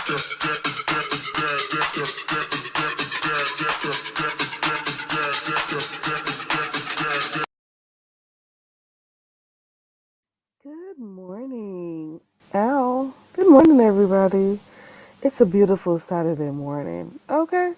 Good morning. Al. Good morning, everybody. It's a beautiful Saturday morning. Okay.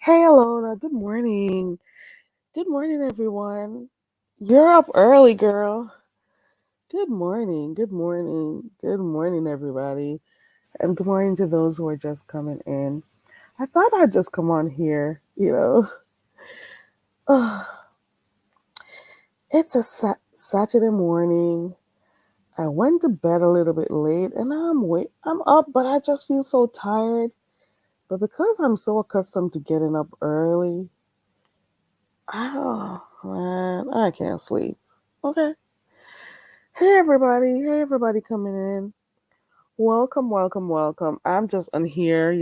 Hey, Alona. Good morning. Good morning, everyone. You're up early, girl. Good morning. Good morning. Good morning, everybody. And good morning to those who are just coming in. I thought I'd just come on here. It's a Saturday morning. I went to bed a little bit late and I'm up, but I just feel so tired. But because I'm so accustomed to getting up early, man, I can't sleep. Okay. Hey everybody coming in. Welcome, welcome, welcome. I'm just on here,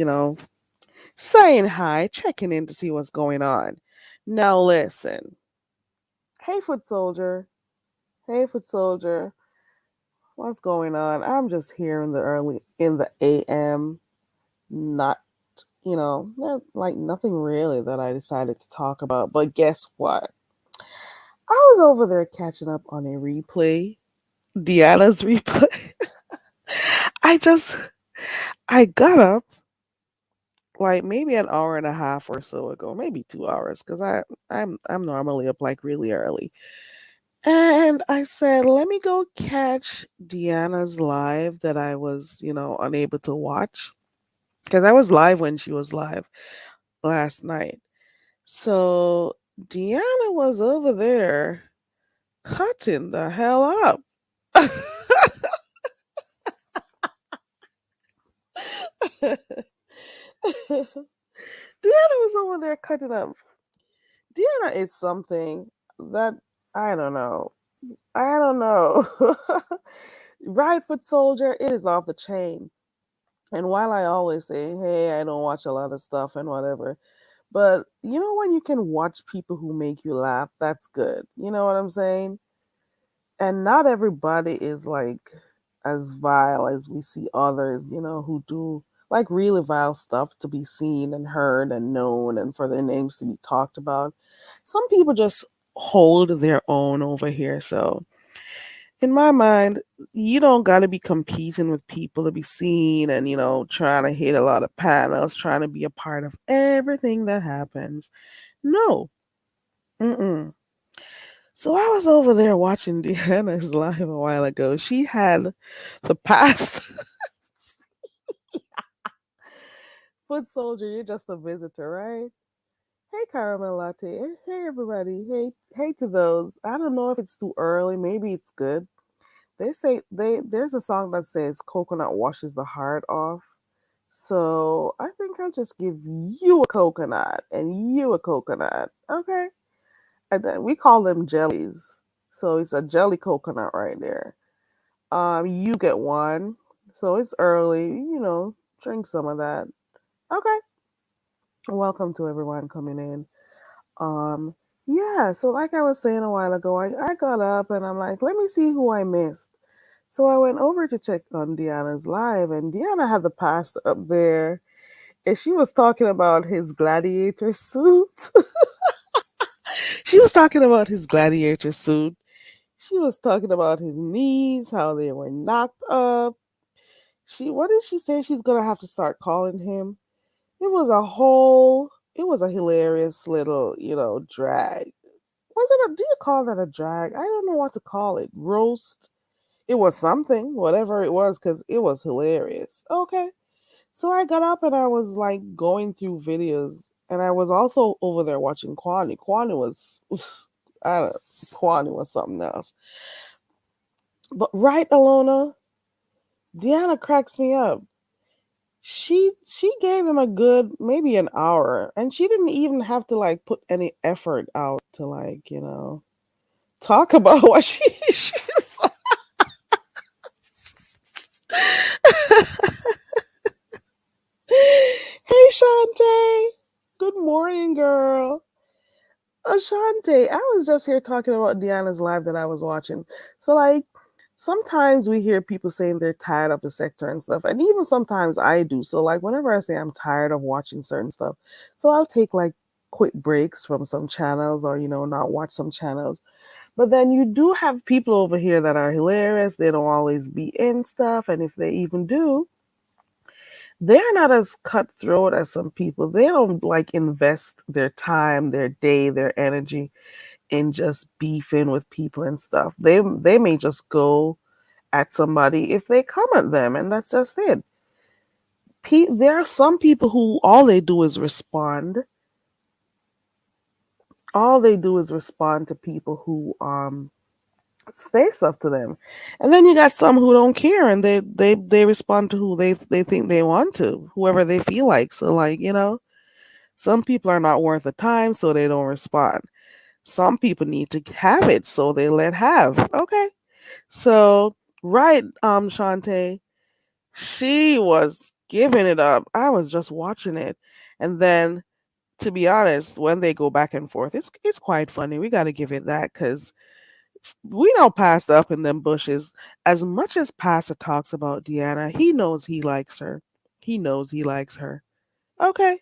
saying hi, checking in to see what's going on. Now listen. Hey foot soldier. Hey foot soldier. What's going on? I'm just here in the AM, not like nothing really that I decided to talk about. But guess what? I was over there catching up on a replay, Deanna's replay. I just I got up like maybe an hour and a half or so ago, maybe 2 hours, because I'm normally up like really early. And I said, let me go catch Deanna's live that I was, unable to watch. Because I was live when she was live last night. So Deanna was over there cutting the hell up. Deanna was over there cutting up. Deanna is something that I don't know. I don't know. Right foot soldier, it is off the chain. And while I always say, hey, I don't watch a lot of stuff and whatever, but when you can watch people who make you laugh, that's good. You know what I'm saying? And not everybody is like as vile as we see others, who do like really vile stuff to be seen and heard and known and for their names to be talked about. Some people just hold their own over here. So, in my mind, you don't got to be competing with people to be seen and, trying to hit a lot of panels, trying to be a part of everything that happens. No. Mm-mm. So I was over there watching Deanna's live a while ago. She had the past foot soldier. You're just a visitor, right? Hey, caramel latte. Hey, everybody. Hey to those. I don't know if it's too early. Maybe it's good. They say there's a song that says coconut washes the heart off. So I think I'll just give you a coconut and you a coconut. Okay. And then we call them jellies. So it's a jelly coconut right there. You get one. So it's early, drink some of that. Okay. Welcome to everyone coming in. Um, yeah, so like I was saying a while ago, I got up and I'm like, let me see who I missed. So I went over to check on Deanna's live, and Deanna had the pastor up there, and she was talking about his gladiator suit. She was talking about his gladiator suit. She was talking about his knees, how they were knocked up. What did she say she's gonna have to start calling him? It was a hilarious little, drag. Do you call that a drag? I don't know what to call it. Roast? It was something, whatever it was, because it was hilarious. Okay. So I got up and I was like going through videos, and I was also over there watching Kwani. Kwani was, I don't know, Kwani was something else. But right, Alona, Deanna cracks me up. She gave him a good maybe an hour, and she didn't even have to like put any effort out to like talk about what she's. Hey Shantae, good morning, girl. Ashante, I was just here talking about Deanna's live that I was watching. So, like, sometimes we hear people saying they're tired of the sector and stuff, and even sometimes I do. So, like, whenever I say I'm tired of watching certain stuff, so I'll take like quick breaks from some channels or, not watch some channels. But then you do have people over here that are hilarious. They don't always be in stuff, and if they even do, they're not as cutthroat as some people. They don't like invest their time, their day, their energy in just beefing with people and stuff. They may just go at somebody if they come at them, and that's just it. There are some people who all they do is respond. All they do is respond to people who say stuff to them, and then you got some who don't care and they respond to who they think they want to, whoever they feel like. So like some people are not worth the time, so they don't respond. Some people need to have it, so they let have. Okay. So, right, Shantae, she was giving it up. I was just watching it. And then, to be honest, when they go back and forth, it's quite funny. We got to give it that because we know Pastor up in them bushes. As much as Pastor talks about Deanna, he knows he likes her. He knows he likes her. Okay.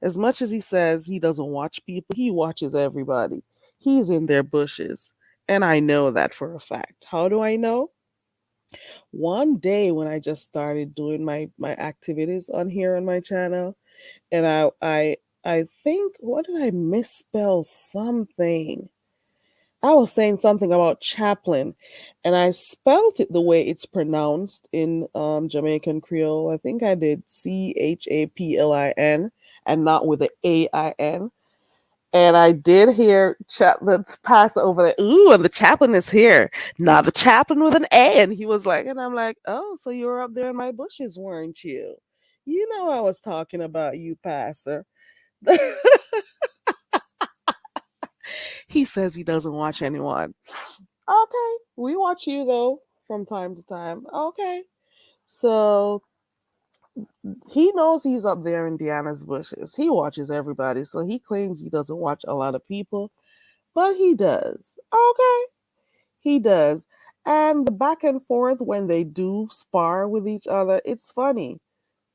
As much as he says he doesn't watch people, he watches everybody. He's in their bushes. And I know that for a fact. How do I know? One day when I just started doing my activities on here on my channel, and I think, what did I misspell something? I was saying something about chaplain, and I spelled it the way it's pronounced in Jamaican Creole. I think I did CHAPLIN and not with the AIN. And I did hear the pastor over there. Ooh, and the chaplain is here. Not the chaplain with an A. And he was like, and I'm like, oh, so you were up there in my bushes, weren't you? You know I was talking about you, Pastor. He says he doesn't watch anyone. Okay, we watch you though from time to time. Okay, so he knows he's up there in Deanna's bushes. He watches everybody, so he claims he doesn't watch a lot of people, but he does. Okay, he does. And the back and forth when they do spar with each other, it's funny.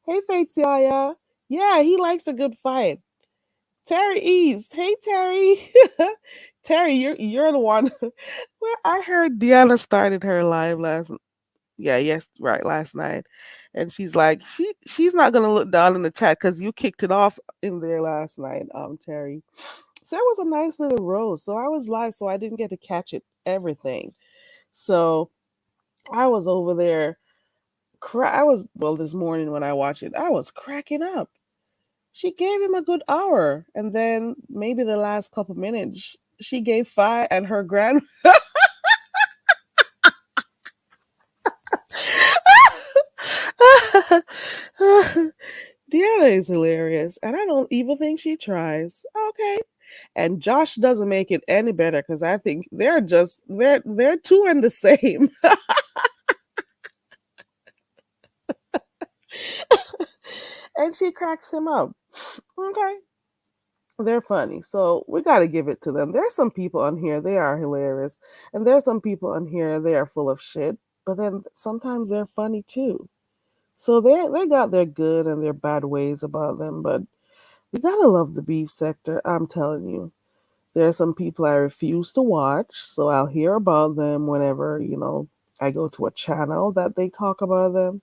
Hey, Faith Yaya. Yeah, he likes a good fight. Terry East. Hey, Terry. Terry, you're the one. Where I heard Deanna started her live last night, and she's like she's not gonna look down in the chat because you kicked it off in there last night, Terry. So it was a nice little roast. So I was live, so I didn't get to catch it everything. So I was over there. I was this morning when I watched it, I was cracking up. She gave him a good hour, and then maybe the last couple minutes she gave five, and her grand. Deanna is hilarious, and I don't even think she tries. Okay, and Josh doesn't make it any better because I think they're two and the same. And she cracks him up. Okay, they're funny, so we got to give it to them. There's some people on here, they are hilarious, and there's some people on here, they are full of shit, but then sometimes they're funny too. So they got their good and their bad ways about them, but you gotta love the beef sector. I'm telling you, there are some people I refuse to watch, so I'll hear about them whenever I go to a channel that they talk about them.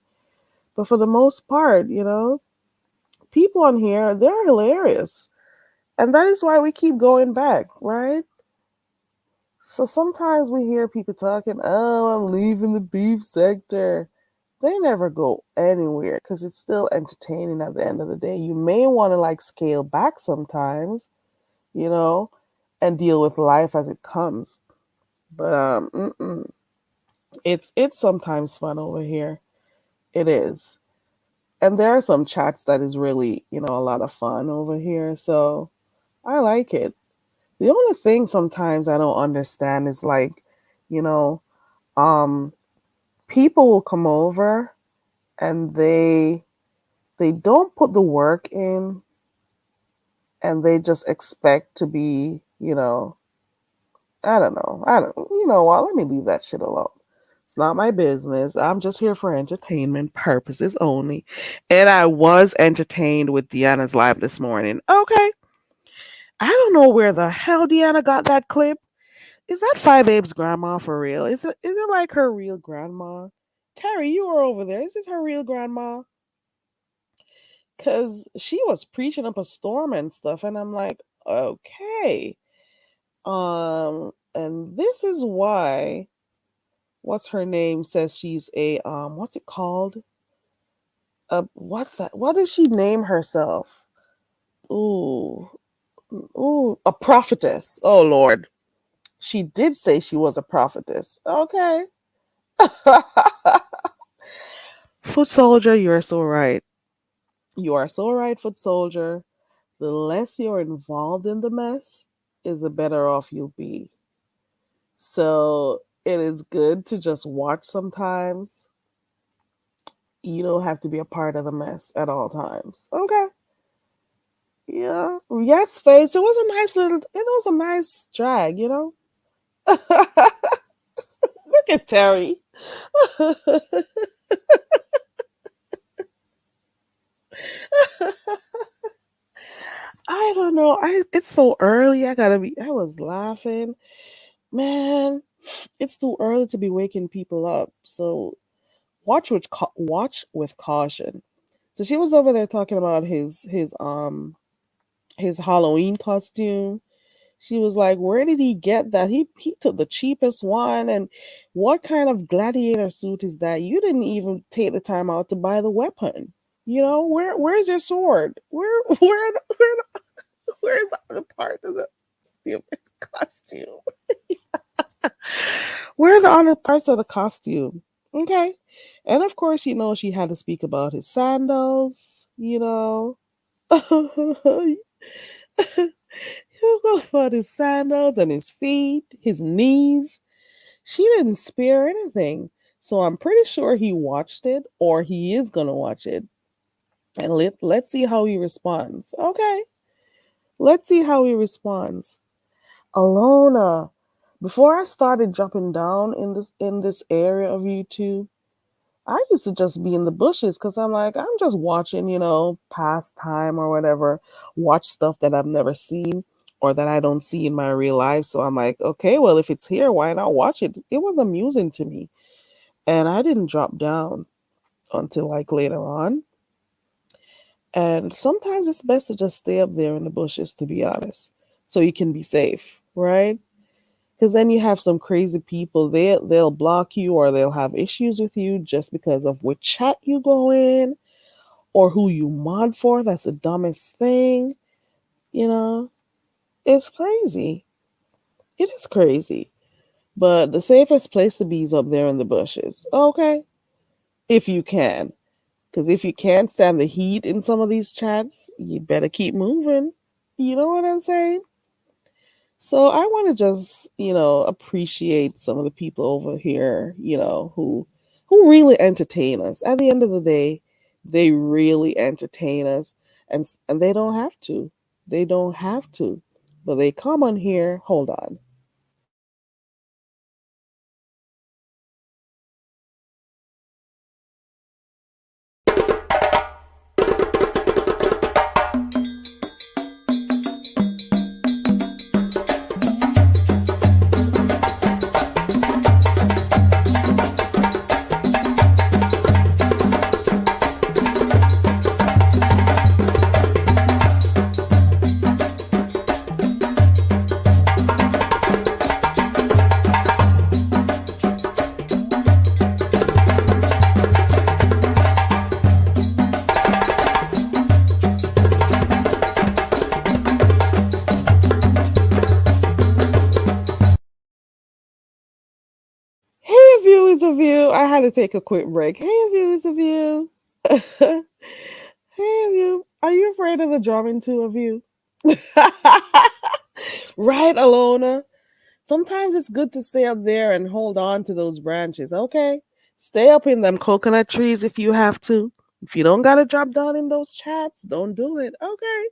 But for the most part, people on here, they're hilarious. And that is why we keep going back, right? So sometimes we hear people talking, oh, I'm leaving the beef sector. They never go anywhere because it's still entertaining at the end of the day. You may want to like scale back sometimes, you know, and deal with life as it comes. But it's sometimes fun over here. It is. And there are some chats that is really, a lot of fun over here. So I like it. The only thing sometimes I don't understand is like, you know, um, people will come over and they don't put the work in and they just expect to be, I don't know. I don't, you know what? Let me leave that shit alone. It's not my business. I'm just here for entertainment purposes only. And I was entertained with Deanna's live this morning. Okay. I don't know where the hell Deanna got that clip. Is that Five Abe's grandma for real? Is it like her real grandma? Terry, you were over there. Is this her real grandma? Cause she was preaching up a storm and stuff, and I'm like, okay. And this is why what's her name says she's a what's it called? What's that? What does she name herself? Ooh, ooh, a prophetess. Oh Lord. She did say she was a prophetess. Okay. Foot soldier, you're so right. You are so right, foot soldier. The less you're involved in the mess, is the better off you'll be. So it is good to just watch sometimes. You don't have to be a part of the mess at all times. Okay. Yeah. Yes, Faith. It was a nice little, it was a nice drag. Look at Terry. I don't know. It's so early. I was laughing. Man, it's too early to be waking people up. So watch with caution. So she was over there talking about his Halloween costume. She was like, "Where did he get that? He took the cheapest one, and what kind of gladiator suit is that? You didn't even take the time out to buy the weapon. Where's your sword? Where's the other part of the stupid costume? Where are the other parts of the costume? Okay." And of course, she had to speak about his sandals. He'll go about his sandals and his feet, his knees. She didn't spare anything. So I'm pretty sure he watched it or he is going to watch it. And let's see how he responds. Okay. Let's see how he responds. Alona, before I started jumping down in this area of YouTube, I used to just be in the bushes because I'm like, I'm just watching, pastime or whatever, watch stuff that I've never seen or that I don't see in my real life. So I'm like, okay, well, if it's here, why not watch it? It was amusing to me. And I didn't drop down until like later on. And sometimes it's best to just stay up there in the bushes, to be honest, so you can be safe, right? Because then you have some crazy people, they'll block you or they'll have issues with you just because of which chat you go in or who you mod for. That's the dumbest thing. you know it's crazy. It is crazy. But the safest place to be is up there in the bushes. Okay, if you can. Because if you can't stand the heat in some of these chats, you better keep moving. You know what I'm saying? So I want to just, appreciate some of the people over here, who really entertain us. At the end of the day, they really entertain us, and they don't have to. They don't have to. But they come on here. Hold on. Hey, viewers of you. I had to take a quick break. Hey, viewers of you. Hey, you. Are you afraid of the drumming too of you? Right, Alona? Sometimes it's good to stay up there and hold on to those branches, okay? Stay up in them coconut trees if you have to. If you don't gotta drop down in those chats, don't do it, okay?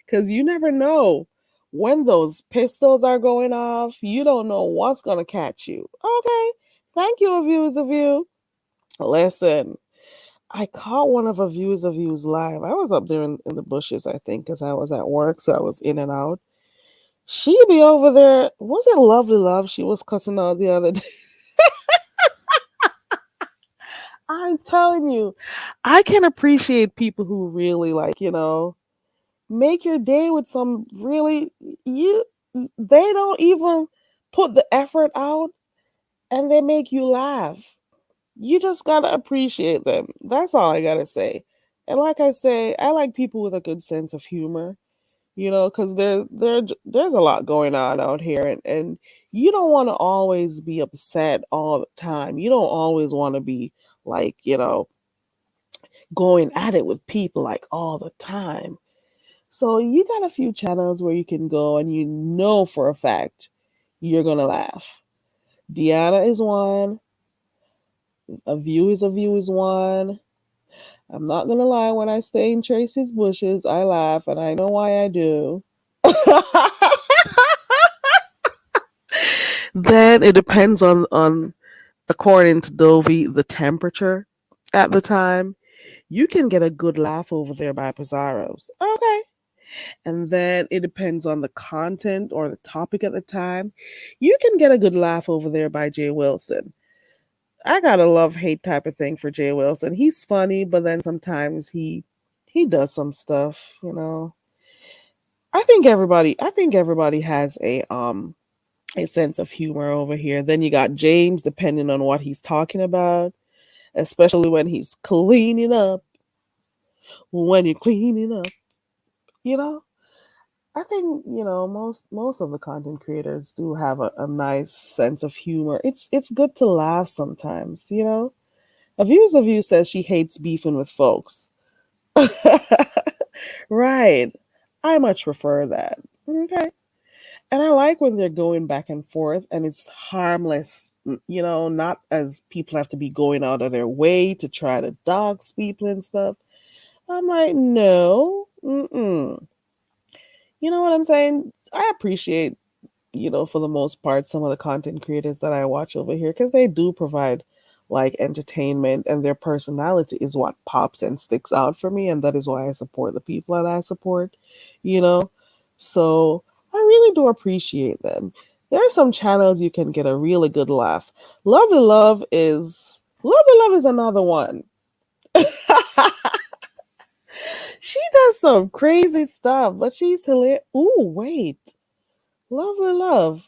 Because you never know when those pistols are going off. You don't know what's gonna catch you, okay? Thank you, Views of You. Listen, I caught one of a Views live. I was up there in the bushes, I think, because I was at work, so I was in and out. She be over there. Was it Lovely Love? She was cussing out the other day. I'm telling you, I can appreciate people who really like, make your day with some really you they don't even put the effort out and they make you laugh. You just gotta appreciate them. That's all I gotta say. And like I say, I like people with a good sense of humor, because there's a lot going on out here, and you don't want to always be upset all the time. You don't always want to be like, going at it with people like all the time. So you got a few channels where you can go and you know for a fact you're gonna laugh. Deanna is one. A View is one. I'm not gonna lie, when I stay in Tracy's bushes, I laugh, and I know why I do. Then it depends on according to Dovey, the temperature at the time. You can get a good laugh over there by Pizarro's. Okay. And then it depends on the content or the topic at the time. You can get a good laugh over there by Jay Wilson. I got a love hate type of thing for Jay Wilson. He's funny, but then sometimes he does some stuff. I think everybody has a sense of humor over here. Then you got James, depending on what he's talking about, especially when he's cleaning up. When you're cleaning up, you know. I think most of the content creators do have a nice sense of humor. It's good to laugh sometimes. A Views of You says she hates beefing with folks. Right. I much prefer that. Okay. And I like when they're going back and forth and it's harmless, not as people have to be going out of their way to try to dox people and stuff. I'm like, no. Mm-mm. You know what I'm saying? I appreciate, for the most part, some of the content creators that I watch over here because they do provide like entertainment and their personality is what pops and sticks out for me. And that is why I support the people that I support, you know? So I really do appreciate them. There are some channels you can get a really good laugh. Lovely Love is another one. She does some crazy stuff, but she's hilarious. Ooh, wait. Lovely Love.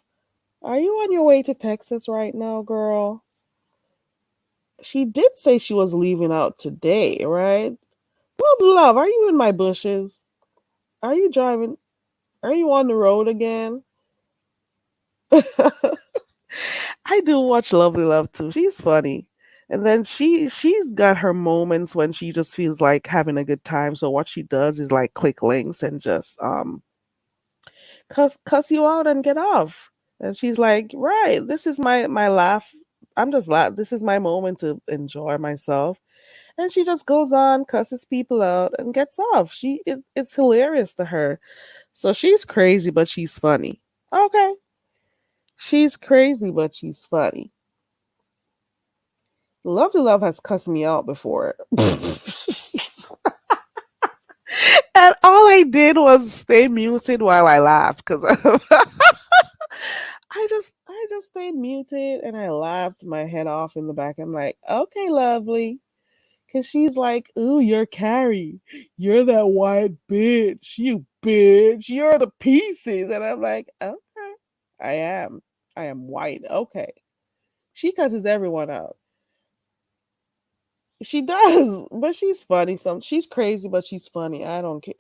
Are you on your way to Texas right now, girl? She did say she was leaving out today, right? Lovely Love, are you in my bushes? Are you driving? Are you on the road again? I do watch Lovely Love too. She's funny. And then she's got her moments when she just feels like having a good time. So what she does is like click links and just cuss you out and get off. And she's like, right, this is my laugh. I'm just laugh. This is my moment to enjoy myself. And she just goes on, cusses people out, and gets off. It's hilarious to her. So she's crazy, but she's funny. Okay, she's crazy, but she's funny. Lovely Love has cussed me out before. And all I did was stay muted while I laughed because I just stayed muted and I laughed my head off in the back. I'm like, okay, lovely. Cause she's like, ooh, you're Carrie. You're that white bitch. You bitch. You're the pieces. And I'm like, okay. I am. I am white. Okay. She cusses everyone out. She does, but she's funny. She's crazy, but she's funny. I don't care.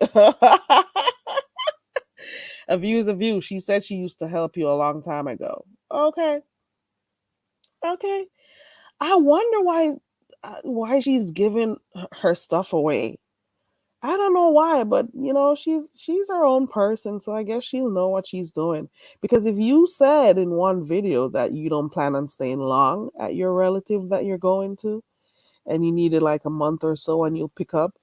A View is a View. She said she used to help you a long time ago. Okay. Okay. I wonder why. why she's giving her stuff away. I don't know why, but she's her own person, so I guess she'll know what she's doing. Because if you said in one video that you don't plan on staying long at your relative that you're going to, and you needed like a month or so and you'll pick up,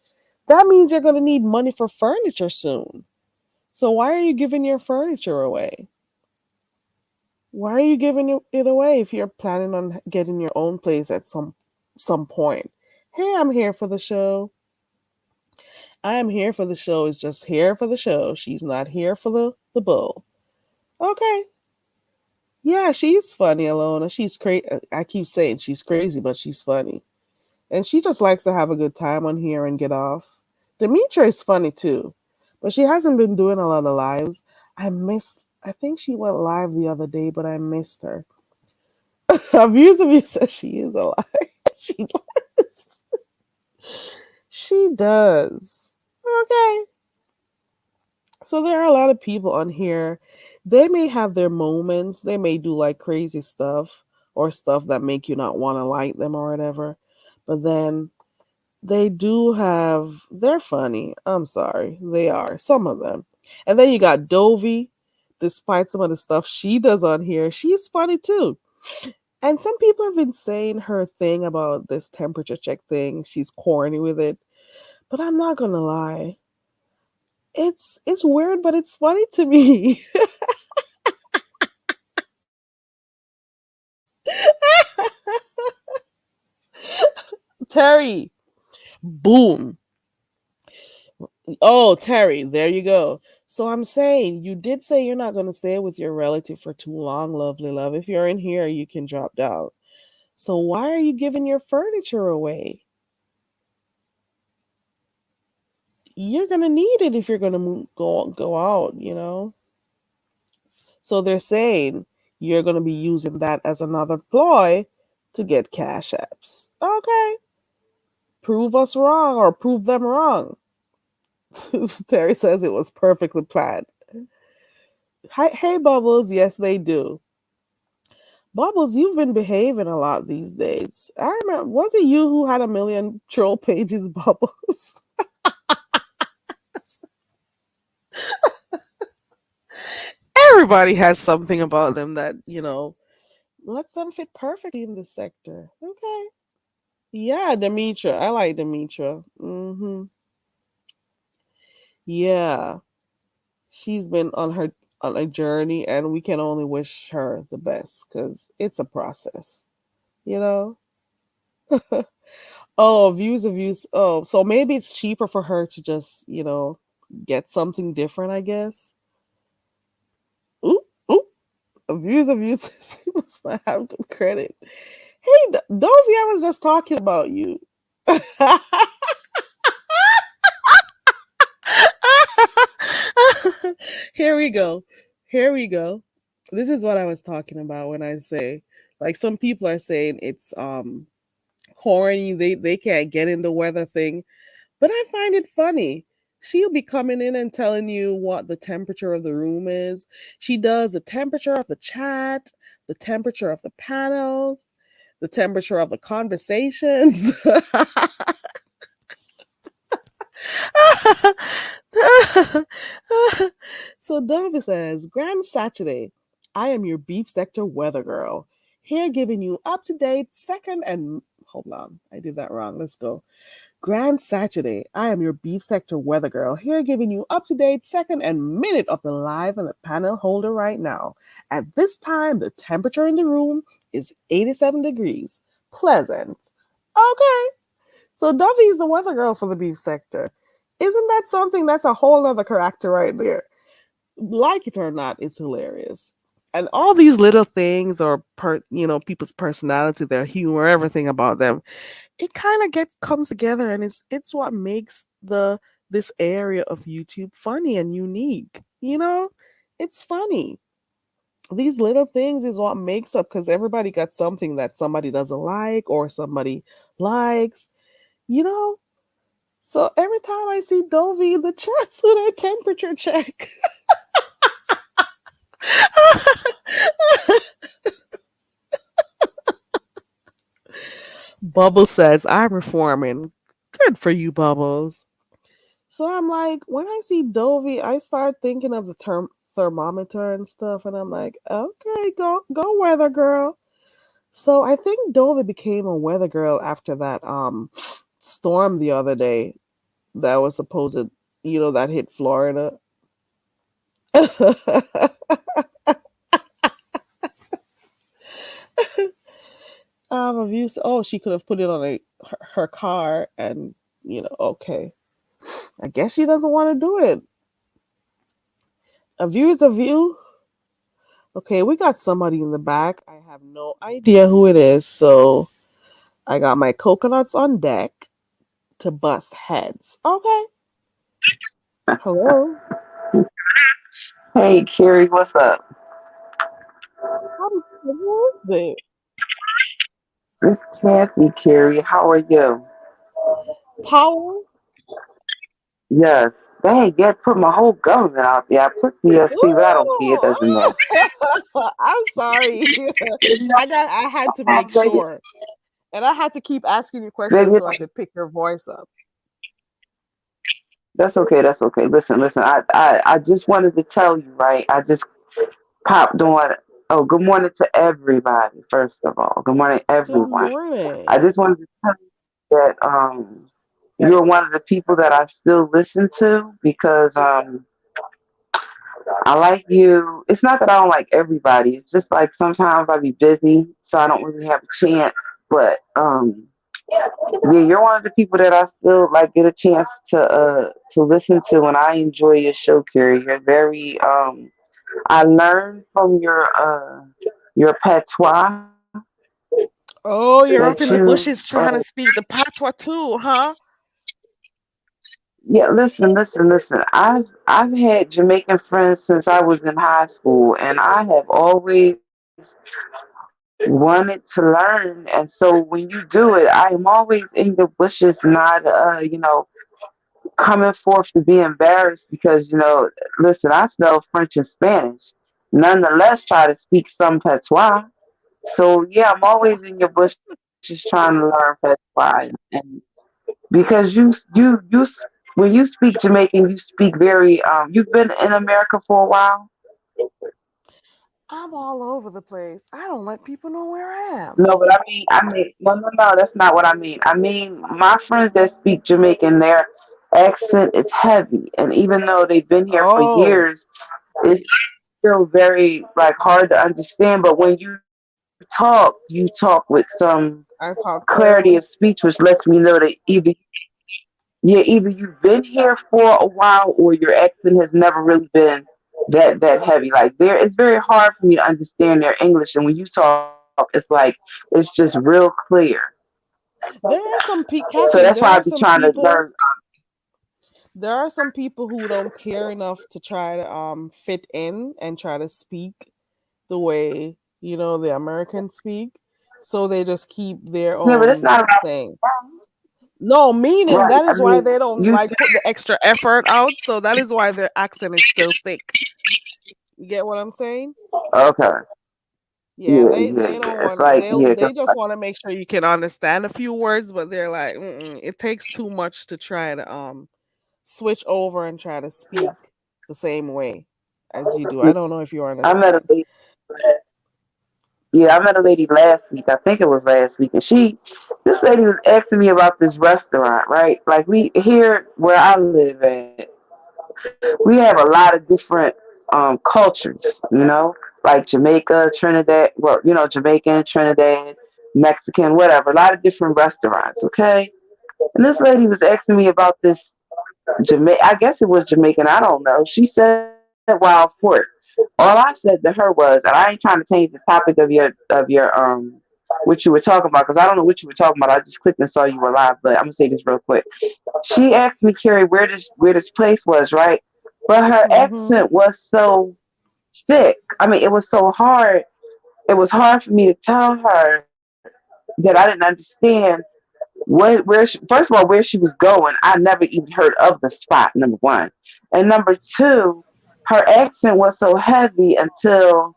that means you're gonna need money for furniture soon. So why are you giving your furniture away? Why are you giving it away if you're planning on getting your own place at some point? Hey, I'm here for the show. I am here for the show. Is just here for the show. She's not here for the bull. Okay. Yeah, she's funny, Alona. She's crazy. I keep saying she's crazy, but she's funny. And she just likes to have a good time on here and get off. Demetra is funny too, but she hasn't been doing a lot of lives. I think she went live the other day, but I missed her. Abuse of you says she is alive. She does. She does. Okay. So there are a lot of people on here. They may have their moments. They may do like crazy stuff or stuff that make you not want to like them or whatever. But then they're funny. I'm sorry. They are. Some of them. And then you got Dovey. Despite some of the stuff she does on here, she's funny too. And some people have been saying her thing about this temperature check thing. She's corny with it. But I'm not gonna lie. It's weird, but it's funny to me. Terry, boom. Oh, Terry, there you go. So I'm saying you did say you're not going to stay with your relative for too long, lovely love. If you're in here, you can drop down. So why are you giving your furniture away? You're going to need it if you're going to go out. So they're saying you're going to be using that as another ploy to get cash apps. Okay. Prove us wrong or prove them wrong. Terry says it was perfectly planned. Hey, Bubbles. Yes, they do. Bubbles, you've been behaving a lot these days. I remember, was it you who had a million troll pages, Bubbles? Everybody has something about them that lets them fit perfectly in this sector. Okay. Yeah, Demetra. I like Demetra. Yeah. She's been on a journey and we can only wish her the best because it's a process, you know? Oh, views. Oh, so maybe it's cheaper for her to just get something different, I guess. Ooh, ooh. Views. She must not have good credit. Hey, Dovey, I was just talking about you. Here we go. Here we go. This is what I was talking about when I say, like, some people are saying it's corny. They can't get in the weather thing. But I find it funny. She'll be coming in and telling you what the temperature of the room is. She does the temperature of the chat, the temperature of the panels, the temperature of the conversations. So Dove says, Grand Saturday, I am your beef sector weather girl. Here giving you up to date second and hold on, I did that wrong. Let's go. Grand Saturday. I am your beef sector weather girl here giving you up to date second and minute of the live and the panel holder right now. At this time, the temperature in the room is 87 degrees. Pleasant. Okay. So Dovey's the weather girl for the beef sector. Isn't that something? That's a whole other character right there. Like it or not, it's hilarious. And all these little things or people's personality, their humor, everything about them, it kind of gets comes together and it's what makes the this area of YouTube funny and unique. It's funny. These little things is what makes up because everybody got something that somebody doesn't like or somebody likes, you know. So every time I see Dovey in the chats with her temperature check, Bubbles says, I'm reforming. Good for you, Bubbles. So I'm like, when I see Dovey, I start thinking of the term thermometer and stuff, and I'm like, okay, go weather girl. So I think Dovey became a weather girl after that storm the other day that was supposed, that hit Florida. Have you? Oh, she could have put it on her car, and okay. I guess she doesn't want to do it. A view is a view. Okay, we got somebody in the back. I have no idea who it is, so I got my coconuts on deck to bust heads. Okay. Hello. Hey, Carrie, what's up? Who is this? It's Kathy, Carrie. How are you? Powell? Yes. Dang, yeah, put my whole government out there. I put CSP, but I don't care. It Ooh, doesn't matter. I'm sorry. I had to make Baby, sure. And I had to keep asking you questions baby, so I could pick your voice up. that's okay. That's okay. Listen. I just wanted to tell you, right? I just popped on. Oh, good morning to everybody. First of all, good morning, Good everyone. I morning. just wanted to tell you that you're one of the people that I still listen to because I like you. It's not that I don't like everybody. It's just like sometimes I be busy, so I don't really have a chance. But yeah, you're one of the people that I still like get a chance to listen to, and I enjoy your show, Carrie. You're very I learned from your patois Oh, you're that up in the you bushes trying to speak the patois too, huh? yeah. Listen. I've had Jamaican friends since I was in high school, and I have always wanted to learn. And so when you do it, I am always in the bushes, not coming forth to be embarrassed because listen, I know French and Spanish. Nonetheless, try to speak some patois. So yeah, I'm always in your bushes trying to learn patois, and because when you speak Jamaican, you speak very. You've been in America for a while. I'm all over the place. I don't let people know where I am. No, but no. That's not what I mean. I mean, my friends that speak Jamaican, their accent is heavy, and even though they've been here for Oh, years, it's still very like hard to understand. But when you talk with some I talk clarity of clearly. speech, which lets me know that either you've been here for a while or your accent has never really been that heavy. Like there, it's very hard for me to understand their English, and when you talk, it's just real clear. There are some people, So that's Catherine. why I be trying to learn. There are some people who don't care enough to try to fit in and try to speak the way the Americans speak. So they just keep their Yeah, but it's own not about thing. No, meaning right. that I is why mean, they don't you like put the extra effort out. So that is why their accent is still thick. You get what I'm saying? okay? Yeah, Yeah, they don't It's want like they just want to make sure you can understand a few words, but they're like, it takes too much to try to switch over and try to speak the same way as you do. I don't know if you I met a understand. lady. Yeah, I met a lady last week. I think it was last week, and this lady was asking me about this restaurant, right? Like we here where I live at, we have a lot of different cultures, like Jamaica, Trinidad, well, Jamaican, Trinidad, Mexican, whatever, a lot of different restaurants, okay? And this lady was asking me about this I guess it was Jamaican, I don't know. She said wild pork. All I said to her was, and I ain't trying to change the topic of your what you were talking about because I don't know what you were talking about. I just clicked and saw you were live, but I'm gonna say this real quick. She asked me, Carrie, where this place was, right? But her Mm-hmm. accent was so thick. I mean, it was so hard. It was hard for me to tell her that I didn't understand first of all where she was going. I never even heard of the spot. Number one, and number two, her accent was so heavy until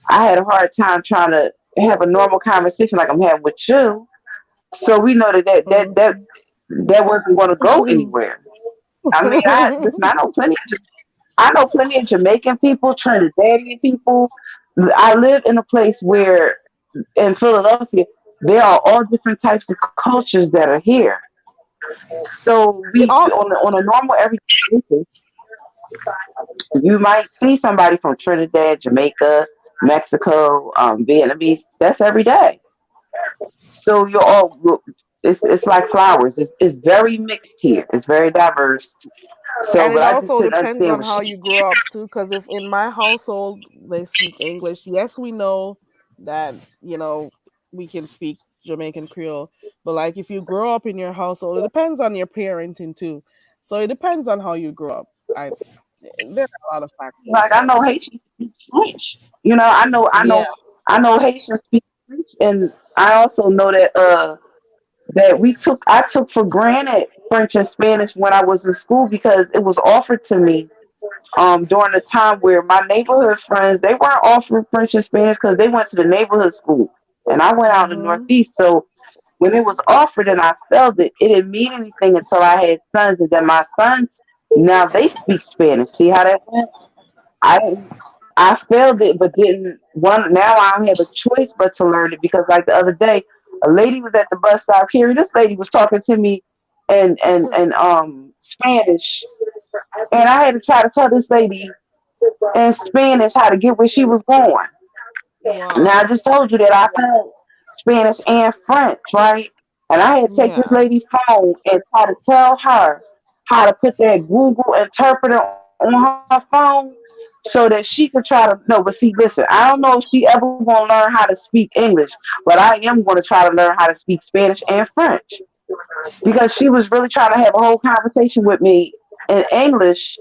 I had a hard time trying to have a normal conversation like I'm having with you So we know that Mhm. that wasn't going to go anywhere. I mean, I listen. I know plenty of Jamaican people, Trinidadian people. I live in a place where in Philadelphia there are all different types of cultures that are here. So It we all on a normal everyday basis, you might see somebody from Trinidad, Jamaica, Mexico, Vietnamese. That's every day. So you're all it's like flowers. It's very mixed here. It's very diverse. So, and but it I just also couldn't depends understand on what how she. you grew up too. Because if in my household they speak English, yes, we know that we can speak Jamaican Creole. But like if you grow up in your household, it depends on your parenting too. So it depends on how you grow up. I There are a lot of factors. Like I So know Haitians speak French. yeah. I know Haitians speak French, and I also know that I took for granted French and Spanish when I was in school because it was offered to me during the time where my neighborhood friends they weren't offered French and Spanish because they went to the neighborhood school, and I went out in the Hmm. Northeast. So when it was offered and I felt it, it didn't mean anything until I had sons, and then my sons now they speak Spanish. See how that went? I I failed it, but didn't one. Now I don't have a choice but to learn it because, like the other day, a lady was at the bus stop here. This lady was talking to me and Spanish, and I had to try to tell this lady in Spanish how to get where she was going. Now I Wow. just told you that I found Spanish and French, right? And I had to take this Yeah. lady's phone and try to tell her how to put that Google interpreter on her phone so that she could try to no, but see, listen, I don't know if she ever gonna learn how to speak English, but I am gonna try to learn how to speak Spanish and French because she was really trying to have a whole conversation with me in English,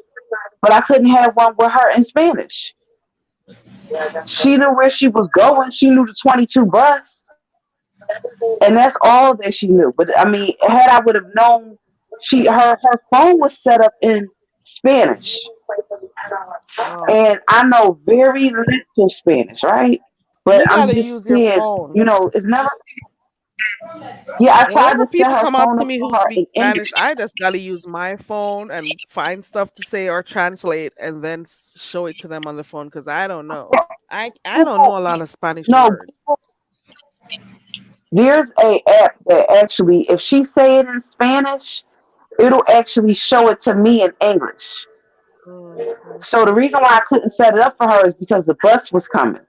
but I couldn't have one with her in Spanish. She knew where she was going. She knew the 22 bus, and that's all that she knew. But I mean, had I would have known, her phone was set up in Spanish, Oh. and I know very little Spanish, right? But You I'm gotta just use your saying, phone. it's never. Yeah, I tried Whenever to set people her come up phone to up me for who her speak in Spanish, English. I just gotta use my phone and find stuff to say or translate, and then show it to them on the phone because I don't know. I don't know a lot of Spanish No, words. there's a app that actually, if she say it in Spanish, it'll actually show it to me in English. So the Mm-hmm. reason why I couldn't set it up for her is because the bus was coming,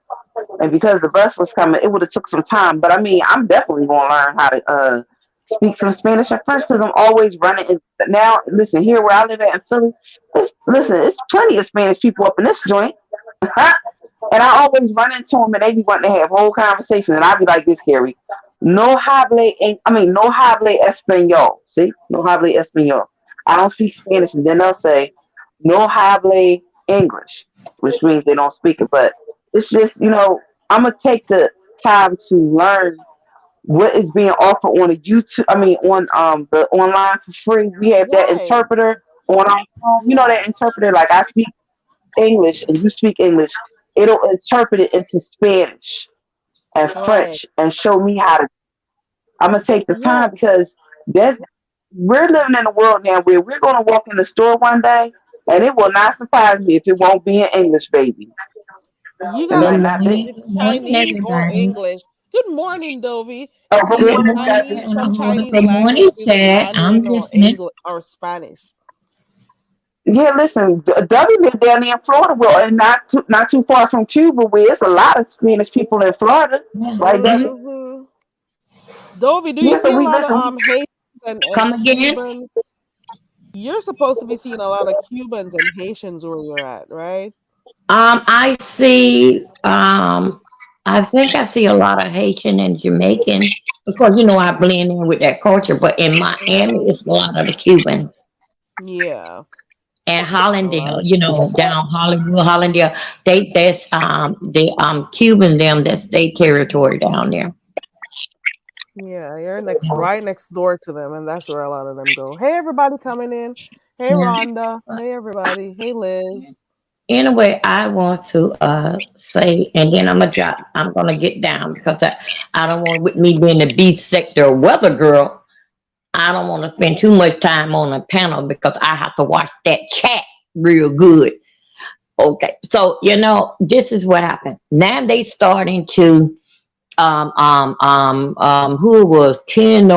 and because the bus was coming, it would have took some time. But I mean, I'm definitely gonna learn how to speak some Spanish and French because I'm always running. Now, listen, here where I live at in Philly, listen, it's plenty of Spanish people up in this joint. And I always run into them and they be wanting to have whole conversations. And I be like this, Carrie. No hable español. See? No hable español. I don't speak Spanish. And then they'll say, no hable English, which means they don't speak it. But it's just, I'm going to take the time to learn what is being offered on a YouTube. I mean, on the online for free. We have that Right. interpreter on our phone. You know Yeah. that interpreter, like I speak English and you speak English, it'll interpret it into Spanish and Right. French and show me how to. I'm gonna take the Yeah. time because that's we're living in a world now where we're gonna walk in the store one day and it will not surprise me if it won't be in English, baby. You And gotta Good I'm not morning. being. it's Good morning, Chinese or everybody. English. Good morning, Dovie. Oh, It's good Good either morning, morning. Chinese, Stephanie. And some I'm going to Chinese say morning, language, chat. I'm Mandarin or listening. English or Spanish. Yeah, listen, Debbie lived down there in Florida, well, and not too far from Cuba, where it's a lot of Spanish people in Florida, Yeah. right, Debbie? Hmm. Dovie, do you Yeah, see so a we lot of listen. Haitians and Come again? Cubans? You're supposed to be seeing a lot of Cubans and Haitians where you're at, right? I see. I think I see a lot of Haitian and Jamaican because I blend in with that culture. But in Miami, Hmm. it's a lot of the Cubans Yeah, and a lot Hollandale. of Down Hollywood, Hollandale. That's Cuban them. That's their territory down there. yeah. You're right next door to them, and that's where a lot of them go. Hey, everybody coming in. Hey, Yeah. Rhonda. Hey, everybody. Hey, Liz. anyway, I want to say, and then I'm gonna drop. I'm gonna get down because I don't want, with me being the B sector weather girl. I don't want to spend too much time on a panel because I have to watch that chat real good. Okay, so this is what happened. Now they starting to who it was Ken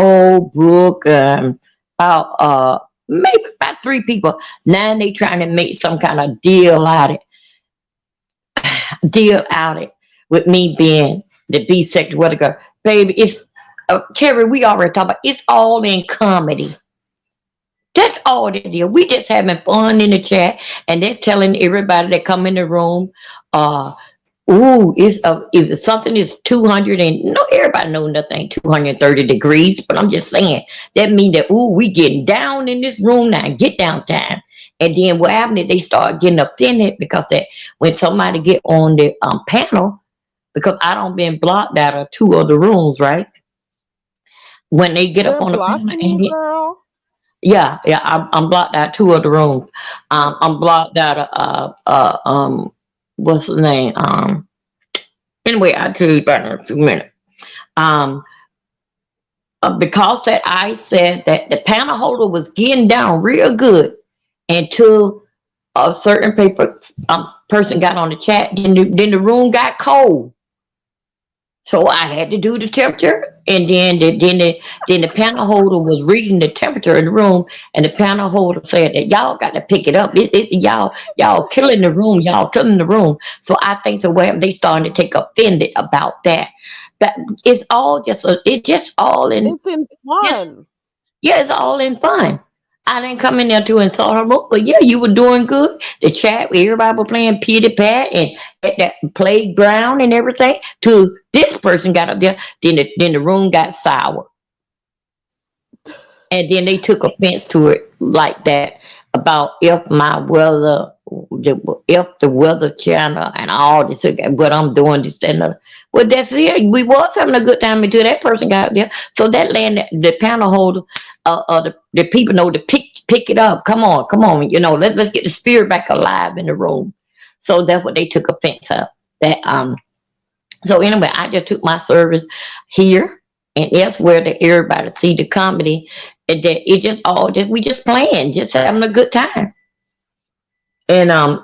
Brooke, about maybe about three people. Now they trying to make some kind of deal out it with me being the B sector weather girl. Baby, it's Terry, we already talked about it's all in comedy. That's all it is. We just having fun in the chat and they're telling everybody that come in the room, uh, ooh, if something is 200 and no, everybody knows nothing 230 degrees, but I'm just saying that mean that ooh, we getting down in this room now, get down time. And then what happened is they start getting offended because that when somebody get on the panel, because I don't been blocked out of two other rooms, right? When they get up They're on the panel blocking and you, girl. yeah, I'm blocked out two other rooms. I'm blocked out of what's the name? Anyway, I'll tell you about it in a few minutes. Um, because that I said that the panel holder was getting down real good until a certain person got on the chat. Then the room got cold. So I had to do the temperature, and then the panel holder was reading the temperature in the room, and the panel holder said that y'all got to pick it up. Y'all killing the room. Y'all killing the room. So I think the way they starting to take offended about that. But it's all it's just all in It's in just fun. yeah, it's all in fun. I didn't come in there to insult her, but yeah, you were doing good. The chat, everybody was playing Peter Pat and at that playground and everything. To this person got up there, then the room got sour, and then they took offense to it like that about if the weather channel and all this, what I'm doing, this and the. Well, that's it. We was having a good time until that person got there. So that land, the panel holder, the people know to pick it up. Come on, let's get the spirit back alive in the room. So that's what they took offense of. That So anyway, I just took my service here and elsewhere to everybody see the comedy, and that it just all just we just playing, just having a good time. And Yeah,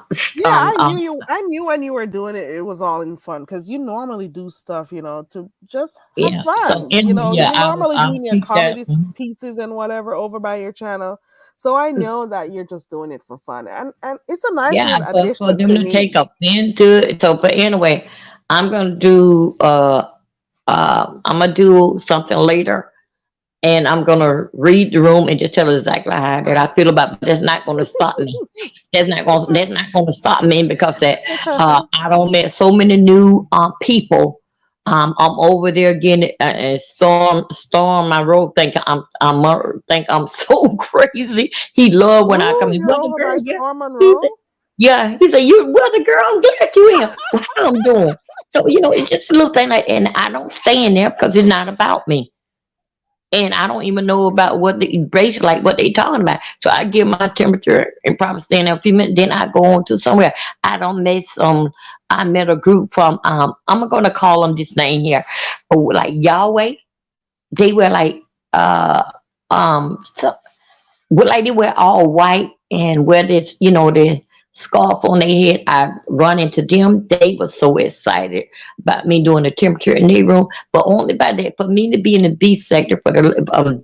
I knew when you were doing it, it was all in fun because you normally do stuff, to just have yeah. So fun. anyway, yeah, You're normally I'll doing your keep that. comedy pieces and whatever over by your channel. So I know that you're just doing it for fun, and it's a nice Yeah, little but for addition them to to take me. offense to it. So, but anyway, I'm gonna do I'm gonna do something later, and I'm gonna read the room and just tell exactly how that I feel about. But that's not gonna stop me. That's not gonna stop me because that I don't met so many new people. I'm over there again, and Storm my road think I'm so crazy. He loved when I come Ooh, in. you're Well, the over by girl, yeah. Storm He said, Monroe. yeah, he said, "You well, the girl, I'm glad you here. Well, how I'm doing?" So it's just a little thing like, and I don't stay in there because it's not about me, and I don't even know about what the race like what they talking about. So I give my temperature and probably stand there a few minutes, then I go on to somewhere. I don't miss I met a group from I'm gonna call them this name here, like Yahweh. They were like so, like they were all white and wear this, the scarf on their head. I run into them. They were so excited about me doing the temperature in their room, but only by that for me to be in the B sector for the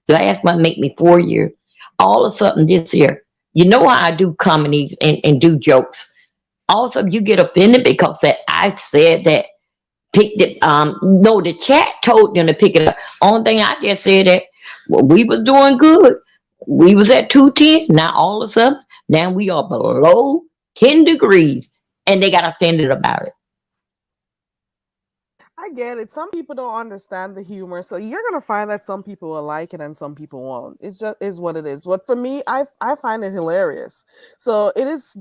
last month make me 4 years. All of a sudden this year, you know how I do comedy and do jokes. All of a sudden you get offended because that I said that picked it. No, the chat told them to pick it up. Only thing I just said that well, we was doing good. We was at 210. Now all of a sudden, now we are below 10 degrees, and they got offended about it. I get it. Some people don't understand the humor, so you're gonna find that some people will like it and some people won't. It's just is what it is. But for me, I find it hilarious. So it is.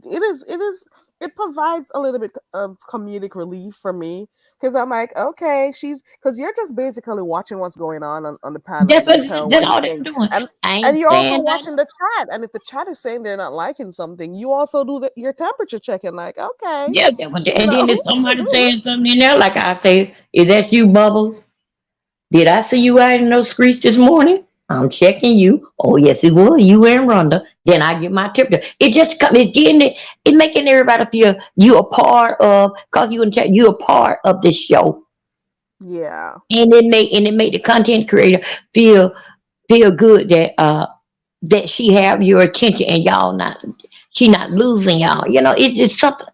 it provides a little bit of comedic relief for me because I'm like, okay, she's because you're just basically watching what's going on the panels and tell That's what you all they're think, doing. and I and ain't you're also saying that. watching the chat, and if the chat is saying they're not liking something, you also do your temperature checking, like, okay, Yeah, you and then know. if somebody saying something in there, like I say, is that you, Bubbles? Did I see you out in those streets this morning? I'm checking you. Oh yes, it was you and Rhonda. Then I get my temperature. It just come. It getting it. It making everybody feel you a part of. Cause you a part of this show, Yeah. and it make the content creator feel good that that she have your attention and y'all not she not losing y'all. You know, it's just something.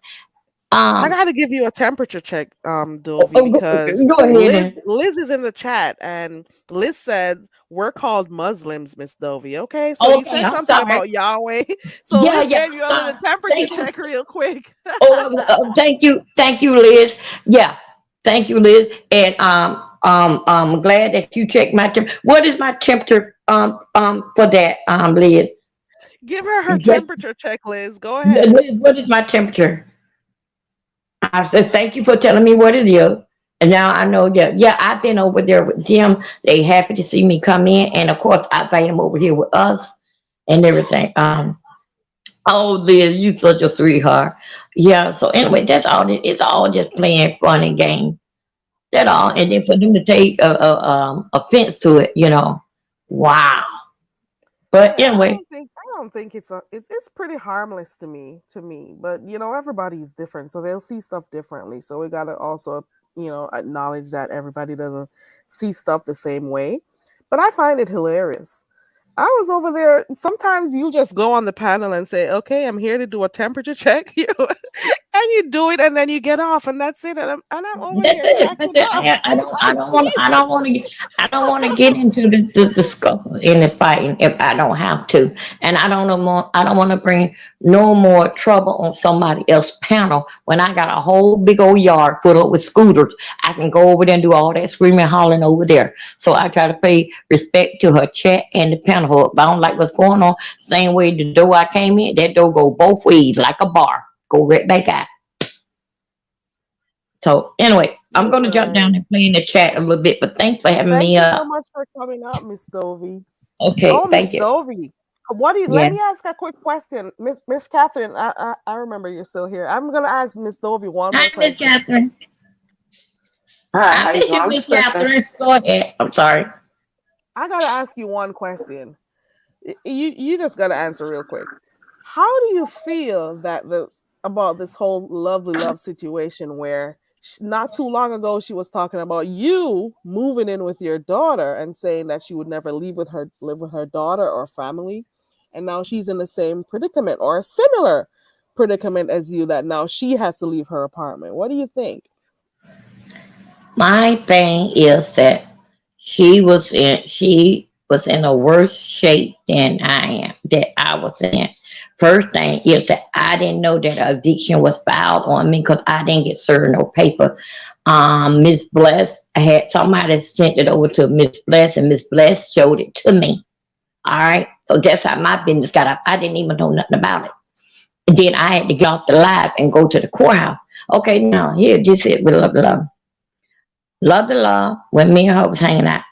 I Um. gotta give you a temperature check, Dovey, because Go ahead. Liz is in the chat, and Liz said we're called Muslims, Miss Dovey. Okay, so you Okay, said I'm something sorry. about Yahweh, so Yeah, Liz yeah. gave you a little temperature Thank you. check real quick. Thank you, Liz. Yeah, thank you, Liz. And I'm glad that you checked my temp. What is my temperature? For that, Liz. Give her Just, temperature check, Liz. Go ahead. Liz, what is my temperature? I said thank you for telling me what it is. And now I know that. Yeah, I've been over there with them. They happy to see me come in, and of course I invite them over here with us and everything. Oh, Liz, you such a sweetheart. Yeah. So anyway, that's all. It's all just playing fun and game. That all. Yeah. And then for them to take offense to it, wow. But Yeah, anyway, I don't think it's pretty harmless to me. But everybody's different, so they'll see stuff differently. So we gotta also, acknowledge that everybody doesn't see stuff the same way. But I find it hilarious. I was over there. Sometimes you just go on the panel and say, "Okay, I'm here to do a temperature check," and you do it, and then you get off, and that's it. And I'm over that's here it. That's cracking it. up. I don't want to get into the scuffle in the fighting if I don't have to, and I don't want to bring no more trouble on somebody else's panel when I got a whole big old yard put up with scooters. I can go over there and do all that screaming, hollering over there. So I try to pay respect to her chat and the panel. If I don't like what's going on, same way the door I came in, that door go both ways like a bar. Go right back out. So anyway, I'm gonna jump Right. down and play in the chat a little bit, but thanks for having Thank me you up. so much for coming up, Miss Dovey. Okay, Oh, Miss thank you. Dovey. What do you let Yeah. me ask a quick question. Miss Catherine, I remember you're still here. I'm gonna ask Miss Dovey one Hi, more Miss question. Catherine. Hi, I how you miss doing? you, I'm Miss listening. Catherine. Go ahead. I'm sorry. I gotta ask you one question. You just gotta answer real quick. How do you feel that the about this whole lovely love situation where not too long ago she was talking about you moving in with your daughter and saying that she would never live with her daughter or family, and now she's in the same predicament or a similar predicament as you, that now she has to leave her apartment. What do you think? My thing is that she was in a worse shape than I am, that I was in. First thing is that I didn't know that eviction was filed on me because I didn't get served no paper. Miss Bless had somebody sent it over to Miss Bless, and Miss Bless showed it to me. All right. So that's how my business got up. I didn't even know nothing about it. And then I had to get off the live and go to the courthouse. Okay, now here, this is blah blah blah. Love the law. When me and her was hanging out,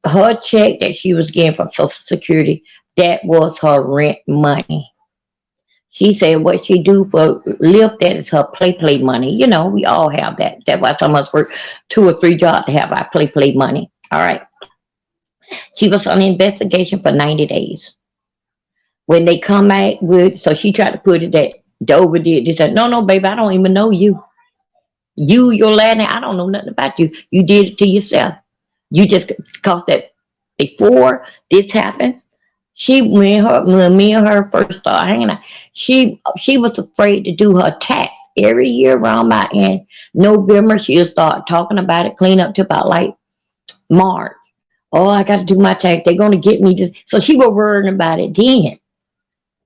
her check that she was getting from Social Security, that was her rent money. She said what she do for live, that is her play money. You know, we all have that. That's why some of us work 2 or 3 jobs to have our play money. All right. She was on investigation for 90 days. When they come back with, so she tried to put it that Dover did this. No, no, baby, I don't even know you. You, your lad, I don't know nothing about you. You did it to yourself. You just because that before this happened, when me and her first started hanging out, she was afraid to do her tax every year around by in November. She'll start talking about it, clean up to about like March. Oh, I got to do my tax. They're gonna get me. So she was worrying about it then.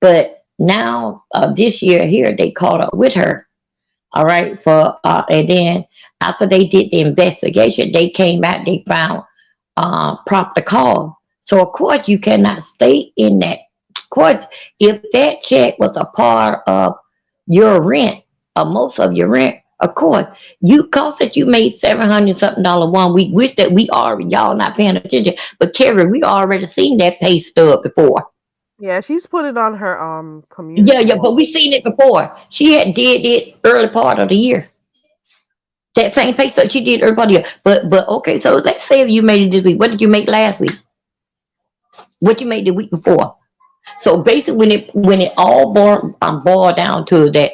But now this year here, they caught up with her. All right, for and then after they did the investigation, they came back. They found proper cause. So of course you cannot stay in that. Of course, if that check was a part of your rent, most of your rent. Of course, you cost that you made $700 something one week. Wish that we are y'all not paying attention. But Terry, we already seen that pay stub before. Yeah, she's put it on her Yeah, community yeah, but wall. we seen it before. She had did it early part of the year. That same pay stub she did early part of the year. But okay, so let's say if you made it this week. What did you make last week? What you made the week before? So basically, when it all boiled down to that,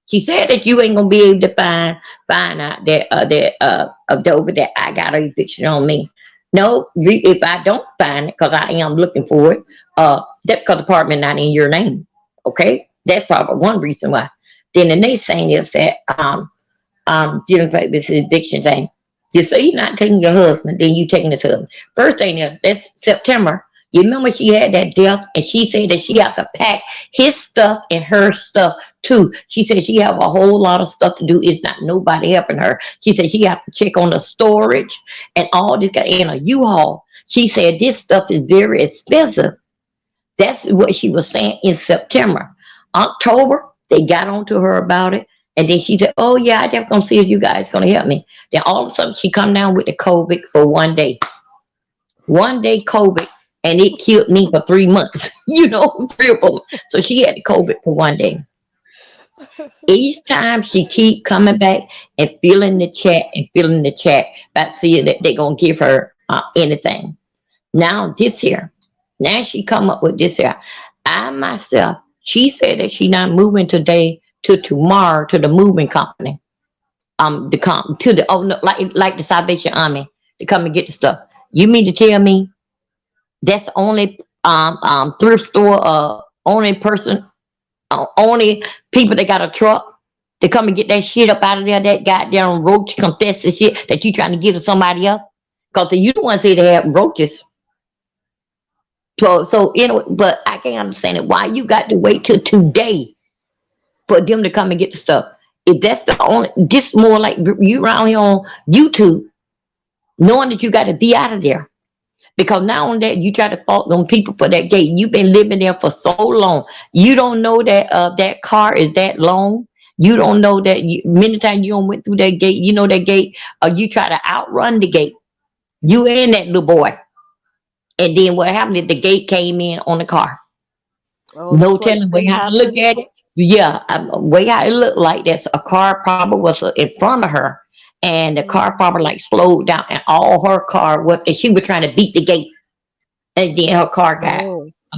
she said that you ain't gonna be able to find out that Adobe that I got a eviction on me. No, if I don't find it, because I am looking for it, that because the apartment not in your name. Okay, that's probably one reason why. Then the next thing is that dealing with this eviction thing. You say you're not taking your husband, then you taking his husband. First thing is that's September. You remember she had that death, and she said that she had to pack his stuff and her stuff too. She said she have a whole lot of stuff to do. It's not nobody helping her. She said she have to check on the storage and all this in a U-Haul. She said this stuff is very expensive. That's what she was saying in September. October, they got on to her about it. And then she said, oh, yeah, I just going to see if you guys going to help me. Then all of a sudden, she come down with the COVID for one day. One day COVID, and it killed me for 3 months. 3 or 4 months. So she had the COVID for one day. Each time she keep coming back and filling the chat about seeing that they're going to give her anything. Now, this year, now she come up with this year. I myself, she said that she not moving today to tomorrow to the moving company. To the like the Salvation Army to come and get the stuff. You mean to tell me that's the only thrift store only person only people that got a truck to come and get that shit up out of there, that goddamn roach confess the shit that you trying to give to somebody else? Because you don't want to say they have roaches. So anyway, but I can't understand it. Why you got to wait till today for them to come and get the stuff? If that's the only, just more like you around here on YouTube, knowing that you got to be out of there. Because not only that, you try to fault them people for that gate. You've been living there for so long. You don't know that that car is that long. You don't know that many times you don't went through that gate. You know that gate, you try to outrun the gate. You and that little boy. And then what happened is the gate came in on the car. Oh, No that's telling what way how I look at it. Yeah, way how it looked like that's a car probably was in front of her. And the car probably like slowed down and all her car was, and she was trying to beat the gate. And then her car got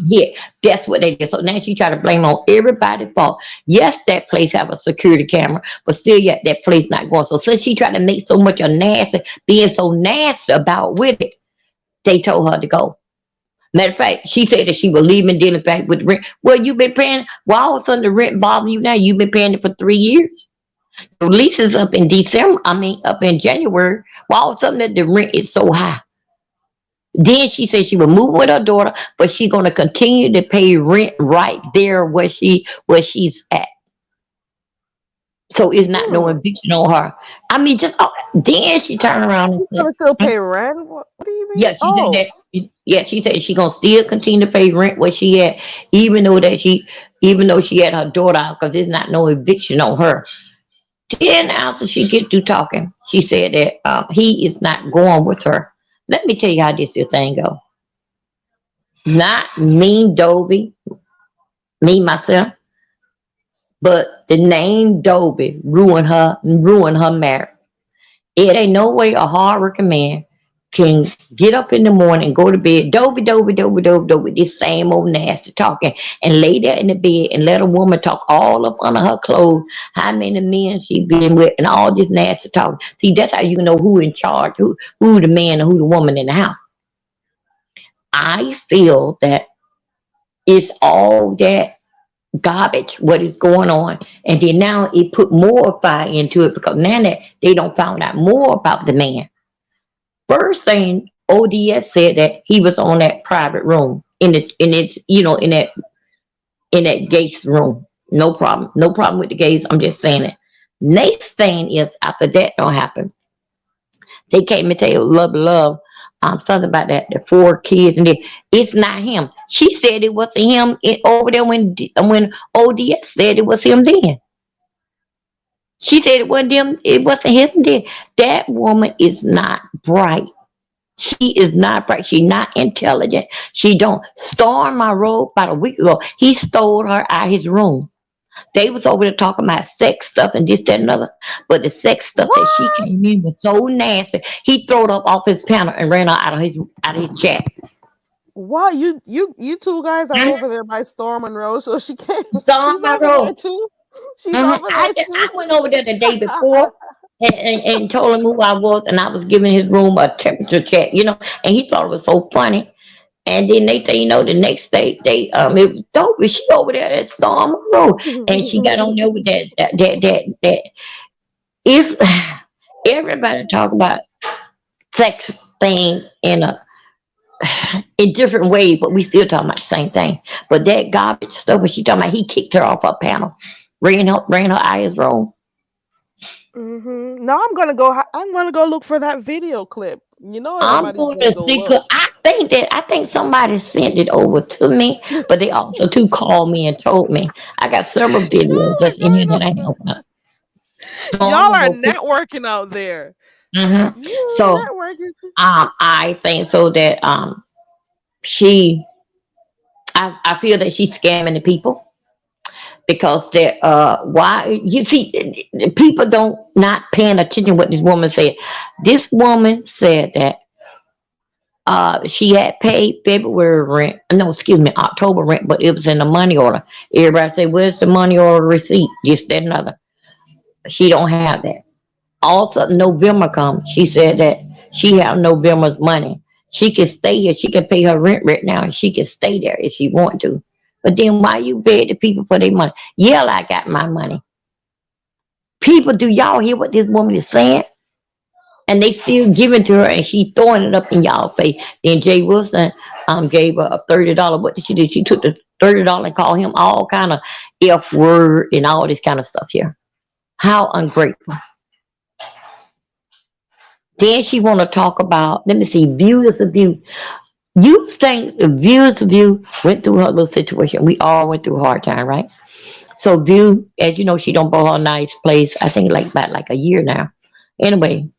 hit. That's what they did. So now she try to blame on everybody's fault. Yes, that place have a security camera, but still yet that place not going. So since she tried to make so much of nasty, being so nasty about with it, they told her to go. Matter of fact, she said that she was leaving dealing back with the rent. Well, you've been paying, why all of a sudden the rent bothering you now? You've been paying it for 3 years. The lease is up in December, up in January. Why all of a sudden that the rent is so high? Then she said she would move with her daughter, but she's going to continue to pay rent right there where she's at. So it's not no eviction on her. I mean, just then she turned around and she's said, gonna still pay rent. What do you mean? "Yeah, she said that. Yeah, she said she gonna still continue to pay rent where she at, even though she had her daughter out, because there's not no eviction on her." Then after she get through talking, she said that he is not going with her. Let me tell you how this thing go. Not me, Dovey, me myself. But the name Dobie ruined her marriage. It ain't no way a hard-working man can get up in the morning and go to bed, Dobie, this same old nasty talking, and lay there in the bed and let a woman talk all up under her clothes, how many men she been with, and all this nasty talking. See, that's how you know who in charge, who the man and who the woman in the house. I feel that it's all that garbage what is going on, and then now it put more fire into it, because now that they don't find out more about the man. First thing, ODS said that he was on that private room in that Gates room. No problem with the Gates. I'm just saying it. Next thing is, after that don't happen, they came and tell love something about that, the 4 kids, and it's not him. She said it wasn't him over there when ODS said it was him then. She said it wasn't them, it wasn't him then. That woman is not bright. She is not bright. She's not intelligent. She don't. Storm my road about a week ago. He stole her out of his room. They was over there talking about sex stuff and this, that, and other. But the sex stuff that she What? came in was so nasty. He threw it up off his panel and ran her out of his chat. Wow, you two guys are over there by Storm Monroe, so she can't. Storm She's my over there road. too. She's Mhm. over there I too. went over there the day before and told him who I was, and I was giving his room a temperature check, and he thought it was so funny. And then they say, the next day it was dope. She over there at Storm Road, and she got on there with that. If everybody talk about sex thing in different ways, but we still talking about the same thing. But that garbage stuff, when she talking about, he kicked her off her panel, ran her out of his room. Now I'm gonna go. I'm gonna go look for that video clip. You know, I'm everybody's going gonna to go see, look. cause I think somebody sent it over to me, but they also too called me and told me. I got several videos that's in here that I have. So I'm Y'all gonna are go put. networking out there. Hmm. You So networking. I think so that she I feel that she's scamming the people because they're why you see people don't not paying attention what this woman said. This woman said that she had paid February rent, no, excuse me, October rent, but it was in the money order. Everybody say, "Where's the money order receipt?" This, that, and other. She don't have that. All of a sudden, November comes. She said that she have November's money. She can stay here. She can pay her rent right now, and she can stay there if she want to. But then why you beg the people for their money? Yeah, I got my money. People, do y'all hear what this woman is saying? And they still giving to her, and she throwing it up in y'all face. Then Jay Wilson gave her a $30. What did she do? She took the $30 and called him all kind of f word and all this kind of stuff here. How ungrateful. Then she want to talk about, let me see, views of view. You think the views of view went through her little situation. We all went through a hard time, right? So view, as you know, she don't bought her a nice place. I think like about like a year now. Anyway,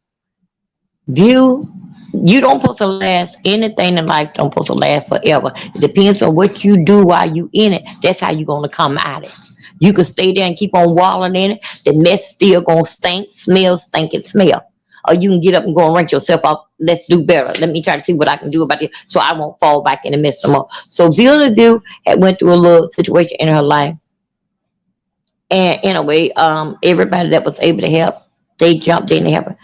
view, you don't supposed to last anything in life. Don't supposed to last forever. It depends on what you do while you in it. That's how you gonna come out it. You can stay there and keep on walling in it. The mess still gonna stink, smell, stink, and smell. Or you can get up and go and rank yourself up. Let's do better. Let me try to see what I can do about it so I won't fall back in the mess no more. So Villa View had went through a little situation in her life. And in a way, everybody that was able to help, they jumped in to help her.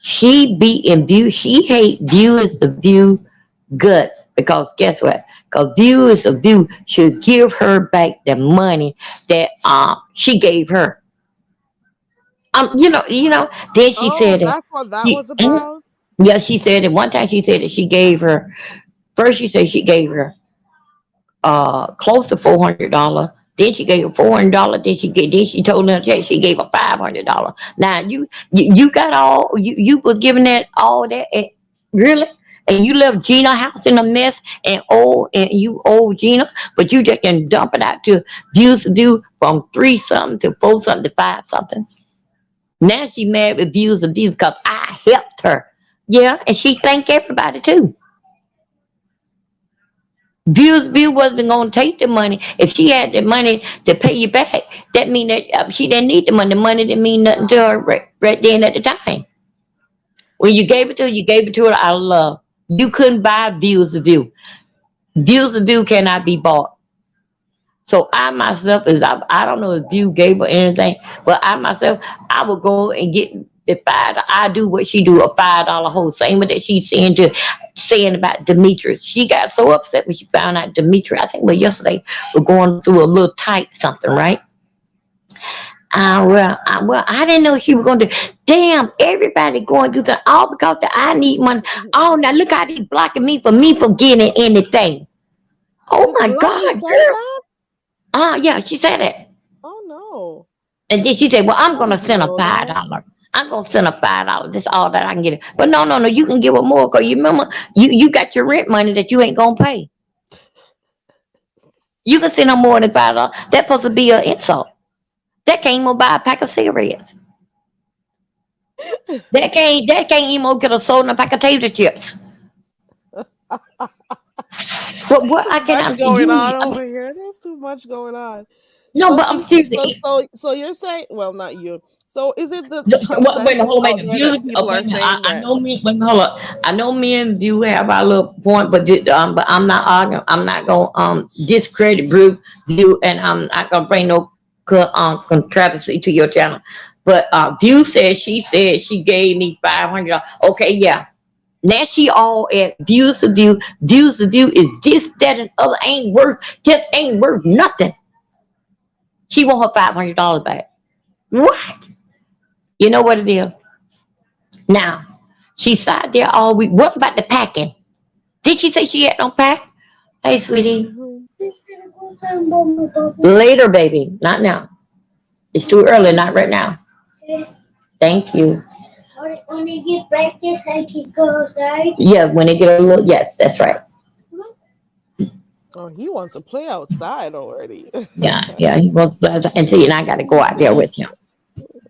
She beat in View. She hate View is the View guts because guess what? Because View is the View should give her back the money that she gave her. Then she Oh, said that that's what that she, was about. yeah, she said that one time she said that she gave her first she said she gave her close to $400. Then she gave her $400. Then she told her she gave her $500. Now you got all you was giving that all that really, and you left Gina house in a mess and you owe Gina, but you just can dump it out to view from 3 something to 4 something to 5 something. Now she mad with views of views because I helped her. Yeah, and she thanked everybody too. View wasn't gonna take the money. If she had the money to pay you back, that mean that she didn't need the money. The money didn't mean nothing to her right then at the time. When you gave it to her, you gave it to her out of love. You couldn't buy views of view. Views of view cannot be bought. So I myself I don't know if View gave her anything, but I myself I would go and get the five. I do what she do, a $5 whole. Same with that she's saying about Demetri. She got so upset when she found out Demetri. I think yesterday we're going through a little tight something, right? Well, I didn't know she was going to. Damn, everybody going through that all because I need money. Oh, now look how they blocking me from getting anything. Oh Did my Lottie God, say girl. that? Yeah, she said that. Oh no, And then she said, "Well, I'm I gonna didn't send her know five that. dollars. I'm gonna send her $5. That's all that I can get her. But no, no, no, you can give her more because you remember you got your rent money that you ain't gonna pay. You can send her more than $5. That's supposed to be an insult. That can't even buy a pack of cigarettes. That can't even get a soda and a pack of potato chips. But what I Too much cannot going you on over here. There's too much going on. no, So but I'm she serious. so you're saying, well, not you. So is it the Wait, no, consensus hold on, wait out a minute. there that people Wait are a minute. saying I that? know me. Wait a minute, hold up. I know me and you have our little point, but I'm not arguing. I'm not gonna discredit Bruce view, and I'm not gonna bring no controversy to your channel. But View said she gave me $500. Okay, yeah. Now she all at views to view. Views to view is this, that, and other ain't worth nothing. She want her $500 back. What? You know what it is? Now, she sat there all week. What about the packing? Did she say she had no pack? Hey, sweetie. Mhm. Later, baby. Not now. It's too early. Not right now. Thank you. When they get breakfast, I can go outside. Yeah, when they get a little. Yes, that's right. Oh, he wants to play outside already. Yeah. He wants to, and see, and I got to go out there with him.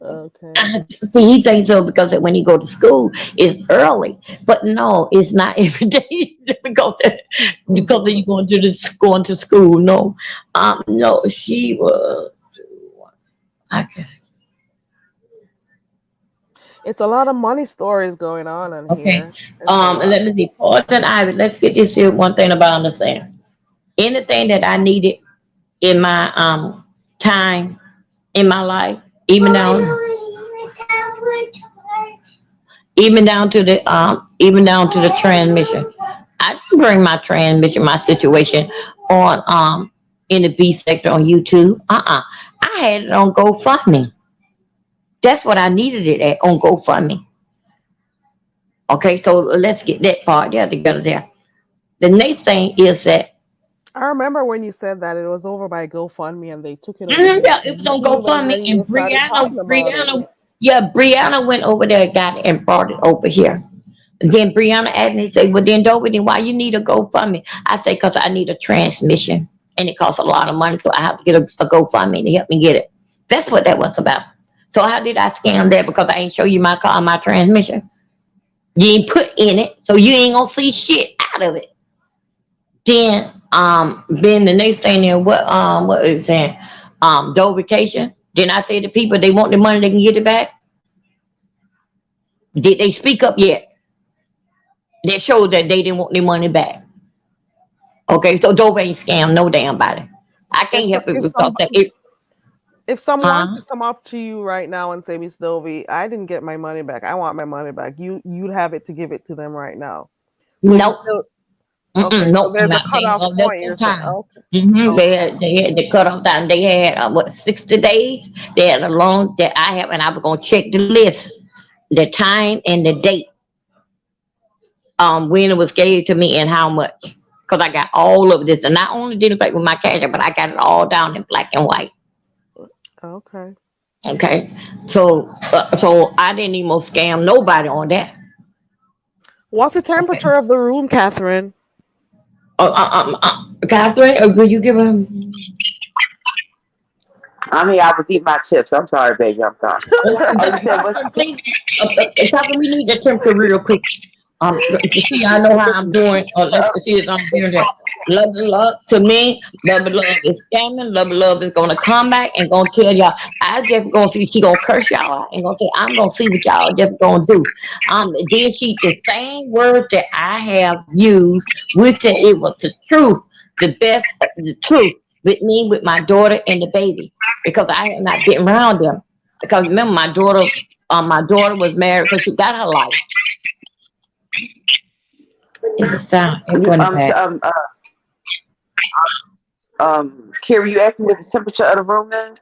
Okay. See, he thinks so because when he go to school, it's early. But no, it's not every day because you going to school. No, no, she was. I guess. It's a lot of money stories going on in Okay. here. It's a And lot. let me see. Poison Ivy. Let's get this here. One thing about understand. Anything that I needed in my time in my life, even down to the transmission. I didn't bring my transmission, my situation on in the B sector on YouTube. I had it on GoFundMe. That's what I needed it at on GoFundMe. Okay, so let's get that part there together there. The next thing is that I remember when you said that it was over by GoFundMe and they took it over to yeah, it was on YouTube and GoFundMe then you and just started talking about it. Brianna went over there, got it, and brought it over here. Then Brianna asked me, say, well, then Dover, then why you need a GoFundMe? I say, because I need a transmission and it costs a lot of money, so I have to get a GoFundMe to help me get it. That's what that was about. So how did I scam that? Because I ain't show you my car, my transmission. You ain't put in it, so you ain't gonna see shit out of it. Then the next thing there, what was it saying? Dover vacation. Then I say to people, they want the money, they can get it back. Did they speak up yet? They showed that they didn't want their money back. Okay, so Dover ain't scam no damn body. I If can't help it if because some that it, if someone huh? could come up to you right now and say, Miss Dovey, I didn't get my money back. I want my money back. You'd have it to give it to them right now. So you Nope. still okay, so Nope. there's a Not they cutoff on point, their you're saying. time. Okay. They had the cutoff time. They had what 60 days. They had a long that I have, and I was gonna check the list, the time and the date. When it was gave to me and how much. Because I got all of this, and not only did it back with my cash, but I got it all down in black and white. Okay. Okay, so I didn't even scam nobody on that. What's the Okay, temperature of the room, Catherine? Catherine, will you give him? I mean, I was eating my chips. I'm sorry, baby. I'm sorry. Oh, you said what? Please, Catherine, we need the temperature real quick. To see, I know how I'm doing. Let's see if I'm doing that. Love to me. Love is scamming. Love is gonna come back and gonna tell y'all. I just gonna see. She gonna curse y'all out and gonna say, I'm gonna see what y'all just gonna do. Then she the same word that I have used, which said it was the truth, the truth with me, with my daughter and the baby, because I had not been around them. Because remember, my daughter was married because she got her life. It's a sound. It You, wasn't bad. Kira, you asked me what the temperature of the room is.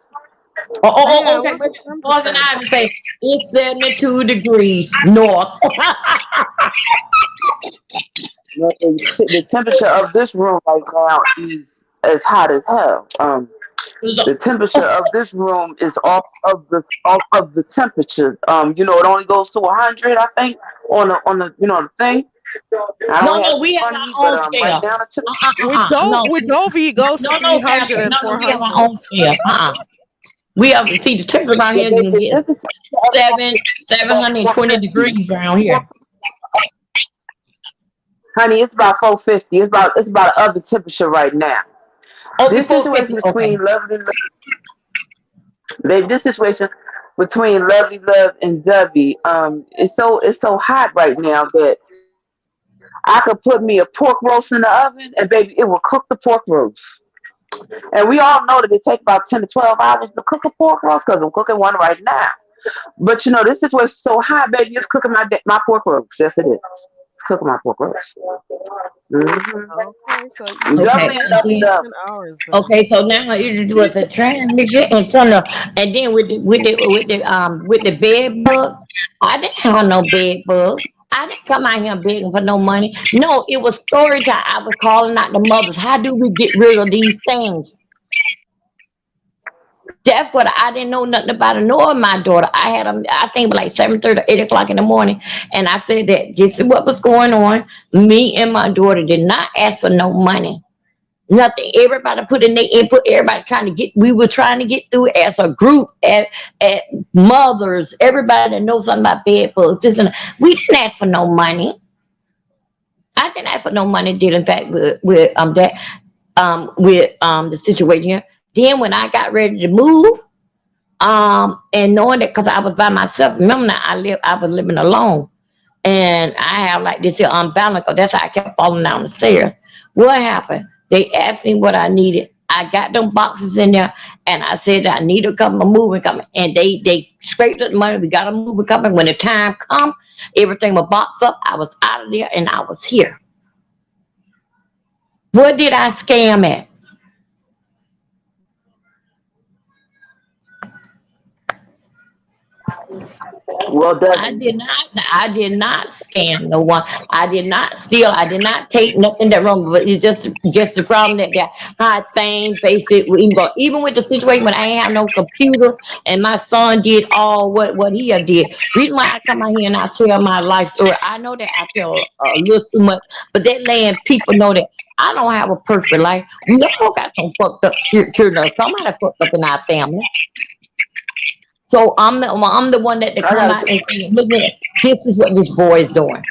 Yeah, Okay. what's the Pause and temperature? I would say it's 72 degrees north. Well, the temperature of this room right now is as hot as hell. The temperature of this room is off of the temperature. It only goes to 100, I think, on the the thing. I don't have No, it we in have front of me, our but own right scale. now the temperature. With No. Dovey it goes to No, 300 Catherine. and No, we have our 400. own scale. We have to see the temperature around Yeah, here can baby, get this is 720 degrees around here. honey, it's about 450. It's about other temperature right now. Oh, This before situation 50. Okay. between babe, this situation between Lovely Love and Dubby, it's so hot right now that I could put me a pork roast in the oven and baby, it will cook the pork roast. And we all know that it takes about 10 to 12 hours to cook a pork roast because I'm cooking one right now. But this situation's so hot, baby, it's cooking my pork roast. Yes, it is. It's cooking my pork roast. Okay, so you Okay. Dubby and only have And Lovely then, Love. 10 hours then. okay, so now it was a transmission and and then with the bed bug, I didn't have no bed bug. I didn't come out here begging for no money. No, it was story time. I was calling out the mothers. How do we get rid of these things? That's what I didn't know nothing about it, nor my daughter. I had them, I think like 7:30, 8 o'clock in the morning. And I said that this is what was going on. Me and my daughter did not ask for no money. Nothing. Everybody put in their input. Everybody trying to get. We were trying to get through it as a group, at mothers, everybody that knows something about bed bugs. This and we didn't ask for no money. I didn't ask for no money. Did in fact with the situation here. Then when I got ready to move, and knowing that because I was by myself. Remember now, I was living alone, and I have like this here unbalance. Cause that's how I kept falling down the stairs. What happened? They asked me what I needed. I got them boxes in there, and I said I need a couple of moving coming, and they scraped up the money. We got a moving coming. When the time come, everything was boxed up. I was out of there, and I was here. What did I scam at? Well, I Dubby, did not. I did not scam no one. I did not steal. I did not take nothing that wrong. But it's just the problem that high thing, basic. Even with the situation when I ain't have no computer and my son did all what he did. Reason why I come out here and I tell my life story. I know that I tell a little too much, but that letting people know that I don't have a perfect life. We all got some fucked up children. Somebody fucked up in our family. So I'm the one that to I come gotta. out and say, look at this is what this boy is doing.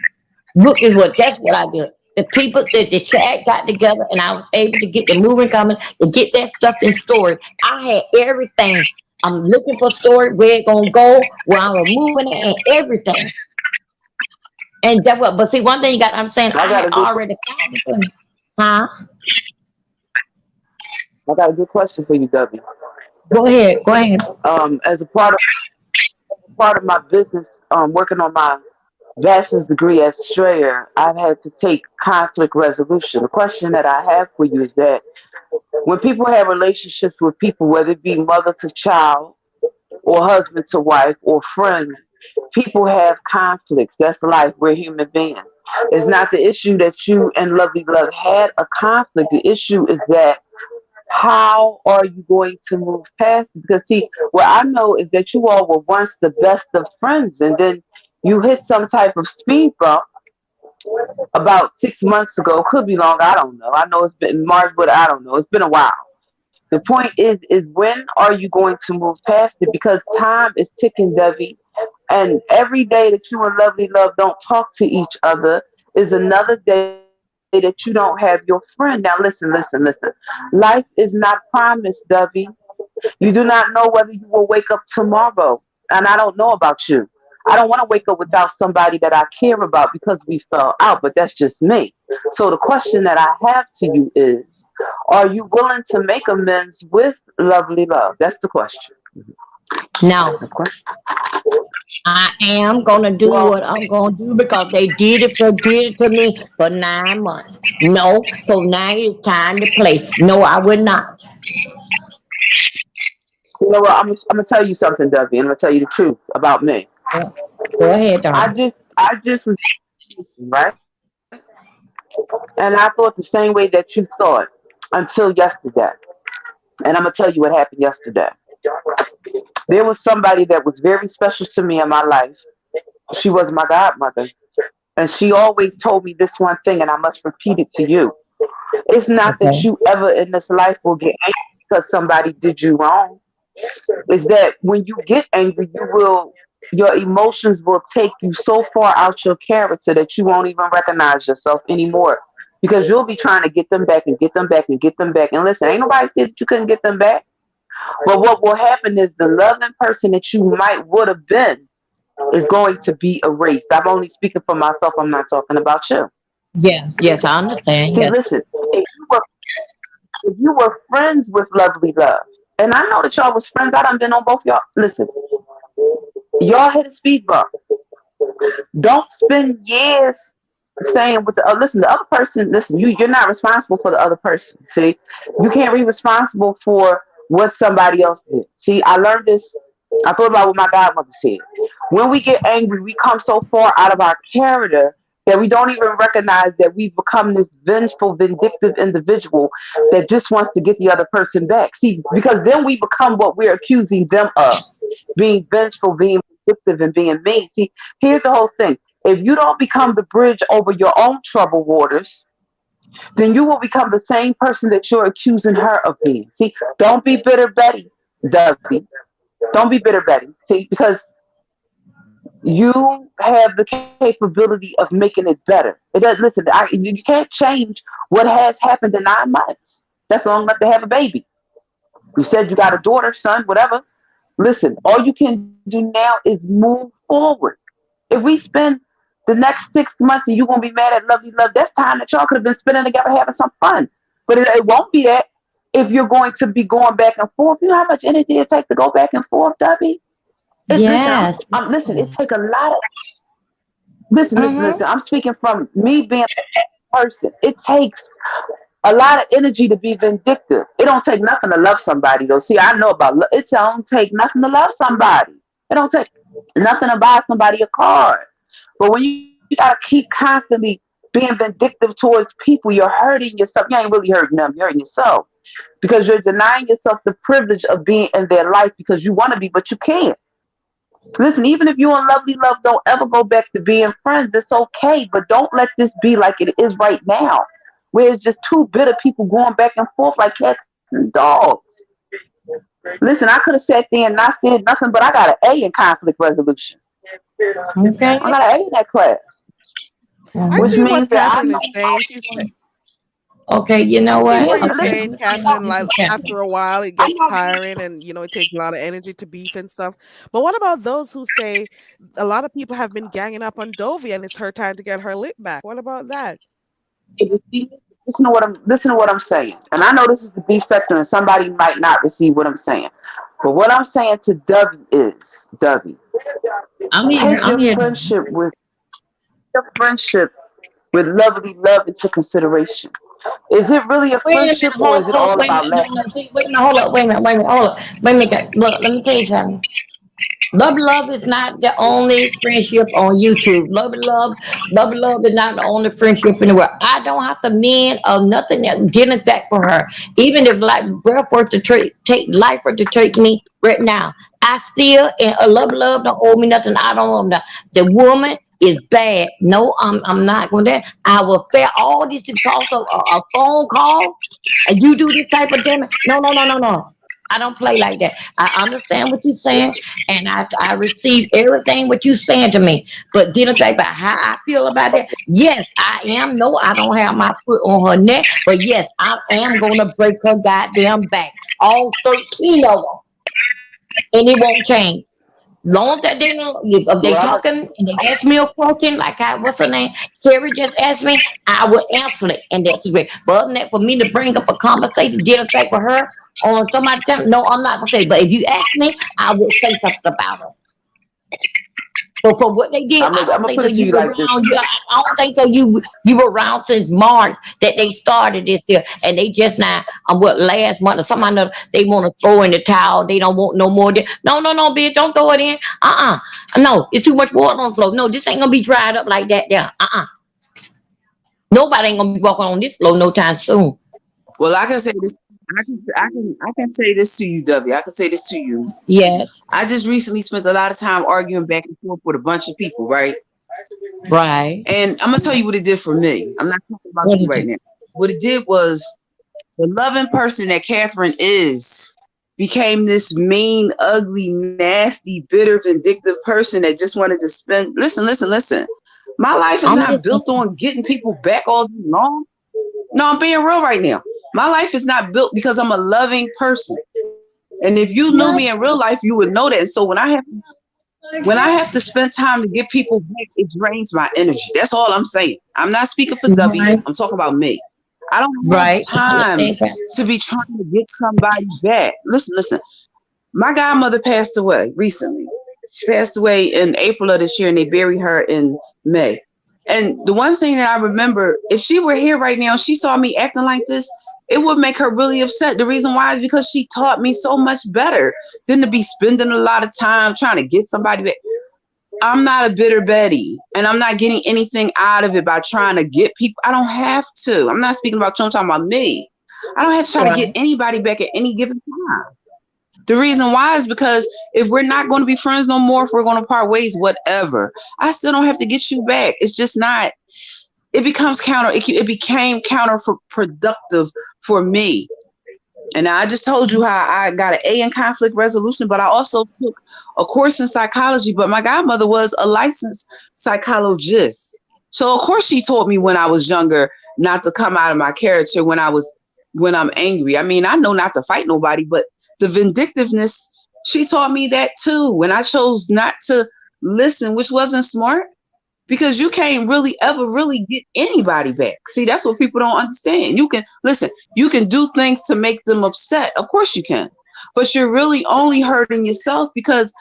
Look is what that's what I did. The people that the chat got together and I was able to get the moving coming to get that stuff in storage. I had everything. I'm looking for storage, where it gonna go, where I'm moving it and everything. And that what but see one thing you got I'm saying I I got had a good. already found the thing. Huh? I got a good question for you, Dubby. Go ahead, go ahead. As a part of my business, working on my bachelor's degree as a strayer, I've had to take conflict resolution. The question that I have for you is that when people have relationships with people, whether it be mother to child or husband to wife or friend, people have conflicts. That's life. We're human beings. It's not the issue that you and Lovely Love had a conflict. The issue is that how are you going to move past it? Because see, what I know is that you all were once the best of friends, and then you hit some type of speed bump about 6 months ago. Could be longer. I don't know. I know it's been March, but I don't know. It's been a while. The point is when are you going to move past it? Because time is ticking, Debbie, and every day that you and Lovely Love don't talk to each other is another day that you don't have your friend. Now, listen. Life is not promised, Debbie. You do not know whether you will wake up tomorrow, and I don't know about you. I don't want to wake up without somebody that I care about because we fell out, but that's just me. So the question that I have to you is, are you willing to make amends with Lovely Love? That's the question. Now The question. I am gonna do Well, what I'm gonna do because they did it to me for 9 months. No, so now it's time to play. No, I would not. you know what? I'm gonna tell you something, Debbie, and I'm gonna tell you the truth about me. Go go ahead, darling. I just was right, and I thought the same way that you thought until yesterday. And I'm gonna tell you what happened yesterday. There was somebody that was very special to me in my life. She was my godmother, and she always told me this one thing, and I must repeat it to you. It's not that Okay. you ever in this life will get angry because somebody did you wrong. is that when you get angry, your emotions will take you so far out your character that you won't even recognize yourself anymore. Because you'll be trying to get them back and get them back and get them back. And listen, ain't nobody said that you couldn't get them back. But what will happen is the loving person that you might would have been is going to be erased. I'm only speaking for myself. I'm not talking about you. Yes, yes, I understand. See, Yes. listen, if you were friends with Lovely Love, and I know that y'all was friends, I done been on both y'all. Listen, y'all hit a speed bump. Don't spend years saying with the listen, the other person, listen, you're not responsible for the other person. See, you can't be responsible for what somebody else did. See, I learned this. I thought about what my godmother said. When we get angry, we come so far out of our character that we don't even recognize that we've become this vengeful, vindictive individual that just wants to get the other person back. See, because then we become what we're accusing them of, being vengeful, being vindictive, and being mean. See, here's the whole thing. If you don't become the bridge over your own troubled waters, then you will become the same person that you're accusing her of being. See, don't be bitter Betty, Dovey. Don't be bitter Betty. See, because you have the capability of making it better. It does. Listen, you can't change what has happened in 9 months. That's long enough to have a baby. You said you got a daughter, son, whatever. Listen, all you can do now is move forward. If we spend the next 6 months and you're gonna be mad at Lovely Love, that's time that y'all could have been spending together having some fun. But it won't be that if you're going to be going back and forth. You know how much energy it takes to go back and forth, Dubby? Yes. Listen, it take a lot of listen, listen, Mm-hmm. listen. I'm speaking from me being a person. It takes a lot of energy to be vindictive. It don't take nothing to love somebody though. See, I know about it don't take nothing to love somebody. It don't take nothing to buy somebody a card. But when you gotta keep constantly being vindictive towards people, you're hurting yourself. You ain't really hurting them, you're hurting yourself. Because you're denying yourself the privilege of being in their life because you want to be, but you can't. Listen, even if you and Lovely Love don't ever go back to being friends, it's okay. But don't let this be like it is right now, where it's just two bitter people going back and forth like cats and dogs. Listen, I could have sat there and not said nothing, but I got an A in conflict resolution. I Okay. got an A in that class, I which Mm-hmm. see what means that I Catherine know. is saying. She's Okay, you know I see what? what you're Okay. saying, Catherine. Like Yeah. after a while, it I gets know. tiring, and it takes a lot of energy to beef and stuff. But what about those who say a lot of people have been ganging up on Dovey, and it's her time to get her lit back? What about that? Listen to what I'm saying. And I know this is the beef sector, and somebody might not receive what I'm saying. But what I'm saying to Dovey is, Dovey, I'm here. take I'm your here. friendship with Lovely Love into consideration. Is it really a Wait a minute, friendship or hold is it on, all wait a about minute, no, laughing? no, see, wait a minute, hold up, wait a minute, hold up, wait a minute. Look, let me tell you something. Love is not the only friendship on YouTube. Love is not the only friendship in the world. I don't have to mean or nothing that getting back for her. Even if like breath worth to take life worth to take me right now, I still and a love don't owe me nothing. I don't owe them nothing. The woman is bad. No, I'm not going there. I will fail all this because of a phone call, and you do this type of damage. No. I don't play like that. I understand what you're saying, and I receive everything what you saying to me. But did I think about how I feel about that? Yes, I am. No, I don't have my foot on her neck, but yes, I am gonna break her goddamn back. All 13 of them, and it won't change. Long as that they know if they Well, talking and they ask me a question like what's her name? Carrie just asked me, I will answer it, and that's great. But other than that, for me to bring up a conversation, deal back with her on somebody's time, no, I'm not gonna say. But if you ask me, I will say something about her. But for what they did, I'm I gonna, I'm don't gonna think put so. it to You you were like this. around. I don't think so. You were around since March that they started this here, and they just now. What last month or something? Another, they want to throw in the towel. They don't want no more. No, bitch, don't throw it in. No, it's too much water on the floor. No, this ain't gonna be dried up like that. There. Nobody ain't gonna be walking on this floor no time soon. Well, I can say this. I can say this to you, W. I can say this to you. Yes, I just recently spent a lot of time arguing back and forth with a bunch of people, right? right. And I'm gonna tell you what it did for me. I'm not talking about What you is right it? now. What it did was the loving person that Catherine is became this mean, ugly, nasty, bitter, vindictive person that just wanted to spend. Listen. My life is I'm not listening. built on getting people back all day long. No, I'm being real right now. My life is not built because I'm a loving person. And if you knew me in real life, you would know that. And so when I have to spend time to get people back, it drains my energy. That's all I'm saying. I'm not speaking for W. Right, I'm talking about me. I don't have right. I time understand that. to be trying to get somebody back. Listen. My godmother passed away recently. She passed away in April of this year, and they buried her in May. And the one thing that I remember, if she were here right now, she saw me acting like this, it would make her really upset. The reason why is because she taught me so much better than to be spending a lot of time trying to get somebody back. I'm not a bitter Betty, and I'm not getting anything out of it by trying to get people. I don't have to. I'm not speaking about you. I'm talking about me. I don't have to try to get Right. anybody back at any given time. The reason why is because if we're not going to be friends no more, if we're going to part ways, whatever, I still don't have to get you back. It's just not. It becomes it became counterproductive for me. And I just told you how I got an A in conflict resolution, but I also took a course in psychology. But my godmother was a licensed psychologist. So of course she taught me when I was younger not to come out of my character when I'm angry. I mean, I know not to fight nobody, but the vindictiveness, she taught me that too. When I chose not to listen, which wasn't smart, because you can't really ever really get anybody back. See, that's what people don't understand. You can do things to make them upset. Of course you can. But you're really only hurting yourself because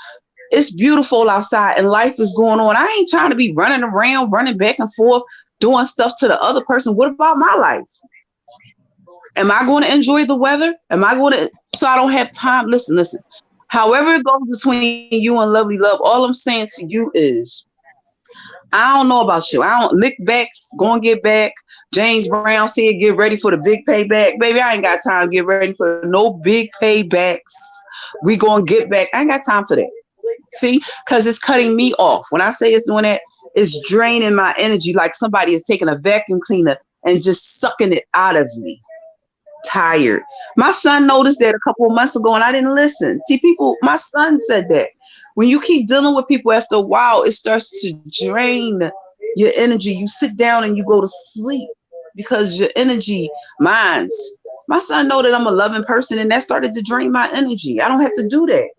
it's beautiful outside and life is going on. I ain't trying to be running around, running back and forth, doing stuff to the other person. What about my life? Am I going to enjoy the weather? So I don't have time. Listen. However it goes between you and Lovely Love, all I'm saying to you is, I don't know about you. I don't lick backs, go and get back. James Brown said, get ready for the big payback. Baby, I ain't got time to get ready for no big paybacks. We going to get back. I ain't got time for that. See, because it's cutting me off. When I say it's doing that, it's draining my energy like somebody is taking a vacuum cleaner and just sucking it out of me. Tired. My son noticed that a couple of months ago and I didn't listen. See, my son said that. When you keep dealing with people after a while, it starts to drain your energy. You sit down and you go to sleep because your energy, my son know that I'm a loving person and that started to drain my energy. I don't have to do that.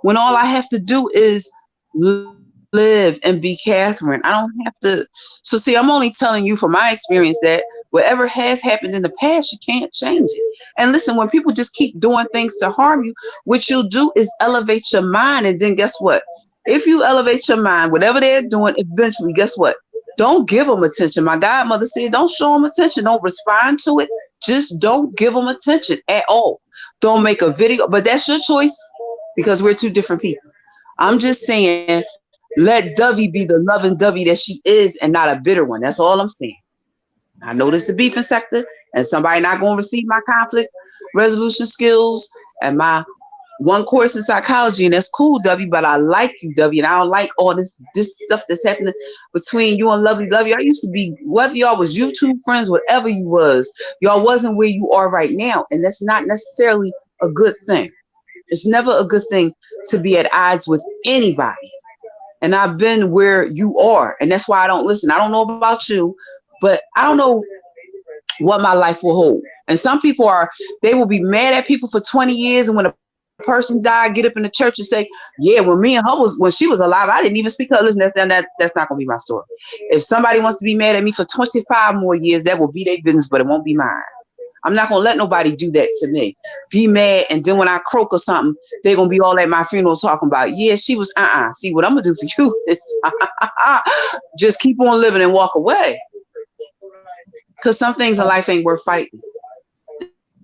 When all I have to do is live and be Catherine. I don't have to. So see, I'm only telling you from my experience that whatever has happened in the past, you can't change it. And listen, when people just keep doing things to harm you, what you'll do is elevate your mind. And then guess what? If you elevate your mind, whatever they're doing, eventually, guess what? Don't give them attention. My godmother said, don't show them attention. Don't respond to it. Just don't give them attention at all. Don't make a video. But that's your choice because we're two different people. I'm just saying, let Dovey be the loving Dovey that she is and not a bitter one. That's all I'm saying. I know this the beefing sector and somebody not going to receive my conflict resolution skills and my one course in psychology, and that's cool, W, but I like you, W, and I don't like all this stuff that's happening between you and Lovely. I used to be, whether y'all was YouTube friends, whatever you was, y'all wasn't where you are right now, and that's not necessarily a good thing. It's never a good thing to be at odds with anybody. And I've been where you are, and that's why I don't listen. I don't know about you, but I don't know what my life will hold. And some people they will be mad at people for 20 years, and when a person died, get up in the church and say, yeah, when she was alive, I didn't even speak to her. Listen, that's not going to be my story. If somebody wants to be mad at me for 25 more years, that will be their business, but it won't be mine. I'm not going to let nobody do that to me. Be mad, and then when I croak or something, they're going to be all at my funeral talking about, yeah, she was, See, what I'm going to do for you is just keep on living and walk away. Because some things in life ain't worth fighting.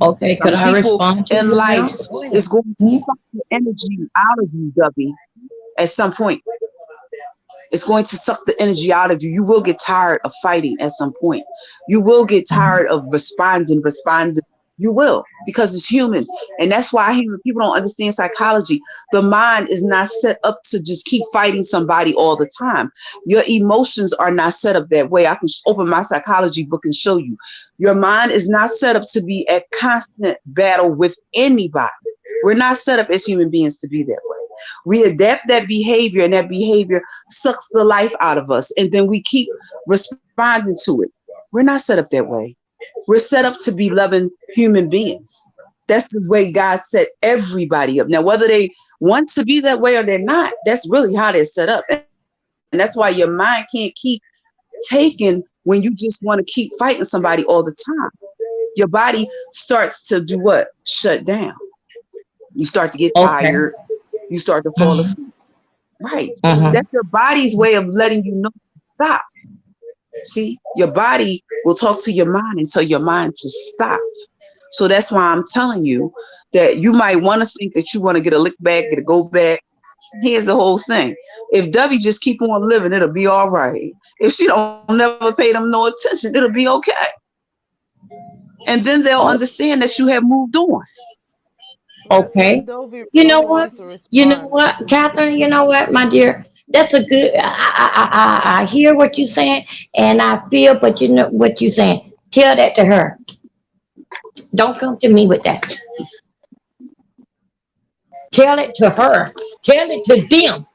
Okay, could I respond to in you life now? is going to suck the energy out of you, Dubby, at some point. It's going to suck the energy out of you. You will get tired of fighting at some point. You will get tired of responding. You will, because it's human. And that's why people don't understand psychology. The mind is not set up to just keep fighting somebody all the time. Your emotions are not set up that way. I can open my psychology book and show you. Your mind is not set up to be at constant battle with anybody. We're not set up as human beings to be that way. We adapt that behavior, and that behavior sucks the life out of us, and then we keep responding to it. We're not set up that way. We're set up to be loving human beings. That's the way God set everybody up. Now, whether they want to be that way or they're not, that's really how they're set up. And that's why your mind can't keep taking when you just want to keep fighting somebody all the time. Your body starts to do what? Shut down. You start to get tired. You start to fall asleep. Right. That's your body's way of letting you know to stop. See, your body will talk to your mind and tell your mind to stop. So that's why I'm telling you that you might want to think that you want to get a lick back, get a go back. Here's the whole thing. If Debbie just keep on living, it'll be all right. If she don't never pay them no attention, it'll be okay. And then they'll understand that you have moved on. Okay. You know what? You know what, Catherine? You know what, my dear? That's a good. I hear what you're saying, and I feel, but you know what you're saying. Tell that to her. Don't come to me with that. Tell it to her. Tell it to them.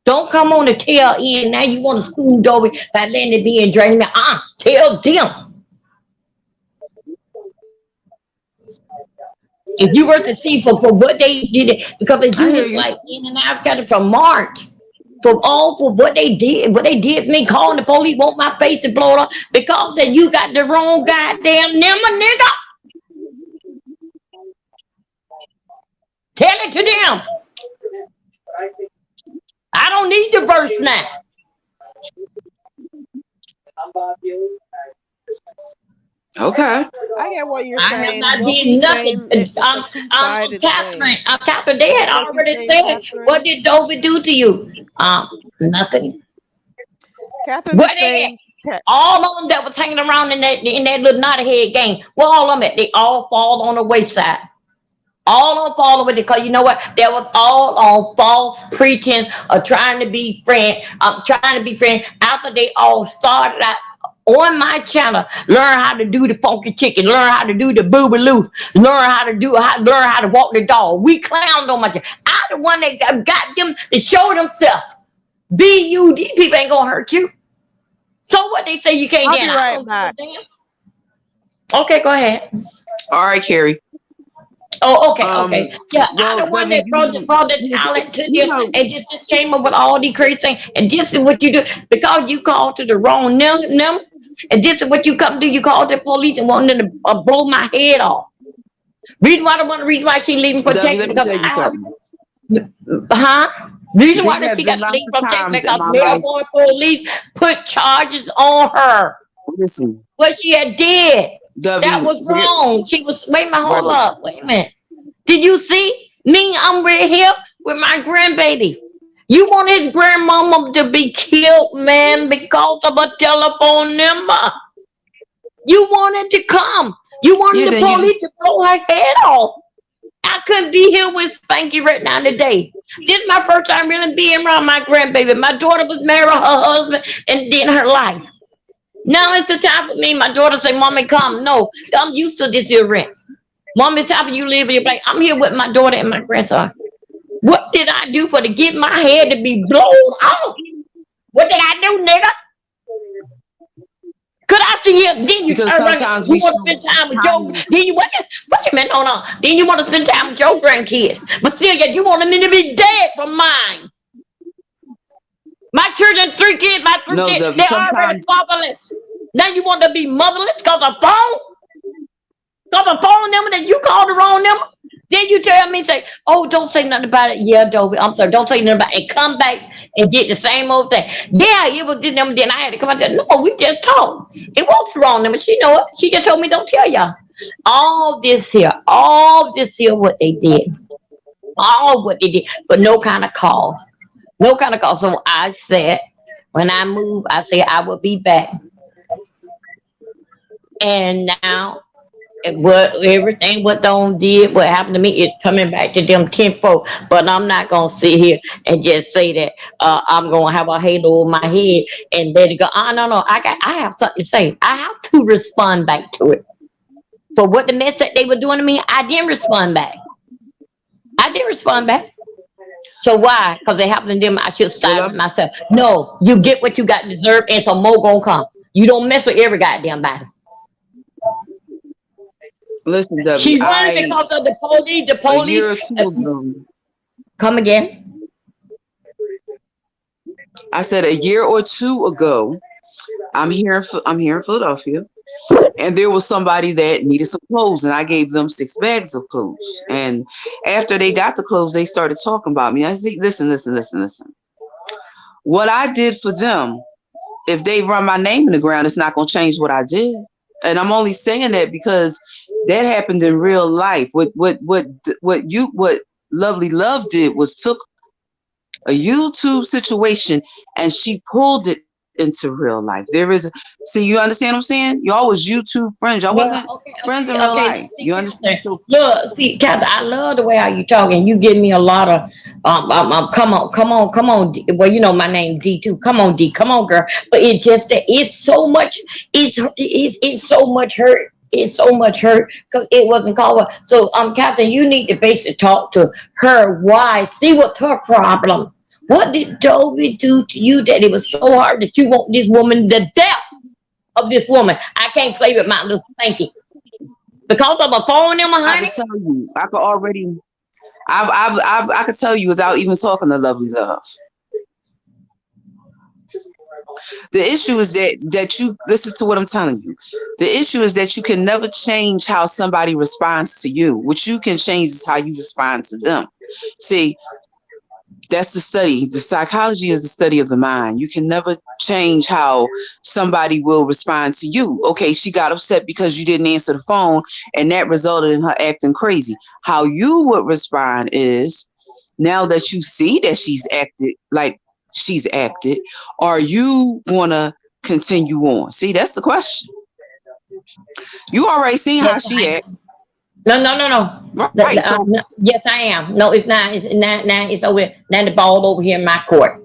Don't come on the tail end. Now you want to school over by letting it be and draining me. Tell them. If you were to see for what they did, because they do it like in and out, got it from March. For what they did to me, calling the police, want my face to blow up because that you got the wrong goddamn number, nigga. Tell it to them. I don't need the verse now. Okay. I get what you're saying. I'm not doing nothing. I'm Catherine. Catherine, they had already said, what did Dover do to you? Nothing. Catherine is saying, all of them that was hanging around in that little knotty head gang, well, all of them, they all fall on the wayside. All on fall over because you know what? That was all on false preaching or trying to be friend. After they all started out on my channel, learn how to do the funky chicken, learn how to do the boobaloo, learn how to walk the dog. We clowned on my channel. I the one that got them to show themselves. BUD people ain't gonna hurt you. So what they say you can't get right back. Okay, go ahead. All right, Carrie. Oh, okay. Yeah, I the one that brought the talent to them and just came up with all these crazy things. And this is what you do because you called to the wrong number. And this is what you come to. You call the police and want them to blow my head off. Reason why I keep leaving protection because Reason why she got to leave protection because Melbourne police put charges on her. Listen. What she had did. That was wrong. She was, wait a minute. Did you see me? I'm right here with my grandbaby. You want his grandmama to be killed, man, because of a telephone number. You wanted to come. You wanted the police to blow her head off. I couldn't be here with Spanky right now today. This is my first time really being around my grandbaby. My daughter was married, her husband, and then her life. Now it's the time for me. My daughter say, Mommy, come. No, I'm used to this here rent. Mommy, it's time for you to live in your place. I'm here with my daughter and my grandson. What did I do to get my head to be blown off? What did I do, nigga? Could I see you? Then you sometimes you want to spend time with your. Then you wait a minute, hold on. Then you want to spend time with your grandkids, but still, yet you want them to be dead for mine. My children, 3 kids, they're already fatherless. Now you want to be motherless because of phone? Because of phone number that you called the wrong number? Then you tell me, say, oh, don't say nothing about it. Yeah, Dobie, I'm sorry, don't say nothing about it. And come back and get the same old thing. Yeah, it was this number. Then I had to come out and say, no, we just talked. It was the wrong number. She know it. She just told me, don't tell y'all. All this here, what they did. All what they did, but no kind of call. No kind of call. So I said, when I move, I say I will be back. And now, everything what Don did, what happened to me, is coming back to them tenfold. But I'm not gonna sit here and just say that I'm gonna have a halo over my head and let it go. No. I have something to say. I have to respond back to it. For what the mess that they were doing to me, I didn't respond back. I did respond back. So why? Because it happened to them. I should Well, silence myself. No, you get what you got to deserve, and some more gonna come. You don't mess with every goddamn body. listen, W. She running because of the police. The A year or police. two ago, Come again. I said a year or two ago, I'm here in Philadelphia, and there was somebody that needed some clothes, and I gave them 6 bags of clothes. And after they got the clothes, they started talking about me. I said, listen. What I did for them, if they run my name in the ground, it's not going to change what I did. And I'm only saying that because that happened in real life. What Lovely Love did was took a YouTube situation and she pulled it into real life. There is see, you understand what I'm saying? Y'all was YouTube friends. Y'all Well, wasn't okay, friends in okay, real okay. life. See, You understand? So look, see, Captain, I love the way how you talking. You give me a lot of come on. D. Well, you know my name D too. Come on, D. Come on, girl. But it's just that it's so much. It's so much hurt. It's so much hurt because it wasn't called. So, Captain, you need to basically talk to her. Why? See what's her problem. What did Toby do to you that it was so hard that you want this woman, the death of this woman? I can't play with my little spanky. Because of a phone in my I honey? could tell you, I could already I could tell you without even talking to Lovely Love. The issue is that you listen to what I'm telling you. The issue is that you can never change how somebody responds to you. What you can change is how you respond to them. See, that's the study. The psychology is the study of the mind. You can never change how somebody will respond to you. Okay, she got upset because you didn't answer the phone, and that resulted in her acting crazy. How you would respond is, now that you see that she's acted, are you gonna continue on? See, that's the question. You already seen how Yes, she I act, am. No. right? So No, yes, I am. No, it's not. It's not. Now it's over. Now the ball over here in my court,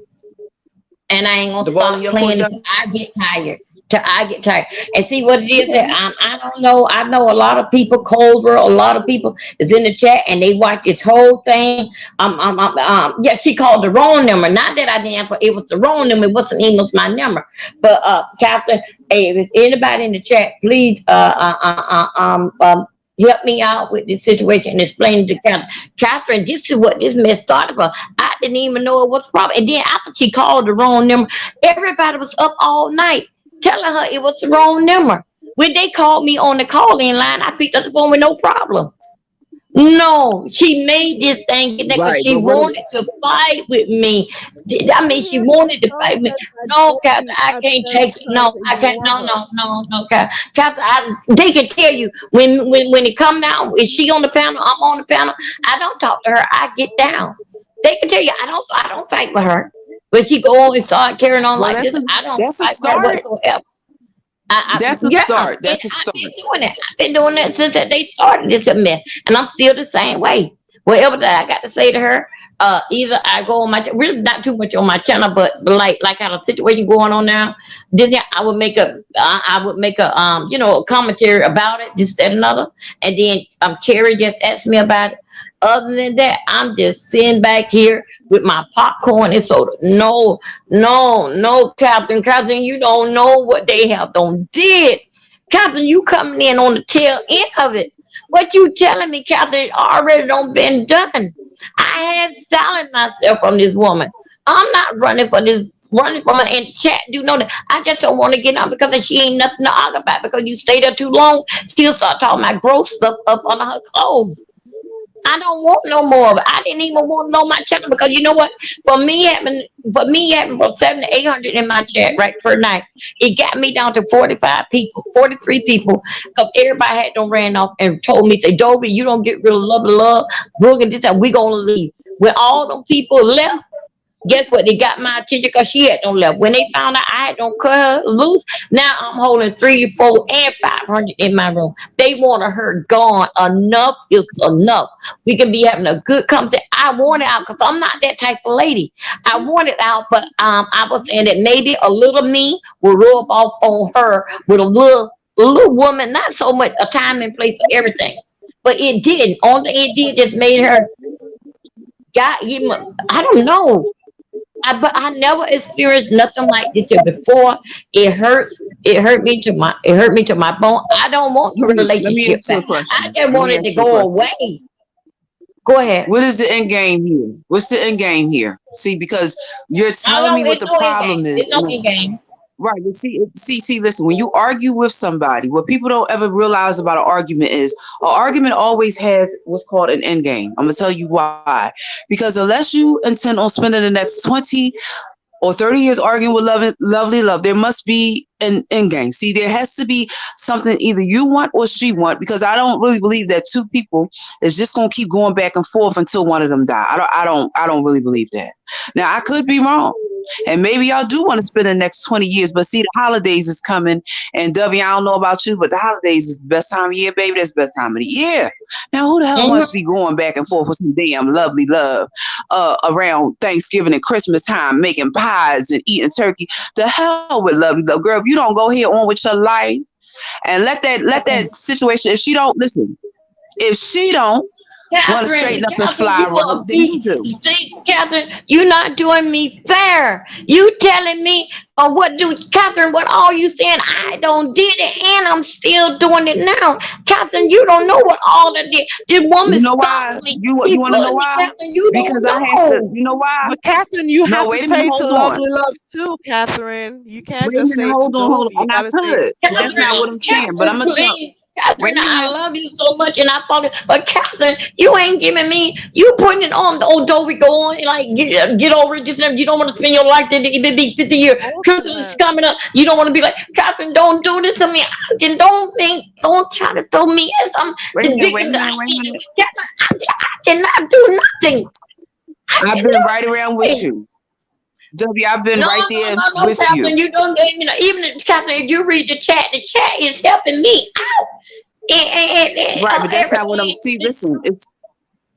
and I ain't gonna the ball in stop your court, playing W? until I get tired. Till I get tired, and see what it is that Okay. I don't know. I know a lot of people, cold world, a lot of people is in the chat and they watch this whole thing. Yeah, she called the wrong number. Not that I didn't answer, it was the wrong number. It wasn't even my number. But Catherine, hey, if anybody in the chat, please help me out with this situation and explain to Catherine. Catherine, this is what this mess started for. I didn't even know it was a problem. And then after she called the wrong number, everybody was up all night telling her it was the wrong number. When they called me on the calling line, I picked up the phone with no problem. No, she made this thing because Right, she but what is wanted to fight with me. I I mean, she hear you. wanted to Don't fight with me. said that No, Captain, Joey I at can't them take it. trying No, to I can't. ignore No, her. Captain. Captain, they can tell you when it come down. Is she on the panel? I'm on the panel. I don't talk to her. I get down. They can tell you I don't fight with her. But she go on and start carrying on well? like this. I don't That's a fight with her start. whatsoever. That's a Yeah, start. and That's a I've been start. doing it. I've been doing that since that they started this mess, and I'm still the same way. Whatever that I got to say to her, either I go on my really not too much on my channel, but like how the situation going on now, then yeah, I would make a a commentary about it, this that another, and then Cherry just asked me about it. Other than that, I'm just sitting back here with my popcorn and soda. No, Captain, you don't know what they have done did. Captain, you coming in on the tail end of it. What you telling me, Captain, it already don't been done. I had silenced myself from this woman. I'm not running from her in the chat. Do know that I just don't want to get on because she ain't nothing to argue about because you stay there too long, she'll start talking about gross stuff up under her clothes. I don't want no more of it. I didn't even want to know my channel because you know what? For me having from 700 to 800 in my chat right per night, it got me down to 45 people, 43 people, because everybody had them ran off and told me, say, Dobie, you don't get rid of love, Brooke and this and we gonna leave. When all them people left, guess what? They got my attention because she had no left. When they found out I had no cut her loose, now I'm holding 3, 4, and 500 in my room. They want her gone. Enough is enough. We can be having a good conversation. I want it out because I'm not that type of lady. I want it out, but I was saying that maybe a little me will rub off on her with a little woman, not so much a time and place for everything. But it didn't. Only thing it did just made her got you. I don't know. But I never experienced nothing like this here before. It hurts. It hurt me to my. It hurt me to my bone. I don't want the Let me relationship ask you a back. I question. just Let me wanted to ask you a go question. away. Go ahead. What is the end game here? What's the end game here? See, because you're I telling me don't. what It's the no end game. problem is. It's no end game. Right. But see, listen, when you argue with somebody, what people don't ever realize about an argument is an argument always has what's called an end game. I'm gonna tell you why. Because unless you intend on spending the next 20 or 30 years arguing with lovely love, there must be an end game. See, there has to be something either you want or she want, because I don't really believe that two people is just gonna keep going back and forth until one of them die. I don't really believe that. Now I could be wrong. And maybe y'all do want to spend the next 20 years, but see, the holidays is coming. And W, I don't know about you, but the holidays is the best time of year, baby. That's the best time of the year. Now, who the hell Mhm. wants to be going back and forth with some damn lovely love around Thanksgiving and Christmas time, making pies and eating turkey? The hell with lovely love, girl. If you don't go here on with your life and let that situation, if she don't listen, if she don't want to Catherine, straighten up and Catherine, fly you right, are then you do. see, Catherine, you're not doing me fair. You telling me what do Catherine, what all you saying? I don't did it and I'm still doing it now. Catherine, you don't know what all of this You woman know stopped why? me. You He want to know put me, why? Catherine, you don't Because I have to. know. You know why? But Catherine, you No, have to wait a minute. say to Hold on. Lovely Love too, Catherine. You can't Wait a just minute. say to Hold on. Hold Dovey. on. You And I gotta say to could, but that's not Catherine, what I'm saying. But I'm Catherine, gonna tell. please. Wait Catherine, a I minute. love you so much and I follow but Catherine, you ain't giving me you putting it on the old Dovey going like get over it. Just you don't want to spend your life there. It be 50 year both of Christmas is them. coming up. You don't want to be like, Catherine, don't do this to me. Then don't try to throw me in some Wait a the minute. Wait a digging that minute. I Wait a can't do. minute. Catherine, I cannot do nothing. I I've can been do right around with nothing. you, W. I've been No, right no, there no, no, with you. Catherine. You don't get even if, Catherine, if you read the chat is helping me out. Right, but that's not what I'm. Everything. See, listen. It's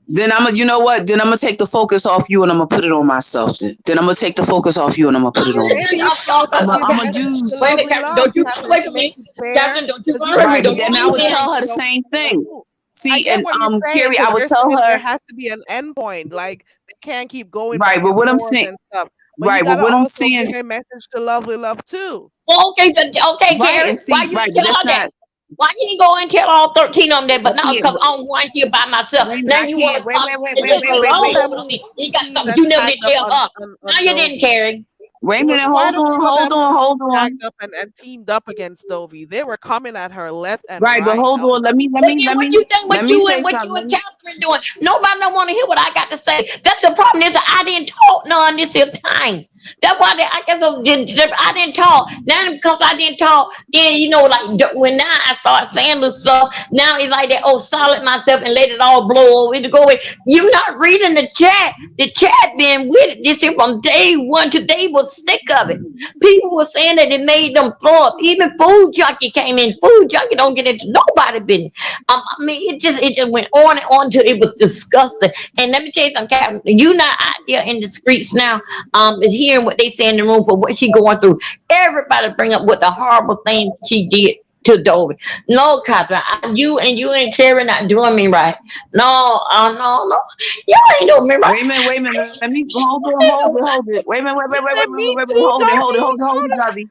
then I'm gonna. You know what? Then I'm gonna take the focus off you and I'm gonna put it on myself. Then I'm gonna take the focus off you and I'm gonna put it on me. Maybe you can also give a I'm gonna message to use. Wait a minute, Lovely Captain, Love, don't you Catherine, wait to for make me. it fair. Captain, don't you Because run you with me. Right, but Don't you you then I have ain't would to saying let tell her the Dovey same know thing. too. I See, get and what you're saying Carrie, I because would you're tell saying there her. has to be an end point. Like they can't keep going Right, back but and what I'm forth saying. and stuff. But you Right, but gotta what I'm also give saying. a message to Lovely Love too. well, okay, Right, Carrie. and Why see, you right, ain't but tell that's her that? not. Why you ain't go and tell all 13 of them that? But now, Okay, because I'm one here by myself. wait a minute. Now I you want can't. to Wait, come wait, wait, and wait, There's just a wait, wait, lot all of wait. over them me. You got team something that's you never did tagged up tell her. on Now you didn't, Dovey. Carrie. Wait a It was minute. quite Hold a on. few of Hold them on. Hold on. tagged up and teamed up against Dovey. They were coming at her left and Right, but right. hold I was on. Let like, me. Let But me. then Let what me. you think? Let What me you say and what something. you and Catherine doing? Nobody don't want to hear what I got to say. That's the problem. Is that I didn't talk none this here time. That's why I guess I didn't talk. Now because I didn't talk, then like when now I start saying the stuff. Now it's like that. Oh, solid myself and let it all blow over. It go away. You're not reading the chat. The chat been with it this here from day one to day was sick of it. People were saying that it made them throw up. Even Food Junkie came in. Food Junkie don't get into nobody business. I mean, it just went on and on till it was disgusting. And let me tell you something, Captain. You not out there in the streets now, hearing what they say in the room for what she going through. Everybody bring up what the horrible thing she did to Dovey. No, Catherine, you and Terry not doing me right. No, no. Y'all ain't doing me right. Wait a minute. Wait a minute. Let me. Hold on. Hold it. Hold it. Wait a minute. Wait. you Wait. Wait. said Wait. Wait. me Wait. Wait. too, Hold it. Hold it. Hold Dovey. it. Hold it, Hold Dubby.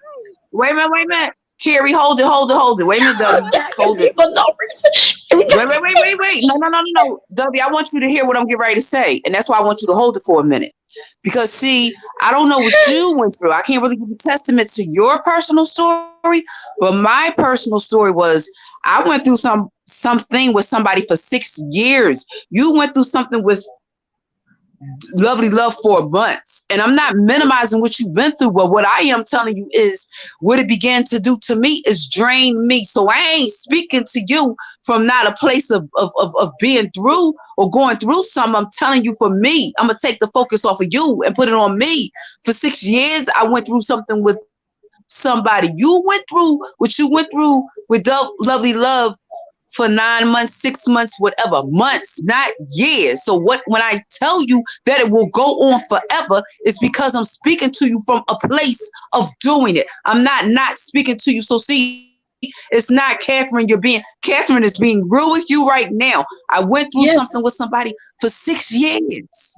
Wait a minute. Wait a minute. Carrie, hold it. Hold it. Hold it. Wait a minute, Y'all Dubby. attacking Hold me it. for no reason. Wait. No, no, no, no, no. Dubby, I want you to hear what I'm getting ready to say. And that's why I want you to hold it for a minute. Because, see, I don't know what you went through. I can't really give a testament to your personal story. But my personal story was I went through something with somebody for 6 years. You went through something with lovely love for months. And I'm not minimizing what you've been through, but what I am telling you is what it began to do to me is drain me. So I ain't speaking to you from not a place of being through or going through something. I'm telling you for me, I'm gonna take the focus off of you and put it on me. For 6 years, I went through something with somebody. You went through what you went through with lovely love for 9 months, 6 months, whatever, months, not years. So when I tell you that it will go on forever, it's because I'm speaking to you from a place of doing it. I'm not speaking to you. So see, it's not Catherine is being real with you right now. I went through Yes, something with somebody for 6 years.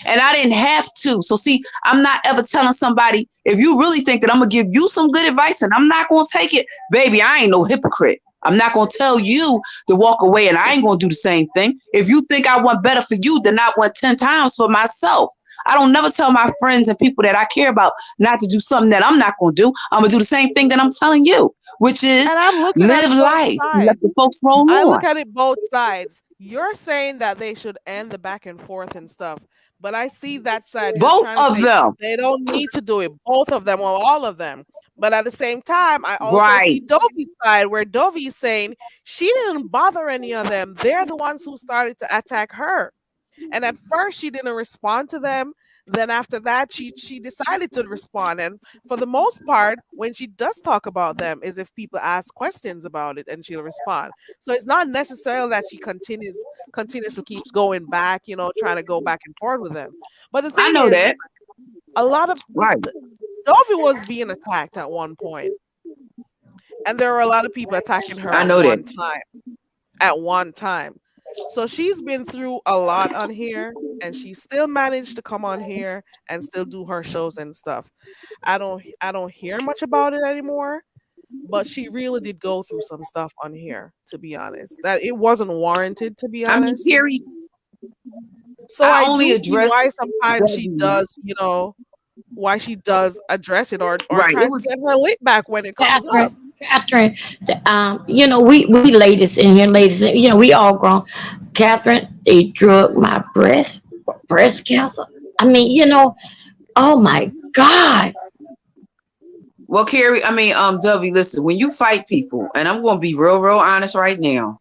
And I didn't have to. So see, I'm not ever telling somebody, if you really think that I'm gonna give you some good advice and I'm not gonna take it, baby, I ain't no hypocrite. I'm not gonna tell you to walk away and I ain't gonna do the same thing. If you think I want better for you, then I want 10 times for myself. I don't never tell my friends and people that I care about not to do something that I'm not gonna do. I'm gonna do the same thing that I'm telling you, which is And I'm looking at live both life and let sides. the folks roll I on. look at it both sides. You're saying that they should end the back and forth and stuff, but I see that side. You're Both trying to of say them. they don't need to do it, both of them or all of them. But at the same time, I also see Right. Dovey's side where Dovey's saying she didn't bother any of them. They're the ones who started to attack her. And at first she didn't respond to them. Then after that, she decided to respond. And for the most part, when she does talk about them, is if people ask questions about it and she'll respond. So it's not necessarily that she continuously keeps going back, trying to go back and forth with them. But the I thing know is, that. a lot of Right. Dovey was being attacked at one point, and there were a lot of people attacking her I at know one that. time. At one time. So she's been through a lot on here, and she still managed to come on here and still do her shows and stuff. I don't hear much about it anymore, but she really did go through some stuff on here, to be honest. That it wasn't warranted, to be I mean, honest. Carrie, So I I only do see why address sometimes she Debbie. does, why she does address it or Right. It tries to was get her lit back when it comes up. Catherine, we ladies in here, ladies, we all grown. Catherine, they drug my breast cancer. I mean, oh my God. well, Carrie. I mean, W. Listen, when you fight people, and I'm gonna be real, real honest right now.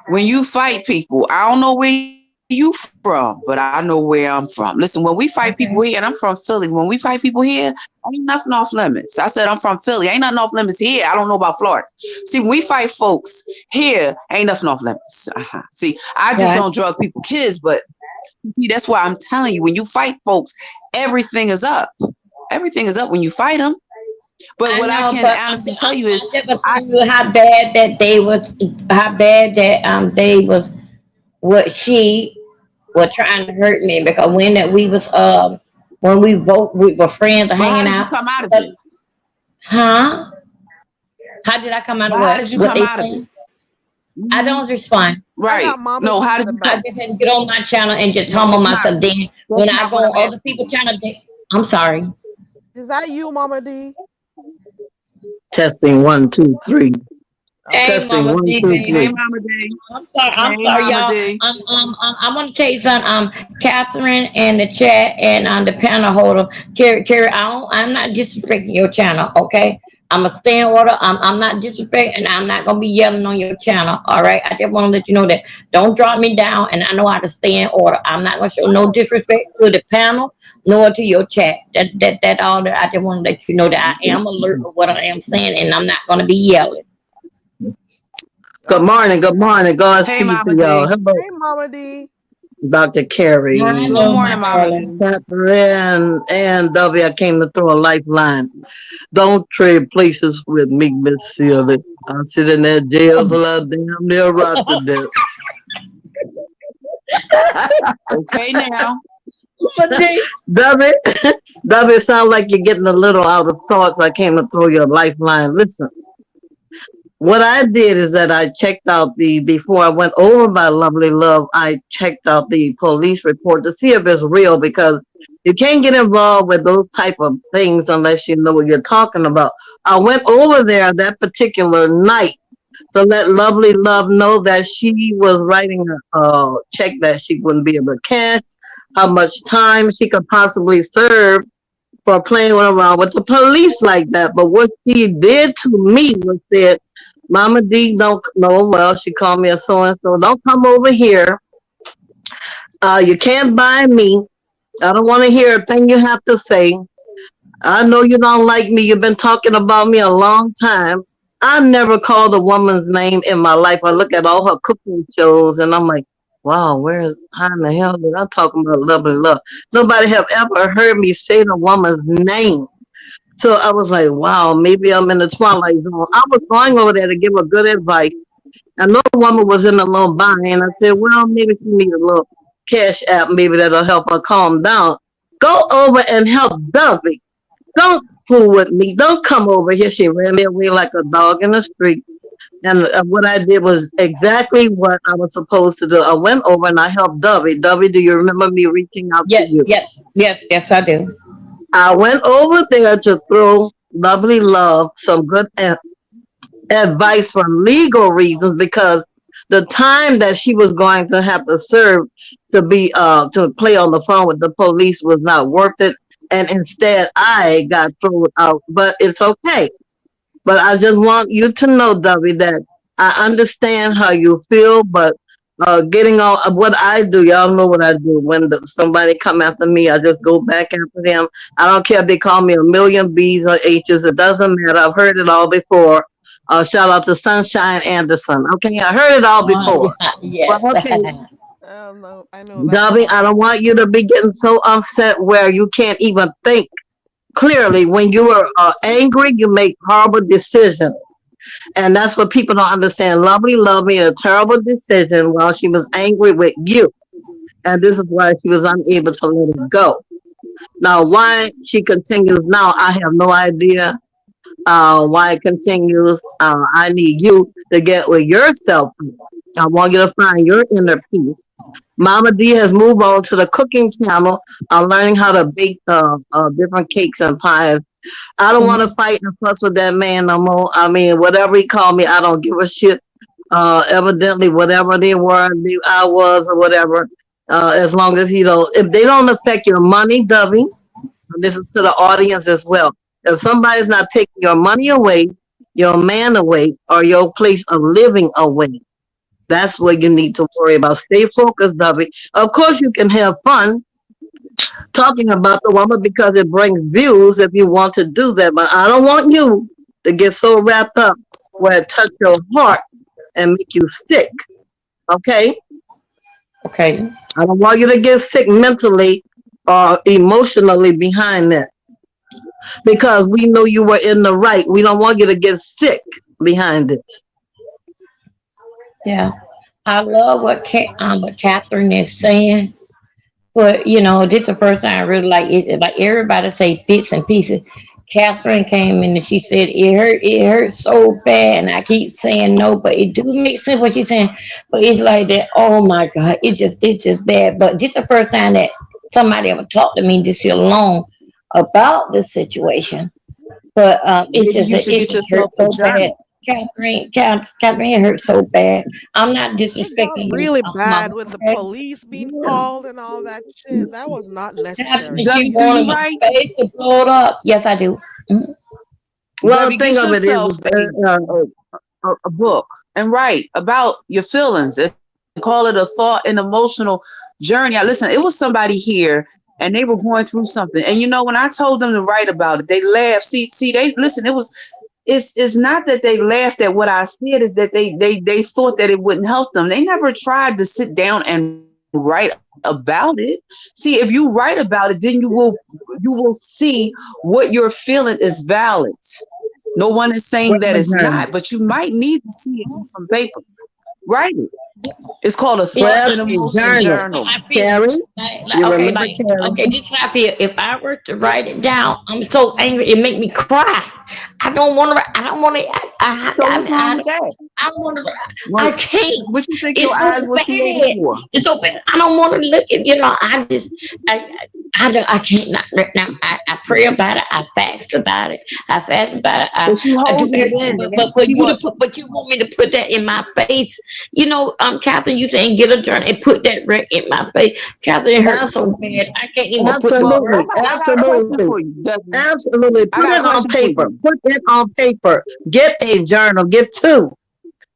When you fight people, I don't know where you from, but I know where I'm from. Listen, when we fight people Okay. here, and I'm from Philly, when we fight people here, ain't nothing off limits. I said I'm from Philly, ain't nothing off limits here. I don't know about Florida. See, when we fight folks here, ain't nothing off limits. See, I just Right. don't drug people kids, but see, that's why I'm telling you, when you fight folks, everything is up. Everything is up when you fight them. But I what I know, can but honestly tell you is, I'm just I telling you how bad that they was, what she was trying to hurt me, because when we both we were friends and but how hanging did you out. come out of But, it? huh? How did I come out of But how what? did you What come they out of it? saying? I don't respond. I Right. got Mama No, D how in did the you I back. come? just had to get on my channel and just No, humble that's not. myself. Then when That's I not go what I'm on other asking people's you. channel, I'm sorry. Is that you, Mama D? Testing 1, 2, 3. Okay. Hey, Testing Mama one, D, two, Hey, three. baby. Mama D. I'm Hey, sorry, Mama y'all. D. I want to tell you something. Catherine and the chat and on the panel holder, Carrie. I'm not disrespecting your channel, okay? I'm a stay in order. I'm not disrespecting, and I'm not gonna be yelling on your channel. All right. I just want to let you know that. Don't drop me down, and I know how to stay in order. I'm not gonna show no Oh, disrespect to the panel nor to your chat. That all that I just want to let you know that I am alert of what I am saying, and I'm not gonna be yelling. Good okay. morning. Good morning. Hey, Godspeed to Mama y'all. D. Hello, Hey, Mama D. Dr. I Carrie, Good know, my morning, Mama D. darling. Catherine, and W. I came to throw a lifeline. Don't trade places with me, Miss Sealy. I sit in that jail till I damn near rot to death. Okay, now. But they, W, W, sound like you're getting a little out of sorts. I came to throw you a lifeline. Listen. What I did is that I checked out before I went over my lovely love, I checked out the police report to see if it's real, because you can't get involved with those type of things unless you know what you're talking about. I went over there that particular night to let lovely love know that she was writing a check that she wouldn't be able to cash, how much time she could possibly serve for playing around with the police like that. But what she did to me was said, Mama D, don't know. Well, she called me a so and so. Don't come over here. You can't buy me. I don't want to hear a thing you have to say. I know you don't like me. You've been talking about me a long time. I never called a woman's name in my life. I look at all her cooking shows and I'm like, wow, how in the hell did I talk about lovely love? Nobody have ever heard me say the woman's name. So I was like, wow, maybe I'm in the twilight zone. I was going over there to give her good advice. I know the woman was in a little bind. I said, well, maybe she needs a little Cash App, maybe that'll help her calm down. Go over and help Dovey. Don't fool with me. Don't come over here. She ran me away like a dog in the street. And what I did was exactly what I was supposed to do. I went over and I helped Dovey. Dovey, do you remember me reaching out to Yes, you? yes, I do. I went over there to throw Lovely Love some good advice for legal reasons because the time that she was going to have to serve to be to play on the phone with the police was not worth it, and instead I got thrown out. But it's okay. But I just want you to know, Dovey, that I understand how you feel, but getting on what I do, y'all know what I do. When somebody come after me, I just go back after them. I don't care if they call me a million B's or H's. It doesn't matter. I've heard it all before. Shout out to Sunshine Anderson. Okay, I heard it all before. Yes. Well, okay, I know that Dovey, one. I don't want you to be getting so upset where you can't even think clearly. When you are angry, you make horrible decisions. And that's what people don't understand. Lovely Love made a terrible decision while she was angry with you. And this is why she was unable to let it go. Now, why she continues now, I have no idea. Why it continues. I need you to get with yourself. I want you to find your inner peace. Mama D has moved on to the cooking channel. I'm learning how to bake different cakes and pies. I don't want to fight and fuss with that man no more. I mean, whatever he called me, I don't give a shit. Evidently, whatever they were, I was, or whatever. As long as if they don't affect your money, Dovey, this is to the audience as well. If somebody's not taking your money away, your man away, or your place of living away, that's what you need to worry about. Stay focused, Dovey. Of course, you can have fun talking about the woman because it brings views if you want to do that. But I don't want you to get so wrapped up where it touch your heart and make you sick. Okay? Okay. I don't want you to get sick mentally or emotionally behind that. Because we know you were in the right. We don't want you to get sick behind this. Yeah. I love what Catherine is saying. But this is the first time I really like it. Like everybody say bits and pieces. Catherine came in and she said it hurt so bad, and I keep saying no, but it do make sense what you're saying. But it's like that. Oh my God, it's just bad. But this is the first time that somebody ever talked to me this year long about this situation. But Maybe you should get just hurt yourself a so bad. journal. Catherine, it hurt so bad. I'm not It got disrespecting you, really bad Mama. with the Okay? police being Yeah. called and all that shit. That was not Catherine, necessary. you Debbie, do wanted you my write? face to blow it up. Yes, I do. Mhm. Well, Debbie, the thing get of it is, yourself a book and write about your feelings and call it a thought and emotional journey. Listen, it was somebody here and they were going through something. And when I told them to write about it, they laughed. See, they listen, it's not that they laughed at what I said, is that they thought that it wouldn't help them. They never tried to sit down and write about it. See, if you write about it, then you will see what you're feeling is valid. No one is saying that it's not, but you might need to see it on some paper. Write it. It's called a thought grab and a emotion journal. journal. I feel Carrie, you okay, remember Carrie? this is how I feel. If I were to write it down, I'm so angry it make me cry. I don't want to. I don't want to. So what's wrong with that? I want to. I What, can't. what you think It's your so eyes were created bad. for? It's so bad. I don't want to look at. I just. I can't not right now. I pray about it. I fast about it. But you I do holding it everything. in, But and but that's for you to what. put. But you want me to put that in my face. Catherine, you saying get a journal and put that right in my face. Catherine, it hurts so bad. I can't even put the Well, word. Absolutely, I got a question absolutely, for you, Desmond. absolutely. I Put got a it on question for paper. you. Put it on paper. Get a journal. Get two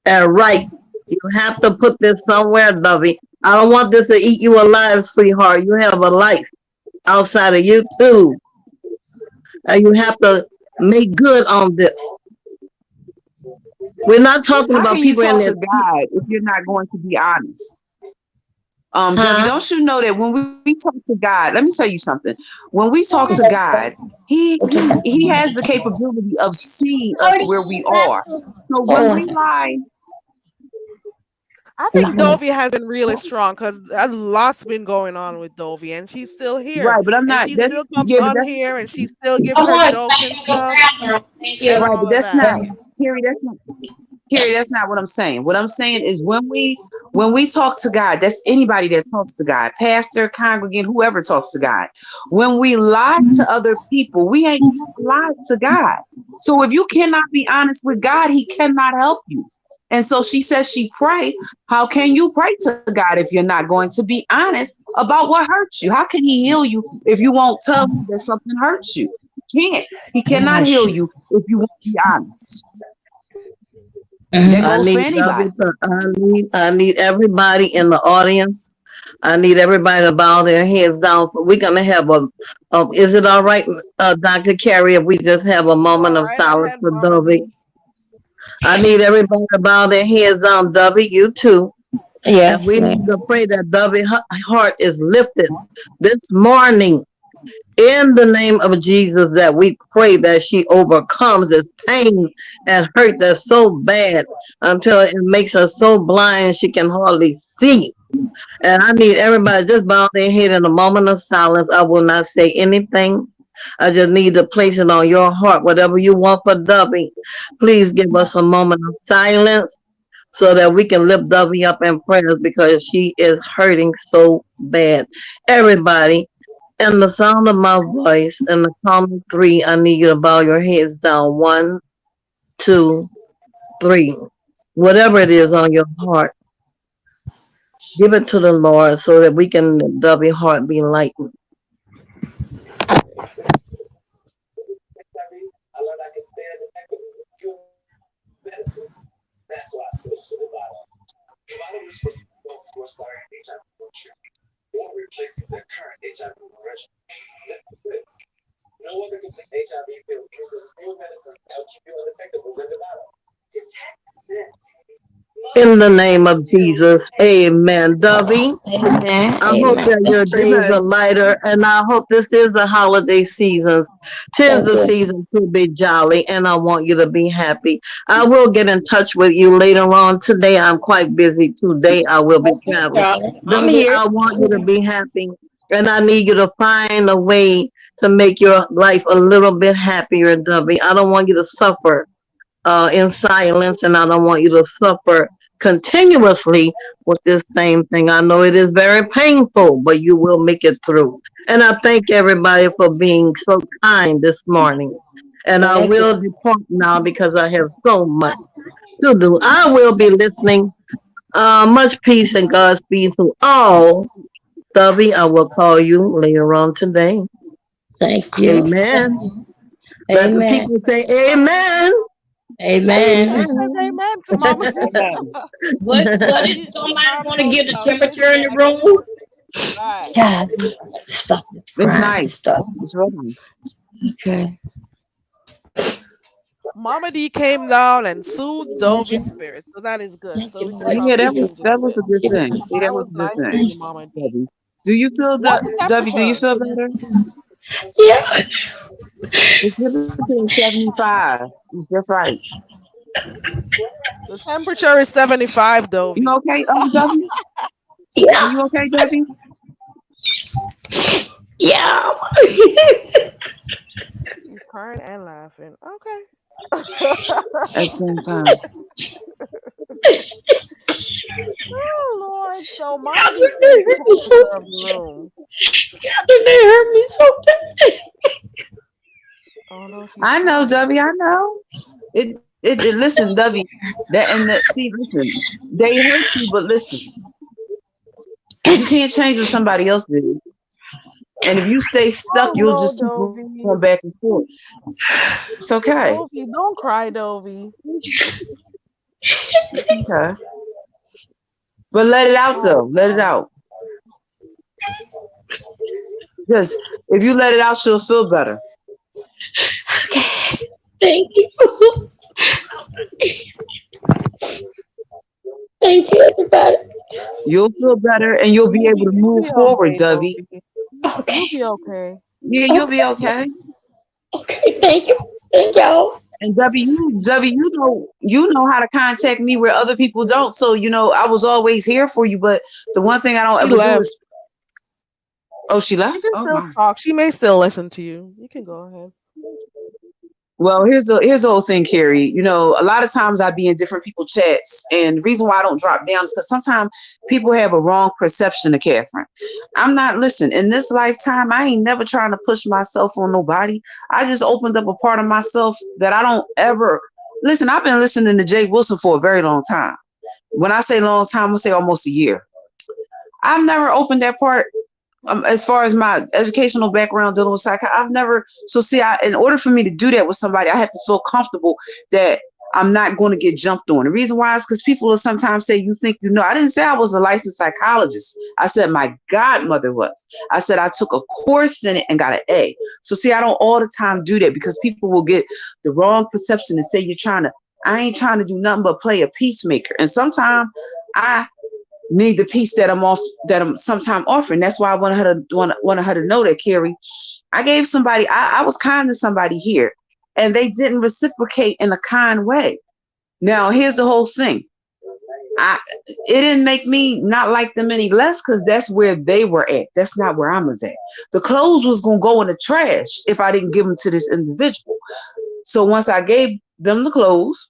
and write. You have to put this somewhere, Dovey. I don't want this to eat you alive, sweetheart. You have a life outside of YouTube, and you have to make good on this. We're not talking How about can you people in talk this. to God if you're not going to be honest? Debbie, Huh? don't you know that when we talk to God, let me tell you something. When we talk to God, He has the capability of seeing us where we are. So when Oh, we lie, I think Dovey has been really strong because a lot's been going on with Dovey, and she's still here, Right, but I'm and not. she still That's comes yeah, but on that's here, and she still gives her jokes and stuff and right, but all of that's that. not Carrie. That's not Carrie. That's not what I'm saying. What I'm saying is when we talk to God, that's anybody that talks to God, pastor, congregant, whoever talks to God. When we lie to other people, we ain't lied to God. So if you cannot be honest with God, He cannot help you. And so she says she prayed. How can you pray to God if you're not going to be honest about what hurts you? How can He heal you if you won't tell Him that something hurts you? He can't. He cannot heal you if you won't be honest. That I goes for need anybody. I need everybody in the audience. I need everybody to bow their heads down. We're gonna have is it all right, Dr. Carey, if we just have a moment Go of right silence ahead, for Mama Dovey? D. I need everybody to bow their heads down. Dovey, you too. And Yes, we ma'am. need to pray that Dovey's heart is lifted this morning. In the name of Jesus, that we pray that she overcomes this pain and hurt that's so bad until it makes her so blind she can hardly see. And I need everybody just bow their head in a moment of silence. I will not say anything. I just need to place it on your heart. Whatever you want for Dovey, please give us a moment of silence so that we can lift Dovey up in prayers because she is hurting so bad. Everybody, and the sound of my voice and the count of three, I need you to bow your heads down. 1, 2, 3. Whatever it is on your heart, give it to the Lord so that we can Dovey heart be lightened. In the name of Jesus, amen. Dovey, Amen. I hope Amen. that your days are Amen. lighter, and I hope this is the holiday season. Tis Thank the you. season to be jolly, and I want you to be happy. I will get in touch with you later on today. I'm quite busy today. I will be Okay, traveling. darling. I'm Dovey, here. I want you to be happy, and I need you to find a way to make your life a little bit happier, Dovey. I don't want you to suffer in silence, and I don't want you to suffer continuously with this same thing. I know it is very painful, but you will make it through. And I thank everybody for being so kind this morning. And I Thank will you. depart now because I have so much to do. I will be listening. Much peace and Godspeed to all. Stubby, I will call you later on today. Thank you. Amen. Let the Amen. people say Amen. amen. Amen. Amen says Amen. amen to Mama D. Amen. What is She somebody confirmed want to those get the temperature in the salutations. room? Right. God, stop this It's crying and nice. stuff. It's real nice. Okay. Mama D came down and soothed Thank Dovey's you. spirit. So that is good. Thank So you, we can Lord. Yeah, probably that Thank was change it a that was bit. a good thing. Yeah, That that was was a good nice of thing. you, Mama D. Debbie. Do you feel What's the Debbie? Do you temperature? feel better? Yeah. The temperature is 75. That's right. The temperature is 75, You Dovey. okay, Debbie? Are Yeah. you okay, Debbie? Yeah. She's crying and laughing. Okay. At the same time. Oh Lord. So Mama D Catherine, plays they the hurt me so temperature of the room. Catherine, they hurt me so bad. Oh no, she's I know, crying. Debbie. I know. It listen, Debbie. See, listen. They hurt you, but listen. You can't change what somebody else did. And if you stay stuck, Oh you'll no, just keep Dovey. going back and forth. It's okay. Dovey, don't cry, Dovey. It's okay. But let it out Oh though. Let it God. out. Because if you let it out, she'll feel better. Thank you. Thank you, everybody. You'll feel better and you'll be able to You'll move be forward, okay, Dovey. Dovey. Okay. You'll be okay. Yeah, you'll be okay. Okay. Thank you. Thank y'all. And you know how to contact me where other people don't. So, I was always here for you. But the one thing I don't She ever do left. is, oh, she You left? can Oh, still wow. talk. She may still listen to you. You can go ahead. Well, here's the whole thing, Carrie. A lot of times I be in different people chats, and the reason why I don't drop down is because sometimes people have a wrong perception of Catherine. I'm not listen. In this lifetime, I ain't never trying to push myself on nobody. I just opened up a part of myself that I don't ever listen. I've been listening to Jay Wilson for a very long time. When I say long time, I say almost a year. I've never opened that part as far as my educational background dealing with psych. I've never. So see, in order for me to do that with somebody, I have to feel comfortable that I'm not going to get jumped on. The reason why is because people will sometimes say, you think you know. I didn't say I was a licensed psychologist. I said my godmother was. I said I took a course in it and got an A. So see, I don't all the time do that because people will get the wrong perception and say I ain't trying to do nothing but play a peacemaker. And sometimes I need the piece that I'm sometime offering. That's why I wanted her to know that, Carrie. I gave somebody, I was kind to somebody here, and they didn't reciprocate in a kind way. Now, here's the whole thing. It didn't make me not like them any less because that's where they were at. That's not where I was at. The clothes was gonna go in the trash if I didn't give them to this individual. So once I gave them the clothes,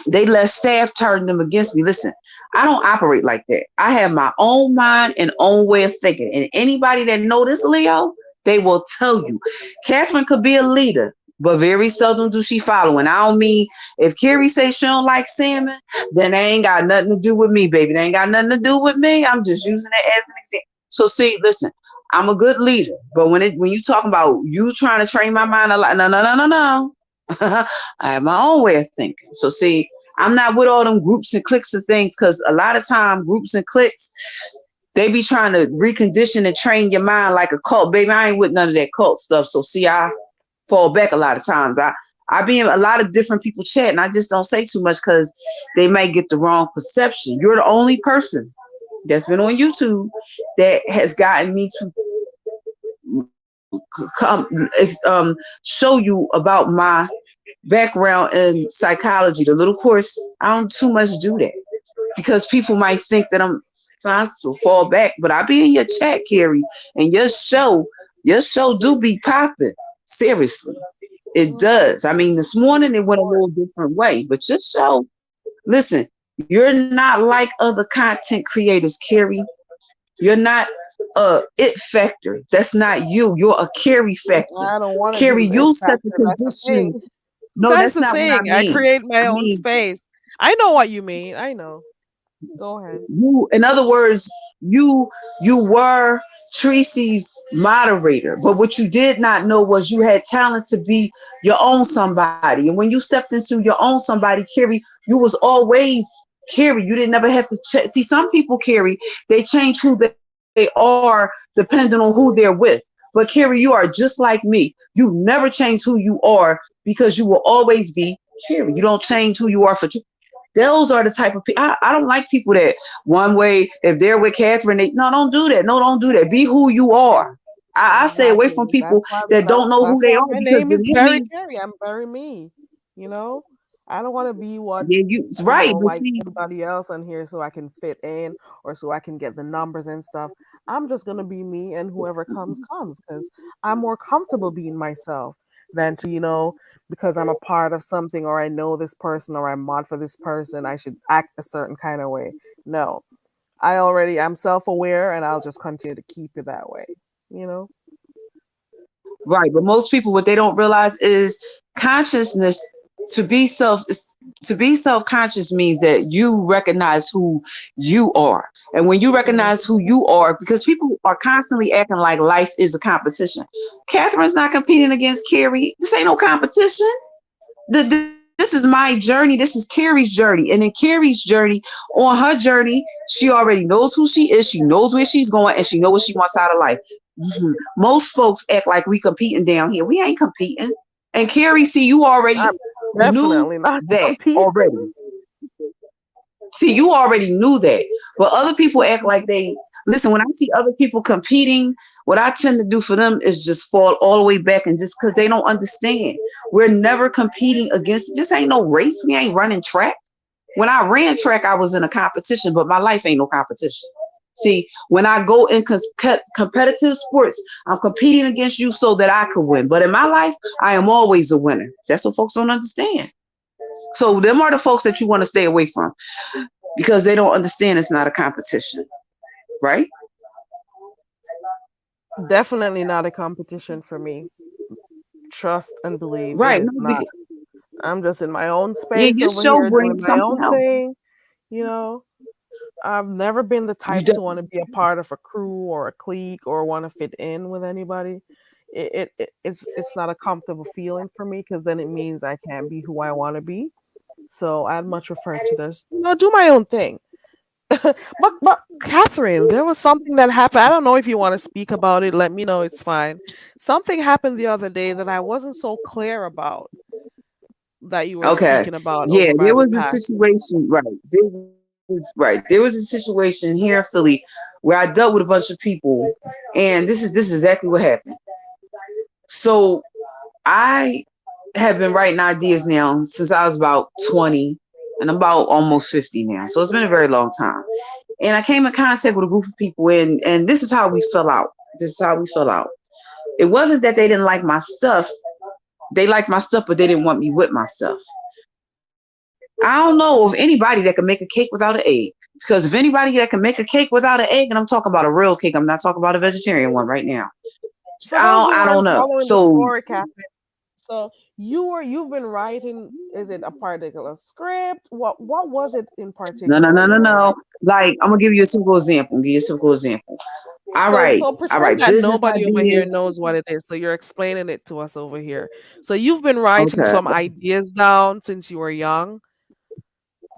they let staff turn them against me. Listen, I don't operate like that. I have my own mind and own way of thinking. And anybody that know this, Leo, they will tell you. Catherine could be a leader, but very seldom do she follow. And I don't mean if Carrie says she don't like salmon, then they ain't got nothing to do with me, baby. They ain't got nothing to do with me. I'm just using it as an example. So see, listen, I'm a good leader, but when you talking about you trying to train my mind a lot, no. I have my own way of thinking. So see, I'm not with all them groups and cliques and things because a lot of time groups and cliques, they be trying to recondition and train your mind like a cult. Baby, I ain't with none of that cult stuff. So see, I fall back a lot of times. I be in a lot of different people chat and I just don't say too much because they might get the wrong perception. You're the only person that's been on YouTube that has gotten me to come show you about my background in psychology, the little course. I don't too much do that because people might think that I'm trying to fall back, but I be in your chat, Carrie, and your show do be popping. Seriously, it does. I mean, this morning it went a little different way, but your show, listen, you're not like other content creators, Carrie. You're not it factor. That's not you. You're a Carrie factor. I don't want to Carrie, be the it you set the factor. That's the condition. thing. No, That's that's the not what I thing. I mean. create my I own mean, space. I know what you mean. I know. Go ahead. in other words, you were Tracy's moderator, but what you did not know was you had talent to be your own somebody. And when you stepped into your own somebody, Carrie, you was always Carrie. You didn't never have to see. Some people, Carrie, they change who they are depending on who they're with. But Carrie, you are just like me. You never change who you are because you will always be Carrie. You don't change who you are for. Those are the type of people. I don't like people that one way, if they're with Catherine, don't do that. No, don't do that. Be who you are. I stay away from Exactly. people that don't know who That's they why are my because name then is it Very means, Carrie. I'm very me. You know, I don't want to be what yeah, it's right. But like see, everybody else on here so I can fit in or so I can get the numbers and stuff. I'm just gonna be me, and whoever comes because I'm more comfortable being myself than to because I'm a part of something or I know this person or I'm mod for this person. I should act a certain kind of way. No, I'm self-aware, and I'll just continue to keep it that way. You know. right. But most people, what they don't realize is consciousness. To be self-conscious means that you recognize who you are. And when you recognize who you are, because people are constantly acting like life is a competition. Catherine's not competing against Carrie. This ain't no competition. This is my journey. This is Carrie's journey. And in Carrie's journey, on her journey, she already knows who she is. She knows where she's going, and she knows what she wants out of life. Mm-hmm. Most folks act like we competing down here. We ain't competing. And Carrie, see, you already Definitely knew not that competing. already. See, you already knew that. But other people act like they Listen, when I see other people competing, what I tend to do for them is just fall all the way back, and just because they don't understand. We're never competing against, this ain't no race. We ain't running track. When I ran track, I was in a competition, but my life ain't no competition. See, when I go in competitive sports, I'm competing against you so that I could win. But in my life, I am always a winner. That's what folks don't understand. So them are the folks that you want to stay away from, because they don't understand it's not a competition, right? Definitely not a competition for me. Trust and believe it Right. is No, not. I'm just in my own yeah, space your over show here doing brings my something own else. thing. You know, I've never been the You type to don't. want to be a part of a crew or a clique or want to fit in with anybody. It's not a comfortable feeling for me because then it means I can't be who I want to be. So I'd much prefer to just do my own thing. But Catherine, there was something that happened. I don't know if you want to speak about it. Let me know. It's fine. Something happened the other day that I wasn't so clear about that you were Okay. speaking about Yeah, over by there the was a tax. situation, right. There was a situation here in Philly where I dealt with a bunch of people, and this is exactly what happened. So I have been writing ideas now since I was about 20, and I'm about almost 50 now. So it's been a very long time. And I came in contact with a group of people, and this is how we fell out. This is how we fell out. It wasn't that they didn't like my stuff. They liked my stuff, but they didn't want me with my stuff. I don't know of anybody that can make a cake without an egg. Because if anybody that can make a cake without an egg, and I'm talking about a real cake, I'm not talking about a vegetarian one right now. For those I who don't aren't know. following the So story, Catherine, so you've been writing. Is it a particular script? What was it in no, no, particular no, you no, were no. writing? Like, I'm gonna give you a simple example. Give you a simple example. So I pretend write that business nobody over here ideas. knows what it is. So you're explaining it to us over here. So you've been writing Okay. some ideas down since you were young,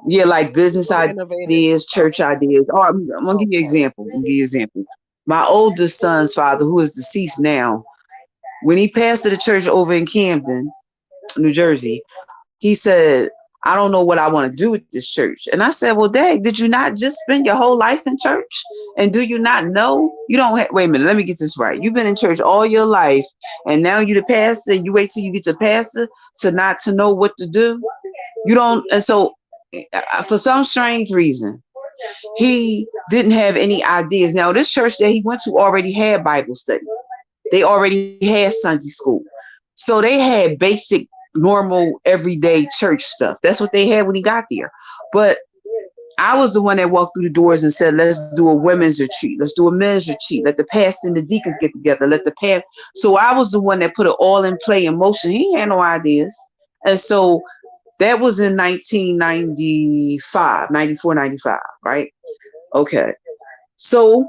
Yeah, like business some innovative ideas, stuff. church ideas. Oh, I'm gonna give you an Okay. example. I'm gonna give you an example. My oldest son's father, who is deceased now, when he passed to the church over in Camden, New Jersey, he said, I don't know what I want to do with this church. And I said, well, Dad, did you not just spend your whole life in church? And do you not know? You don't wait a minute, let me get this right. You've been in church all your life, and now you the pastor, you wait till you get your pastor to not to know what to do. You don't, and so for some strange reason, he didn't have any ideas. Now, this church that he went to already had Bible study. They already had Sunday school. So they had basic, normal, everyday church stuff. That's what they had when he got there. But I was the one that walked through the doors and said, let's do a women's retreat. Let's do a men's retreat. Let the pastor and the deacons get together. So I was the one that put it all in play in motion. He had no ideas. And so that was in 1995, 94, 95, right? Okay. So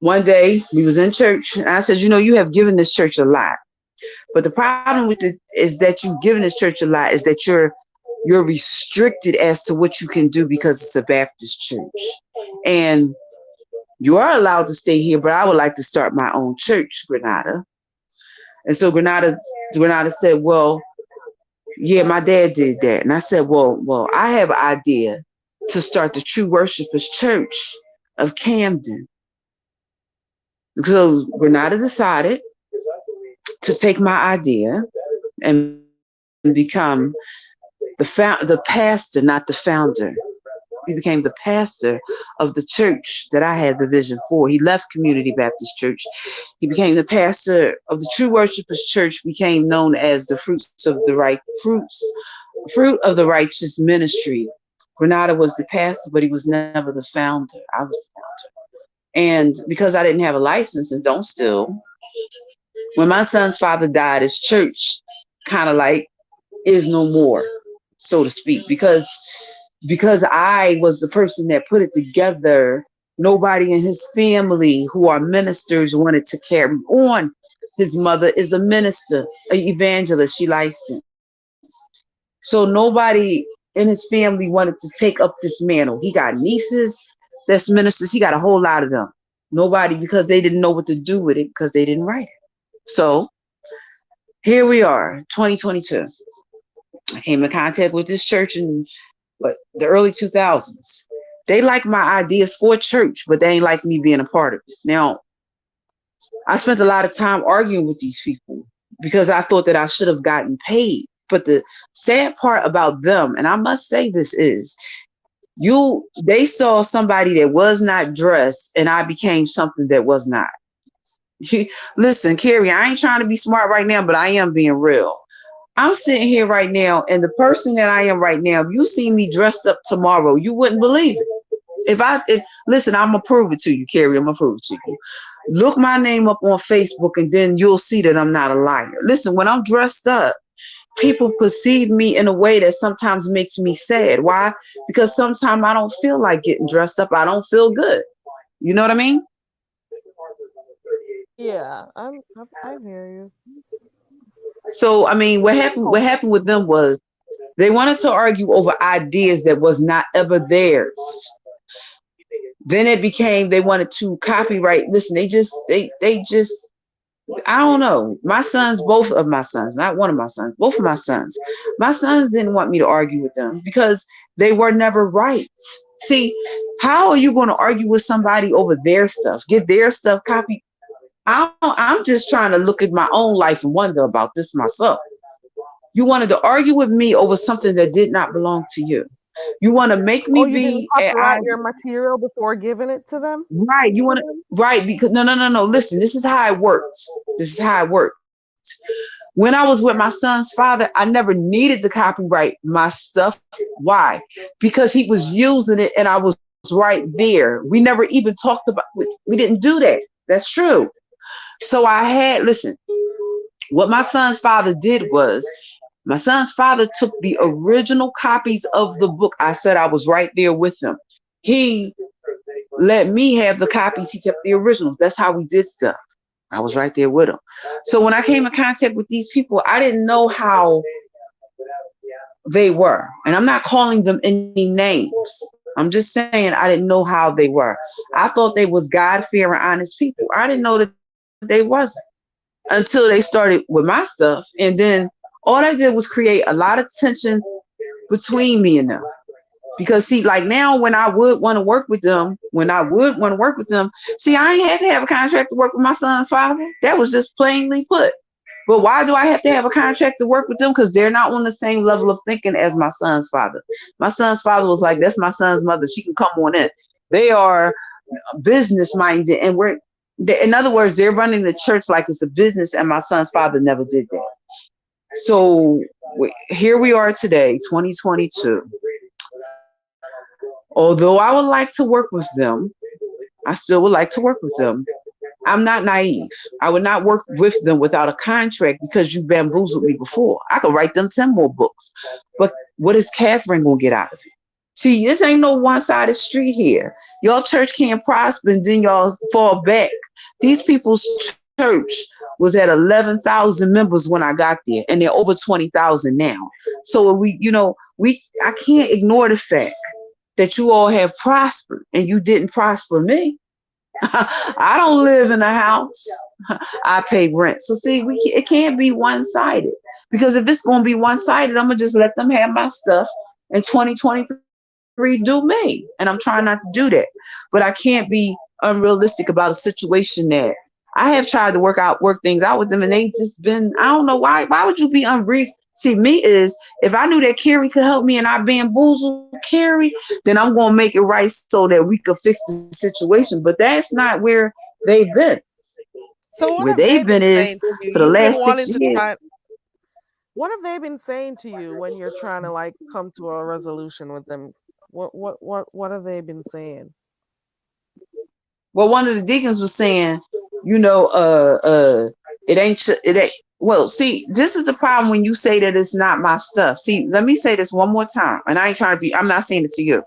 one day we was in church and I said, you have given this church a lot. But the problem with it is that you've given this church a lot is that you're restricted as to what you can do because it's a Baptist church. And you are allowed to stay here, but I would like to start my own church, Granada. And so Granada said, well, yeah, my dad did that. And I said, well, I have an idea to start the True Worshipers Church of Camden. So Granada decided to take my idea and become the pastor, not the founder. He became the pastor of the church that I had the vision for. He left Community Baptist Church. He became the pastor of the True Worshipers Church, became known as the Fruit of the Righteous Ministry. Granada was the pastor, but he was never the founder. I was the founder. And because I didn't have a license, and don't still, when my son's father died, his church kind of like is no more, so to speak, because I was the person that put it together. Nobody in his family who are ministers wanted to carry on. His mother is a minister, an evangelist, she licensed. So nobody in his family wanted to take up this mantle. He got nieces that's ministers. He got a whole lot of them. Nobody, because they didn't know what to do with it because they didn't write it. So here we are, 2022. I came in contact with this church in the early 2000s. They like my ideas for church, but they ain't like me being a part of it. Now, I spent a lot of time arguing with these people because I thought that I should have gotten paid. But the sad part about them, and I must say this is, they saw somebody that was not dressed, and I became something that was not. Listen, Carrie, I ain't trying to be smart right now, but I am being real. I'm sitting here right now, and the person that I am right now, if you see me dressed up tomorrow, you wouldn't believe it. Listen, I'm gonna prove it to you, Carrie. I'm gonna prove it to you. Look my name up on Facebook, and then you'll see that I'm not a liar. Listen, when I'm dressed up, people perceive me in a way that sometimes makes me sad. Why? Because sometimes I don't feel like getting dressed up. I don't feel good. You know what I mean? Yeah, I hear you. So, I mean, what happened with them was they wanted to argue over ideas that was not ever theirs. Then it became they wanted to copyright. Listen, they just I don't know. My sons, both of my sons, not one of my sons, both of my sons didn't want me to argue with them because they were never right. See, how are you going to argue with somebody over their stuff? Get their stuff copied? I'm just trying to look at my own life and wonder about this myself. You wanted to argue with me over something that did not belong to you. You want to make me you didn't copyright your material before giving it to them? Right. You want to, right. Because no. Listen, this is how it worked. When I was with my son's father, I never needed to copyright my stuff. Why? Because he was using it and I was right there. We never even talked about it. We didn't do that. That's true. So listen, what my son's father did was, my son's father took the original copies of the book. I said I was right there with him. He let me have the copies. He kept the originals. That's how we did stuff. I was right there with him. So when I came in contact with these people, I didn't know how they were. And I'm not calling them any names. I'm just saying I didn't know how they were. I thought they was God-fearing, honest people. I didn't know that they wasn't until they started with my stuff. And then all I did was create a lot of tension between me and them. Because see, like now when I would want to work with them, see, I ain't had to have a contract to work with my son's father. That was just plainly put. But why do I have to have a contract to work with them? Because they're not on the same level of thinking as my son's father. My son's father was like, that's my son's mother. She can come on in. They are business minded. And in other words, they're running the church like it's a business. And my son's father never did that. So here we are today, 2022. Although I would like to work with them, I still would like to work with them. I'm not naive. I would not work with them without a contract because you bamboozled me before. I could write them 10 more books. But what is Catherine going to get out of it? See, this ain't no one-sided street here. Y'all church can't prosper and then y'all fall back. These people's church was at 11,000 members when I got there, and they're over 20,000 now. So I can't ignore the fact that you all have prospered and you didn't prosper me. I don't live in a house. I pay rent. So see, it can't be one-sided, because if it's going to be one-sided, I'm going to just let them have my stuff in 2023 do me. And I'm trying not to do that. But I can't be unrealistic about a situation that I have tried to work things out with them, and they just been, I don't know why. Why would you be unreasonable? See, me is, if I knew that Carrie could help me and I bamboozled Carrie, then I'm going to make it right so that we could fix the situation. But that's not where they've been. So where they've been is for the last 6 years. What have they been saying to you when you're trying to come to a resolution with them? What have they been saying? Well, one of the deacons was saying, it ain't. Well, see, this is the problem when you say that it's not my stuff. See, let me say this one more time, and I'm not saying it to you.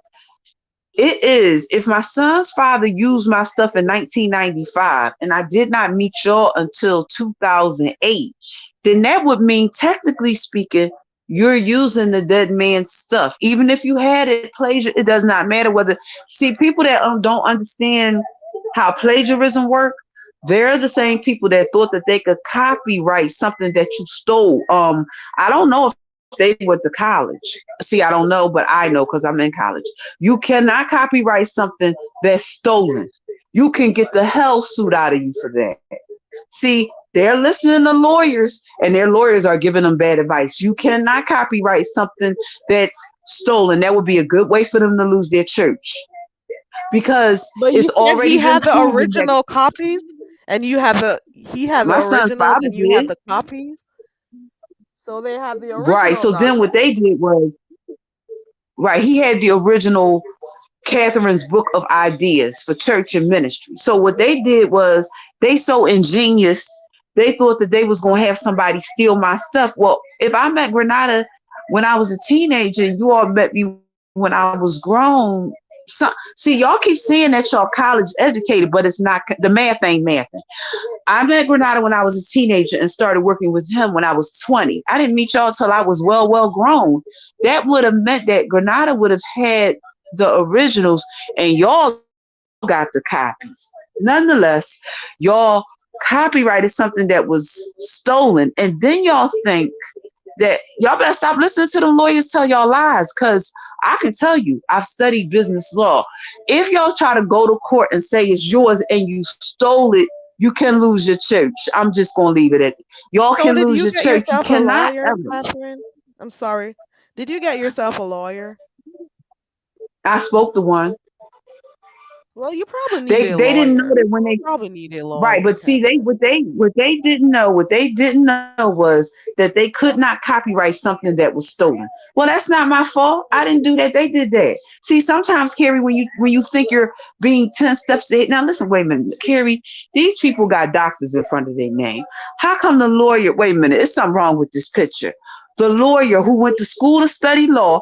It is, if my son's father used my stuff in 1995 and I did not meet y'all until 2008, then that would mean, technically speaking, you're using the dead man's stuff. Even if you had it plagiarized, it does not matter whether, see, people that don't understand how plagiarism works, they're the same people that thought that they could copyright something that you stole. I don't know if they went to college. See, I don't know, but I know because I'm in college. You cannot copyright something that's stolen. You can get the hell suit out of you for that. See, they're listening to lawyers, and their lawyers are giving them bad advice. You cannot copyright something that's stolen. That would be a good way for them to lose their church, because But you it's said already he been had the proven that original copies, and he had the my son's originals, father and you had did. the copies. So they had the Right. original So then what documents. they did was, right, he had the original Catherine's book of ideas for church and ministry. So what they did was, they so ingenious, they thought that they was going to have somebody steal my stuff. Well, if I met Granada when I was a teenager, you all met me when I was grown. So, see, y'all keep saying that y'all college educated, but it's not, the math ain't math. I met Granada when I was a teenager and started working with him when I was 20. I didn't meet y'all till I was well grown. That would have meant that Granada would have had the originals and y'all got the copies. Nonetheless, y'all copyrighted something that was stolen, and then y'all think that y'all better stop listening to the lawyers tell y'all lies, because I can tell you, I've studied business law. If y'all try to go to court and say it's yours and you stole it, you can lose your church. I'm just going to leave it at it. Y'all So can did lose you your get church. You yourself a cannot lawyer, ever. Catherine? I'm sorry. Did you get yourself a lawyer? I spoke to one. Well, you probably need They a didn't know lawyer. that when You they, probably need a right, lawyer, but see, Catherine. what they didn't know was that they could not copyright something that was stolen. Well, that's not my fault. I didn't do that. They did that. See, sometimes, Carrie, when you think you're being 10 steps ahead, now listen, wait a minute, Carrie, these people got doctors in front of their name. How come the lawyer? Wait a minute, there's something wrong with this picture. The lawyer who went to school to study law.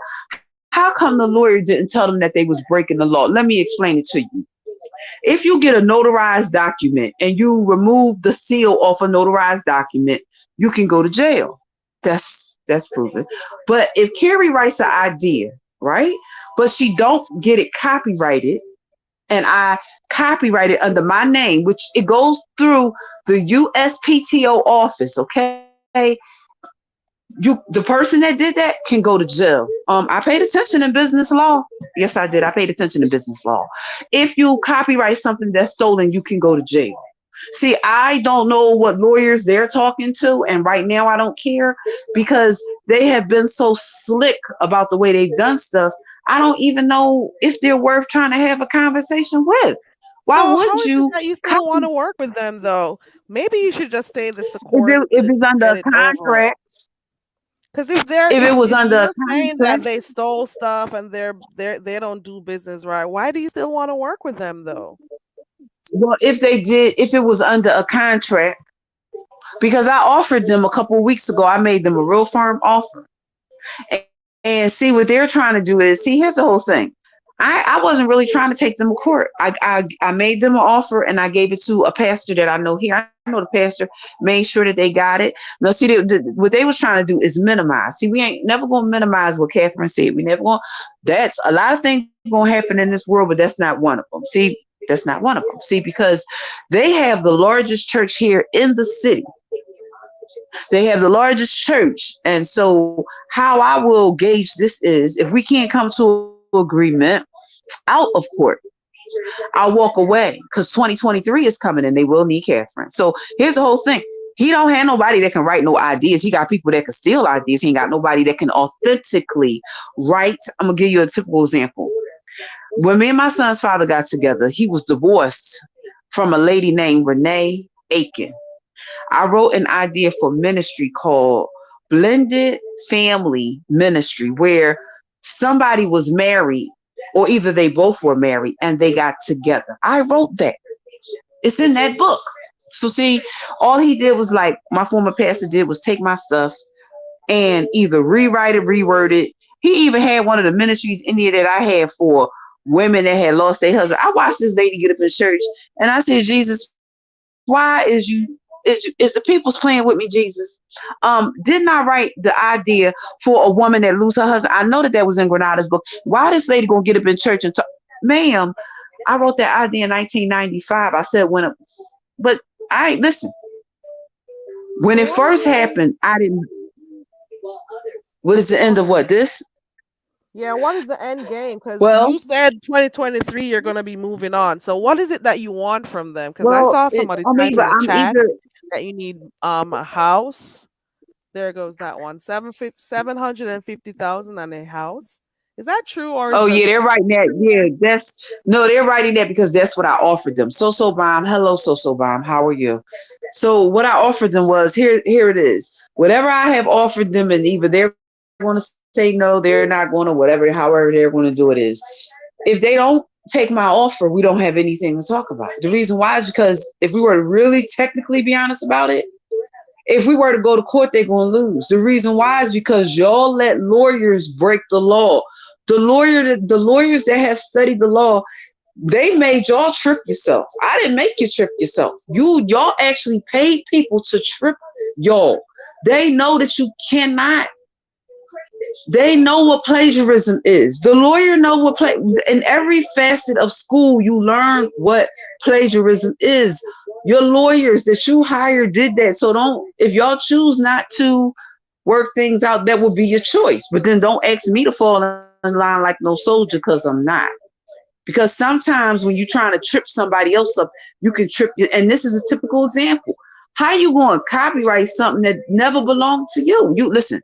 How come the lawyer didn't tell them that they was breaking the law? Let me explain it to you. If you get a notarized document and you remove the seal off a notarized document, you can go to jail. That's proven. But if Carrie writes an idea, right, but she don't get it copyrighted, and I copyright it under my name, which it goes through the USPTO office, okay? The person that did that can go to jail. I paid attention in business law. Yes, I did. I paid attention in business law. If you copyright something that's stolen, you can go to jail. See, I don't know what lawyers they're talking to, and right now I don't care, because they have been so slick about the way they've done stuff. I don't even know if they're worth trying to have a conversation with. Why So how would is it you that you still want copy to work with them, though? Maybe you should just say this to if court if to it's under get a it over with. contract? Because If it was if under a you're saying that contract, they stole stuff and they don't do business right, why do you still want to work with them though? well, if it was under a contract, because I offered them a couple of weeks ago, I made them a real firm offer. And see, what they're trying to do is, see, here's the whole thing. I wasn't really trying to take them to court. I made them an offer, and I gave it to a pastor that I know here. I know the pastor, made sure that they got it. No, see, what they was trying to do is minimize. See, we ain't never going to minimize what Catherine said. We never going. That's a lot of things going to happen in this world, but that's not one of them. See, that's not one of them. See, because they have the largest church here in the city. They have the largest church. And so how I will gauge this is, if we can't come to an agreement out of court, I'll walk away, because 2023 is coming and they will need Catherine. So here's the whole thing. He don't have nobody that can write no ideas. He got people that can steal ideas. He ain't got nobody that can authentically write. I'm going to give you a typical example. When me and my son's father got together, he was divorced from a lady named Renee Aiken. I wrote an idea for ministry called Blended Family Ministry, where somebody was married, or either they both were married and they got together. I wrote that. It's in that book. So see, all he did was, like my former pastor did, was take my stuff and either rewrite it, reword it. He even had one of the ministries in here that I had for women that had lost their husband. I watched this lady get up in church, and I said, Jesus, why is the people's playing with me, Jesus? Didn't I write the idea for a woman that lose her husband? I know that was in Granada's book. Why this lady gonna get up in church and talk? Ma'am, I wrote that idea in 1995. I said but I listen. When So it what first year? happened, I didn't. What is the end of what? This? Yeah, what is the end game? Because Well, you said 2023 you're going to be moving on. So what is it that you want from them? Because I well, saw somebody I'm type either in the I'm chat either that you need a house. There goes that one. 750,000 on a house. Is that true or is oh yeah, they're this writing that. Yeah, that's no, they're writing that because that's what I offered them. So bomb, hello, so bomb, how are you? So what I offered them was here it is. Whatever I have offered them, and either they're going to say no, they're not going to whatever, however they're going to do it is. If they don't take my offer, we don't have anything to talk about. The reason why is because if we were to really technically be honest about it, if we were to go to court, they're going to lose. The reason why is because y'all let lawyers break the law. The lawyers that have studied the law, they made y'all trip yourself. I didn't make you trip yourself. Y'all actually paid people to trip y'all. They know that you cannot. They know what plagiarism is. The lawyer know what in every facet of school you learn what plagiarism is. Your lawyers that you hired did that. So if y'all choose not to work things out, that will be your choice. But then don't ask me to fall in line like no soldier, because I'm not. Because sometimes when you're trying to trip somebody else up, you can trip you. And this is a typical example. How you going to copyright something that never belonged to you? You listen,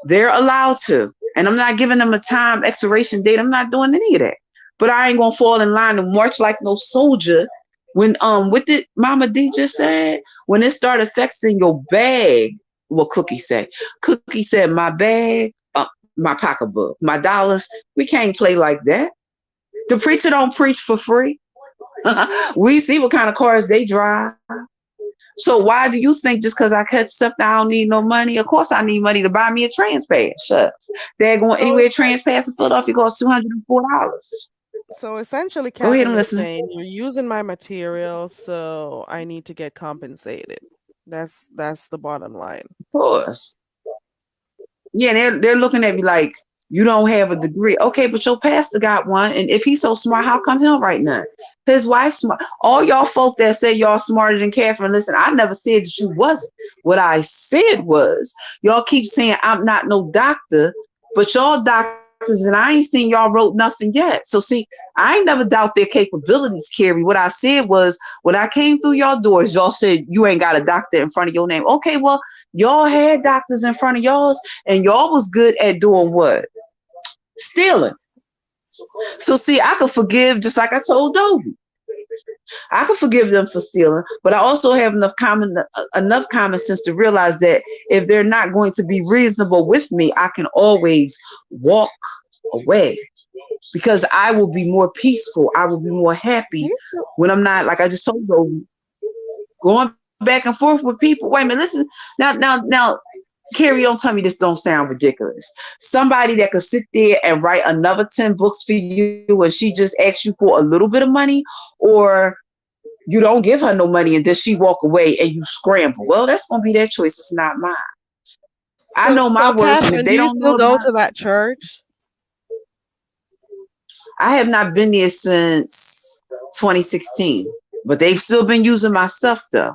they're allowed to. And I'm not giving them a time expiration date. I'm not doing any of that. But I ain't gonna fall in line and march like no soldier. When what did Mama D just said? When it started affecting your bag, what Cookie said? Cookie said, my bag, my pocketbook, my dollars. We can't play like that. The preacher don't preach for free. We see what kind of cars they drive. So why do you think just because I cut stuff that I don't need no money? Of course I need money to buy me a TransPass. Shucks. They're going anywhere TransPass in Philadelphia costs $204. So essentially, Go ahead, I'm Catherine is listening. saying you're using my material, so I need to get compensated. That's the bottom line. Of course. Yeah, they're looking at me like, you don't have a degree. Okay, but your pastor got one. And if he's so smart, how come he'll write none? His wife's smart. All y'all folk that say y'all smarter than Catherine, listen, I never said that you wasn't. What I said was, y'all keep saying I'm not no doctor, but y'all doctors, and I ain't seen y'all wrote nothing yet. So see, I ain't never doubt their capabilities, Carrie. What I said was, when I came through y'all doors, y'all said you ain't got a doctor in front of your name. Okay, well, y'all had doctors in front of y'all, and y'all was good at doing what? Stealing. So see, I could forgive, just like I told Dovey. I could forgive them for stealing, but I also have enough common sense to realize that if they're not going to be reasonable with me, I can always walk away, because I will be more peaceful. I will be more happy when I'm not, like I just told Dovey, going back and forth with people. Wait a minute, listen. Now, Carrie, don't tell me this don't sound ridiculous. Somebody that could sit there and write another 10 books for you, and she just asks you for a little bit of money, or you don't give her no money and then she walk away and you scramble. Well, that's going to be their choice. It's not mine. I know my worth, and if they don't know, go to that church? I have not been there since 2016, but they've still been using my stuff though.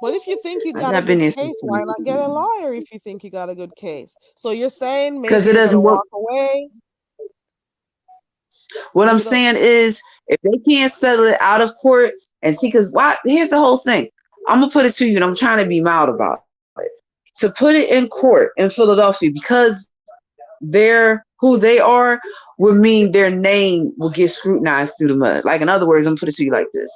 But if you think you got a good case, why not get a lawyer if you think you got a good case? So you're saying maybe it doesn't walk away? What I'm saying is, if they can't settle it out of court, and see, because here's the whole thing. I'm going to put it to you, and I'm trying to be mild about it. To put it in court in Philadelphia, because they're who they are, would mean their name will get scrutinized through the mud. Like, in other words, I'm going to put it to you like this.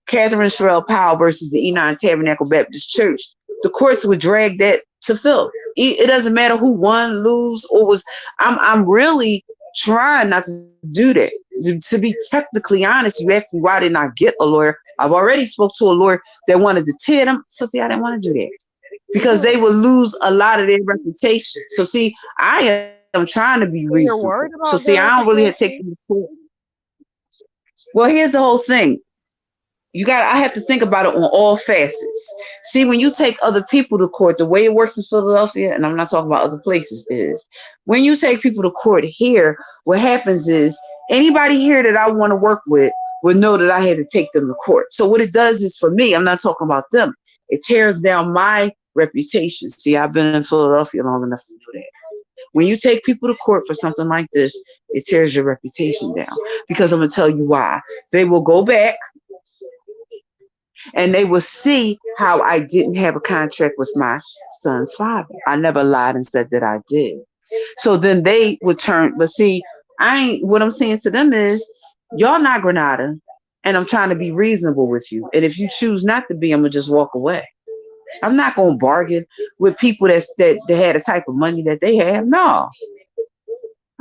Catherine Sherrill Powell versus the Enon Tabernacle Baptist Church. The courts would drag that to filth. It doesn't matter who won, lose, or was. I'm really trying not to do that. To be technically honest, you asked me why didn't I get a lawyer. I've already spoke to a lawyer that wanted to tear them. So see, I didn't want to do that because they would lose a lot of their reputation. So see, I am trying to be reasonable. So see, I don't really have to take them to court. Well, here's the whole thing. I have to think about it on all facets. See, when you take other people to court, the way it works in Philadelphia, and I'm not talking about other places, is when you take people to court here, what happens is anybody here that I want to work with would know that I had to take them to court. So what it does is, for me, I'm not talking about them. It tears down my reputation. See, I've been in Philadelphia long enough to know that. When you take people to court for something like this, it tears your reputation down. Because I'm going to tell you why. They will go back and they will see how I didn't have a contract with my son's father. I never lied and said that I did. So then they would turn, but see, what I'm saying to them is, y'all not Grenada, and I'm trying to be reasonable with you. And if you choose not to be, I'm gonna just walk away. I'm not gonna bargain with people that had the type of money that they have. No,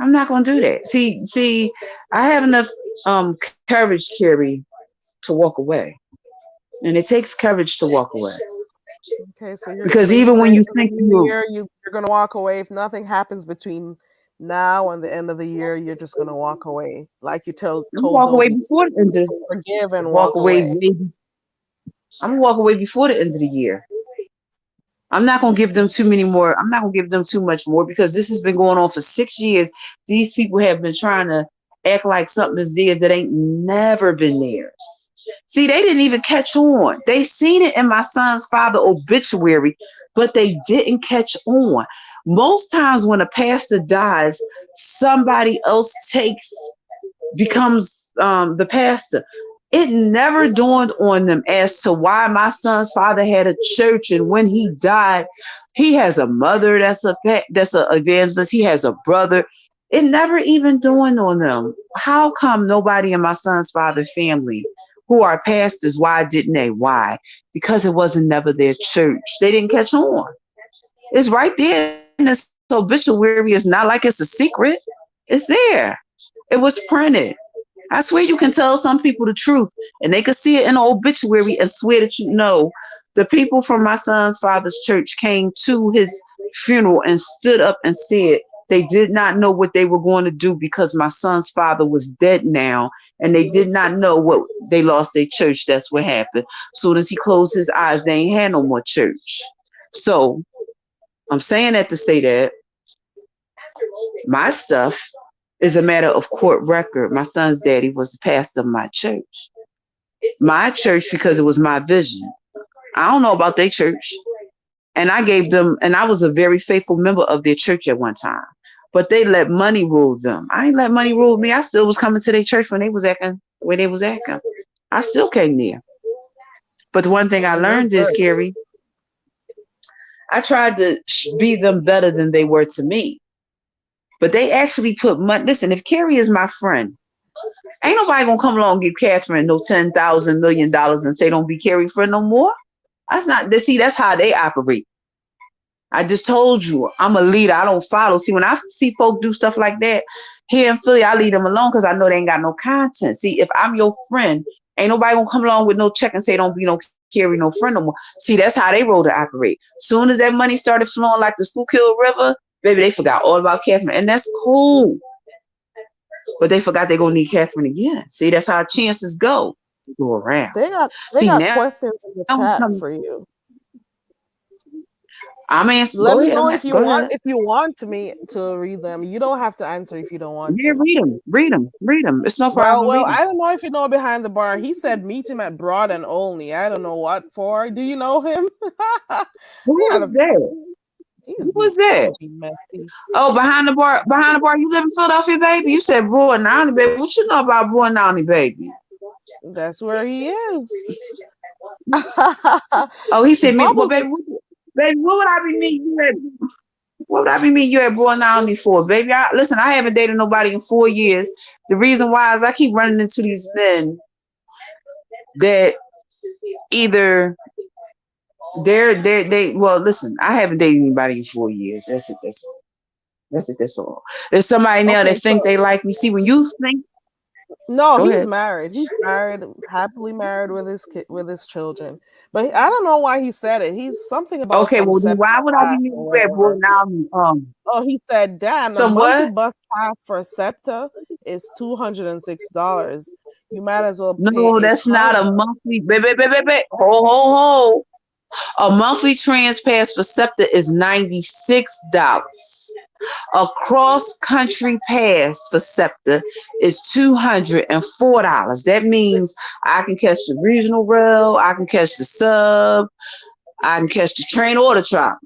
I'm not gonna do that. See, I have enough courage, Carrie, to walk away, and it takes courage to walk away. Okay, so because even when you think you're gonna walk away, if nothing happens between now and the end of the year, you're just gonna walk away, like you told walk away before the end of forgive and walk away. I'm gonna walk away before the end of the year. I'm not gonna give them too many more. I'm not gonna give them too much more because this has been going on for 6 years. These people have been trying to act like something is theirs that ain't never been theirs. See, they didn't even catch on. They seen it in my son's father obituary, but they didn't catch on. Most times when a pastor dies, somebody else becomes the pastor. It never dawned on them as to why my son's father had a church, and when he died, he has a mother that's an evangelist. He has a brother. It never even dawned on them. How come nobody in my son's father family who are pastors, why didn't they? Why? Because it wasn't never their church. They didn't catch on. It's right there in this obituary. It's not like it's a secret. It's there. It was printed. I swear you can tell some people the truth and they could see it in an obituary and swear that you know. The people from my son's father's church came to his funeral and stood up and said they did not know what they were going to do because my son's father was dead now, and they did not know what they lost their church. That's what happened. Soon as he closed his eyes, they ain't had no more church. So I'm saying that to say that my stuff is a matter of court record. My son's daddy was the pastor of my church. My church, because it was my vision. I don't know about their church. And I gave them, and I was a very faithful member of their church at one time. But they let money rule them. I ain't let money rule me. I still was coming to their church when they was acting where they was acting. I still came there. But the one thing I learned is, Carrie, I tried to be them better than they were to me. But they actually put money. Listen, if Carrie is my friend, ain't nobody gonna come along and give Catherine no $10,000 million and say don't be Carrie friend no more. That's not. See, that's how they operate. I just told you, I'm a leader. I don't follow. See, when I see folk do stuff like that here in Philly, I leave them alone because I know they ain't got no content. See, if I'm your friend, ain't nobody gonna come along with no check and say don't be no Carrie no friend no more. See, that's how they roll to operate. Soon as that money started flowing like the Schuylkill River, baby, they forgot all about Catherine, and that's cool. But they forgot they're gonna need Catherine again. See, that's how chances go. They go around. They got questions in the chat for you. I'm answering. Let me know if you want me to read them. You don't have to answer if you don't want to. Yeah, read them. It's no problem. Well, I don't know if you know Behind the Bar. He said meet him at Broad and Olney. I don't know what for. Do you know him? Who was that? Who was that? Oh, Behind the Bar. Behind the Bar. You live in Philadelphia, baby? You said Broad and Olney, baby. What you know about Broad and Olney, baby? That's where he is. Oh, he said, well, baby, what would I be meeting you at? What would I be meeting you at Broad and Olney for, baby? Listen, I haven't dated nobody in 4 years. The reason why is I keep running into these men that either well, listen, I haven't dated anybody in 4 years. That's it. That's all. There's somebody now that think they like me. See, when you think. No, he's married. He's married, happily married with his children. But I don't know why he said it. He's something about. Okay, well, then why would I be meeting you at Broad and Olney? Oh, he said, "Damn, the monthly bus pass for SEPTA is $206. You might as well." No, that's not a monthly. Baby. Ho. A monthly trans pass for SEPTA is $96. A cross-country pass for SEPTA is $204. That means I can catch the regional rail, I can catch the sub, I can catch the train or the trolley.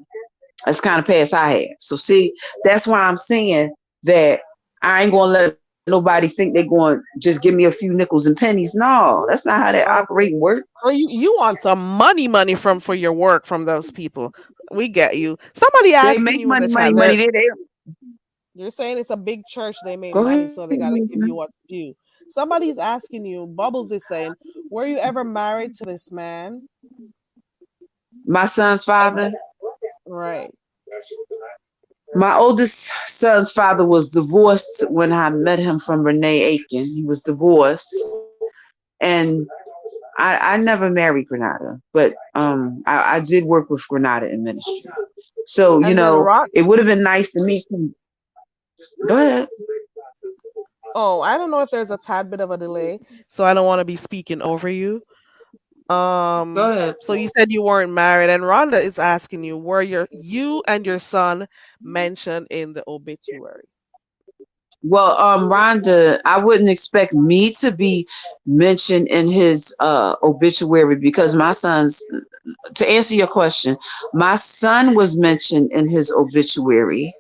That's kind of pass I have. So see, that's why I'm saying that I ain't gonna let nobody think they're going to just give me a few nickels and pennies. No, that's not how that operating work. Well, you want some money for your work from those people. We get you. Somebody They asking make you in the chat. money. They You're saying it's a big church. They make go money, ahead. so they gotta give you what's due. Somebody's asking you. Bubbles is saying, "Were you ever married to this man?" My son's father. Right. My oldest son's father was divorced when I met him from Renee Aiken. He was divorced, and I never married Granada, but I did work with Granada in ministry. So And then it would have been nice to meet him. Go ahead. Oh, I don't know if there's a tad bit of a delay, so I don't want to be speaking over you. Go ahead. So you said you weren't married, and Rhonda is asking you, were you and your son mentioned in the obituary? Well, Rhonda, I wouldn't expect me to be mentioned in his obituary because my son's, to answer your question, my son was mentioned in his obituary.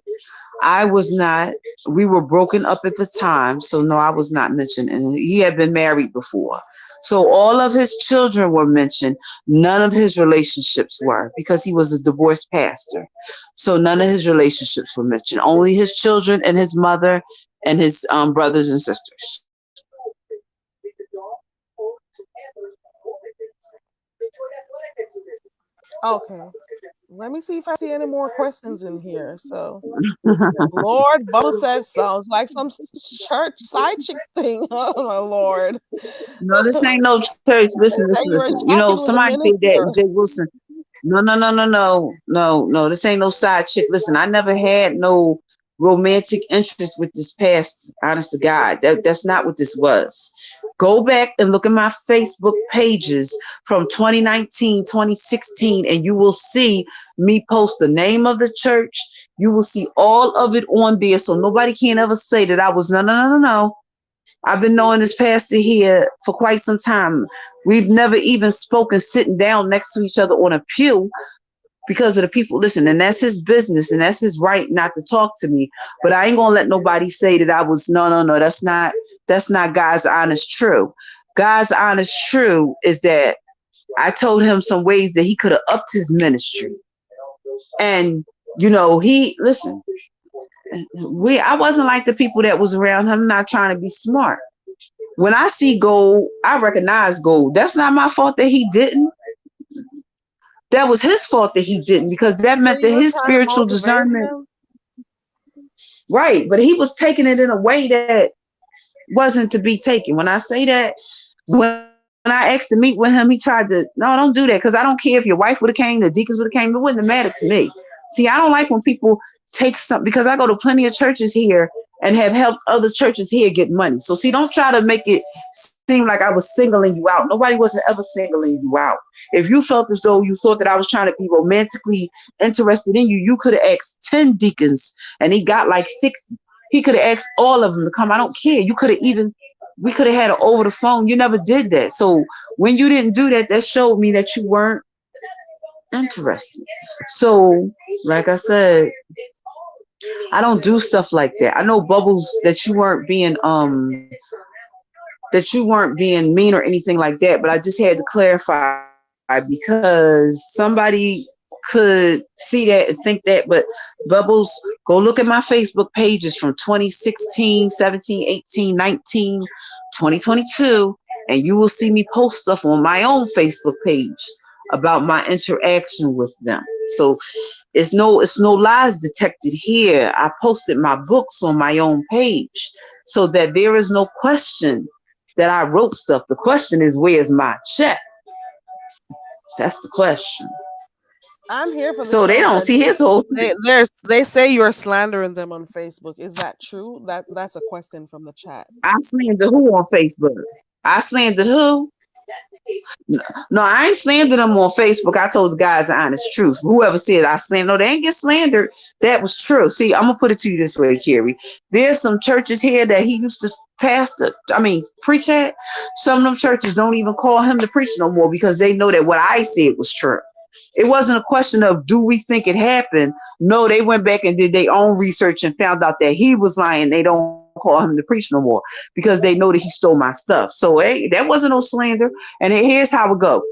I was not. We were broken up at the time, so no, I was not mentioned. And he had been married before. So all of his children were mentioned. None of his relationships were because he was a divorced pastor. So none of his relationships were mentioned. Only his children and his mother and his brothers and sisters. Okay. Let me see if I see any more questions in here. So, Lord, Bubble says sounds like some church side chick thing. Oh my Lord! No, this ain't no church. Listen. Somebody said that Jay Wilson. No. This ain't no side chick. Listen, I never had no romantic interest with this pastor. Honest to God, that's not what this was. Go back and look at my Facebook pages from 2019, 2016, and you will see me post the name of the church. You will see all of it on there. So nobody can ever say that I was no. I've been knowing this pastor here for quite some time. We've never even spoken sitting down next to each other on a pew because of the people. Listen, and that's his business and that's his right not to talk to me. But I ain't gonna let nobody say that I was no. That's not God's honest truth. God's honest truth is that I told him some ways that he could have upped his ministry. And I wasn't like the people that was around him, not trying to be smart. When I see gold, I recognize gold. That's not my fault that he didn't. That was his fault that he didn't, because that meant that his spiritual discernment. Right, but he was taking it in a way that wasn't to be taken. When I say that, when I asked to meet with him, he tried to, no, don't do that, because I don't care if your wife would have came, the deacons would have came, it wouldn't have mattered to me. See, I don't like when people take something, because I go to plenty of churches here and have helped other churches here get money. So see, don't try to make it seem like I was singling you out. Nobody wasn't ever singling you out. If you felt as though you thought that I was trying to be romantically interested in you, you could have asked 10 deacons and he got like 60. He could have asked all of them to come. I don't care. We could have had it over the phone. You never did that. So when you didn't do that, that showed me that you weren't interested. So like I said, I don't do stuff like that. I know, Bubbles, that you weren't being mean or anything like that, but I just had to clarify because somebody could see that and think that. But Bubbles, go look at my Facebook pages from 2016, 17, 18, 19, 2022, and you will see me post stuff on my own Facebook page about my interaction with them. So it's no lies detected here. I posted my books on my own page so that there is no question that I wrote stuff. The question is, where's my check? That's the question. I'm here for the so they don't see his whole thing. They say you're slandering them on Facebook. Is that true? That's a question from the chat. I slandered who on Facebook? I slandered who? No, I ain't slandered them on Facebook. I told the guys the honest truth. Whoever said I slandered, no, they ain't get slandered. That was true. See, I'm gonna put it to you this way, Carrie. There's some churches here that he used to preach at. Some of them churches don't even call him to preach no more because they know that what I said was true. It wasn't a question of do we think it happened. No, they went back and did their own research and found out that he was lying. They don't call him the priest no more because they know that he stole my stuff. So hey, that wasn't no slander. And here's how it go.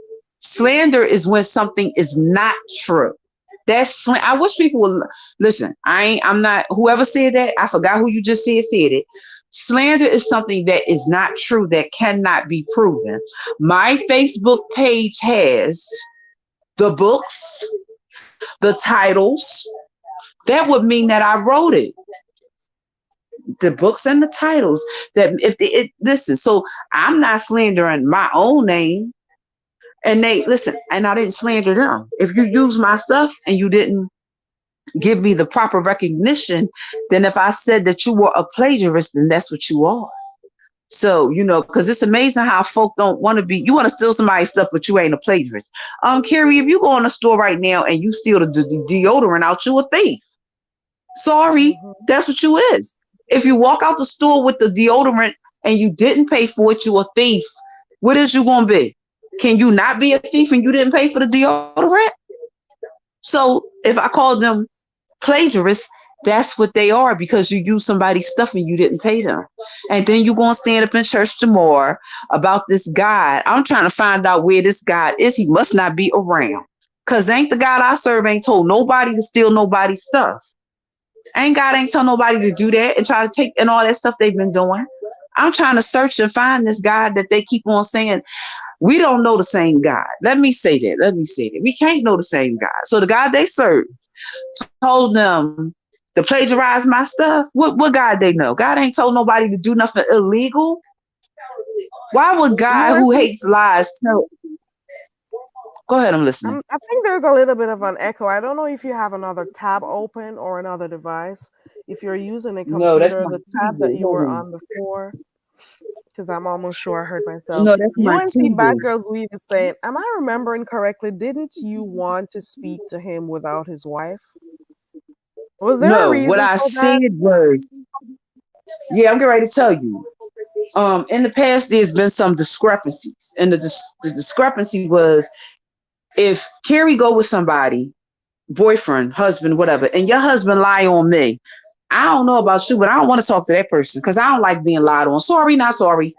Slander is when something is not true. I wish people would listen. I'm not, whoever said that, I forgot who you just said it. Slander is something that is not true, that cannot be proven. My Facebook page has the books, the titles. That would mean that I wrote it. The books and the titles. That if listen, so I'm not slandering my own name. And they listen, and I didn't slander them. If you use my stuff and you didn't give me the proper recognition, then if I said that you were a plagiarist, then that's what you are. So, because it's amazing how folk don't want to be, you want to steal somebody's stuff, but you ain't a plagiarist. Carrie, if you go in the store right now and you steal the deodorant out, you a thief. Sorry, that's what you is. If you walk out the store with the deodorant and you didn't pay for it, you a thief. What is you going to be? Can you not be a thief and you didn't pay for the deodorant? So if I call them plagiarists, that's what they are, because you use somebody's stuff and you didn't pay them. And then you're going to stand up in church tomorrow about this God. I'm trying to find out where this God is. He must not be around, because ain't the God I serve ain't told nobody to steal nobody's stuff. God ain't tell nobody to do that and try to take and all that stuff they've been doing. I'm trying to search and find this God that they keep on saying, we don't know the same God. Let me say that. We can't know the same God. So the God they serve told them to plagiarize my stuff. What God they know? God ain't told nobody to do nothing illegal. Why would God who hates lies tell? Go ahead, I'm listening. I think there's a little bit of an echo. I don't know if you have another tab open or another device. If you're using a computer, the tab that you were on before, because I'm almost sure I heard myself. No, that's my UNC Bad Girls Weave is saying, am I remembering correctly? Didn't you want to speak to him without his wife? Was there a reason? What I said was, I'm getting ready to tell you. In the past, there's been some discrepancies, and the discrepancy was if Carrie go with somebody, boyfriend, husband, whatever, and your husband lie on me. I don't know about you, but I don't want to talk to that person because I don't like being lied on. Sorry, not sorry.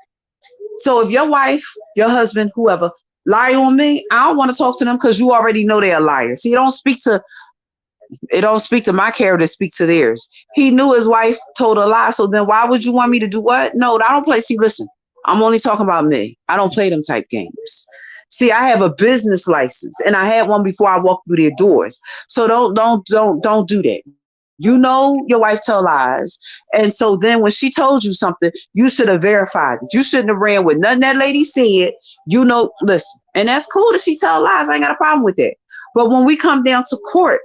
So if your wife, your husband, whoever, lie on me, I don't want to talk to them because you already know they're a liar. See, it don't speak to my character, speak to theirs. He knew his wife told a lie, so then why would you want me to do what? No, I don't play. See, listen, I'm only talking about me. I don't play them type games. See, I have a business license, and I had one before I walked through their doors. So don't do that. You know your wife tell lies. And so then when she told you something, you should have verified it. You shouldn't have ran with nothing that lady said. Listen, and that's cool that she tell lies. I ain't got a problem with that. But when we come down to court,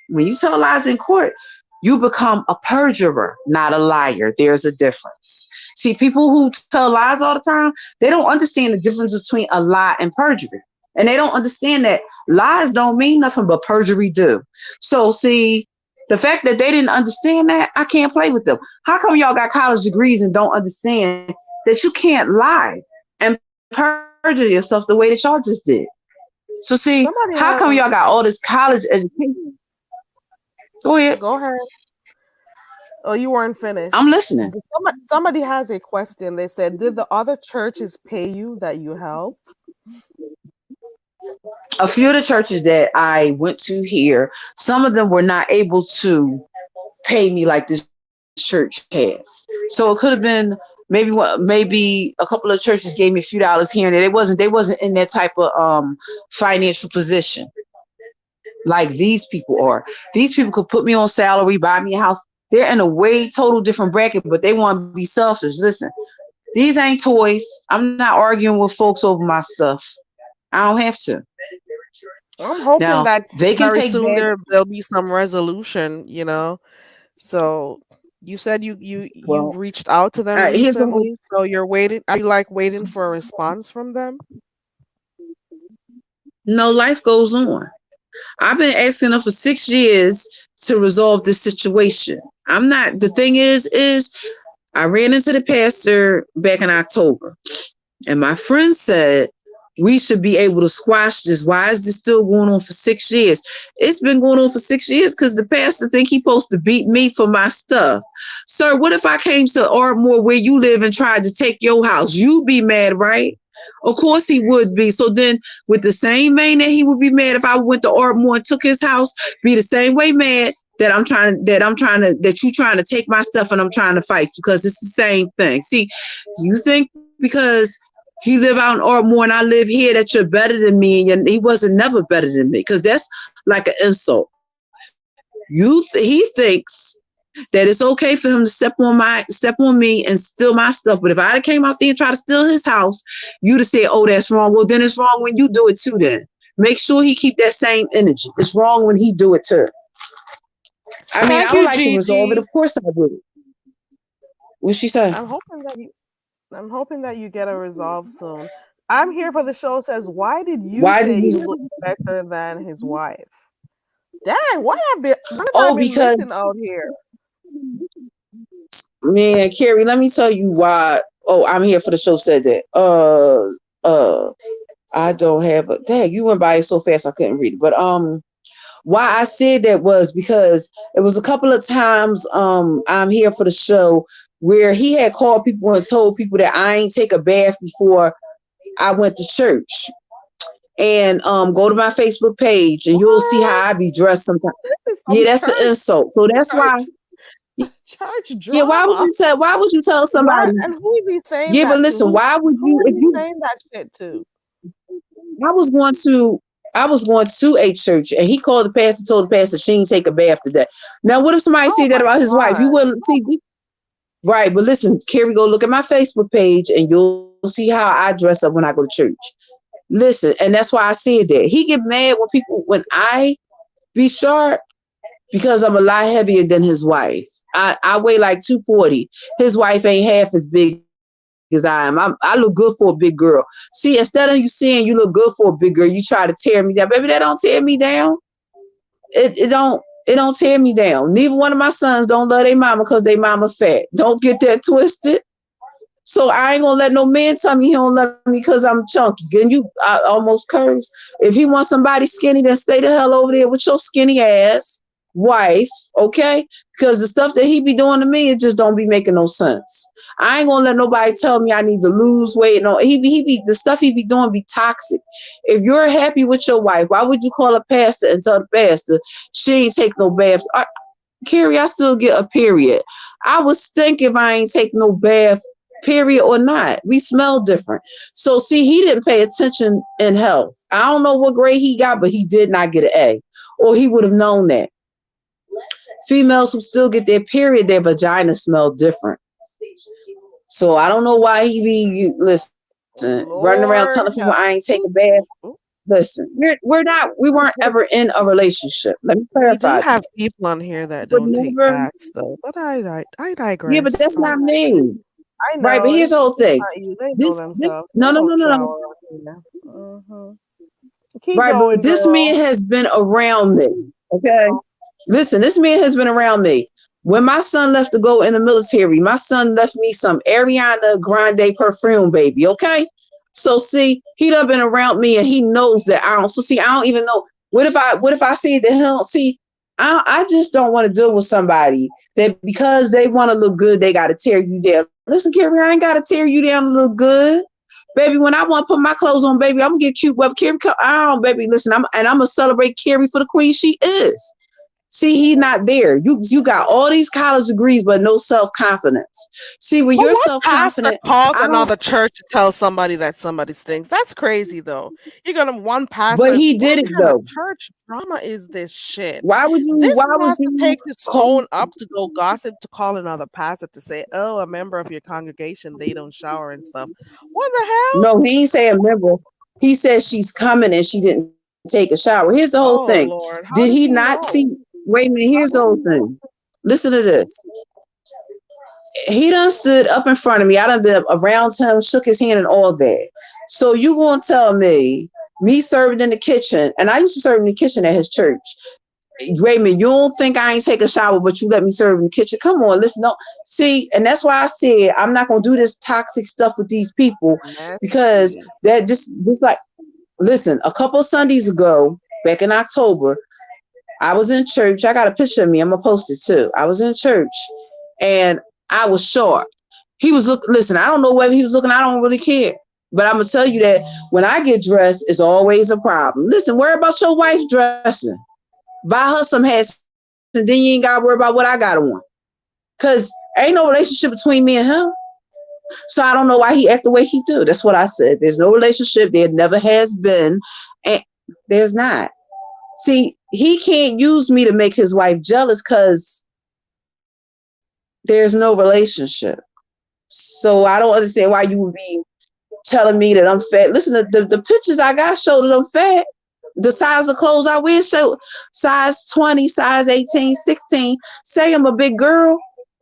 when you tell lies in court, you become a perjurer, not a liar. There's a difference. See, people who tell lies all the time, they don't understand the difference between a lie and perjury. And they don't understand that lies don't mean nothing, but perjury do. So see, the fact that they didn't understand that, I can't play with them. How come y'all got college degrees and don't understand that you can't lie and perjure yourself the way that y'all just did? So see, how come y'all got all this college education? Go ahead. Oh, you weren't finished. I'm listening. Somebody has a question. They said, did the other churches pay you that you helped? A few of the churches that I went to here, some of them were not able to pay me like this church has. So it could have been maybe a couple of churches gave me a few dollars here and there. They wasn't in that type of financial position like these people are. These people could put me on salary, buy me a house. They're in a way total different bracket, but they want to be selfish. Listen, these ain't toys. I'm not arguing with folks over my stuff. I don't have to. I'm hoping that very soon there'll be some resolution, So you said you reached out to them recently, so you're waiting. Are you waiting for a response from them? No, life goes on. I've been asking them for 6 years to resolve this situation. The thing is I ran into the pastor back in October, and my friend said, we should be able to squash this. Why is this still going on for 6 years? It's been going on for 6 years because the pastor think he supposed to beat me for my stuff. Sir, what if I came to Ardmore where you live and tried to take your house? You'd be mad, right? Of course he would be. So then with the same vein that he would be mad if I went to Ardmore and took his house, be the same way mad that you trying to take my stuff and I'm trying to fight you, because it's the same thing. See, you think because he live out in Ardmore and I live here that you're better than me, and he wasn't never better than me, because that's like an insult. He thinks that it's okay for him to step on me and steal my stuff. But if I came out there and tried to steal his house, you'd have said, oh, that's wrong. Well, then it's wrong when you do it too. Then make sure he keep that same energy. It's wrong when he do it too. I mean, I would like to resolve it. Of course I would. What'd she say? I'm hoping that you get a resolve soon. I'm here for the show says, why did you look better than his wife? Dang, what have I been missing out here? Man, Carrie, let me tell you why. Oh, I'm here for the show said that. I don't have a dang, you went by it so fast I couldn't read it. But why I said that was because it was a couple of times I'm here for the show where he had called people and told people that I ain't take a bath before I went to church. And go to my Facebook page and you'll see how I be dressed sometimes. Yeah, that's an insult. So that's why. Church drama. Yeah, why would you tell somebody? And who is he saying? Yeah, but listen, why would you? If you saying that shit to? I was going to a church, and he called the pastor, told the pastor she didn't take a bath today. Now, what if somebody said that about his wife? You wouldn't see. Right, but listen, Carrie, go look at my Facebook page, and you'll see how I dress up when I go to church. Listen, and that's why I said that. He get mad when I be sharp because I'm a lot heavier than his wife. I weigh like 240. His wife ain't half as big as I am. I look good for a big girl. See, instead of you saying you look good for a big girl, you try to tear me down. Baby, that don't tear me down. It don't tear me down. Neither one of my sons don't love their mama because their mama fat. Don't get that twisted. So I ain't gonna let no man tell me he don't love me because I'm chunky. And I almost curse. If he wants somebody skinny, then stay the hell over there with your skinny ass wife, okay? Because the stuff that he be doing to me, it just don't be making no sense. I ain't gonna let nobody tell me I need to lose weight. No, the stuff he be doing be toxic. If you're happy with your wife, why would you call a pastor and tell the pastor she ain't take no bath? Carrie, I still get a period. I would stink if I ain't take no bath, period or not. We smell different. So see, he didn't pay attention in health. I don't know what grade he got, but he did not get an A, or he would have known that. Females who still get their period, their vagina smell different. So I don't know why he be running around telling people I ain't taking a bath. Listen, we weren't ever in a relationship. Let me clarify. We do have people on here that don't take baths though, but I digress. Yeah, but that's not me. I know. Right, but here's the whole thing. No. Keep right, going, but this man has been around me. Okay. Listen, this man has been around me. When my son left to go in the military, my son left me some Ariana Grande perfume, baby. Okay. So see, he done been around me and he knows that I don't. So see, I don't even know. What if I say to him, see, I just don't want to deal with somebody that because they want to look good, they got to tear you down. Listen, Carrie, I ain't got to tear you down to look good. Baby, when I want to put my clothes on, baby, I'm going to get cute. Well, Carrie, baby, listen, I'm going to celebrate Carrie for the queen she is. See, he's not there. You got all these college degrees, but no self-confidence. See, when you're self-confident, calls another church to tell somebody that somebody stinks. That's crazy, though. You're gonna one pastor. But he did it though. Church drama is this shit. Why would you? This why would you take his phone up to go gossip to call another pastor to say, "Oh, a member of your congregation they don't shower and stuff." What the hell? No, he ain't say a member. He said she's coming and she didn't take a shower. Here's the whole thing. Did he not see? Wait a minute, here's the whole thing. Listen to this. He done stood up in front of me. I done been around him, shook his hand and all that. So you gonna tell me serving in the kitchen, and I used to serve in the kitchen at his church. Wait a minute, you don't think I ain't take a shower, but you let me serve in the kitchen? Come on, listen, no. See, and that's why I said I'm not gonna do this toxic stuff with these people because Nasty. that just like, listen, a couple of Sundays ago, back in October, I was in church. I got a picture of me. I'm gonna post it too. I was in church and I was short. He was listen, I don't know whether he was looking, I don't really care. But I'm gonna tell you that when I get dressed, it's always a problem. Listen, worry about your wife dressing. Buy her some hats, and then you ain't gotta worry about what I got on. Cause ain't no relationship between me and him. So I don't know why he act the way he do. That's what I said. There's no relationship. There never has been. And there's not. See, he can't use me to make his wife jealous because there's no relationship. So I don't understand why you would be telling me that I'm fat. Listen, the pictures I got show that I'm fat. The size of clothes I wear show size 20, size 18, 16. Say I'm a big girl.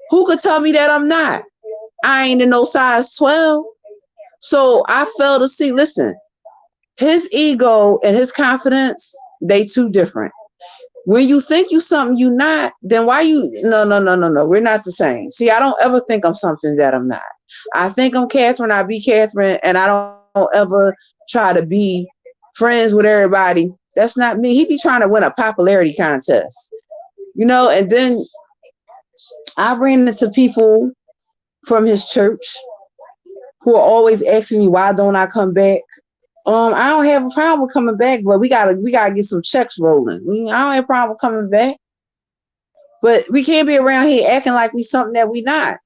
Who could tell me that I'm not? I ain't in no size 12. So I fail to see, listen, his ego and his confidence, they too different. When you think you something you not, then why you, no. We're not the same. See, I don't ever think I'm something that I'm not. I think I'm Catherine, I be Catherine, and I don't ever try to be friends with everybody. That's not me. He be trying to win a popularity contest, you know. And then I ran into people from his church who are always asking me why don't I come back. I don't have a problem with coming back, but we gotta get some checks rolling. I don't have a problem with coming back, but we can't be around here acting like we something that we not.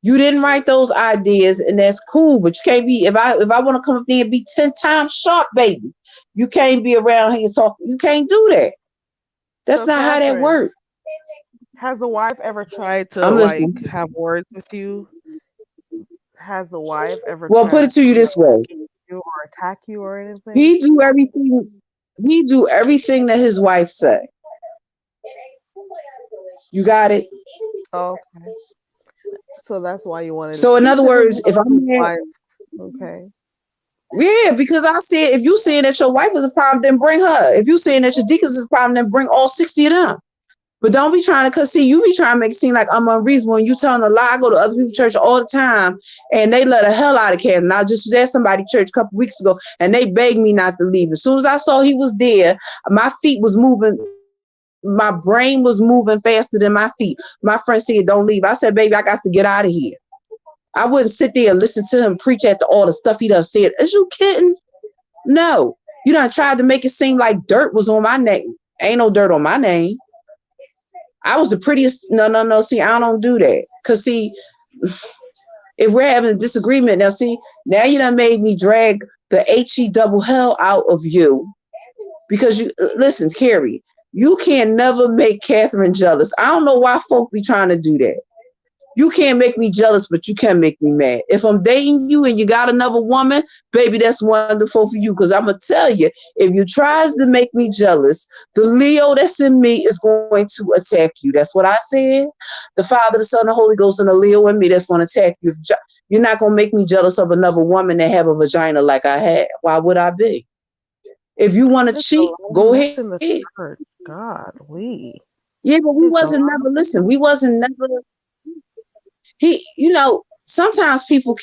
You didn't write those ideas, and that's cool. But you can't be, if I want to come up there and be 10 times sharp, baby, you can't be around here talking. You can't do that. That's So, not how that Catherine, works. has the wife ever tried to I'm like listening. have words with you? Has the wife ever Well, put tried it to you to this way: you or attack you or anything? he do everything. He do everything that his wife say. You got it. Okay. So that's why you wanted to So in speak other to him words, if about I'm his mad, wife. Okay. yeah, because I said if you saying that your wife is a problem, then bring her. If you saying that your deacons is a problem, then bring all 60 of them. But don't be trying to, cause see, you be trying to make it seem like I'm unreasonable and you telling a lie. I go to other people's church all the time and they let the hell out of Catherine. I just was at somebody's church a couple weeks ago and they begged me not to leave. As soon as I saw he was there, my feet was moving. My brain was moving faster than my feet. My friend said, don't leave. I said, baby, I got to get out of here. I wouldn't sit there and listen to him preach after all the stuff he done said. Is you kidding? No. You done tried to make it seem like dirt was on my neck. Ain't no dirt on my name. I was the prettiest. No. See, I don't do that. Because, see, if we're having a disagreement, now you done made me drag the HE double hell out of you. Because you, listen, Carrie, you can never make Catherine jealous. I don't know why folk be trying to do that. You can't make me jealous, but you can make me mad. If I'm dating you and you got another woman, baby, that's wonderful for you. Because I'm going to tell you, if you tries to make me jealous, the Leo that's in me is going to attack you. That's what I said. The Father, the Son, the Holy Ghost, and the Leo in me that's going to attack you. You're not going to make me jealous of another woman that have a vagina like I had. Why would I be? If you want to It's a cheat, lot of go mess ahead. in the church. God, Yeah, but we it's a wasn't lot never, of listen, we wasn't never, sometimes people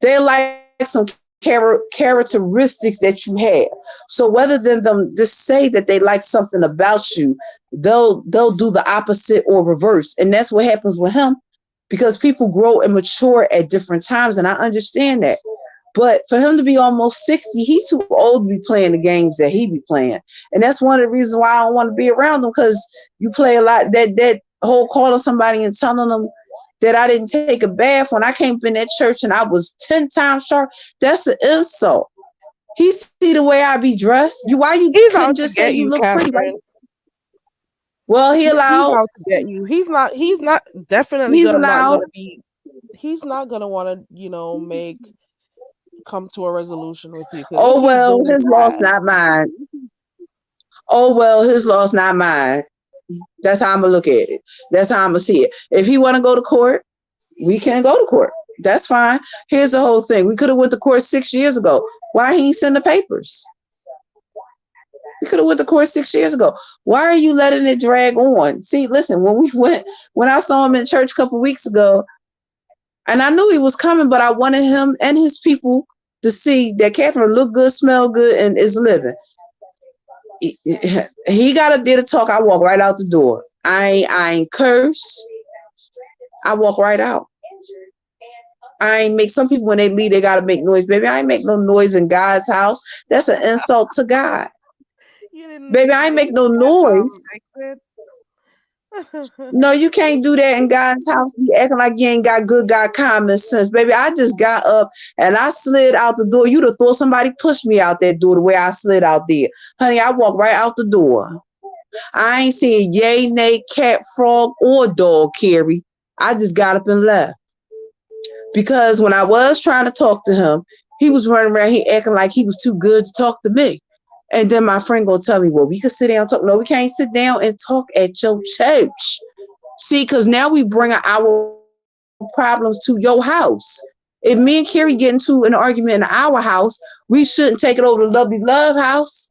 they like some characteristics that you have. So whether than them just say that they like something about you, they'll do the opposite or reverse. And that's what happens with him because people grow and mature at different times. And I understand that. But for him to be almost 60, he's too old to be playing the games that he be playing. And that's one of the reasons why I don't want to be around him, because you play a lot, that whole calling somebody and telling them that I didn't take a bath when I came up in that church and I was 10 times sharp. That's an insult. He see the way I be dressed. Why you He's couldn't out to just say get you you, look pretty? Right? Catherine. Well, he He's allowed. out to get you. He's not definitely He's not allowed. gonna be. He's not gonna want to, come to a resolution with you because Oh if he's well, doing his loss, that, not mine. Oh well, his loss, not mine. That's how I'm gonna look at it. That's how I'm gonna see it. If he want to go to court, we can go to court. That's fine. Here's the whole thing. We could have went to court 6 years ago. Why he ain't send the papers? We could have went to court 6 years ago. Why are you letting it drag on? See, listen, when I saw him in church a couple weeks ago, and I knew he was coming, but I wanted him and his people to see that Catherine look good, smell good, and is living. He got up there to talk. I walk right out the door. I ain't curse. I walk right out. I ain't make, some people when they leave, they gotta make noise. Baby, I ain't make no noise in God's house. That's an insult to God. Baby, I ain't make no noise. No, you can't do that in God's house. You acting like you ain't got good God common sense. Baby, I just got up and I slid out the door. You'd have thought somebody pushed me out that door the way I slid out there. Honey, I walked right out the door. I ain't seen yay, nay, cat, frog, or dog, Carrie. I just got up and left. Because when I was trying to talk to him, he was running around here acting like he was too good to talk to me. And then my friend gonna tell me, well, we can sit down and talk. No, we can't sit down and talk at your church. See, because now we bring our problems to your house. If me and Carrie get into an argument in our house, we shouldn't take it over to Lovely Love house,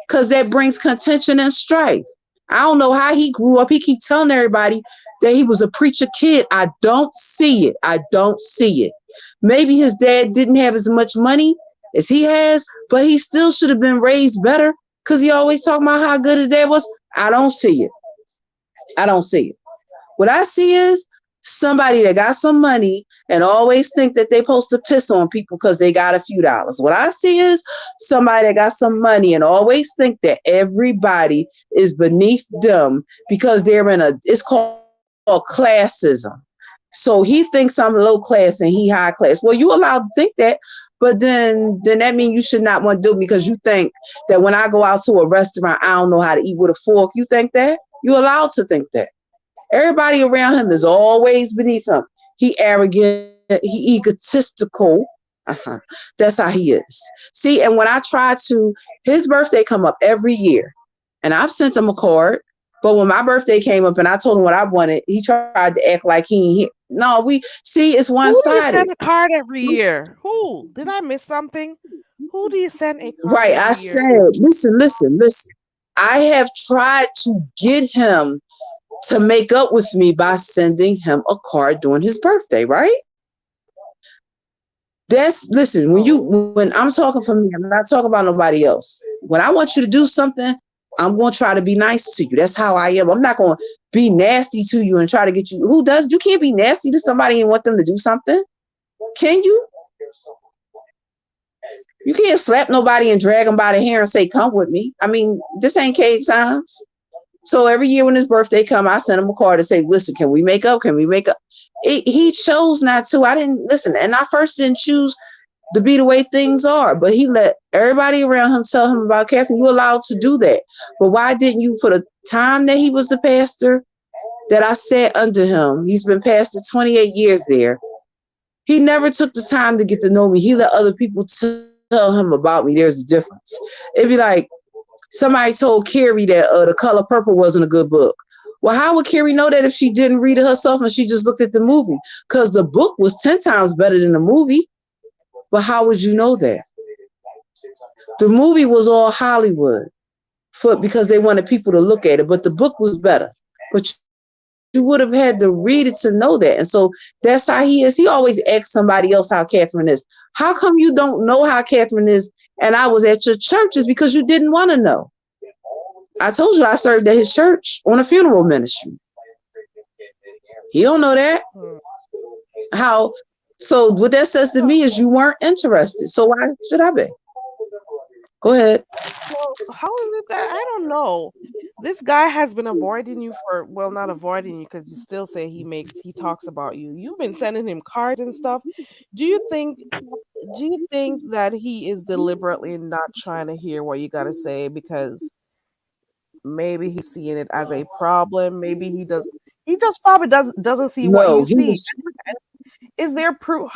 because that brings contention and strife. I don't know how he grew up. He keep telling everybody that he was a preacher kid. I don't see it. I don't see it. Maybe his dad didn't have as much money as he has, but he still should have been raised better, because he always talking about how good his dad was. I don't see it. I don't see it. What I see is somebody that got some money and always think that they supposed to piss on people because they got a few dollars. What I see is somebody that got some money and always think that everybody is beneath them because they're in it's called classism. So he thinks I'm low class and he high class. Well, you allowed to think that, but then that means you should not want to do it because you think that when I go out to a restaurant, I don't know how to eat with a fork. You think that? You're allowed to think that. Everybody around him is always beneath him. He arrogant, he egotistical. That's how he is. See, and when I try to, his birthday come up every year, and I've sent him a card, but when my birthday came up and I told him what I wanted, he tried to act like he ain't here. No, it's one-sided. Who do you send a card every year? Who? Did I miss something? Who do you send a card Right, I year? said, listen. I have tried to get him to make up with me by sending him a card during his birthday, right? Listen, when I'm talking for me, I'm not talking about nobody else. When I want you to do something, I'm going to try to be nice to you. That's how I am. I'm not going to be nasty to you and try to get you. Who does? You can't be nasty to somebody and want them to do something. Can you? You can't slap nobody and drag them by the hair and say, come with me. I mean, this ain't cave times. So every year when his birthday come, I send him a card to say, listen, can we make up? Can we make up? He chose not to. I didn't listen. And I first didn't choose to be the way things are, but he let everybody around him tell him about Catherine. You're allowed to do that. But why didn't you, for the time that he was the pastor, that I sat under him, he's been pastor 28 years there. He never took the time to get to know me. He let other people tell him about me. There's a difference. It'd be like, somebody told Carrie that The Color Purple wasn't a good book. Well, how would Carrie know that if she didn't read it herself and she just looked at the movie? Because the book was 10 times better than the movie. But how would you know that? The movie was all Hollywood because they wanted people to look at it, but the book was better. But you would have had to read it to know that. And so that's how he is. He always asks somebody else how Catherine is. How come you don't know how Catherine is? And I was at your church is because you didn't want to know. I told you I served at his church on a funeral ministry. He don't know that. How? So what that says to me is you weren't interested. So why should I be? Go ahead. Well, how is it that I don't know? This guy has been avoiding you not avoiding you because you still say he talks about you. You've been sending him cards and stuff. Do you think that he is deliberately not trying to hear what you gotta say because maybe he's seeing it as a problem? Maybe he does. He just probably doesn't see what you see. Is there proof?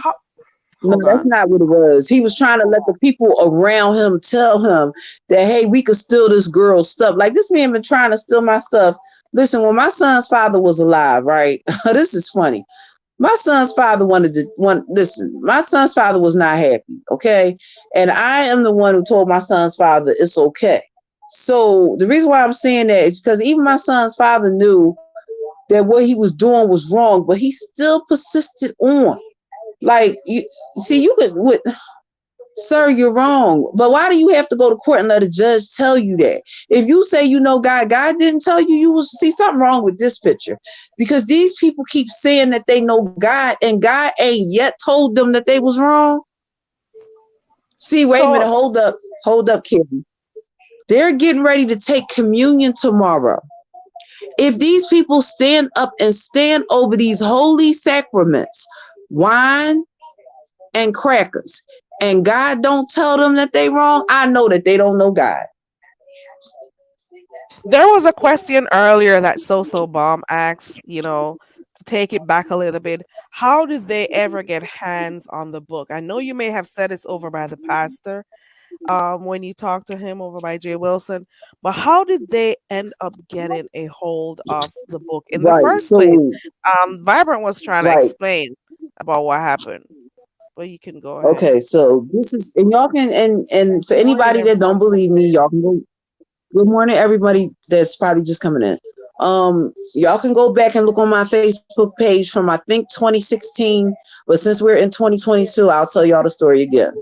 No, that's not what it was. He was trying to let the people around him tell him that, hey, we could steal this girl's stuff. Like, this man been trying to steal my stuff. Listen, when my son's father was alive, right? This is funny. My son's father my son's father was not happy, okay? And I am the one who told my son's father it's okay. So the reason why I'm saying that is because even my son's father knew that what he was doing was wrong, but he still persisted on. Like you see, you could with sir, you're wrong. But why do you have to go to court and let a judge tell you that? If you say you know God, God didn't tell you, you will see something wrong with this picture. Because these people keep saying that they know God and God ain't yet told them that they was wrong. See, wait a minute, hold up, Kevin. They're getting ready to take communion tomorrow. If these people stand up and stand over these holy sacraments, wine and crackers, and God don't tell them that they wrong, I know that they don't know God. There was a question earlier that So Bomb asked, to take it back a little bit. How did they ever get hands on the book? I know you may have said it's over by the pastor when you talked to him over by Jay Wilson, but how did they end up getting a hold of the book in the first place? Vibrant was trying to explain about what happened. But you can go ahead. Okay, so this is, and y'all can, and for anybody that don't believe me, y'all can go. Good morning, everybody that's probably just coming in. Y'all can go back and look on my Facebook page from I think 2016, but since we're in 2022, I'll tell y'all the story again.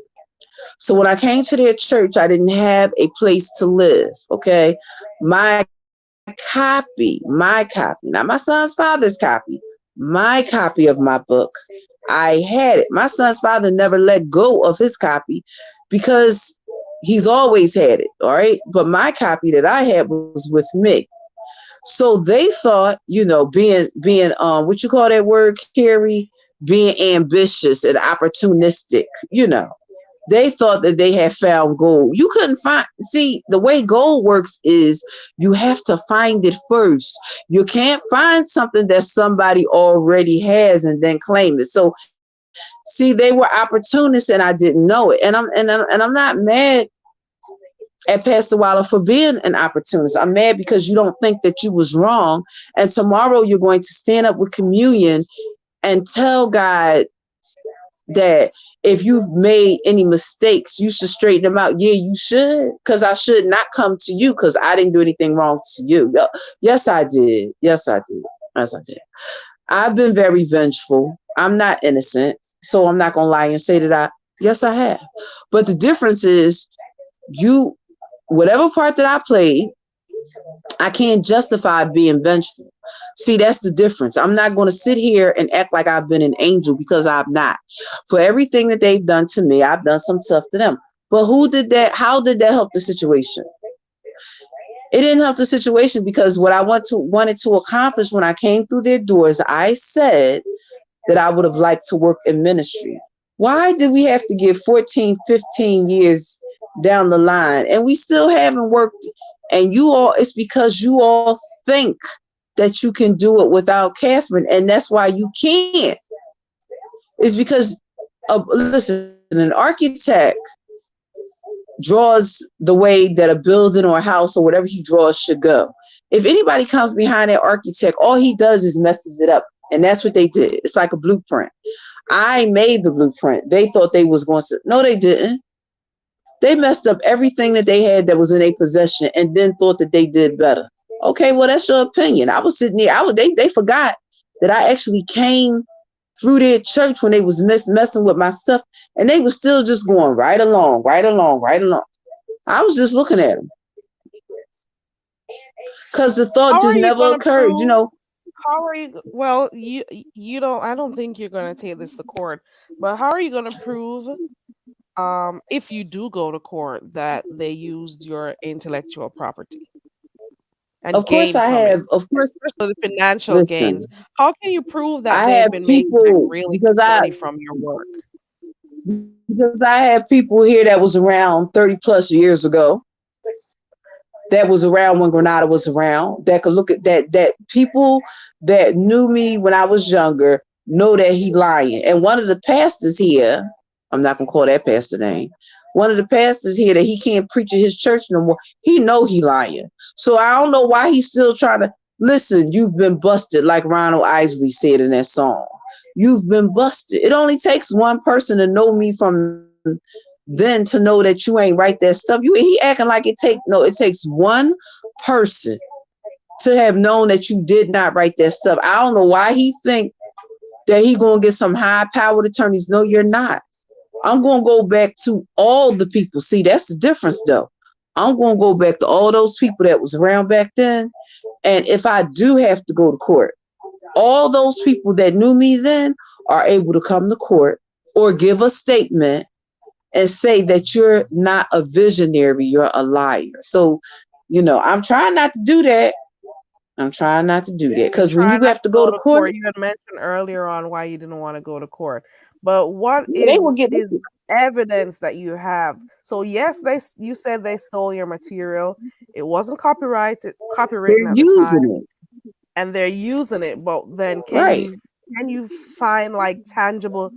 So when I came to their church, I didn't have a place to live. Okay, my copy, not my son's father's copy, my copy of my book, I had it. My son's father never let go of his copy because he's always had it. All right. But my copy that I had was with me. So they thought, being what you call that word, Carrie, being ambitious and opportunistic, they thought that they had found gold. You couldn't see, the way gold works is you have to find it first. You can't find something that somebody already has and then claim it. So see, they were opportunists and I didn't know it. And I'm not mad at Pastor Waller for being an opportunist. I'm mad because you don't think that you was wrong. And tomorrow you're going to stand up with communion and tell God that if you've made any mistakes, you should straighten them out. Yeah, you should, because I should not come to you because I didn't do anything wrong to you. Yes, I did. Yes, I did. Yes, I did. I've been very vengeful. I'm not innocent, so I'm not going to lie and say that yes, I have. But the difference is whatever part that I played, I can't justify being vengeful. See, that's the difference. I'm not going to sit here and act like I've been an angel because I'm not. For everything that they've done to me, I've done some stuff to them. But who did that? How did that help the situation? It didn't help the situation because what I wanted to accomplish when I came through their doors, I said that I would have liked to work in ministry. Why did we have to give 14, 15 years down the line and we still haven't worked? And it's because you all think that you can do it without Catherine, and that's why you can't. It's because listen, an architect draws the way that a building or a house or whatever he draws should go. If anybody comes behind that architect, all he does is messes it up, and that's what they did. It's like a blueprint. I made the blueprint. They thought they was going to. No, they didn't. They messed up everything that they had that was in their possession and then thought that they did better. Okay, well, that's your opinion. I was sitting there. They forgot that I actually came through their church when they was messing with my stuff, and they was still just going right along. I was just looking at them because the thought just never occurred. How are you? Well, you don't. I don't think you're going to take this to court. But how are you going to prove, if you do go to court, that they used your intellectual property? And of course, I have. Of course, the financial gains. How can you prove that they've been making really good money from your work? Because I have people here that was around 30 plus years ago, that was around when Granada was around, that could look at that people that knew me when I was younger know that he lying. And one of the pastors here, I'm not gonna call that pastor name, one of the pastors here that he can't preach at his church no more, he know he lying. So I don't know why he's still trying to listen. You've been busted, like Ronald Isley said in that song. You've been busted. It only takes one person to know me from then to know that you ain't write that stuff. He acting like it takes one person to have known that you did not write that stuff. I don't know why he think that he gonna get some high powered attorneys. No, you're not. I'm gonna go back to all the people. See, that's the difference though. I'm gonna go back to all those people that was around back then. And if I do have to go to court, all those people that knew me then are able to come to court or give a statement and say that you're not a visionary, you're a liar. So, I'm trying not to do that. Because when you have to go to court, you had mentioned earlier on why you didn't want to go to court. But what is evidence that you have? So yes, you said they stole your material. It wasn't copyrighted. They're using it, and they're using it. But then can you find like tangible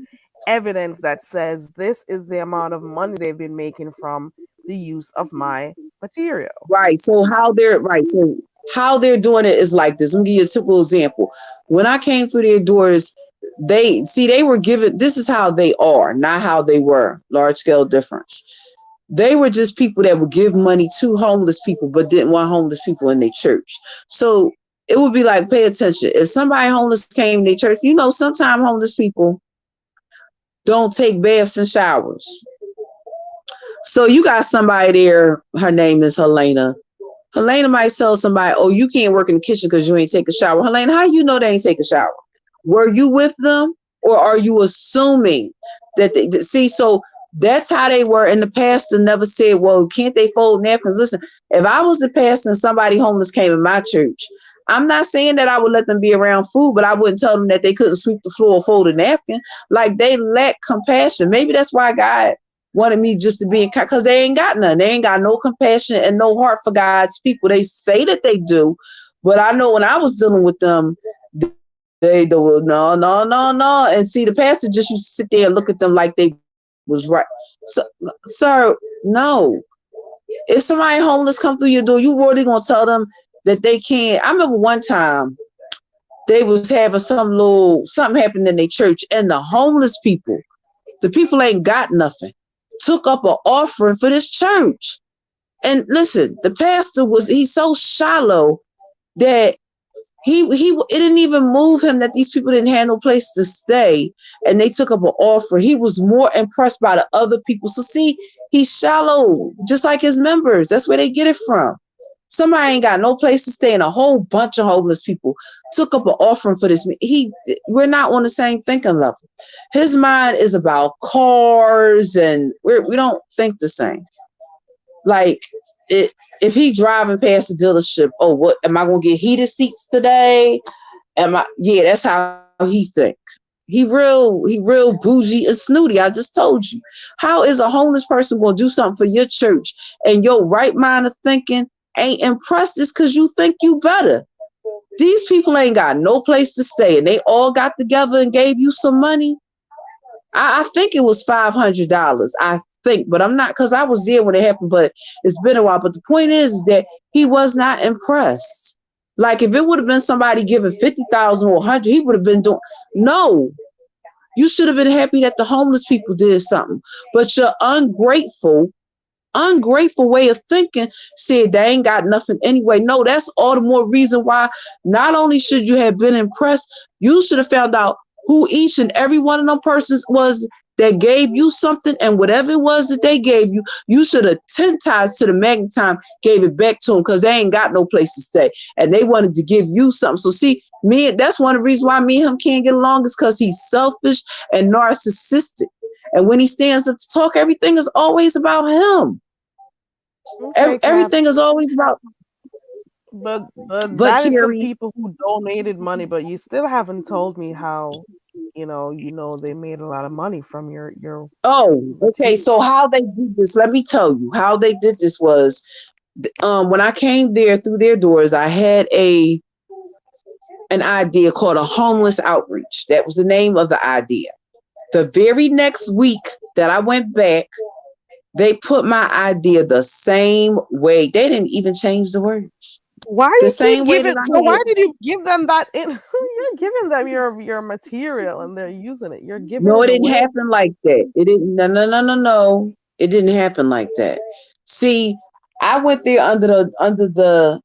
evidence that says this is the amount of money they've been making from the use of my material? Right. So how they're doing it is like this. Let me give you a simple example. When I came through their doors, they were given, this is how they are, not how they were. Large scale difference. They were just people that would give money to homeless people, but didn't want homeless people in their church. So it would be like, pay attention. If somebody homeless came to their church, sometimes homeless people don't take baths and showers. So you got somebody there, her name is Helena. Helena might tell somebody, oh, you can't work in the kitchen because you ain't take a shower. Helena, how you know they ain't take a shower? Were you with them, or are you assuming that they see? So that's how they were in the past, and never said, well, can't they fold napkins? Listen, if I was the pastor and somebody homeless came in my church, I'm not saying that I would let them be around food, but I wouldn't tell them that they couldn't sweep the floor or fold a napkin. Like, they lack compassion. Maybe that's why God wanted me just to be, because they ain't got none. They ain't got no compassion and no heart for God's people. They say that they do, but I know when I was dealing with them, they do no. And see, the pastor just used to sit there and look at them like they was right. So, sir, no. If somebody homeless come through your door, you really gonna tell them that they can't? I remember one time they was having something happened in their church, and the homeless people, the people ain't got nothing, took up an offering for this church. And listen, the pastor he's so shallow that it didn't even move him that these people didn't have no place to stay, and they took up an offer. He was more impressed by the other people. So see, he's shallow, just like his members. That's where they get it from. Somebody ain't got no place to stay, and a whole bunch of homeless people took up an offering for this. We're not on the same thinking level. His mind is about cars, and we don't think the same. Like, if he driving past the dealership, oh, what am I gonna get heated seats today? That's how he think. He real bougie and snooty. I just told you. How is a homeless person gonna do something for your church and your right mind of thinking ain't impressed? Is because you think you better. These people ain't got no place to stay, and they all got together and gave you some money. I think it was $500. I think, but I'm not, because I was there when it happened, but it's been a while. But the point is that he was not impressed. Like, if it would have been somebody giving 50,000 or 100, he would have been doing. No, you should have been happy that the homeless people did something. But your ungrateful way of thinking said they ain't got nothing anyway. No, that's all the more reason why not only should you have been impressed, you should have found out who each and every one of them persons was that gave you something, and whatever it was that they gave you, you should have 10 times to the magnitude gave it back to them, because they ain't got no place to stay, and they wanted to give you something. So see, that's one of the reasons why me and him can't get along, is because he's selfish and narcissistic. And when he stands up to talk, everything is always about him. Okay, everything is always about. But that is some people who donated money, but you still haven't told me how, they made a lot of money from your. Oh, okay. So how they did this? Let me tell you how they did this was, when I came there through their doors, I had an idea called a homeless outreach. That was the name of the idea. The very next week that I went back, they put my idea the same way. They didn't even change the words. Why are you keep giving? So why did you give them that? You're giving them your material, and they're using it. You're giving. No, it didn't happen like that. It didn't. No. It didn't happen like that. See, I went there under the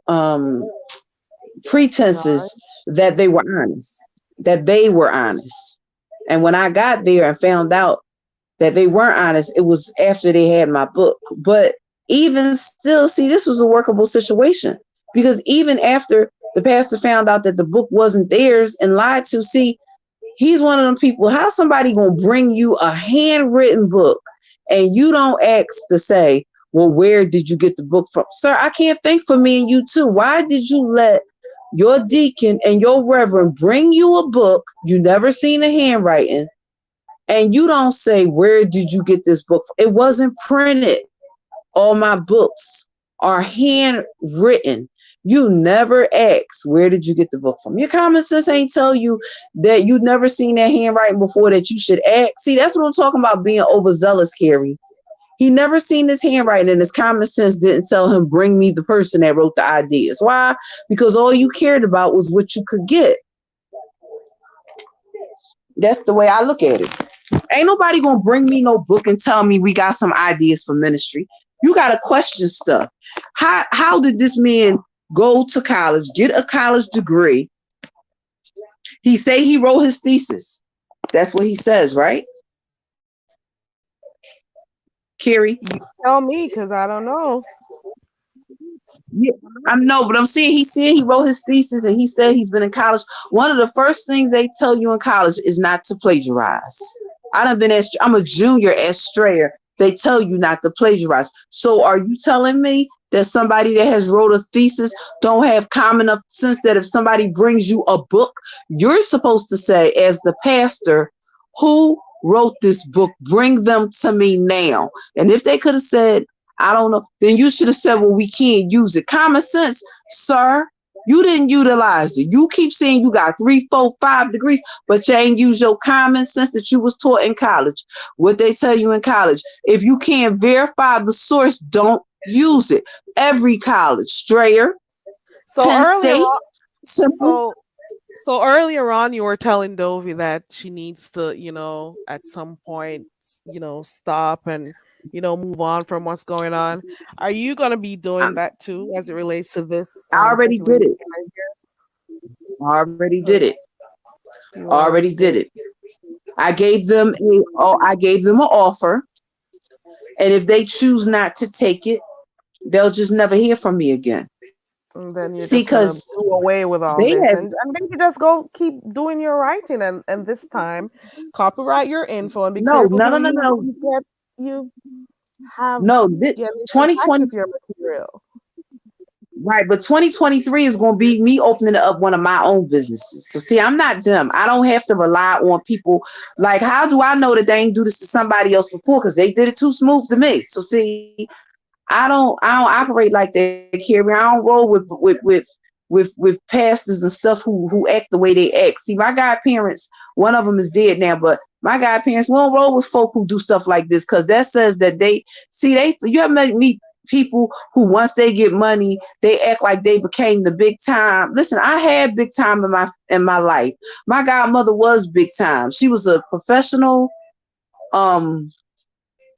um Right. pretenses that they were honest, that they were honest. And when I got there and found out that they weren't honest, it was after they had my book. But even still, see, this was a workable situation because even after the pastor found out that the book wasn't theirs and lied to, see, he's one of them people. How somebody gonna bring you a handwritten book and you don't ask to say, well, where did you get the book from? Sir, I can't think for me and you too. Why did you let your deacon and your reverend bring you a book you never seen a handwriting and you don't say, where did you get this book from? It wasn't printed. All my books are handwritten. You never ask, where did you get the book from? Your common sense ain't tell you that you've never seen that handwriting before that you should ask. See, that's what I'm talking about being overzealous, Carrie. He never seen his handwriting and his common sense didn't tell him, bring me the person that wrote the ideas. Why? Because all you cared about was what you could get. That's the way I look at it. Ain't nobody gonna bring me no book and tell me we got some ideas for ministry. You gotta question stuff. How did this man go to college, get a college degree? He say he wrote his thesis. That's what he says, right? Carrie? You tell me, because I don't know. Yeah, but I'm saying he said he wrote his thesis and he said he's been in college. One of the first things they tell you in college is not to plagiarize. I'm a junior at Strayer. They tell you not to plagiarize. So are you telling me that somebody that has wrote a thesis don't have common enough sense that if somebody brings you a book, you're supposed to say, as the pastor, who wrote this book? Bring them to me now. And if they could have said, I don't know, then you should have said, well, we can't use it. Common sense, sir. You didn't utilize it. You keep saying you got 3, 4, 5 degrees, but you ain't use your common sense that you was taught in college. What they tell you in college, if you can't verify the source, don't use it. Every college, Strayer, So Penn earlier State, on, simple. so earlier on, you were telling Dovey that she needs to, at some point, stop and, move on from what's going on. Are you going to be doing that too, as it relates to this I already did situation it. right here? Already did it. You Already did it. I gave them an offer, and if they choose not to take it, they'll just never hear from me again. And then you're See, just gonna because do away with all they this, have and maybe just go keep doing your writing, and this time copyright your info and be no, careful no, no, who no, no, you have no. This get in contact 2020, with your material. right? But 2023 is going to be me opening up one of my own businesses. So see, I'm not them. I don't have to rely on people. Like, how do I know that they ain't do this to somebody else before? Because they did it too smooth to me. So see, I don't operate like that, Carrie. I don't roll with pastors and stuff who act the way they act. See, my godparents, one of them is dead now, but my godparents won't roll with folk who do stuff like this because that says that you have meet people who once they get money, they act like they became the big time. Listen, I had big time in my life. My godmother was big time. She was a professional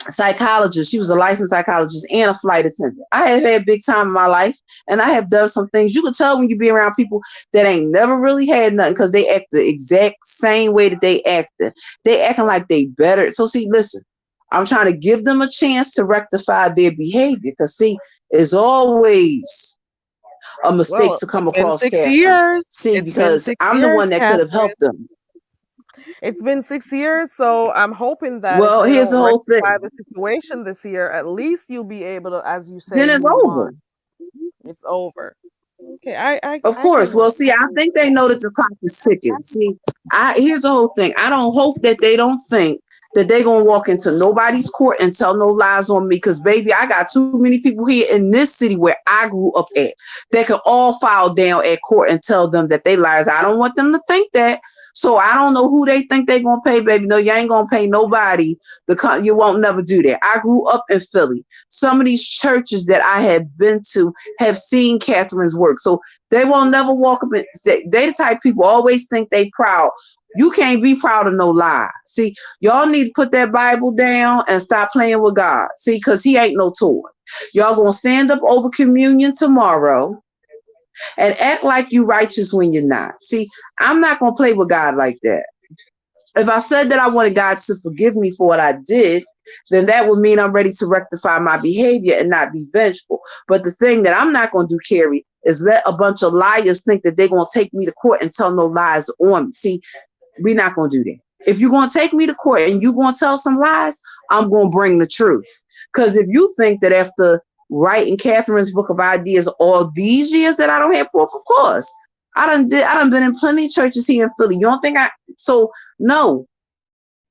psychologist. She was a licensed psychologist and a flight attendant. I have had big time in my life, and I have done some things. You can tell when you be around people that ain't never really had nothing because they act the exact same way that they acted. They acting like they better. So see, listen, I'm trying to give them a chance to rectify their behavior because see, it's always a mistake to come it's been across 60 Catherine. years. See, It's been because 6 I'm the years, one that could have Catherine. helped them. It's been 6 years, so I'm hoping that Well, if they here's don't the whole thing. rectify the situation this year, at least you'll be able to, as you say, Then it's move over. on. It's over. Okay, I Of I course. can Well, see, I think they know that the clock is ticking. See, here's the whole thing. I don't hope that they don't think that they're gonna walk into nobody's court and tell no lies on me. Because baby, I got too many people here in this city where I grew up at that can all file down at court and tell them that they liars. I don't want them to think that. So I don't know who they think they're gonna pay, baby. No, you ain't gonna pay nobody. You won't never do that. I grew up in Philly. Some of these churches that I have been to have seen Catherine's work. So they won't never walk up and say they the type people always think they proud. You can't be proud of no lie. See, y'all need to put that Bible down and stop playing with God. See, because he ain't no toy. Y'all gonna stand up over communion tomorrow and act like you righteous when you're not. See, I'm not going to play with God like that. If I said that I wanted God to forgive me for what I did, then that would mean I'm ready to rectify my behavior and not be vengeful. But the thing that I'm not going to do, Carrie, is let a bunch of liars think that they're going to take me to court and tell no lies on me. See, we're not going to do that. If you're going to take me to court and you're going to tell some lies, I'm going to bring the truth. Because if you think that after writing Catherine's book of ideas all these years that I don't have proof, of course. I done been in plenty of churches here in Philly. You don't think so no.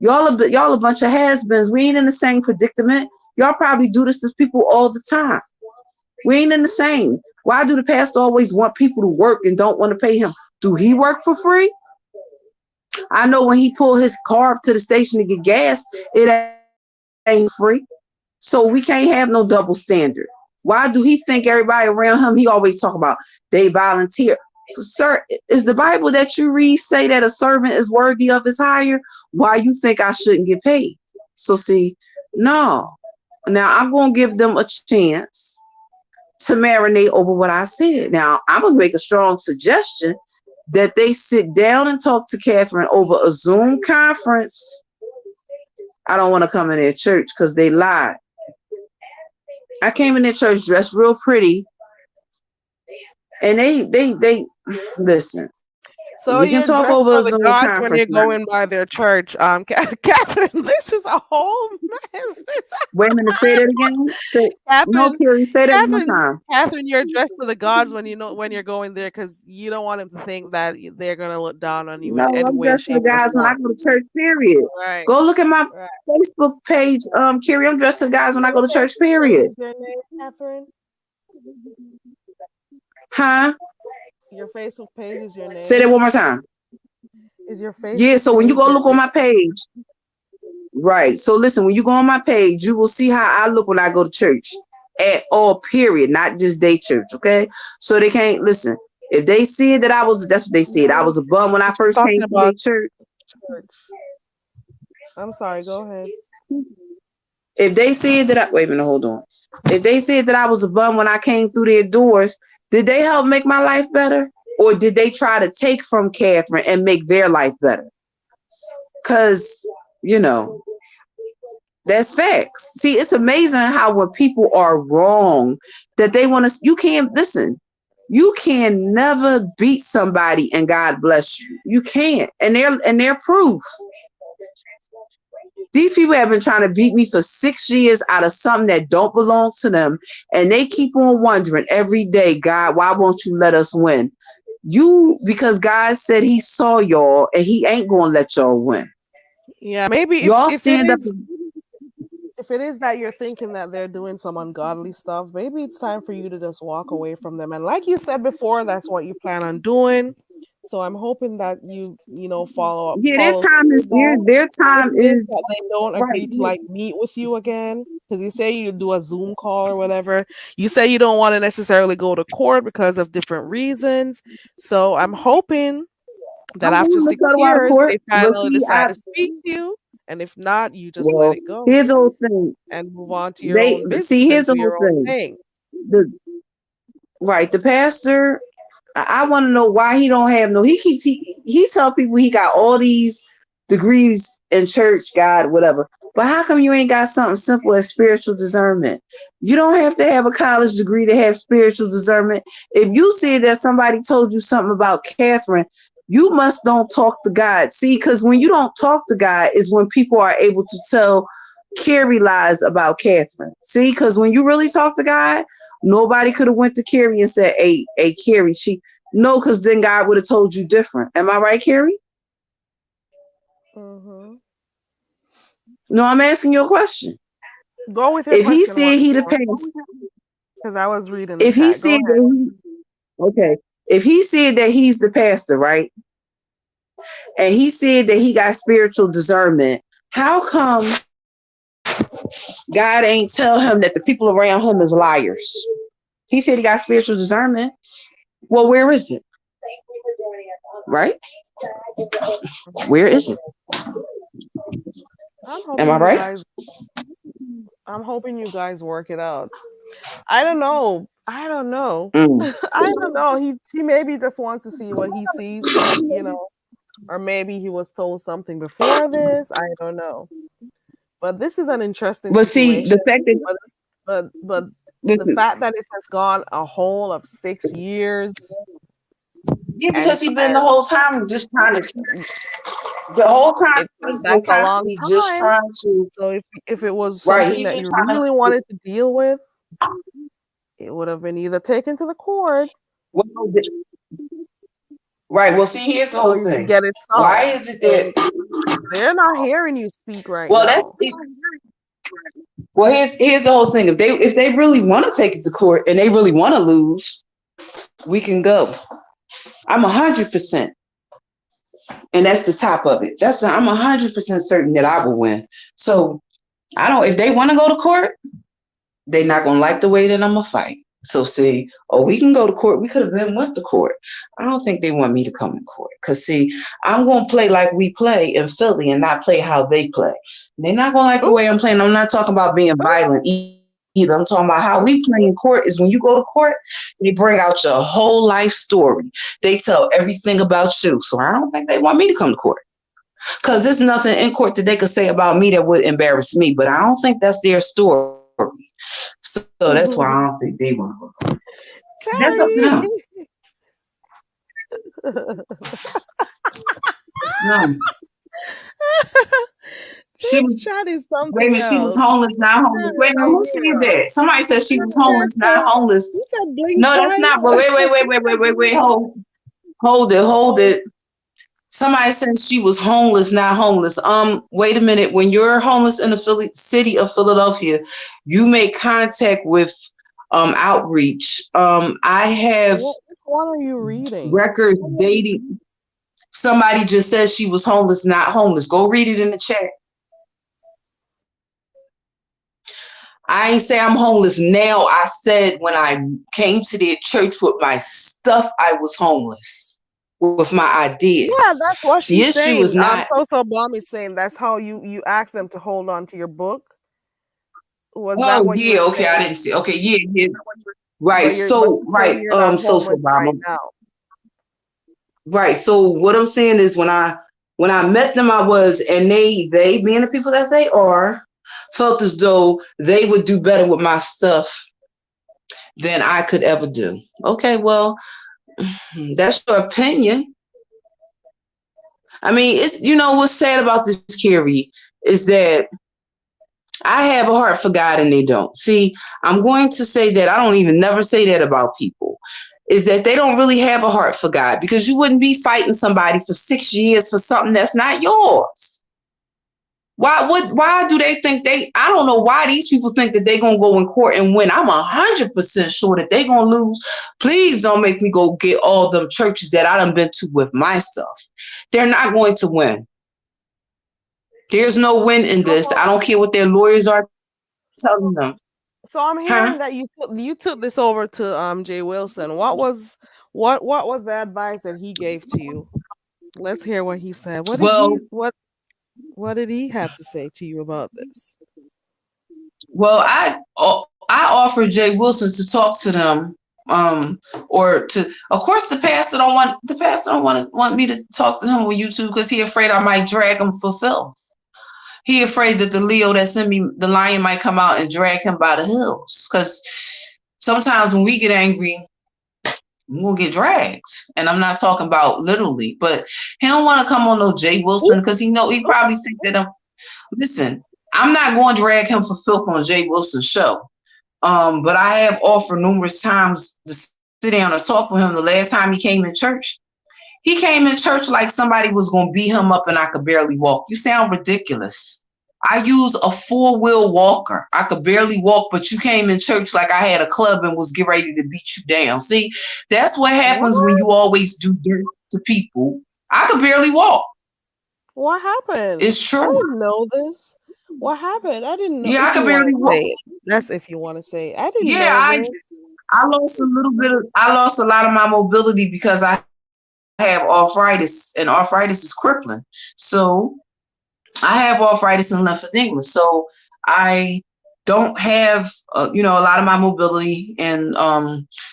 Y'all a bunch of has-beens. We ain't in the same predicament. Y'all probably do this to people all the time. We ain't in the same. Why do the pastor always want people to work and don't want to pay him? Do he work for free? I know when he pulled his car up to the station to get gas, it ain't free. So we can't have no double standard. Why do he think everybody around him, he always talk about they volunteer? Sir, is the Bible that you read say that a servant is worthy of his hire? Why you think I shouldn't get paid? So see, no. Now I'm going to give them a chance to marinate over what I said. Now I'm going to make a strong suggestion that they sit down and talk to Catherine over a Zoom conference. I don't want to come in their church because they lied. I came in their church dressed real pretty, and they listen. So we can talk dressed over for a the Zoom gods conference when you're now. going by their church. Catherine, this is a whole mess. Wait a minute, say that again. No, Catherine, Carrie, say that one time. Catherine, you're dressed for the gods when you're going there because you don't want them to think that they're gonna look down on you No, in any I'm way, dressed for shape, the or guys when I form. go to church, period. Right. Go look at my Right. Facebook page, Carrie. I'm dressed for the guys when I go to church, Is period. your name Catherine? Huh? Your Facebook page is your name. Say that one more time. Is your Facebook? Yeah, so when you go look on my page, right. So listen, when you go on my page, you will see how I look when I go to church at all, period, not just day church. Okay. So they can't listen. If they see that that's what they said. I was a bum when I first came to their church. I'm sorry, go ahead. If they said that wait a minute, hold on. If they said that I was a bum when I came through their doors, did they help make my life better? Or did they try to take from Catherine and make their life better? Because, that's facts. See, it's amazing how when people are wrong, that they want to, you can't listen. You can never beat somebody and God bless you. You can't. And they're proof. These people have been trying to beat me for 6 years out of something that don't belong to them. And they keep on wondering every day, God, why won't you let us win? Because God said he saw y'all and he ain't going to let y'all win. Yeah, maybe y'all stand up. If it is that you're thinking that they're doing some ungodly stuff, maybe it's time for you to just walk away from them. And like you said before, that's what you plan on doing. So I'm hoping that you follow up. Yeah, their time is that they don't agree to like meet with you again. Because you say you do a Zoom call or whatever. You say you don't want to necessarily go to court because of different reasons. So I'm hoping that after 6 years they finally decide to speak to you. And if not, you just let it go. Here's the whole thing. And move on to your own business. See, here's the whole thing. The pastor, I want to know why he don't have he tell people he got all these degrees in church, God, whatever. But how come you ain't got something simple as spiritual discernment? You don't have to have a college degree to have spiritual discernment. If you see that somebody told you something about Catherine, you must don't talk to God. See, because when you don't talk to God is when people are able to tell Carrie lies about Catherine. See, because when you really talk to God, nobody could have went to Carrie and said, hey, Carrie, no, because then God would have told you different. Am I right, Carrie? Mm-hmm. No, I'm asking you a question. Go with your question. If he said he the pastor, because I was reading. If he said that if he said that he's the pastor, right? and he said that he got spiritual discernment. How come God ain't tell him that the people around him is liars? He said he got spiritual discernment. Well, where is it? Right? Where is it? I'm Am hoping I you right? guys. I'm hoping you guys work it out. I don't know. I don't know. Mm. I don't know. He maybe just wants to see what he sees, you know, or maybe he was told something before this. I don't know. But this is an interesting But see, situation. the fact that But the listen, fact that it has gone a whole of 6 years yeah, and because he been the whole time just trying to. The whole time he's been that's a long constantly just time. trying to. So if it was Right, something he's that been you trying really to. wanted to deal with, it would have been either taken to the court Well, right. Well, see, here's the so whole you could thing. get it Why solved. is it So that? they're not hearing you speak right Well, that's now. it. Well, here's the whole thing. If they really want to take it to court and they really want to lose, we can go. I'm 100%, and that's the top of it. I'm 100% certain that I will win. So I don't. If they want to go to court, they're not gonna like the way that I'm gonna fight. So see, we can go to court. We could have been went to court. I don't think they want me to come to court. Cause see, I'm gonna play like we play in Philly and not play how they play. They're not gonna like the Ooh, way I'm playing. I'm not talking about being violent either. I'm talking about how we play in court is when you go to court, they bring out your whole life story. They tell everything about you. So I don't think they want me to come to court. Cause there's nothing in court that they could say about me that would embarrass me. But I don't think that's their story. So that's why I don't think they want to go. That's up to them. No. She This was chat is wait a something minute, she was else. homeless, not homeless. Wait a minute, who said that? Somebody said she was homeless, not homeless. You said blink No, that's twice. not. Wait. Hold it. Somebody said she was homeless, not homeless. Wait a minute. When you're homeless in the city of Philadelphia, you make contact with outreach. I have Which one are you reading? records dating. Somebody just says she was homeless, not homeless. Go read it in the chat. I ain't say I'm homeless now. I said when I came to their church with my stuff, I was homeless with my ideas. Yeah, that's what The she's issue saying. is not. So Bomb is saying that's how you asked them to hold on to your book. Was that Oh what you yeah, were okay. saying? I didn't see. Okay, yeah. Right. But So you right. say you're not So homeless Obama. right now. Right. So what I'm saying is when I met them, I was, and they being the people that they are, felt as though they would do better with my stuff than I could ever do. Okay, well, that's your opinion. I mean, it's what's sad about this, Carrie, is that I have a heart for God and they don't. See, I'm going to say that I don't even never say that about people. Is that they don't really have a heart for God, because you wouldn't be fighting somebody for 6 years for something that's not yours. Why do they think I don't know why these people think that they're gonna go in court and win. I'm 100% sure that they're gonna lose. Please don't make me go get all them churches that I done been to with my stuff. They're not going to win. There's no win in this. I don't care what their lawyers are telling them. So I'm hearing that you took this over to Jay Wilson. What was the advice that he gave to you? Let's hear what he said. What did he have to say to you about this? Well, I offered Jay Wilson to talk to them, or to. Of course, the pastor don't want me to talk to him on YouTube because he afraid I might drag him for filth. He afraid that the Leo that sent me the lion might come out and drag him by the heels. Because sometimes when we get angry, we'll get dragged. And I'm not talking about literally, but he don't want to come on no Jay Wilson because he probably think that listen, I'm not going to drag him for filth on Jay Wilson's show. But I have offered numerous times to sit down and talk with him. The last time he came in church, he came in church like somebody was going to beat him up and I could barely walk. You sound ridiculous. I use a 4-wheel walker. I could barely walk, but you came in church like I had a club and was getting ready to beat you down. See, that's what happens when you always do dirt to people I could barely walk. What happened? It's I true. didn't know this. What happened? I didn't know. Yeah, I If you could want barely to walk. say it, that's if you want to say it. I didn't Yeah, know this. I lost a little bit of, I lost a lot of my mobility because I have arthritis, and arthritis is crippling. So I have arthritis and lymphedema. So I don't have, a lot of my mobility. And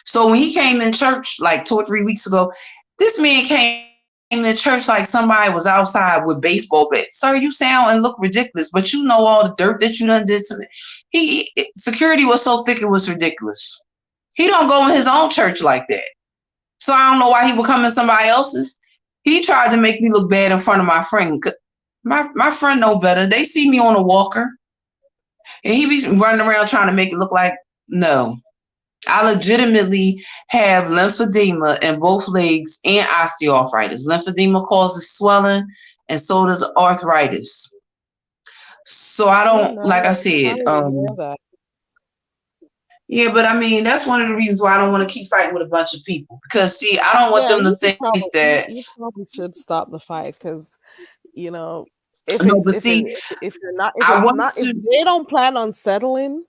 so when he came in church like 2 or 3 weeks ago, this man came in church like somebody was outside with baseball bats. Sir, you sound and look ridiculous, but you know all the dirt that you done did to me. Security was so thick it was ridiculous. He don't go in his own church like that. So I don't know why he would come in somebody else's. He tried to make me look bad in front of my friend. My friend know better. They see me on a walker, and he be running around trying to make it look like, no. I legitimately have lymphedema in both legs and osteoarthritis. Lymphedema causes swelling, and so does arthritis. So I don't, like I said, that. yeah, but I mean, that's one of the reasons why I don't want to keep fighting with a bunch of people. Because, see, I don't want them to think that. You probably should stop the fight because, if you're not, if they don't plan on settling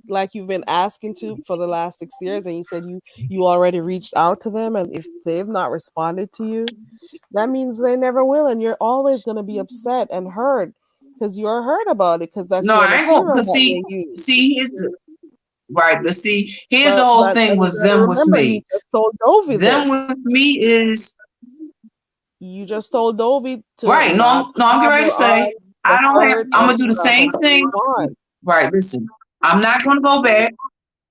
like you've been asking to for the last 6 years, and you said you already reached out to them, and if they've not responded to you, that means they never will, and you're always going to be upset and hurt because you're hurt about it because that's I ain't going to see here's right, but see, here's the whole thing with them with me. You just told Dovey them with me is you just told Dovey to right. No, I'm getting ready to say I don't have. I'm gonna do the same thing. Right, listen, I'm not gonna go back.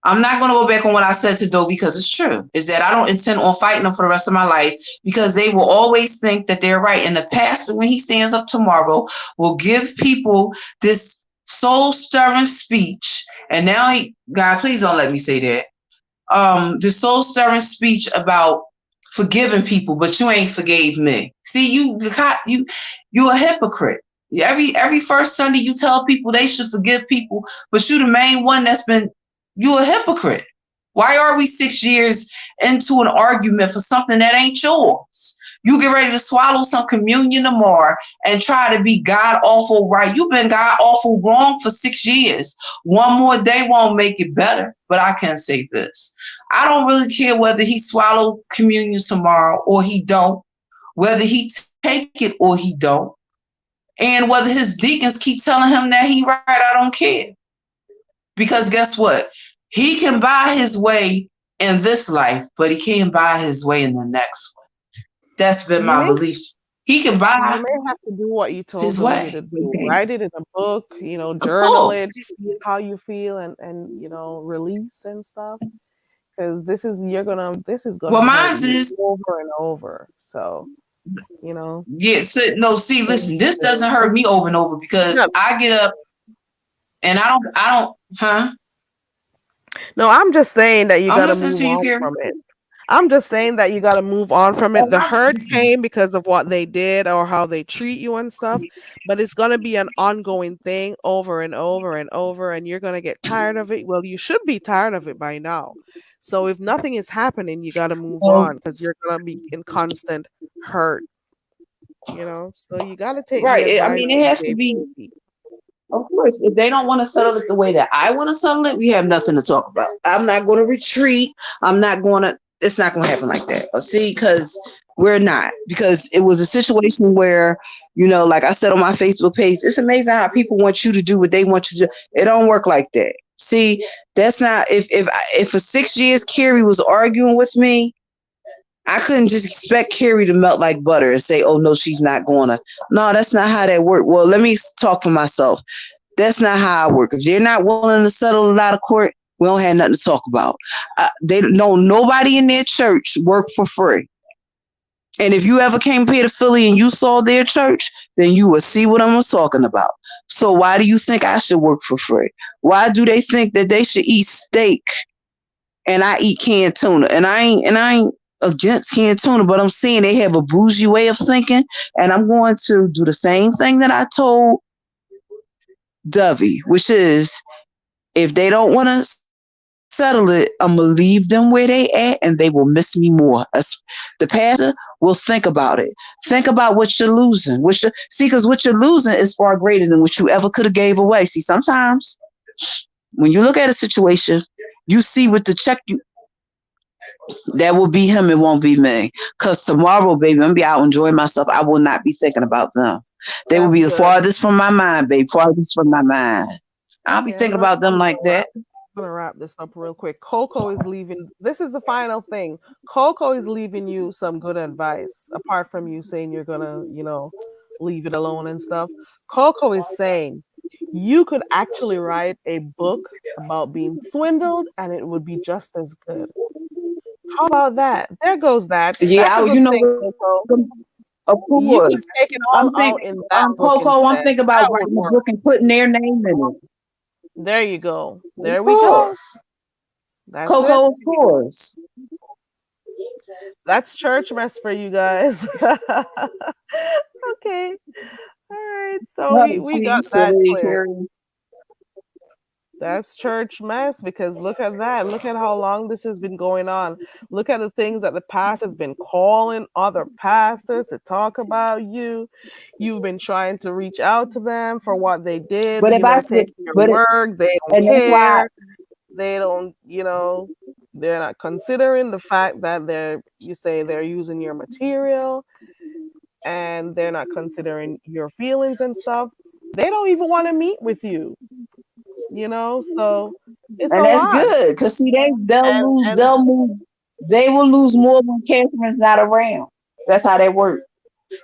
I'm not going to go back on what I said to Dovey because it's true. Is that I don't intend on fighting them for the rest of my life because they will always think that they're right. And the pastor, when he stands up tomorrow, will give people this soul-stirring speech. And now, God, please don't let me say that. This soul-stirring speech about forgiving people, but you ain't forgave me. See, you a hypocrite. Every first Sunday you tell people they should forgive people, but you the main one that's been. You're a hypocrite. Why are we 6 years into an argument for something that ain't yours? You get ready to swallow some communion tomorrow and try to be God awful right. You've been God awful wrong for 6 years. One more day won't make it better. But I can say this. I don't really care whether he swallow communion tomorrow or he don't, whether he take it or he don't, and whether his deacons keep telling him that he right. I don't care. Because guess what? He can buy his way in this life, but he can't buy his way in the next one. That's been my belief. He can buy. You may have to do what you told me to do. Write it in a book, journal it, feel how you feel, and release and stuff. Because this is gonna well, mine is over and over. So. Yeah. So, no. See, listen. This doesn't hurt me over and over because I get up, and I don't. Huh? No, I'm just saying that you gotta move on from it. I'm just saying that you gotta move on from it. The hurt came because of what they did or how they treat you and stuff, but it's gonna be an ongoing thing over and over and over, and you're gonna get tired of it. Well, you should be tired of it by now. So if nothing is happening, you gotta move on because you're gonna be in constant hurt. So you gotta take right. I mean, it has to be. Of course, if they don't want to settle it the way that I want to settle it, we have nothing to talk about. I'm not going to retreat. It's not going to happen like that. See, because we're not. Because it was a situation where, like I said on my Facebook page, it's amazing how people want you to do what they want you to do. It don't work like that. See, that's not, if for 6 years Carrie was arguing with me, I couldn't just expect Carrie to melt like butter and say, oh, no, she's not going to. No, that's not how that works. Well, let me talk for myself. That's not how I work. If they're not willing to settle it out of court, we don't have nothing to talk about. They don't know nobody in their church work for free. And if you ever came here to Philly and you saw their church, then you will see what I'm talking about. So why do you think I should work for free? Why do they think that they should eat steak and I eat canned tuna? And I ain't against canned tuna, but I'm saying they have a bougie way of thinking, and I'm going to do the same thing that I told Dovey, which is if they don't want to settle it. I'm gonna leave them where they at, and they will miss me more. The pastor will think about it. Think about what you're losing. See, because what you're losing is far greater than what you ever could have gave away. See, sometimes when you look at a situation, you see with the check that will be him, it won't be me. Because tomorrow, baby, I'm gonna be out enjoying myself. I will not be thinking about them. They will That's be the good. farthest from my mind, baby. Farthest from my mind. I'll be Okay, thinking about them like that. I'm gonna wrap this up real quick. Coco is leaving. This is the final thing. Coco is leaving you some good advice, apart from you saying you're gonna, leave it alone and stuff. Coco is saying you could actually write a book about being swindled, and it would be just as good. How about that? There goes that. Yeah, That's a good thing, Coco. of You could course. take it all out in that book Coco, I'm instead. thinking about That would writing a work. book and putting their name in it. There you go. There Of we go. course. That's Coco, it. of course. That's church mess for you guys. Okay. All right. So we got that clear. That's church mess because look at that. Look at how long this has been going on. Look at the things that the pastor has been calling other pastors to talk about you. You've been trying to reach out to them for what they did, But if I said, taking your work. They don't and that's why, care. They don't, they're not considering the fact that they're using your material, and they're not considering your feelings and stuff. They don't even want to meet with you. So it's and a that's lot. good because see, they will lose more when Catherine's not around. That's how they work.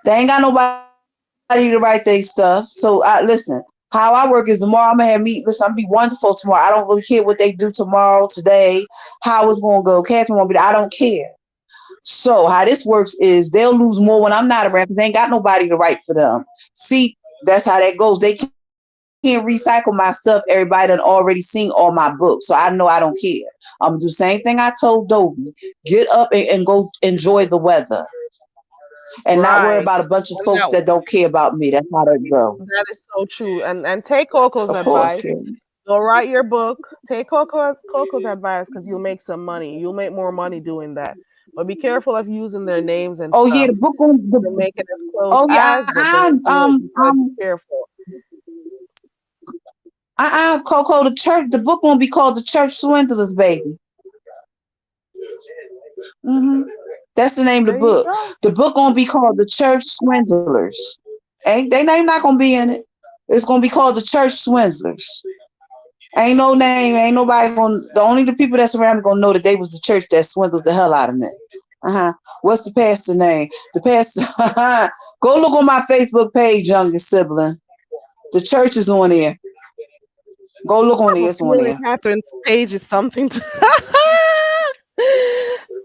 They ain't got nobody to write their stuff. So listen, how I work is tomorrow I'm gonna have listen, I'm gonna be wonderful tomorrow. I don't really care what they do tomorrow, today, how it's gonna go. Catherine won't be there. I don't care. So how this works is they'll lose more when I'm not around because they ain't got nobody to write for them. See, that's how that goes. They can't recycle my stuff. Everybody done already seen all my books. So I know I don't care. I'm gonna do the same thing I told Dovey. Get up and go enjoy the weather. And not worry about a bunch of folks that don't care about me. That's how that go. That is so true. And take Coco's advice. Course, go write your book. Take Coco's advice because you'll make some money. You'll make more money doing that. But be careful of using their names and stuff. Yeah, the book on the to make it as close as. Be careful. Coco, the book won't be called The Church Swindlers, baby. That's the name of the book. The book gonna be called The Church Swindlers. Ain't they name not gonna be in it? It's gonna be called The Church Swindlers. Ain't no name, ain't nobody gonna. The people that's around me gonna know that they was the church that swindled the hell out of me. What's the pastor name? The pastor. Go look on my Facebook page, youngest sibling. The church is on there. Go look on there. It's on there. Catherine's page is something to.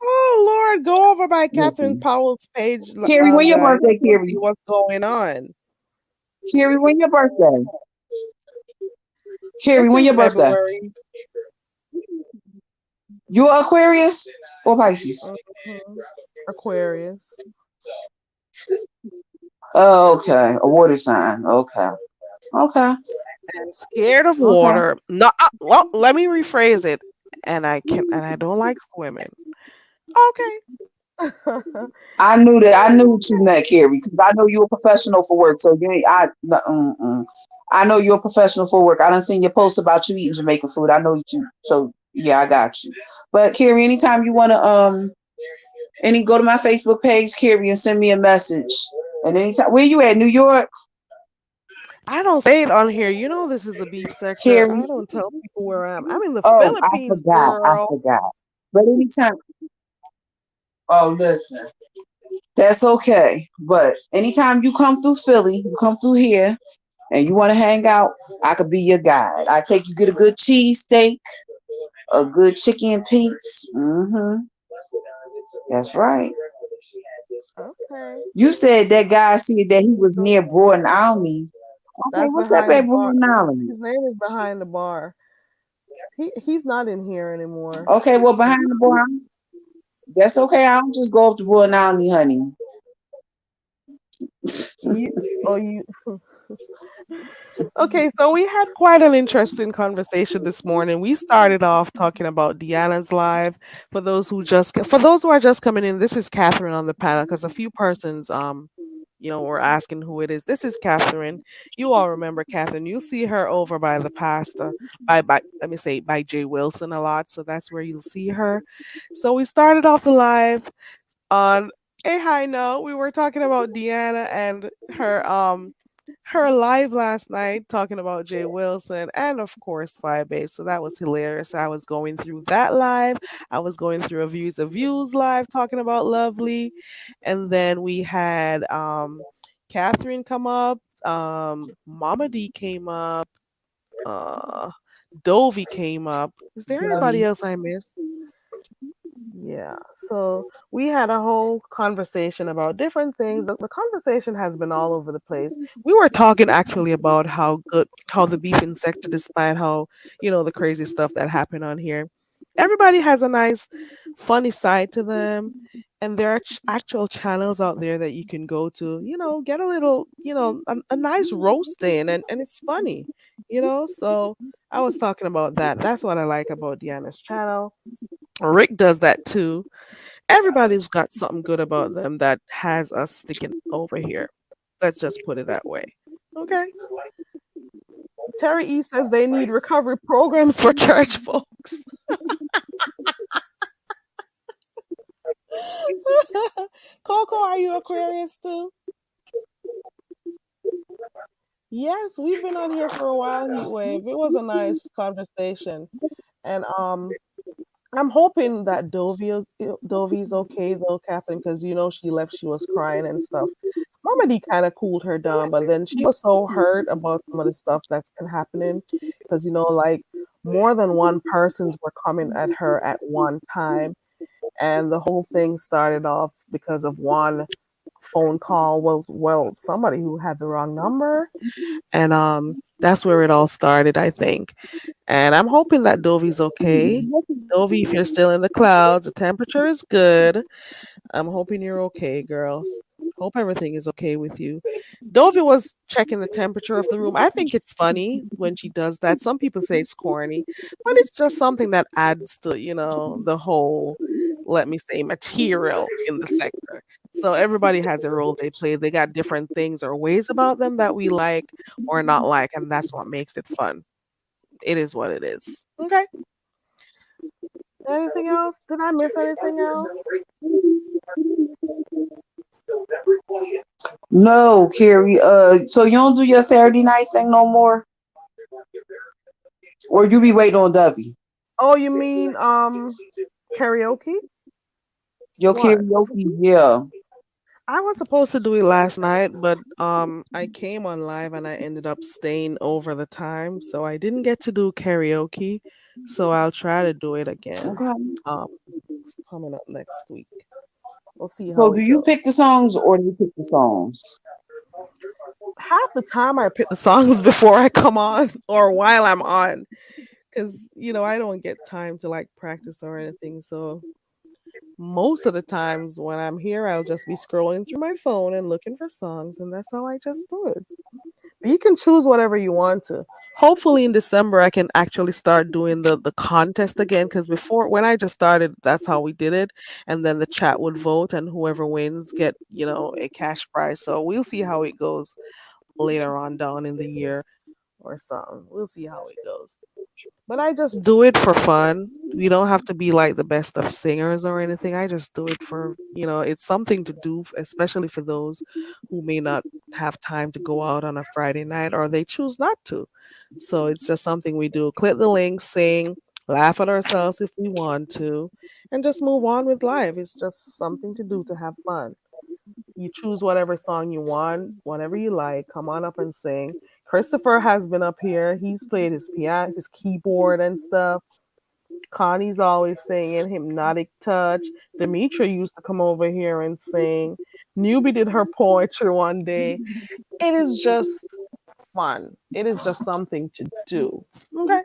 Oh Lord, go over by Catherine Powell's page. Carrie, when your birthday, Carrie? See what's going on. Carrie, when your birthday? Carrie, when your birthday? You're Aquarius or Pisces? Aquarius. Oh, okay. A water sign. Okay. And scared of water. No, well, let me rephrase it. And I don't like swimming. Okay. I knew that. I knew what you meant, Carrie, because I know you're a professional for work. So I know you're a professional for work. I done seen your post about you eating Jamaican food. I know you. So yeah, I got you. But Carrie, anytime you wanna go to my Facebook page, Carrie, and send me a message. And anytime, where you at? New York? I don't say it on here. This is the beef sector. Carrie, I don't tell people where I'm. I'm in the Philippines, I forgot. But anytime. Oh, listen. That's okay. But anytime you come through Philly, you come through here, and you want to hang out, I could be your guide. I take you get a good cheesesteak, a good chicken piece. That's right. Okay. You said that guy said that he was near Broad Island. Okay, what's up at Broad Island? His name is behind the bar. He's not in here anymore. Okay, well, behind the bar. That's okay. I'll just go up to Broad Island, honey. Okay, so we had quite an interesting conversation this morning. We started off talking about Deanna's live. For those who are just coming in, this is Catherine on the panel because a few persons were asking who it is. This is Catherine. You all remember Catherine. You see her over by the pastor by let me say by Jay Wilson a lot, so that's where you'll see her. So we started off the live on a high note. We were talking about Deanna and her live last night talking about Jay Wilson and of course Firebase. So that was hilarious. I was going through that live. I was going through a Views live talking about Lovely. And then we had Catherine come up, Mama D came up, uh Dovey came up. Is there anybody else I missed? Yeah, so we had a whole conversation about different things. The conversation has been all over the place. We were talking actually about how the beef insected, despite how, the crazy stuff that happened on here. Everybody has a nice, funny side to them. And there are actual channels out there that you can go to, get a little, a nice roast in, and it's funny, So I was talking about that. That's what I like about Deanna's channel. Rick does that too. Everybody's got something good about them that has us sticking over here. Let's just put it that way. Okay. Terry E says they need recovery programs for church folks. Coco, are you Aquarius too? Yes, we've been on here for a while, Heatwave. It was a nice conversation. And I'm hoping that Dovey's okay though, Catherine, because she left, she was crying and stuff. Mama D kind of cooled her down, but then she was so hurt about some of the stuff that's been happening because like more than one persons were coming at her at one time, and the whole thing started off because of one phone call. Well, somebody who had the wrong number, and that's where it all started, I think. And I'm hoping that Dovey's okay. Dovey, if you're still in the clouds, the temperature is good. I'm hoping you're okay, girls. Hope everything is okay with you. Dovey was checking the temperature of the room. I think it's funny when she does that. Some people say it's corny, but it's just something that adds to, the whole, let me say, material in the sector. So everybody has a role they play. They got different things or ways about them that we like or not like, and that's what makes it fun. It is what it is. Okay. Anything else? Did I miss anything else? No, Carrie. So you don't do your Saturday night thing no more, or you be waiting on Dovey? Oh, you mean karaoke? Your What? karaoke, yeah. I was supposed to do it last night, but I came on live and I ended up staying over the time, so I didn't get to do karaoke. So I'll try to do it again. Okay. It's coming up next week. We'll see So how do it you goes. pick the songs or do you pick the songs? Half the time I pick the songs before I come on or while I'm on, because I don't get time to like practice or anything. So most of the times when I'm here, I'll just be scrolling through my phone and looking for songs, and that's how I just do it. But you can choose whatever you want to. Hopefully in December I can actually start doing the contest again, because before, when I just started, that's how we did it, and then the chat would vote and whoever wins get a cash prize. So we'll see how it goes later on down in the year or something. We'll see how it goes. But I just do it for fun. We don't have to be like the best of singers or anything. I just do it for, it's something to do, especially for those who may not have time to go out on a Friday night or they choose not to. So it's just something we do. Click the link, sing, laugh at ourselves if we want to, and just move on with life. It's just something to do to have fun. You choose whatever song you want, whatever you like. Come on up and sing. Christopher has been up here. He's played his piano, his keyboard and stuff. Connie's always singing Hypnotic Touch. Demetra used to come over here and sing. Newbie did her poetry one day. It is just fun. It is just something to do. Okay.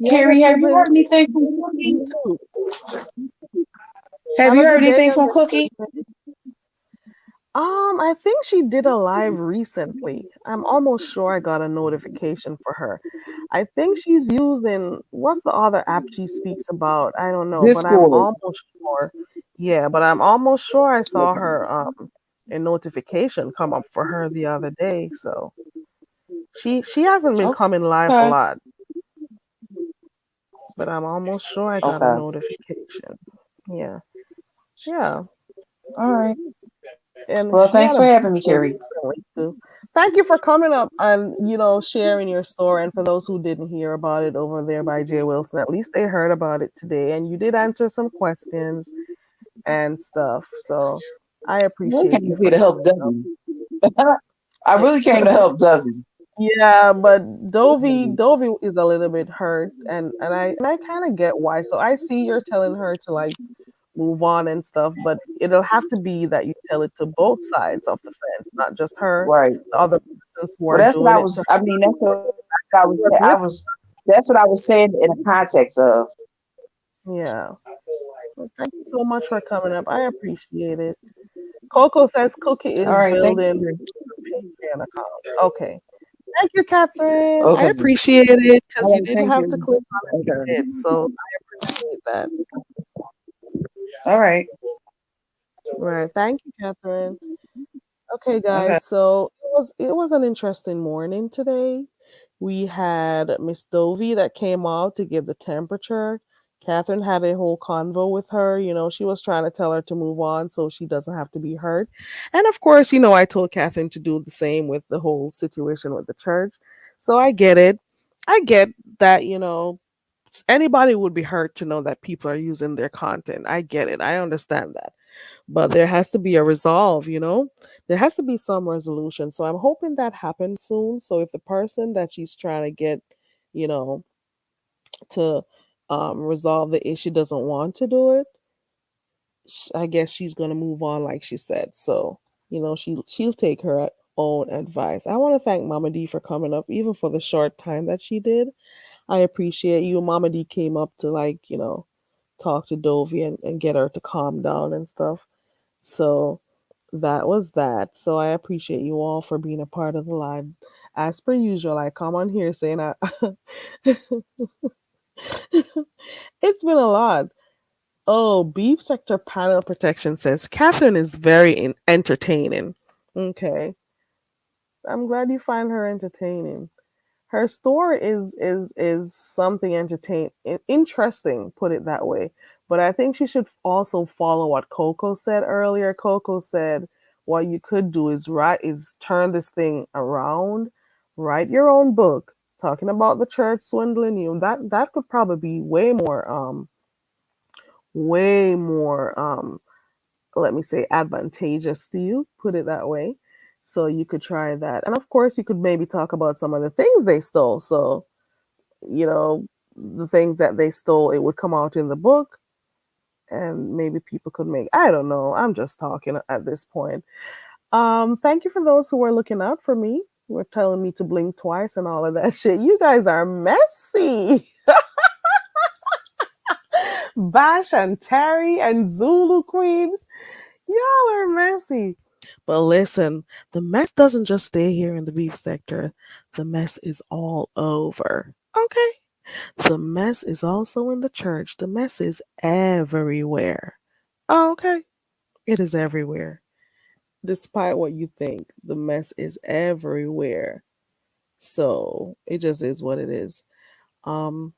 Carrie, have you heard anything from Cookie? Have you heard anything from Cookie? I think she did a live recently. I'm almost sure I got a notification for her. I think she's using what's the other app she speaks about? I don't know, but I'm Discord. almost sure. Yeah, but I'm almost sure I saw Okay. her a notification come up for her the other day. So she hasn't been coming live a Okay. lot, but I'm almost sure I got a Okay. notification. Yeah. Yeah. All right. And Well, she thanks had for a having me, birthday Carrie. recently too. Thank you for coming up and sharing your story. And for those who didn't hear about it over there by Jay Wilson, at least they heard about it today. And you did answer some questions and stuff. So I Really appreciate you came here for to help coming up. Dovey. I really came to help Dovey. Yeah, but Dovey is a little bit hurt, and I kind of get why. So I see you're telling her to like move on and stuff, but it'll have to be that you tell it to both sides of the fence, not just her, Right. the other persons who Well, are that's what doing I it to was. I mean, that's what I was. work I with. was. That's what I was saying in the context of. Yeah. Well, thank you so much for coming up. I appreciate it. Coco says Cookie All is right. Thank building you. a Patreon account. Okay. Thank you, Catherine. I Okay. appreciate it because All you right. didn't Thank have to you. click on it. Okay. You did. So I appreciate that. All right. Right. Thank you, Catherine. Okay, Okay. guys. So it was an interesting morning today. We had Miss Dovey that came out to give the temperature. Catherine had a whole convo with her. She was trying to tell her to move on so she doesn't have to be hurt. And of course, I told Catherine to do the same with the whole situation with the church. So I get it. I get that, anybody would be hurt to know that people are using their content. I get it. I understand that. But there has to be a resolve. There has to be some resolution. So I'm hoping that happens soon. So if the person that she's trying to get, you know, to resolve the issue doesn't want to do it, I guess she's gonna move on, like she said. So she'll take her own advice. I want to thank Mama D for coming up, even for the short time that she did. I appreciate you. Mama D came up to talk to Dovey and get her to calm down and stuff. So that was that. So I appreciate you all for being a part of the live. As per usual, I come on here saying it's been a lot. Oh, Beef Sector Panel Protection says Catherine is very entertaining. Okay. I'm glad you find her entertaining. Her story is something interesting, put it that way. But I think she should also follow what Coco said earlier. Coco said what you could do is turn this thing around, write your own book talking about the church swindling you. That could probably be way more let me say advantageous to you, put it that way. So you could try that. And of course you could maybe talk about some of the things they stole. So, you know, the things that they stole, it would come out in the book and maybe people could make, I don't know. I'm just talking at this point. Thank you for those who were looking out for me. Were telling me to blink twice and all of that shit. You guys are messy. Bash and Terry and Zulu Queens. Y'all are messy. But listen, the mess doesn't just stay here in the beef sector. The mess is all over. Okay? The mess is also in the church. The mess is everywhere. Okay? It is everywhere. Despite what you think, the mess is everywhere. So it just is what it is. Um,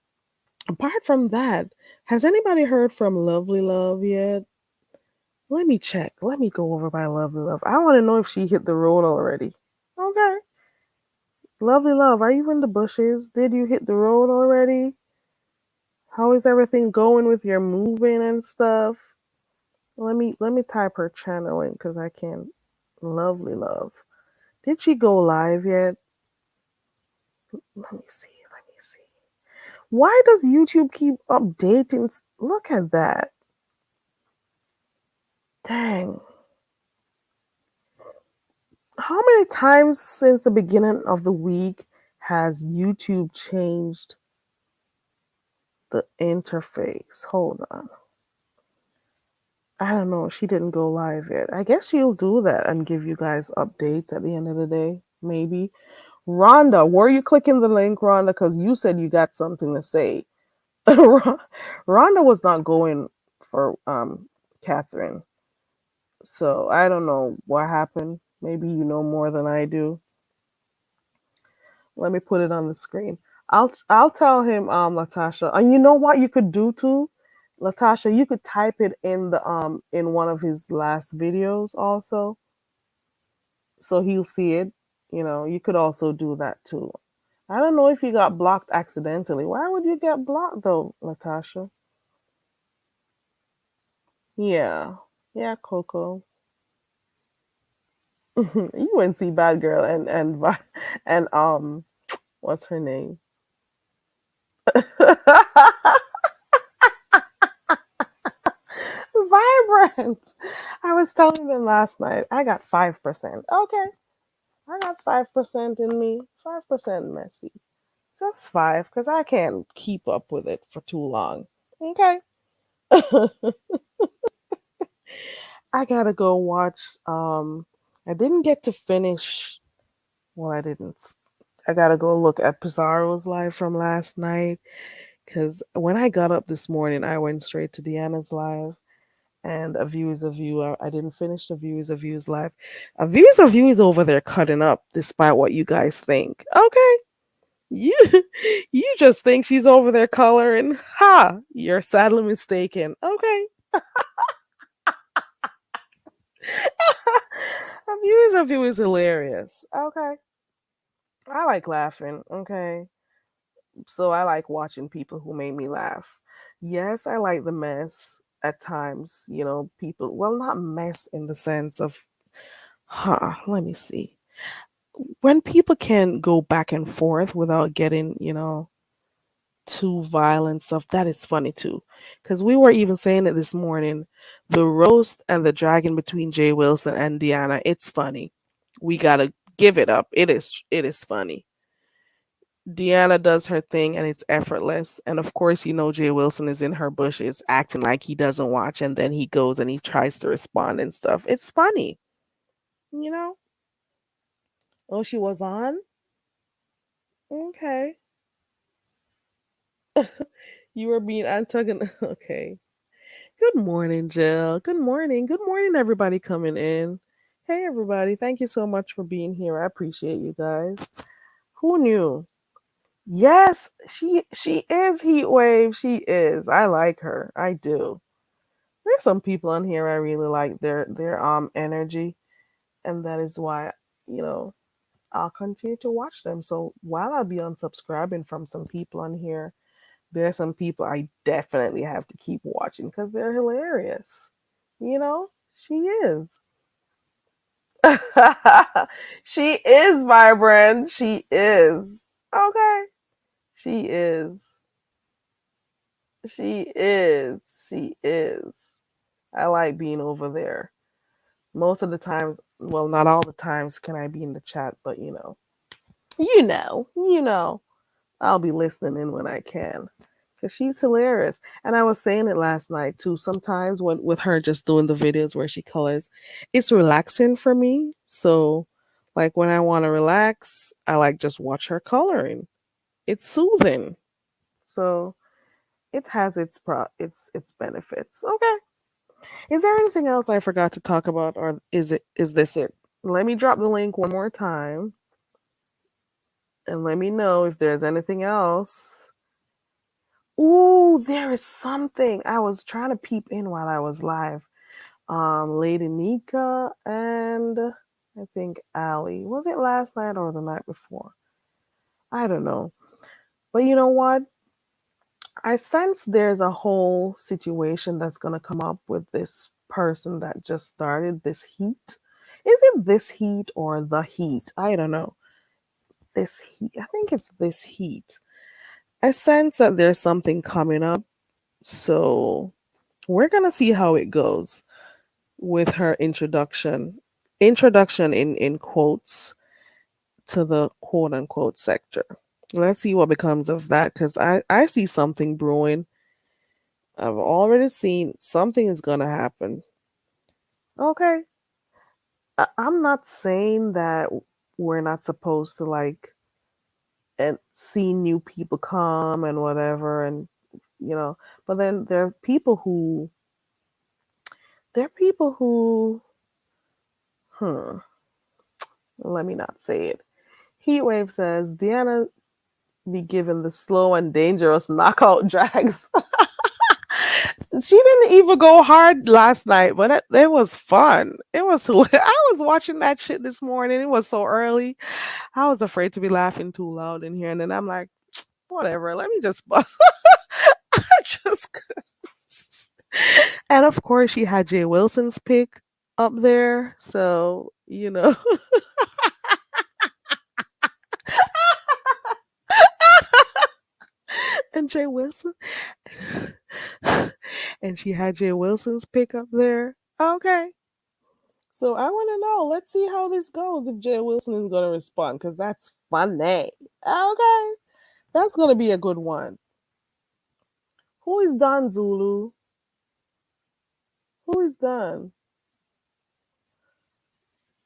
Apart from that, has anybody heard from Lovely Love yet? Let me check. Let me go over by Lovely Love. I want to know if she hit the road already. Okay. Lovely Love, are you in the bushes? Did you hit the road already? How is everything going with your moving and stuff? Let me type her channel in because I can't. Lovely Love. Did she go live yet? Let me see. Let me see. Why does YouTube keep updating? Look at that. Dang. How many times since the beginning of the week has YouTube changed the interface? Hold on. I don't know. She didn't go live yet. I guess she'll do that and give you guys updates at the end of the day. Maybe. Rhonda, were you clicking the link, Rhonda? Because you said you got something to say. Rhonda was not going for Catherine. So I don't know what happened. Maybe you know more than I do. Let me put it on the screen. I'll tell him, Latasha. And you know what you could do too? Latasha, you could type it in one of his last videos also. So he'll see it. You know, you could also do that too. I don't know if you got blocked accidentally. Why would you get blocked though, Latasha? Yeah. Yeah, Coco. You wouldn't see Bad Girl and what's her name? Vibrant. I was telling them last night I got 5%. Okay. I got 5% in me. 5% messy. Just 5 because I can't keep up with it for too long. Okay. I gotta go watch I didn't get to finish well I didn't. I gotta go look at Pizarro's live from last night because when I got up this morning I went straight to Deanna's live and A View is a View. I didn't finish The View is a View's live. A View is a View is over there cutting up despite what you guys think. Okay. You you just think she's over there coloring. Ha! You're sadly mistaken. Okay. A View is hilarious. Okay. I like laughing. Okay. So I like watching people who make me laugh. Yes, I like the mess at times. You know, people, well, not mess in the sense of, let me see. When people can go back and forth without getting, too violent stuff, that is funny too. Because we were even saying it this morning, the roast and the dragging between Jay Wilson and Deanna, it's funny. We gotta give it up. It is funny. Deanna does her thing and it's effortless. And of course, Jay Wilson is in her bushes acting like he doesn't watch, and then he goes and he tries to respond and stuff. It's funny, you know? Oh, she was on? Okay. You were being antagonized. Okay. Good morning, Jill. Good morning. Good morning, everybody coming in. Hey, everybody. Thank you so much for being here. I appreciate you guys. Who knew? Yes, she is Heat Wave. She is. I like her. I do. There's some people on here I really like their energy, and that is why you know I'll continue to watch them. So while I'll be unsubscribing from some people on here, there are some people I definitely have to keep watching because they're hilarious. She is. She is vibrant. She is. Okay. She is. She is. She is. I like being over there. Most of the times, well, not all the times can I be in the chat, but I'll be listening in when I can. Because she's hilarious. And I was saying it last night too. Sometimes when with her just doing the videos where she colors, it's relaxing for me. So like when I want to relax, I like just watch her coloring. It's soothing. So it has its benefits. Okay. Is there anything else I forgot to talk about, or is this it? Let me drop the link one more time and let me know if there's anything else. Ooh, there is something. I was trying to peep in while I was live. Lady Nika and I think Ali. Was it last night or the night before? I don't know. But you know what? I sense there's a whole situation that's going to come up with this person that just started this heat. Is it this heat or the heat? I don't know. This heat. I think it's this heat. I sense that there's something coming up. So we're going to see how it goes with her introduction. Introduction in quotes to the quote unquote sector. Let's see what becomes of that because I see something brewing. I've already seen something is gonna happen. Okay. I'm not saying that we're not supposed to like and see new people come and whatever and but then there are people who hmm let me not say it. Heatwave says Deanna be given the slow and dangerous knockout drags. She didn't even go hard last night, but it was fun. It was I was watching that shit this morning. It was so early. I was afraid to be laughing too loud in here, and then I'm like, whatever. Let me just bust. I just and of course she had Jay Wilson's pick up there, so and Jay Wilson, and she had Jay Wilson's pick up there. Okay. So I want to know. Let's see how this goes if Jay Wilson is going to respond because that's funny. Okay. That's going to be a good one. Who is done, Zulu? Who is done?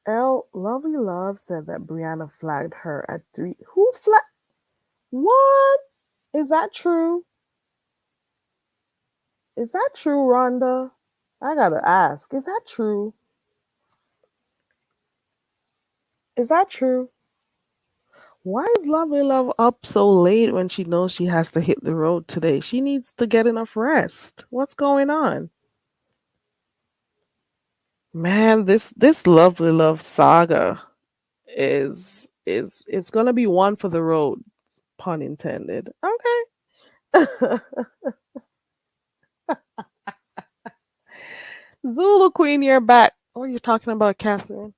L Lovely Love said that Brianna flagged her at 3. Who flagged? What? Is that true? Is that true, Rhonda? I gotta ask. Is that true? Is that true? Why is Lovely Love up so late when she knows she has to hit the road today? She needs to get enough rest. What's going on? Man, this Lovely Love saga is gonna be one for the road, pun intended. Okay. Zulu Queen, you're back. Oh, you're talking about Catherine.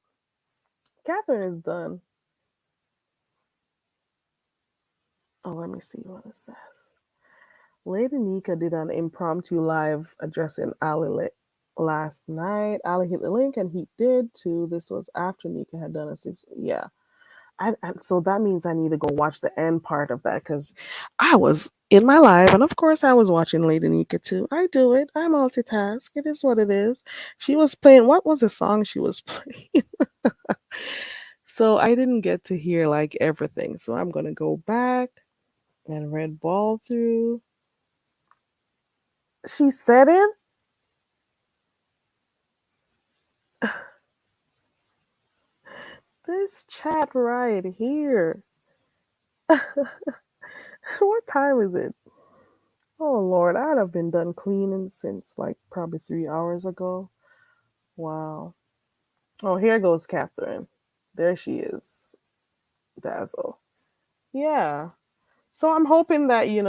Catherine is done. Oh, let me see what it says. Lady Nika did an impromptu live addressing Ali last night. Ali hit the link and he did too. This was after Nika had done a 6. Yeah. So that means I need to go watch the end part of that because I was in my live and of course I was watching Lady Nika too. I do it. I multitask. It is what it is. She was playing. What was the song she was playing? So I didn't get to hear like everything. So I'm gonna go back and red ball through. She said it. This chat right here. What time is it? Oh Lord, I'd have been done cleaning since like probably 3 hours ago. Wow. Oh, here goes Catherine. There she is. Dazzle. Yeah. So I'm hoping that, you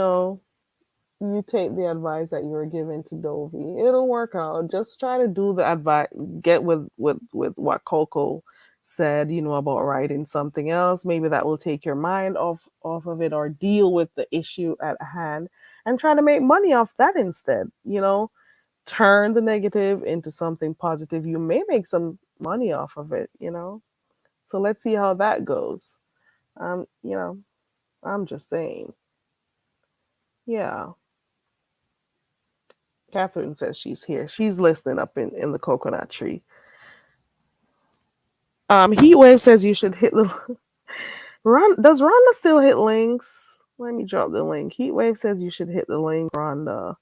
take the advice that you were given to Dovey. It'll work out. Just try to do the advice, get with what Coco said, about writing something else. Maybe that will take your mind off of it or deal with the issue at hand and try to make money off that instead. Turn the negative into something positive. You may make some money off of it, So let's see how that goes. I'm just saying. Yeah. Catherine says she's here. She's listening up in the coconut tree. Heatwave says you should hit the does Rhonda still hit links? Let me drop the link. Heatwave says you should hit the link, Rhonda.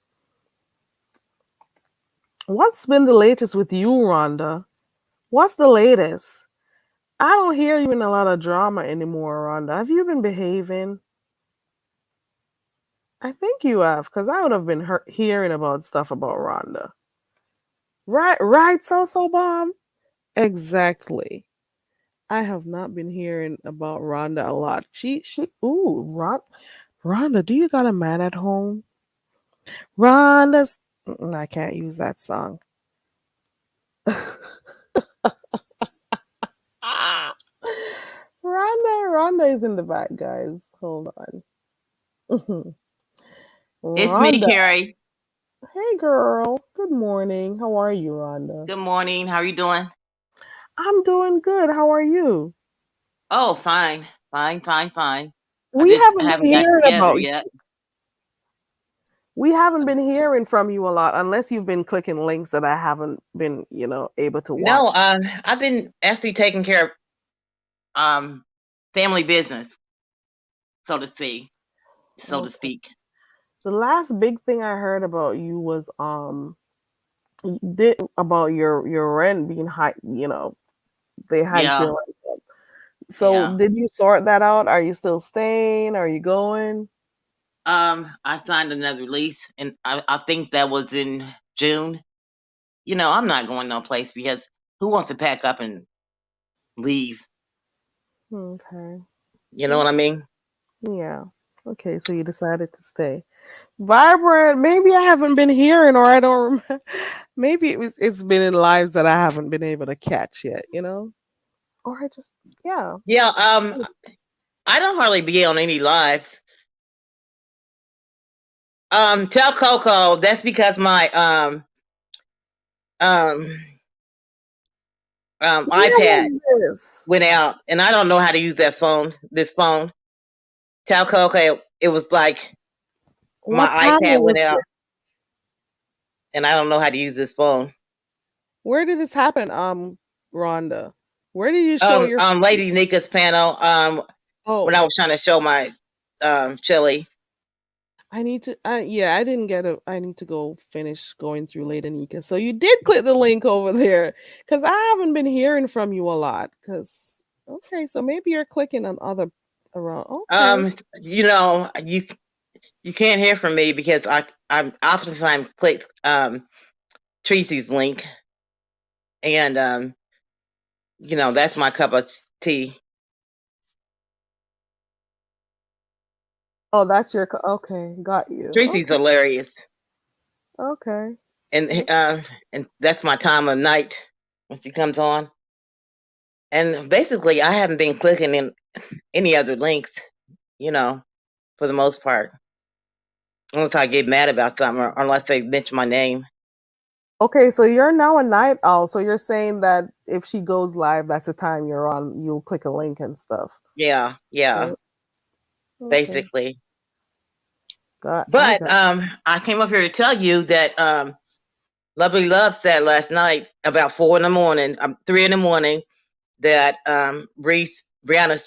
What's been the latest with you, Rhonda? What's the latest? I don't hear you in a lot of drama anymore, Rhonda. Have you been behaving? I think you have, because I would have been hearing about stuff about Rhonda. Right, So Bomb? Exactly. I have not been hearing about Rhonda a lot. Rhonda, do you got a man at home? I can't use that song. Rhonda is in the back, guys. Hold on. It's me, Carrie. Hey, girl. Good morning. How are you, Rhonda? Good morning. How are you doing? I'm doing good. How are you? Oh, fine. Fine. We haven't been hearing about you. Yet. We haven't been hearing from you a lot unless you've been clicking links that I haven't been, able to No, watch. I've been actually taking care of family business, so to speak. So to Okay. speak. The last big thing I heard about you was did about your rent being high, they hiked Yeah, your rent up. So yeah. did you sort that out? Are you still staying? Are you going? I signed another lease, and I think that was in June. I'm not going no place because who wants to pack up and leave? Okay. You know what I mean? Yeah. Okay, so you decided to stay. Vibrant, maybe I haven't been hearing or I don't remember. Maybe it's been in lives that I haven't been able to catch yet, Or I just yeah. Yeah. I don't hardly be on any lives. Tell Coco that's because my um Where iPad was this? went out, and I don't know how to use that phone. This phone. Tell Coco it was like my What iPad panel went was out, this? and I don't know how to use this phone. Where did this happen, Rhonda? Where did you show your Lady Nika's panel. When I Oh, was trying to show my chili. I need to yeah, I didn't get it. I need to go finish going through Lady Nika. So you did click the link over there because I haven't been hearing from you a lot. Because okay, so maybe you're clicking on other around. Okay. You know, you can't hear from me because I'm oftentimes click Tracy's link, and that's my cup of tea. Oh, that's your okay, got you. Tracy's Okay. hilarious, Okay. and that's my time of night when she comes on. And basically, I haven't been clicking in any other links, for the most part, unless I get mad about something or unless they mention my name. Okay, so you're now a night owl. So you're saying that if she goes live, that's the time you're on, you'll click a link and stuff. Yeah, yeah, Right? Okay. basically. I But got I came up here to tell you that Lovely Love said last night about 4 in the morning, 3 in the morning, that Brianna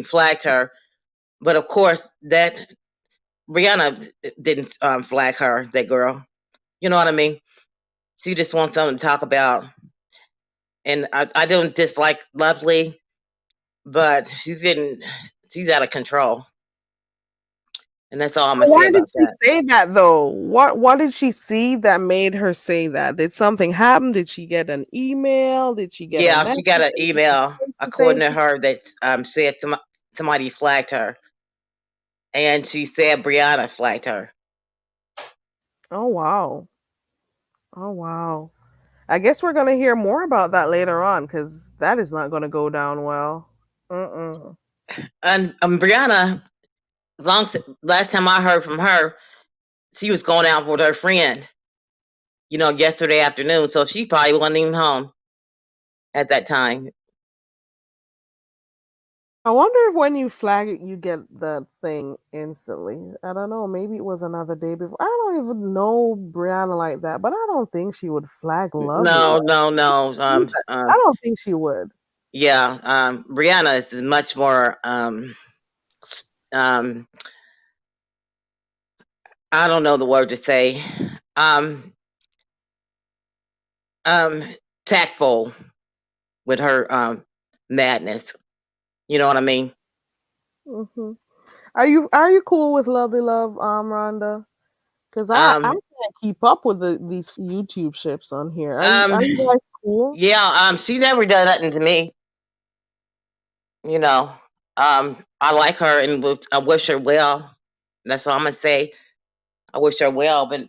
flagged her. But of course, that Brianna didn't flag her, that girl. You know what I mean? She just wants something to talk about. And I don't dislike Lovely, but she's out of control. And that's all I'm So gonna say why did about she that. say that though? What did she see that made her say that? Did something happen? Did she get an email? Did she get a Yeah, message? she got an Did email she say according to her that said somebody flagged her, and she said Brianna flagged her. oh wow. Oh wow. I guess we're gonna hear more about that later on because that is not gonna go down well. Mm-mm. And Brianna, last time I heard from her, she was going out with her friend, yesterday afternoon. So she probably wasn't even home at that time. I wonder if when you flag it, you get the thing instantly. I don't know. Maybe it was another day before. I don't even know Brianna like that, but I don't think she would flag Lovely. No, no, no. I don't think she would. Yeah, Brianna is much more um, I don't know the word to say. Um, um, Tactful with her madness. You know what I mean? Hmm. Are you cool with Lovely Love, Rhonda? Because I Um, can't keep up with these YouTube ships on here. um, Are you guys cool? yeah. She never done nothing to me. You know. I like her and I wish her well. That's all I'm gonna say. I wish her well, but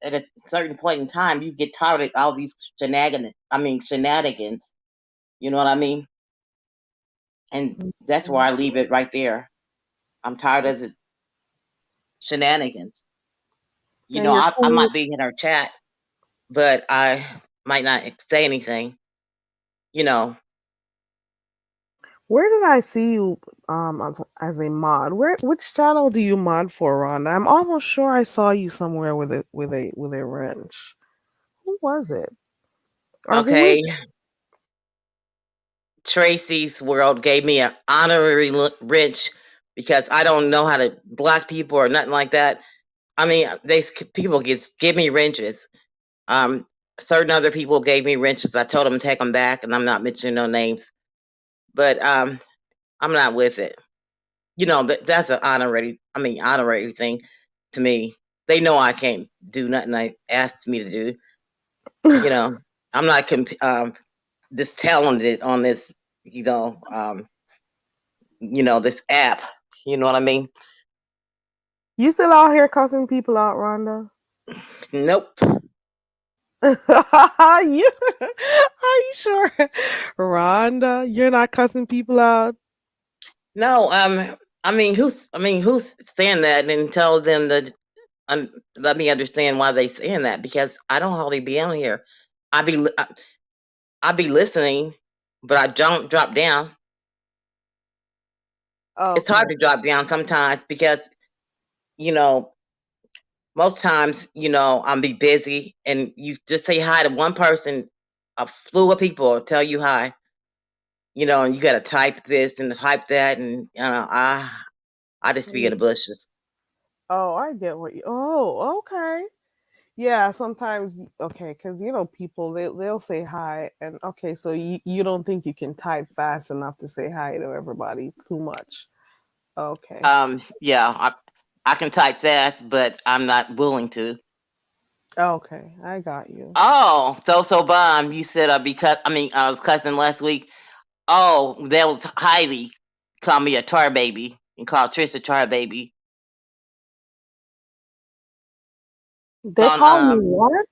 at a certain point in time, you get tired of all these shenanigans. You know what I mean? And that's where Mhm. I leave it right there. I'm tired of the shenanigans. And you're I cool. might be in her chat, but I might not say anything. You know, Where did I see you as a mod? Which channel do you mod for, Rhonda? I'm almost sure I saw you somewhere with a wrench. Who was it? Or who is Okay, Tracy's World gave me an honorary wrench because I don't know how to block people or nothing like that. I mean, people give me wrenches. Um, certain other people gave me wrenches. I told them to take them back, and I'm not mentioning no names. But I'm not with it. You know, that's an honorary thing to me. They know I can't do nothing they asked me to do. You know, I'm not this talented on this. This app. You know what I mean? You still out here cussing people out, Rhonda? Nope. You are you sure, Rhonda? You're not cussing people out? No. Who's saying that and tell them to let me understand why they saying that, because I don't hardly be on here. I be listening, but I don't drop down. It's hard Okay. to drop down sometimes because, you know, most times, I'll be busy and you just say hi to one person, a slew of people will tell you hi, and you got to type this and type that. And, I just be in the bushes. Oh, I get what you. Oh, okay. Yeah, sometimes okay, because people they'll say hi, and okay, so you don't think you can type fast enough to say hi to everybody? It's too much. Okay. Yeah, I can type that, but I'm not willing to. Okay, I got you. Oh, so bomb. You said I was cussing last week. Oh, that was Heidi called me a tar baby and called Trish a tar baby. They On call me what?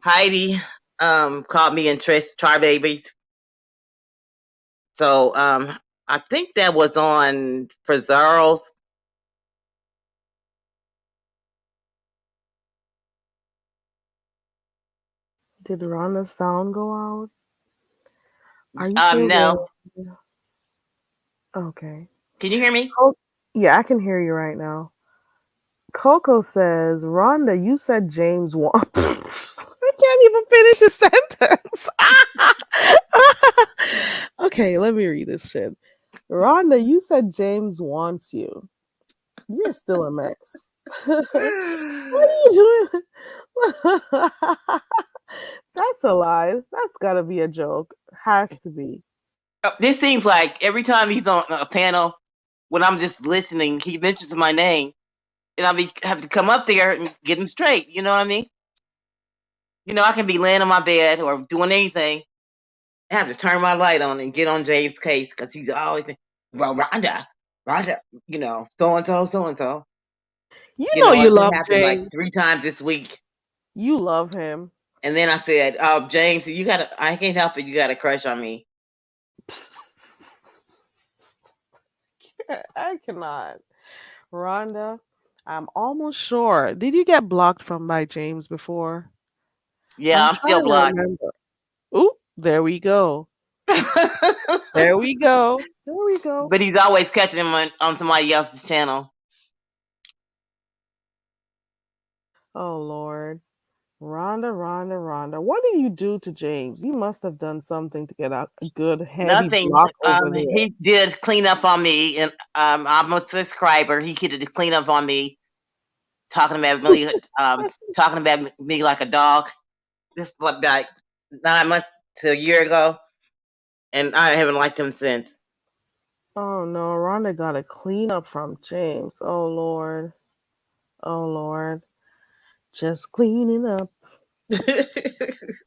Heidi called me and Trish tar babies. So I think that was on Preserves. Did Rhonda's sound go out? Are you still No. there? Okay. Can you hear me? Oh, yeah, I can hear you right now. Coco says, Rhonda, you said James won. I can't even finish a sentence. Okay, let me read this shit. Rhonda, you said James wants you. You're still a mess. What are you doing? That's a lie. That's gotta be a joke. Has to be. This seems like every time he's on a panel, when I'm just listening, he mentions my name, and have to come up there and get him straight. You know what I mean? I can be laying on my bed or doing anything. I have to turn my light on and get on James' case because he's always saying, well, Rhonda, so and so, so and so. You know you It's love happened like James. 3 times this week. You love him. And then I said, James, I can't help it. You got a crush on me. I cannot. Rhonda, I'm almost sure. Did you get blocked from by James before? Yeah, I'm still trying to blocked. remember. Ooh, there we go. There we go. There we go. But he's always catching him on somebody else's channel. Oh Lord. Rhonda. What did you do to James? You must have done something to get a good heavy Nothing. block over there. He did clean up on me, and I'm a subscriber. He did clean up on me, talking about me like a dog. This is like 9 months to a year ago, and I haven't liked him since. Oh no, Rhonda got to clean up from James. Oh Lord. Just cleaning up.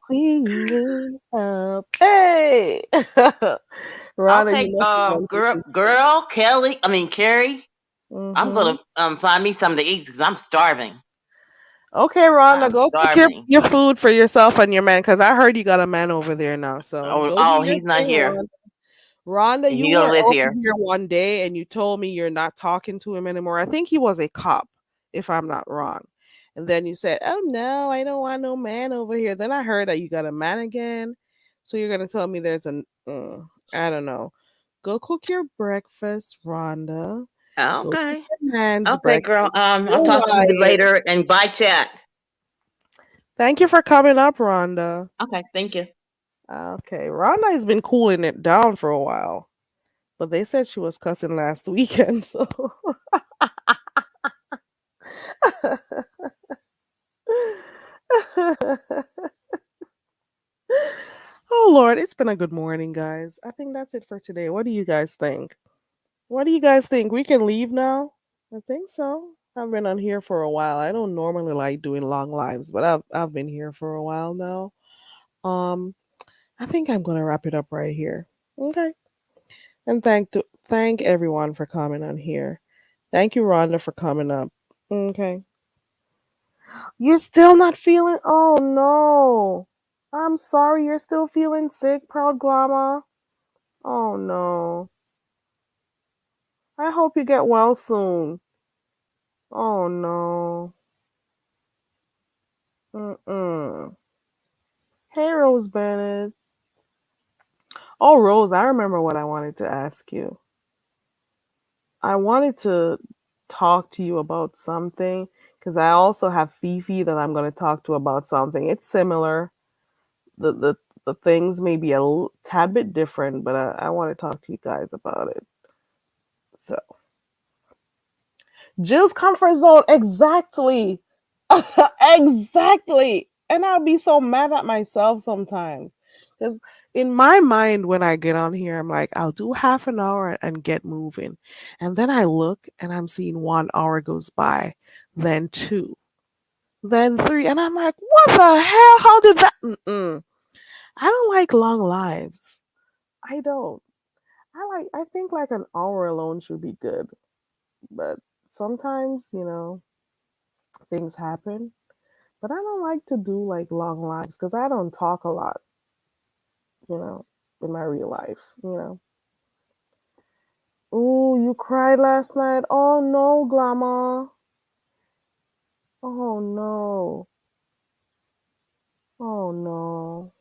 Cleaning up. Hey. Rhonda, Okay, you must have done girl, Carrie. I'm gonna find me something to eat because I'm starving. Okay, Rhonda, I'm go cook starving. your food for yourself and your man, because I heard you got a man over there now. So go do your He's not thing, here. Rhonda, you He don't were live over here. here one day and you told me you're not talking to him anymore. I think he was a cop, if I'm not wrong. And then you said, "Oh no, I don't want no man over here." Then I heard that you got a man again. So you're gonna tell me there's an I don't know. Go cook your breakfast, Rhonda. Go cook Okay. your man's Okay, girl. breakfast. I'll Go, talk to you Wyatt. later and bye chat. Thank you for coming up, Rhonda. Okay, thank you. Okay, Rhonda has been cooling it down for a while, but they said she was cussing last weekend, so. Oh Lord, it's been a good morning, guys. I think that's it for today. What do you guys think? What do you guys think? We can leave now? I think so. I've been on here for a while. I don't normally like doing long lives, but I've been here for a while now. Um, I think I'm gonna wrap it up right here. Okay. And thank everyone for coming on here. Thank you, Rhonda, for coming up. Okay. You're still not feeling. Oh no. I'm sorry. You're still feeling sick, Proud Grandma. Oh no. I hope you get well soon. Oh no. Mm-mm. Hey, Rose Bennett. Oh, Rose, I remember what I wanted to ask you. I wanted to talk to you about something because I also have Fifi that I'm going to talk to about something. It's similar. The things may be tad bit different, but I want to talk to you guys about it. So, Jill's comfort zone, exactly. Exactly. And I'll be so mad at myself sometimes. Because in my mind, when I get on here, I'm like, I'll do half an hour and get moving. And then I look and I'm seeing 1 hour goes by, then two, then three. And I'm like, what the hell? How did that? Mm-mm. I don't like long lives. I don't. I think like an hour alone should be good. But sometimes, things happen. But I don't like to do like long lives because I don't talk a lot, you know, in my real life. Ooh, you cried last night. Oh no, Glamour. Oh no. Oh no.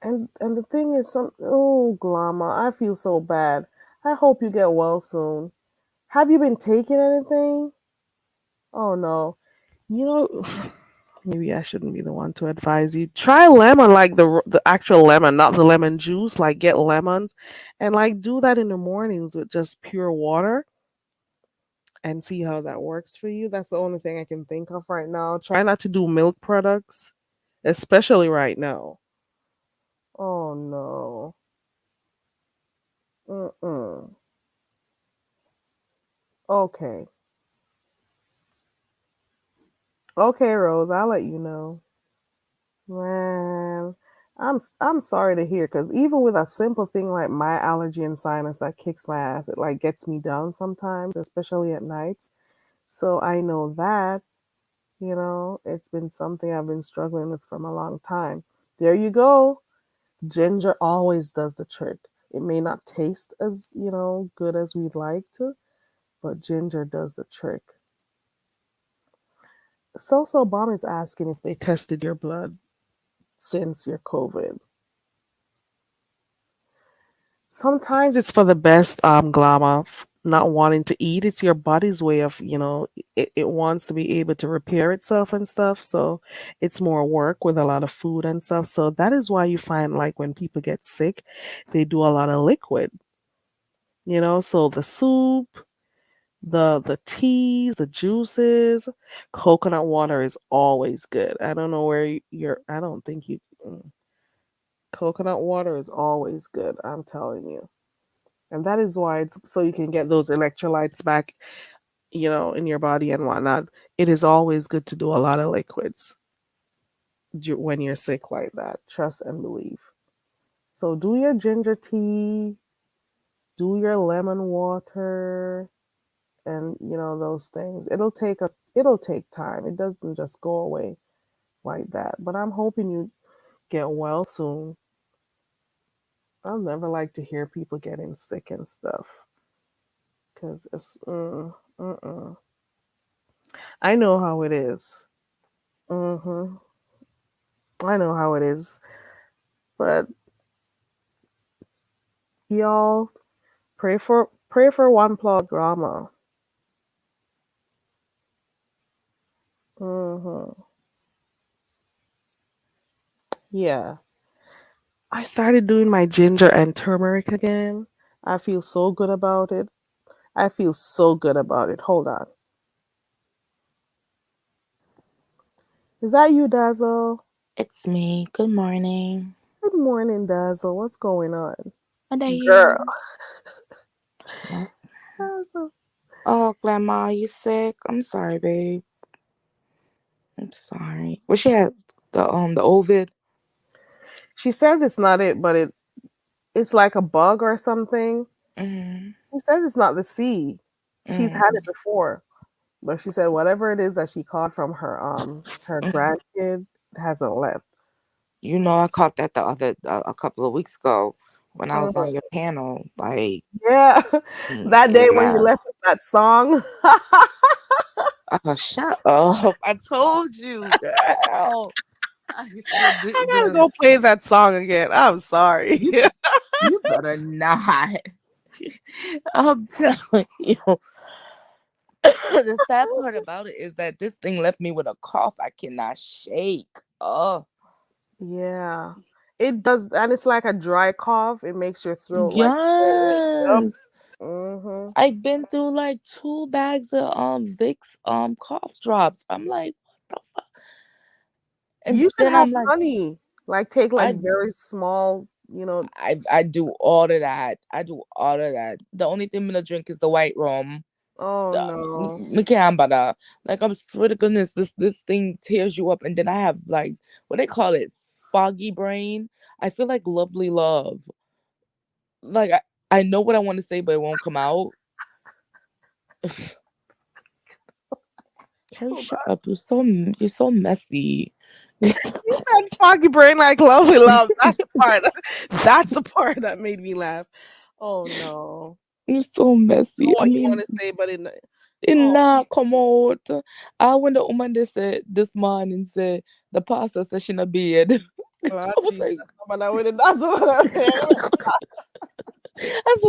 And the thing is oh Glamour, I feel so bad. I hope you get well soon. Have you been taking anything? Oh no. You know maybe I shouldn't be the one to advise you. Try lemon, like the actual lemon, not the lemon juice. Like get lemons, and like do that in the mornings with just pure water, and see how that works for you. That's the only thing I can think of right now. Try not to do milk products, especially right now. Oh no. Mm-mm. Okay. Okay, Rose. I'll let you know. Man, I'm sorry to hear because even with a simple thing like my allergy and sinus that kicks my ass, it like gets me down sometimes, especially at nights. So I know that, it's been something I've been struggling with from a long time. There you go. Ginger always does the trick. It may not taste as, good as we'd like to, but ginger does the trick. So Bomb is asking if they tested your blood since your COVID. Sometimes it's for the best, glamour, not wanting to eat. It's your body's way of, it wants to be able to repair itself and stuff. So it's more work with a lot of food and stuff. So that is why you find like when people get sick, they do a lot of liquid, so the soup, the teas, the juices, coconut water is always good. I don't know where I don't think coconut water is always good. I'm telling you. And that is why it's so you can get those electrolytes back, in your body and whatnot. It is always good to do a lot of liquids when you're sick like that. Trust and believe. So do your ginger tea, do your lemon water, and those things. It'll take time. It doesn't just go away like that. But I'm hoping you get well soon. I'll never like to hear people getting sick and stuff because it's I know how it is. Mm-hmm. I know how it is. But y'all pray for one plot drama. Hmm. Yeah. I started doing my ginger and turmeric again. I feel so good about it. I feel so good about it. Hold on. Is that you, Dazzle? It's me. Good morning. Good morning, Dazzle. What's going on? What are Girl. you? Yes. Dazzle. Oh, Grandma, you sick? I'm sorry, babe. I'm sorry. What she had? The Ovid. She says it's not it, but it's like a bug or something. Mm, She says it's not the C. She's had it mm, before, but she said whatever it is that she caught from her mm. grandkid hasn't left. You know, I caught that the other a couple of weeks ago when I was on Mhm. your panel. Like, Yeah, that day it when you left left. us that song. Oh, shut up! I told you, girl. I said, I gotta go play that song again. I'm sorry. you, you better not. I'm telling you. The sad part about it is that this thing left me with a cough I cannot shake. Oh, Yeah, it does, and it's like a dry cough. It makes your throat like swollen. Yep. yes. Hmm. I've been through like 2 bags of Vicks cough drops. I'm like, what the fuck? And You should then have I'm like, honey. Like take like I very small. I do all of that. I do all of that. The only thing I'm gonna drink is the white rum. Oh no. Me can't but like I swear to goodness, this thing tears you up, and then I have like what they call it, foggy brain. I feel like lovely love. Like I know what I want to say, but it won't come out. Carrie, Hold shut on. up. You're so messy. You said foggy brain like lovely love. That's the part. That's the part that made me laugh. Oh no. You're so Know messy. I what you want mean, to say, but it oh, not come out. I when the woman they said this morning said the pastor said she in a bed. oh I was Jesus. like, But I would that's what I said,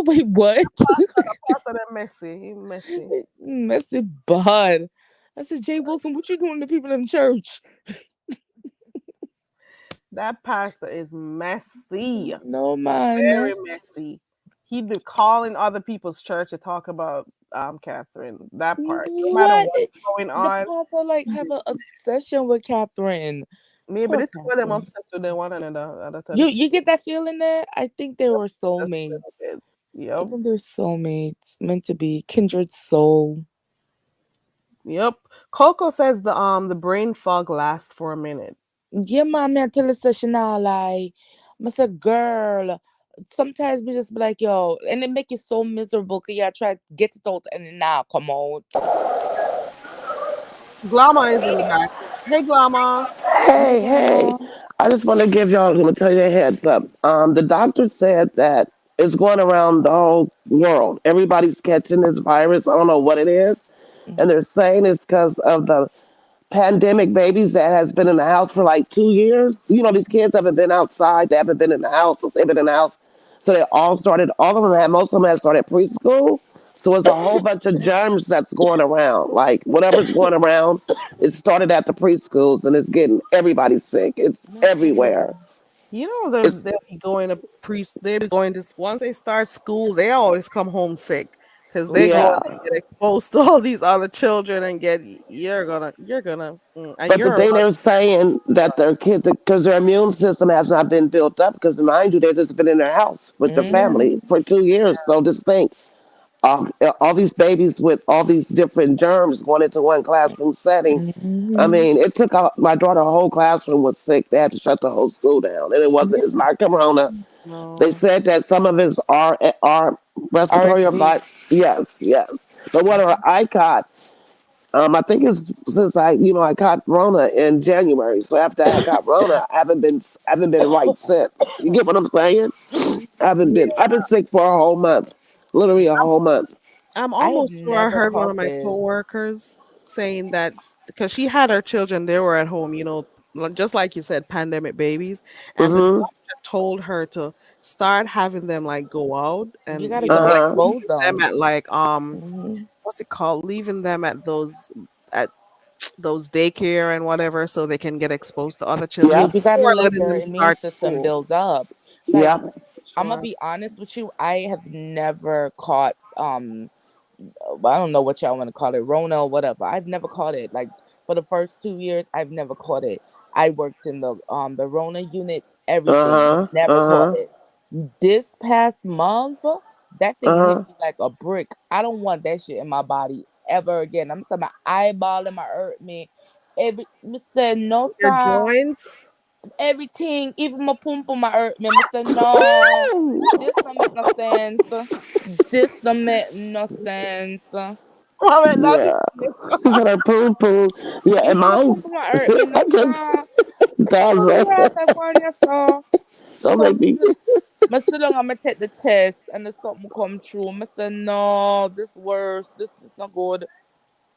wait, what? pastor that messy. He messy. Messy bud. I said, Jay Wilson, what you doing to people in church? That pastor is messy. No man. Very messy. He'd be calling other people's church to talk about Catherine. That part. No matter What? what's going The on. pastor like have an obsession with Catherine. Maybe Poor the two of them Catherine. obsessed with one another at a time. You get that feeling there? I think they were Just a little soulmates. bit. I Yep. think they're soulmates, meant to be kindred soul. Yep. Coco says the brain fog lasts for a minute. Yeah, mommy, I tell her say she not lie. I said, girl, sometimes we just be like, yo, and it make you so miserable because you try to get it out and it now come out. Glama is in the back. Hey Glama. Hey, Hey, hey. grandma. I just want to give y'all, I'm going to tell you a heads up. The doctor said that it's going around the whole world. Everybody's catching this virus. I don't know what it is. And they're saying it's because of the pandemic babies that has been in the house for like 2 years. You know, these kids haven't been outside. They haven't been in the house. They've been in the house. So they all started, all of them had, most of them had started preschool. So it's a whole bunch of germs that's going around. Like whatever's going around, it started at the preschools and it's getting everybody sick. It's everywhere. You know It's, they'll be going to They'll be going to once they start school. They always come home sick because they go yeah. and they get exposed to all these other children and get and But the you're thing around. they're saying that their kids, because their immune system has not been built up, because mind you, they've just been in their house with their family Mm-hmm. for 2 years. So just think, all these babies with all these different germs going into one classroom setting. I Mm-hmm. mean, it took my daughter, a whole classroom was sick. They had to shut the whole school down, and it wasn't. It's not corona. They No. said that some of it's are respiratory or RSV. yes, yes. But what I caught, I think it's since I caught Rona in January. So after I got Rona, I haven't been right since. You get what I'm saying? I've been sick for a whole month, literally a whole month. I'm I have almost sure I never heard one caught of my this. coworkers saying that because she had her children, they were at home, just like you said, pandemic babies, and the Mhm. doctor told her to start having them like go out You and gotta Uh like huh. expose them them. at like Hmm. what's it called? Leaving them at those daycare and whatever so they can get exposed to other children Yeah, Yep. you gotta before let letting their them immune start system school. build up. Like Yep. I'm gonna Sure. be honest with you, I have never caught I don't know what y'all want to call it, Rona or whatever. I've never caught it. Like for the first 2 years, I've never caught it. I worked in the Rona unit, Uh everything, huh. never caught Uh huh. it. This past month, that thing hit Uh huh. me like a brick. I don't want that shit in my body ever again. I'm saying my eyeball and my hurt me. Every me said no Your star, joints. everything, even my pum pum my hurt me. I said no, this don't make no sense. This don't make no sense. Well, it doesn't. Yeah. She said her poo poo. Yeah, and Even my pum mine's. pum my hurt me. No I guess star. that's Oh right. yes, I want you so. Don't So make me. I sit down and I take the test and the something come through. I said no, this worse. This not good.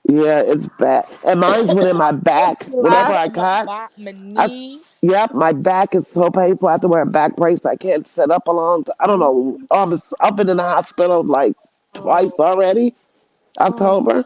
Yeah, it's bad. And mine's went in my back. Whenever Last I Also my cut, back, my I. knee. Yep, my back is so painful. I have to wear a back brace. I can't sit up a long time. I don't know. Mm, I've been in the hospital like oh, twice already. oh. October.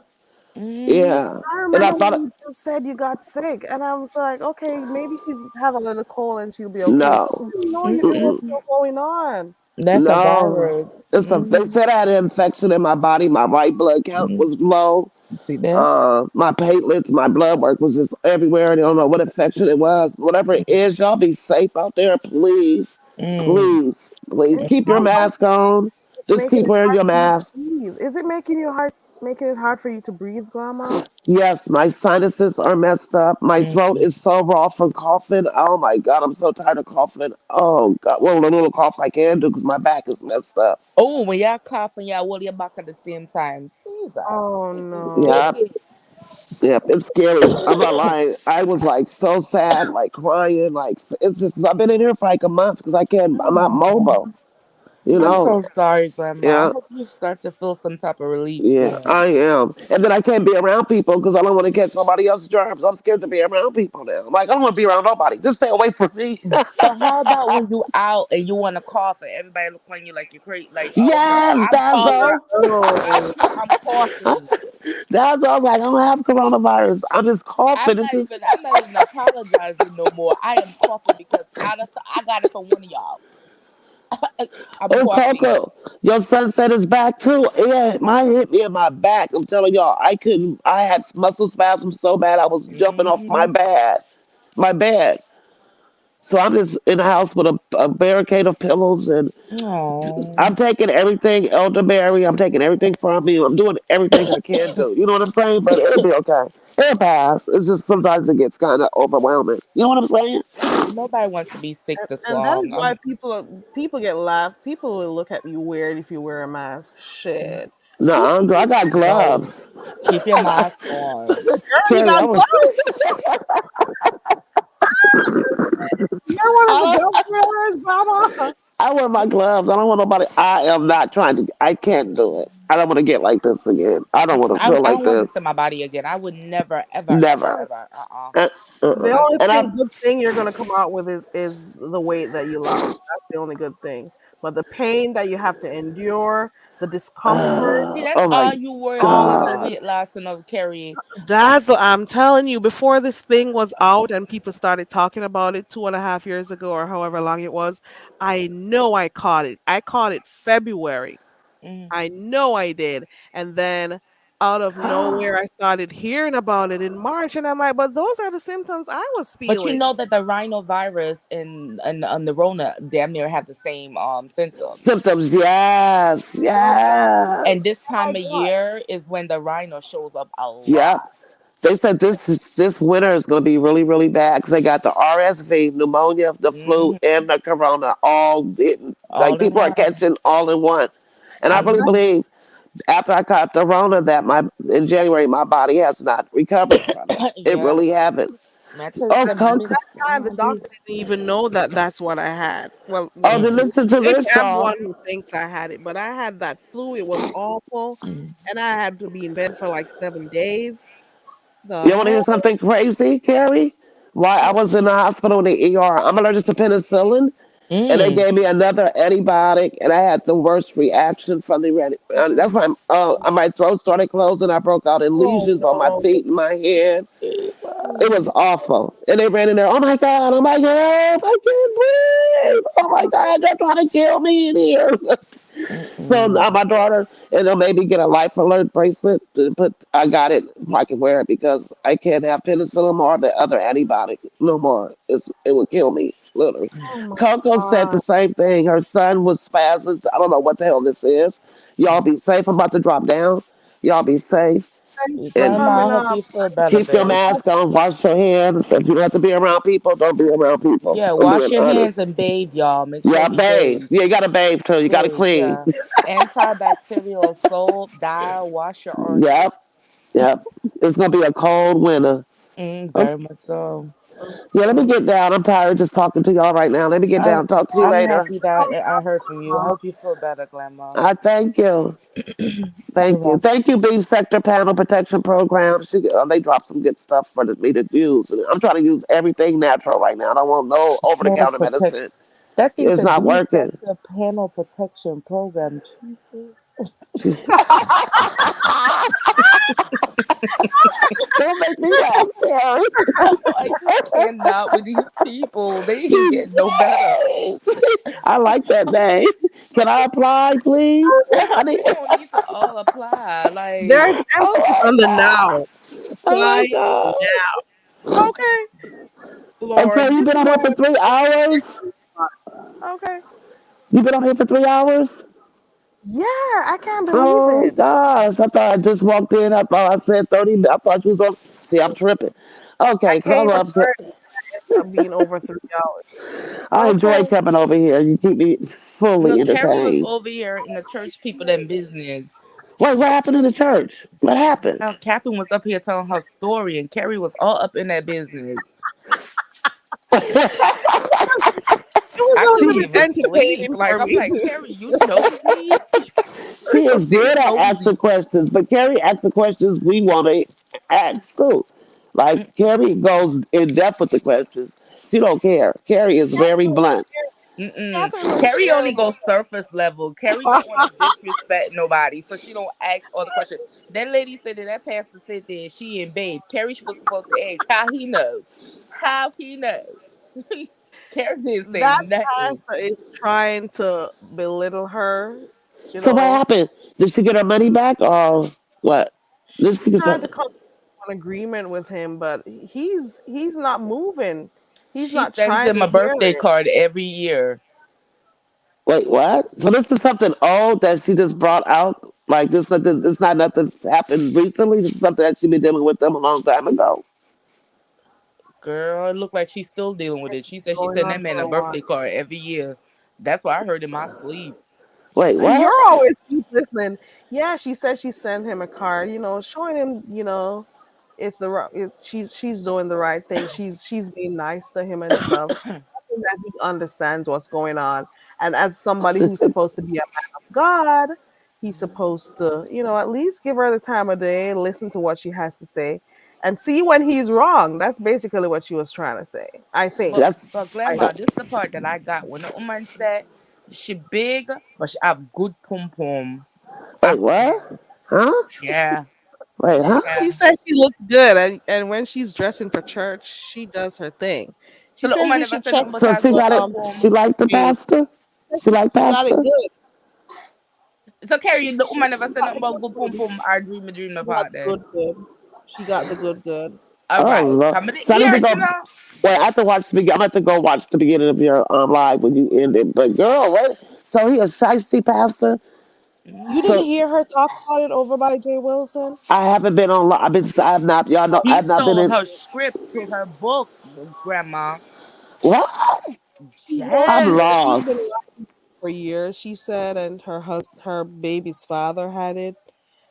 mm, Yeah. I And I remember when thought, you just said you got sick, and I was like, okay, maybe she's having a little cold and she'll be okay. no. I didn't know there was mm-mm. still going on. That's a No, virus. they said I had an infection in my body. My white blood count Mm. was low. See that? My platelets, my blood work was just everywhere. They don't know what infection it was. Whatever it is, y'all be safe out there, please, Mm. please, please. It Keep your sounds like mask on. it's Just making keep it wearing hard your for you to mask. breathe. Is it making it hard for you to breathe, Grandma? Yes, my sinuses are messed up. My throat Mm. is so raw from coughing. Oh my God, I'm so tired of coughing. Oh God, well, the little cough I can do because my back is messed up. Oh, when y'all cough and y'all hold your back at the same time. Jesus, Oh this is Yeah, no. wicked. yep, it's scary. I'm not lying. I was like so sad, like crying. Like it's just I've been in here for like a month because I can't. I'm not Oh, mobile. You I'm know. so sorry, Grandma. I Yeah, hope you start to feel some type of relief yeah, soon. I am. And then I can't be around people because I don't want to catch somebody else's germs. I'm scared to be around people now. I'm like I don't want to be around nobody. Just stay away from me. But how about when you out and you want to cough and everybody look on you like you're crazy? Like, oh no, Yes, I'm coughing. Dazzle. Right Oh, here, I'm coughing. That's why I was like, I don't have coronavirus. I'm just coughing. It's just I'm not even apologizing no more. I am coughing because I got it from one of y'all. I'm oh coughing. Coco. Your sunset is back too. Yeah, mine hit me in my back. I'm telling y'all, I couldn't I had muscle spasms so bad I was jumping off Hmm. my bed. So I'm just in the house with a barricade of pillows and Oh, I'm taking everything elderberry. I'm taking everything from you. I'm doing everything I can do. You know what I'm saying? But it'll be okay. It'll pass. It's just sometimes it gets kind of overwhelming. You know what I'm saying? nobody wants to be sick this and that long. is why people get laughed. People will look at you weird if you wear a mask. Shit. No, People I do got that. No, gloves. keep your mask on. Girl, you Carrie, got gloves. You're one of the I glove wearers, Grandma. I wear my gloves. I don't want nobody. I am not trying to. I can't do it. I don't want to get like this again. I don't want to feel I like don't want this. this in my body again. I would never, ever, ever, Never. ever. Uh, The uh-uh. only And I, good thing you're gonna come out with is the weight that you lost. That's the only good thing. But the pain that you have to endure, the discomfort, See, that's oh my all you worry about is the God. weight loss and of Carrie. I'm telling you, before this thing was out and people started talking about it 2.5 years ago or however long it was, I know I caught it. I caught it February. Mm. I know I did. And then out of nowhere, I started hearing about it in March. And I'm like, but those are the symptoms I was But you feeling. know that the rhinovirus and the Rona damn near have the same symptoms. Symptoms. Yes. Well, And Yes. this time of year is when the rhino shows up a Yep. lot. They said this winter is going to be really really bad because they got the RSV, pneumonia, the flu, Hmm. and the corona all hitting. Like All in people are one. catching all in one. And I really Hmm. believe after I caught the Rona that my in January my body has not recovered from it. It Yeah. really haven't. Man, I tell you Oh, something. at Coke. that time, the doctor didn't even know that that's what I had. Well, Oh, then listen to maybe this, I'm one y'all. who thinks I had it, but I had that flu. It was awful. And I had to be in bed for like 7 days. The You want to hear hell? something crazy, Carrie? Why I was in the hospital in the ER. I'm allergic to penicillin, and they Mm. gave me another antibiotic, and I had the worst reaction from the that's why my throat started closing. I broke out in Oh lesions on my no, feet and my hand. It was Jesus. awful. And they ran in there, oh my God, oh my God, I can't breathe. Oh my God, they're trying to kill me in here. So Mm-mm. now my daughter, and they'll maybe get a life alert bracelet to put, I got it, if I can wear it because I can't have penicillin or the other antibiotic no more. It would kill me, literally. oh my Coco said God. the same thing. Her son was spasms. I don't know what the hell this is. Y'all be safe. I'm about to drop down. Y'all be safe. Thanks for And Grandma, I coming hope up. you feel better, keep your babe. mask on, wash your hands. If you have to be around people, don't be around people. Yeah, I'm wash being your honest. hands and bathe, y'all. Make sure Yeah, we bathe. bathe. Yeah, you gotta bathe too. You gotta Bathe, clean. yeah. Antibacterial soap, dial, wash your arse with. Yep, yep. It's gonna be a cold winter. Very much so. Yeah, let me get down. I'm tired just talking to y'all right now. Let me get I'm down. Talk to you I'm later. happy that I heard from you. I hope you feel better, Grandma. I thank you. You're Thank you. welcome. Thank you, Beef Sector Panel Protection Program. They dropped some good stuff for me to use. And I'm trying to use everything natural right now. I don't want no over the Panel counter protect. medicine. That thing It's said not B working. sector panel protection program. Jesus. Don't make me laugh, Terry. I just cannot with these people. They ain't She's getting no better. I like that name. Can I apply, please? I need. We don't need to all apply. Like, There's emphasis Oh on the now. my Apply god! now. Okay, Okay, Lord, you've this been is on where here for 3 hours. okay. You've been on here for 3 hours. Yeah, I can't believe Oh it. gosh! I thought I just walked in. I thought I said 30. I thought you was on. See, I'm tripping. I Okay, came come for up. 30 of being over 3 hours. I enjoy Okay. coming over here. You keep me no, fully Carrie was entertained. over here in the church people them business. Wait, what happened in the church? What happened? Now, Catherine was up here telling her story, and Carrie was all up in that business. It was I a couldn't little bit even sleep. entertaining Like, for I'm me. like, Carrie, you nosy? She You're so is damn good at asking nosy. questions, but Carrie asks the questions we want to ask too. Like Carrie goes in depth with the questions. She don't care. Carrie is very blunt. Mm-mm. Catherine was Carrie only sharing with goes surface level. Carrie don't want to disrespect nobody, so she don't ask all the questions. That lady said that pastor said that she and babe. Carrie was supposed to ask how he know, how he know. Carrie didn't say that nothing. pastor is trying to belittle her, you So what know. happened? Did she get her money back or what? Did She's she get trying her- to come to an agreement with him, but he's not moving. He's She not sends trying him to a hear birthday it. card every year. Wait, what? So this is something old that she just brought out. Like this not nothing happened recently. This is something that she been dealing with them a long time ago. Girl, it looked like she's still dealing with It's it. She said she going sent on that man for a a while. birthday card every year. That's what I heard in my sleep. Wait, what? You're always keep listening. Yeah, she said she sent him a card, showing him, it's it's she's doing the right thing. She's being nice to him and stuff. Hoping that he understands what's going on. And as somebody who's supposed to be a man of God, he's supposed to, at least give her the time of day, listen to what she has to say, and see when he's wrong. That's basically what she was trying to say. I See, think. that's But I grandma, this is the part that I got when the woman said she big but she have good pum pum. I wait, said, what? Huh? yeah, Wait, huh? yeah. She said she looks good, and when she's dressing for church, she does her thing. So She the says woman we never should said check nothing but So her she good got pum it. She pum. liked the page. pastor. She liked She got it pastor. good. So Carrie, the She woman never said got nothing the about good good pum good. pum. Our dream She got apart the there. good good. She got the good good. All Oh right, Lord. come to So I the need to go. original. Wait, I have to watch the beginning. I'm going to have to go watch the beginning of your live when you end it. But girl, what? So he a shiesty pastor. You didn't So Mhm. hear her talk about it over by Jay Wilson? I haven't been on. I've been. I have not. Y'all know. I He have not been stole in. her script to her book, grandma. What? Well, I'm Yes. she's been lost. writing for years, she said, and her baby's father had it,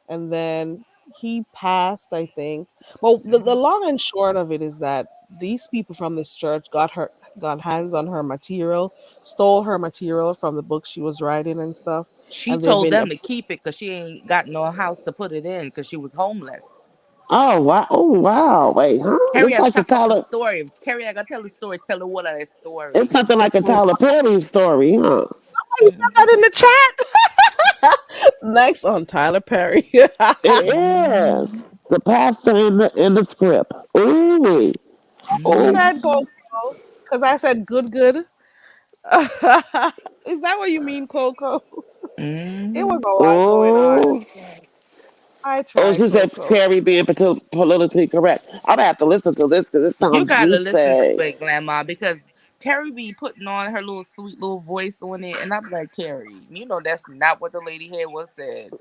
and then he passed, I think. Well, the Mhm. long and short of it is that these people from this church got hands on her material, stole her material from the book she was writing and stuff, She and they've told been them to keep it because she ain't got no house to put it in because she was homeless. Oh wow! Oh wow! Wait, huh? Carrie, It's I like the chop up the Tyler. story. Carrie, I gotta tell the story. Tell her what of that It's story. something like It's a what Tyler Perry story, huh? you said Mhm. that in the chat. Next on Tyler Perry. It is the pastor in the script. Ooh, Who ooh. said Mhm. Coco? Because I said good, good. Is that what you mean, Coco? It was Mhm. a lot going on. Oh, I oh, tried, she said Coco. Perry being politically correct. I'm gonna have to listen to this because it You sounds gotta listen to juicy. it, Grandma, because Carrie be putting on her little sweet little voice on it, and I'm like, Carrie, you know that's not what the lady here was said.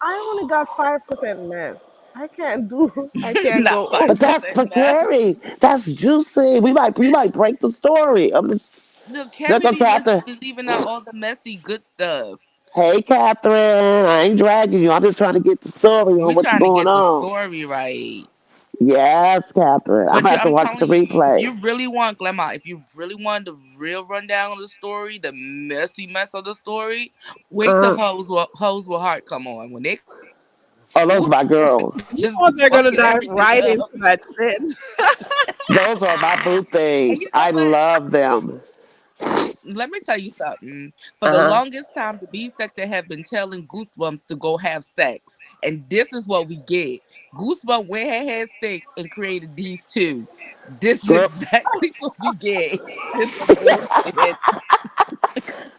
I only got 5% mess. I can't do. I can't Not go five But over. that's percent for mess. Terry. That's juicy. We might break the story. Look, They're Carrie gonna be have to. believing out all the messy good stuff. Hey, Catherine, I ain't dragging you. I'm just trying to get the story on We what's trying to going get the on. story right. Yes, Catherine. I'm But gonna have to I'm watch the telling you, if replay. you really want Glamour, if you really want the real rundown of the story, the messy mess of the story, wait till Uh, Hoes with Heart come on. When they come on, oh, those ooh, are my girls. You just know be they're gonna fucking dive everything right into up. that shit. Those are my boo And things. you know I what? love them. Let me tell you something. For the Uh huh. longest time, the B sector have been telling Goosebumps to go have sex, and this is what we get. Goosebumps went and had sex and created these two. This is Girl, exactly what we get. This some bullshit.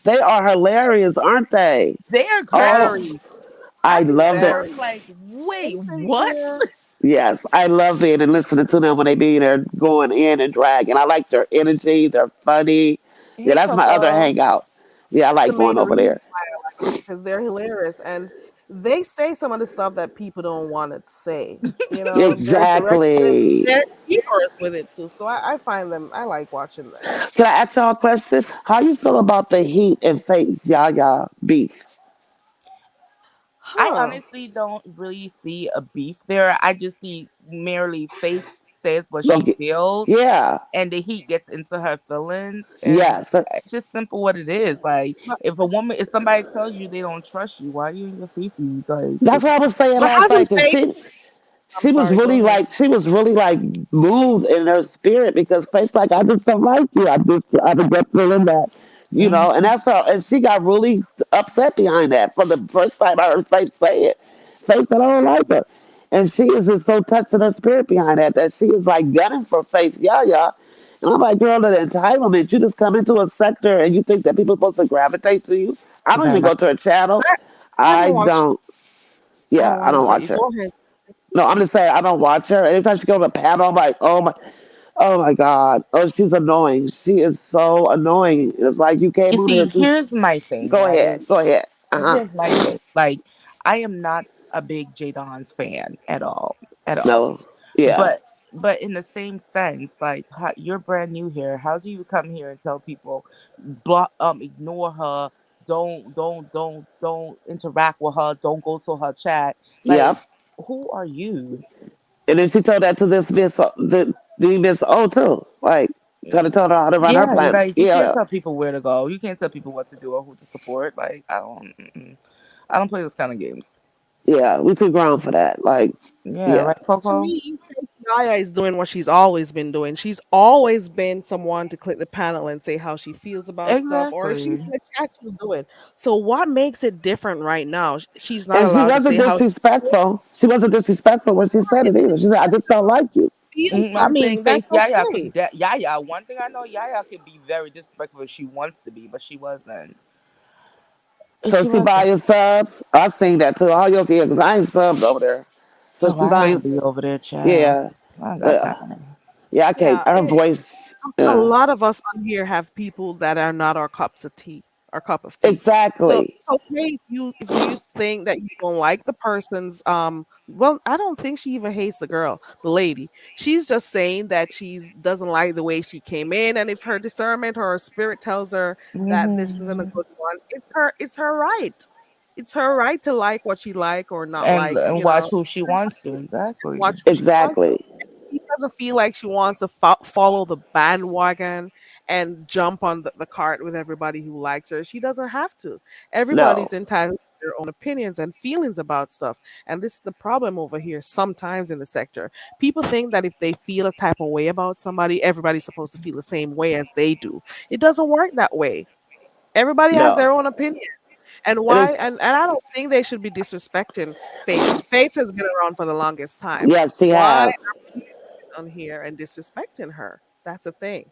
they are hilarious, aren't they? They are Oh, great. I I be love sitting their. there Very. like, Hey, wait, what? sincere. Yes, I love it and listening to them when they be there going in and dragging. I like their energy. They're funny. Yeah, Hey, that's my other Coco. hangout. Yeah, I The like going main over reason there. why I like them because they're hilarious and they say some of the stuff that people don't want to say. You know, they're direct with it. Exactly. They're humorous with it too. So I find them. I like watching them. Can I ask y'all a question? How you feel about the Heat and Faith Yaya beef? I Huh? honestly don't really see a beef there. I just see merely Faith says what Go she get, feels, yeah, and the heat gets into her feelings, and yes. it's just simple what it is. Like, But if somebody tells you they don't trust you, why are you in your fifties? Like, That's it's what I was saying but last hasn't night. Cause Faith? I'm sorry. Go ahead. she was really like moved in her spirit because Faith's like, I just don't like you. I just get feeling that, and Mhm. that's her. And she got really upset behind that. For the first time I heard Faith say it, Faith said, I don't like her. And she is just so touched in her spirit behind that she is like gunning for Faith Yaya. And I'm like, girl, the entitlement. You just come into a sector and you think that people are supposed to gravitate to you. I don't even Right. go to her channel. I I I don't watch. don't. I Yeah, don't I want to don't cut watch you. her. Go ahead. No, I'm just saying I don't watch her. Anytime she goes on a panel, I'm like, oh my God. Oh, she's annoying. She is so annoying. It's like you came You on here see, to here's my thing, go right? ahead. Go ahead. Uh-huh. Here's my thing. Like, I am not a big Jadon's fan at all, at all. No. Yeah. But in the same sense, like you're brand new here. How do you come here and tell people block ignore her, don't interact with her, don't go to her chat? Like, Yep. who are you? And then she told that to this Miss the Miss O too. Like trying to tell her how to run her Yeah, plan. like you can't Yeah. tell people where to go. You can't tell people what to do or who to support. Like, I don't play those kind of games. Yeah. We too grown for that. Like, Yeah, yeah. right, To Coco. me, Faith Naya is doing what she's always been doing. She's always been someone to click the panel and say how she feels about stuff, or if she's Exactly. in the chat, she'll do it. So what makes it different right now? She's not And she allowed to wasn't say how disrespectful. She wasn't disrespectful when she said it either. She said, I just don't like you. she feels I mean, something. That's Face Yaya okay. could. Yaya. One thing I know, Yaya could be very disrespectful if she wants to be, but she wasn't. So She she wasn't. buying subs. I seen that too. All your because I ain't subbed over there. So Oh, she I buying. don't be over there, child. Yeah, I don't got uh, time. yeah. I can't. Yeah, Her voice. a Yeah, lot of us on here have people that are not our cups of tea, our cup of tea. So exactly. it's okay if you think that you don't like the person's well, I don't think she even hates the girl, the lady. She's just saying that she's doesn't like the way she came in, and if her discernment or her spirit tells her that this isn't a Hmm. good one, it's her right. It's her right to like what she like or not And like, watch who she wants to. Exactly. watch who she wants to. Exactly. She doesn't feel like she wants to follow the bandwagon and jump on the cart with everybody who likes her. She doesn't have to. No. Everybody's entitled to their own opinions and feelings about stuff. And this is the problem over here sometimes in the sector. People think that if they feel a type of way about somebody, everybody's supposed to feel the same way as they do. It doesn't work that way. Everybody has No, their own opinion. And and why? it's And I don't think they should be disrespecting Face. Face has been around for the longest time. yes, she Why has. are people on here and disrespecting her? That's the thing.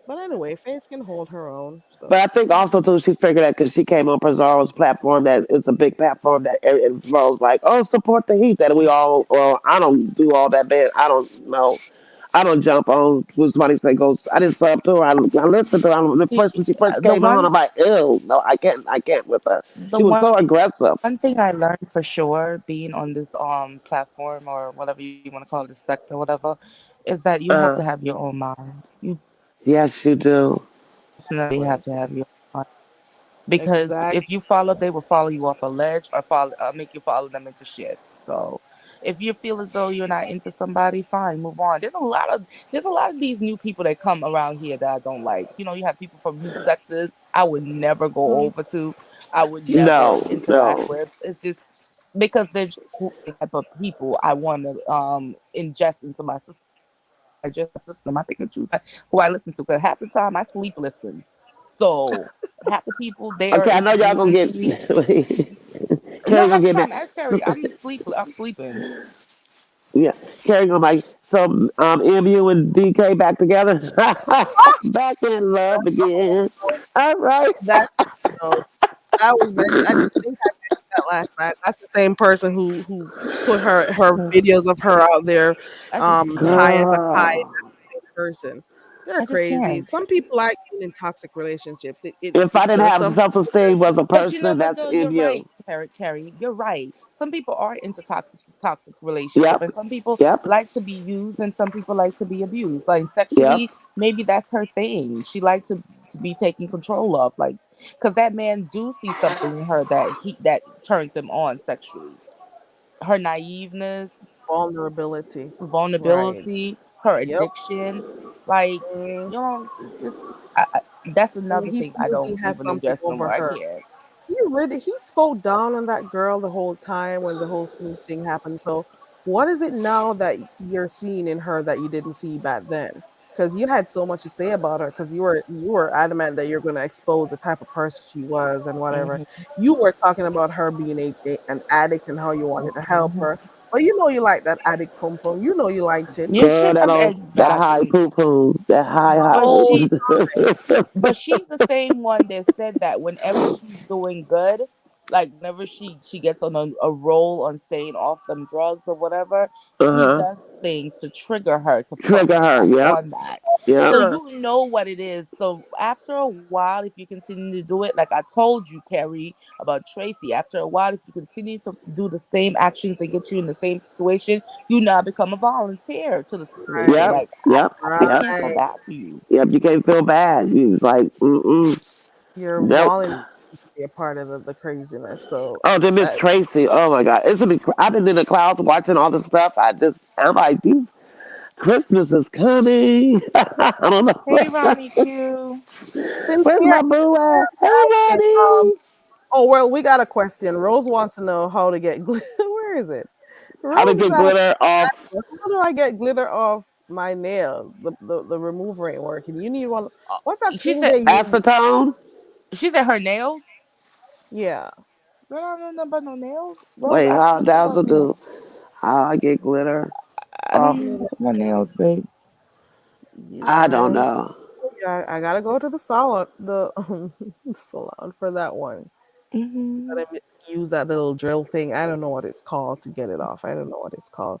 But anyway, Face can hold her own. But So I think also too, she figured that because she came on Pizarro's platform, that it's a big platform that it flows like, oh, support the Heat. That we all, well, I don't do all that, man. I don't know. I don't jump on when somebody say goes. I didn't sub to her. I listened to her. The See, first when she first the came on, one I'm like, ew, no, I can't with her. the She was one so aggressive. thing I learned for sure being on this platform or whatever you want to call it, the sector, whatever, is that you have to Uh, have your own mind. You yes, you do. definitely have exactly. to have your own mind. Because Exactly. if you follow, they will follow you off a ledge or follow, make you follow them into shit. So if you feel as though you're not into somebody, fine, move on. There's a lot of these new people that come around here that I don't like. You have people from new sectors I would never go Mhm. over to. I would never No, interact no. with. It's just because they're just the type of people I want to ingest into my system. Digest my system. I pick and choose who I listen to because half the time I sleep listen. So half the people they are Okay, I know y'all gonna introducing to get. me. No, Carrie gonna half the get time mad. ask So, Carrie. I'm sleeping. yeah, Carrie gonna like. So, MU and DK back together, back in love again. All right. That's no, that was mentioned. I think I mentioned that last night. That's the same person who put her videos of her out there, I just high can't. as a kite. Girl, That's the same person. They're I just crazy. can't. Some people like being in toxic relationships. if I It didn't does have something self for them. esteem as a But you know person, what that's though, you're MU. right, Carrie. You're right. Some people are into toxic relationship, Yep, and some people yep, like to be used, and some people like to be abused. Like yep. sexually, maybe that's her thing. She liked to be taken control of, like because that man do see something in her that turns him on sexually. Her naiveness, Vulnerability. Right. vulnerability, her Yep. addiction, like Mm. it's just that's And another he thing I feels he don't has even something ingest no over more. I her. can't. He spoke down on that girl the whole time when the whole Snoop thing happened. So what is it now that you're seeing in her that you didn't see back then? Because you had so much to say about her because you were adamant that you're going to expose the type of person she was and whatever. Hmm. You were talking about her being an addict and how you wanted to help Hmm. her. But you know you like that addict pum pum. You know you liked it. You Girl, should have that high exactly. poo poo, that The high. But whole she time. But she's the same one that said that whenever she's doing good, like whenever she gets on a roll on staying off them drugs or whatever, he Uh huh. does things to trigger her to put Trigger her her. back Yep, on that. yep. So Sure. you know what it is. So after a while, if you continue to do it, like I told you, Carrie, about Tracy, after a while, if you continue to do the same actions that get you in the same situation, you now become a volunteer to the situation. Right. Yep, Like yep, I yep, can't feel Right. bad for you. yep. You can't feel bad. You was like, You're nope. volunteering to be a part of the craziness. So Oh, then Miss that Tracy. Oh my God, I've been in the clouds watching all this stuff. I'm like, Christmas is coming. I don't Hey, know. Ronnie Q. Where's sincere my boo at? Hey, asking, Ronnie. oh well, we got a question. Rose wants to know how to get glitter. Where is it? How to Rose is get asking, glitter off how do I get glitter off my nails? The remover ain't working. You need one. What's that She thing said they use? acetone? she said her nails. Yeah. Girl, I don't know nothing about no nails. Rose Wait, asked how me something that about will do? nails. How I get glitter I don't off? know nothing about nails, babe. I I don't don't. know. Yeah, I gotta go to the salon, the salon for that one. Hmm. Gotta use that little drill thing. I don't know what it's called to get it off. I don't know what it's called.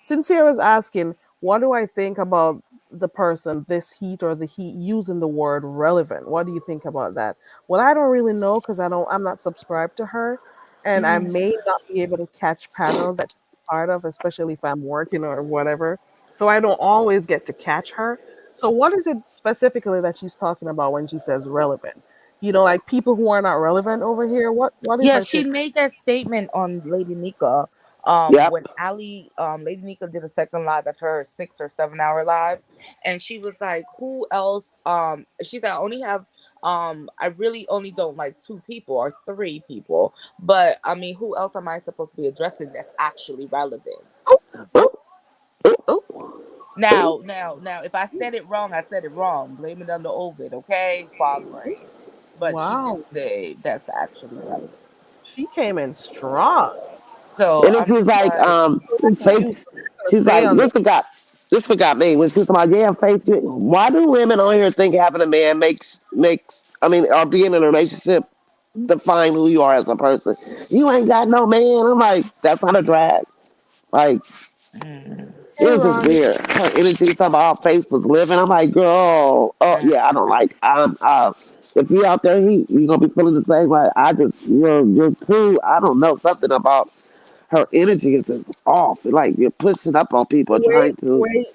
Sincere was asking, what do I think about the person, this heat or the heat, using the word relevant? What do you think about that? Well, I don't really know because I'm not subscribed to her, and I Hmm. may not be able to catch panels that she's part of, especially if I'm working or whatever. So I don't always get to catch her. So what is it specifically that she's talking about when she says relevant? Like people who are not relevant over here. What is Yeah, her she take? made that statement on Lady Nika. Yep. When Ali, Lady Nika did a second live after her 6 or 7 hour live, and she was like, "Who else?" She said, "I only have, I really only don't like 2 people or 3 people, but I mean, who else am I supposed to be addressing that's actually relevant?" Oh, oh, Ooh, oh. ooh. Now, if I said it wrong, I said it wrong. Blame it on the Ovid, okay? Fog brain. But she did Wow. say that's actually relevant. She came in strong. So And then I'm she was just like, like, You Faith, gonna she's stay like, on the this forgot me. When she was like, yeah, Faith, why do women on here think having a man I mean, or being in a relationship define who you are as a person? You ain't got no man. I'm like, that's not a drag. Like, mm, it Hey was just Ronnie. weird. Her energy talking about how Faith was living. I'm like, girl, oh mm. yeah, I don't like. If you out there, you gonna be feeling the same way. You're too. I don't know, something about her energy is just off. Like you're pushing up on people, Wait, trying to. wait.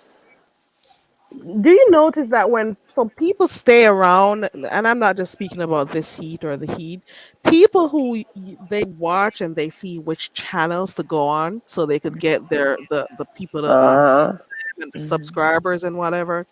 Do you notice that when some people stay around, and I'm not just speaking about this heat or the heat, people who they watch and they see which channels to go on so they could get the people to Uh and the Mhm. subscribers and whatever,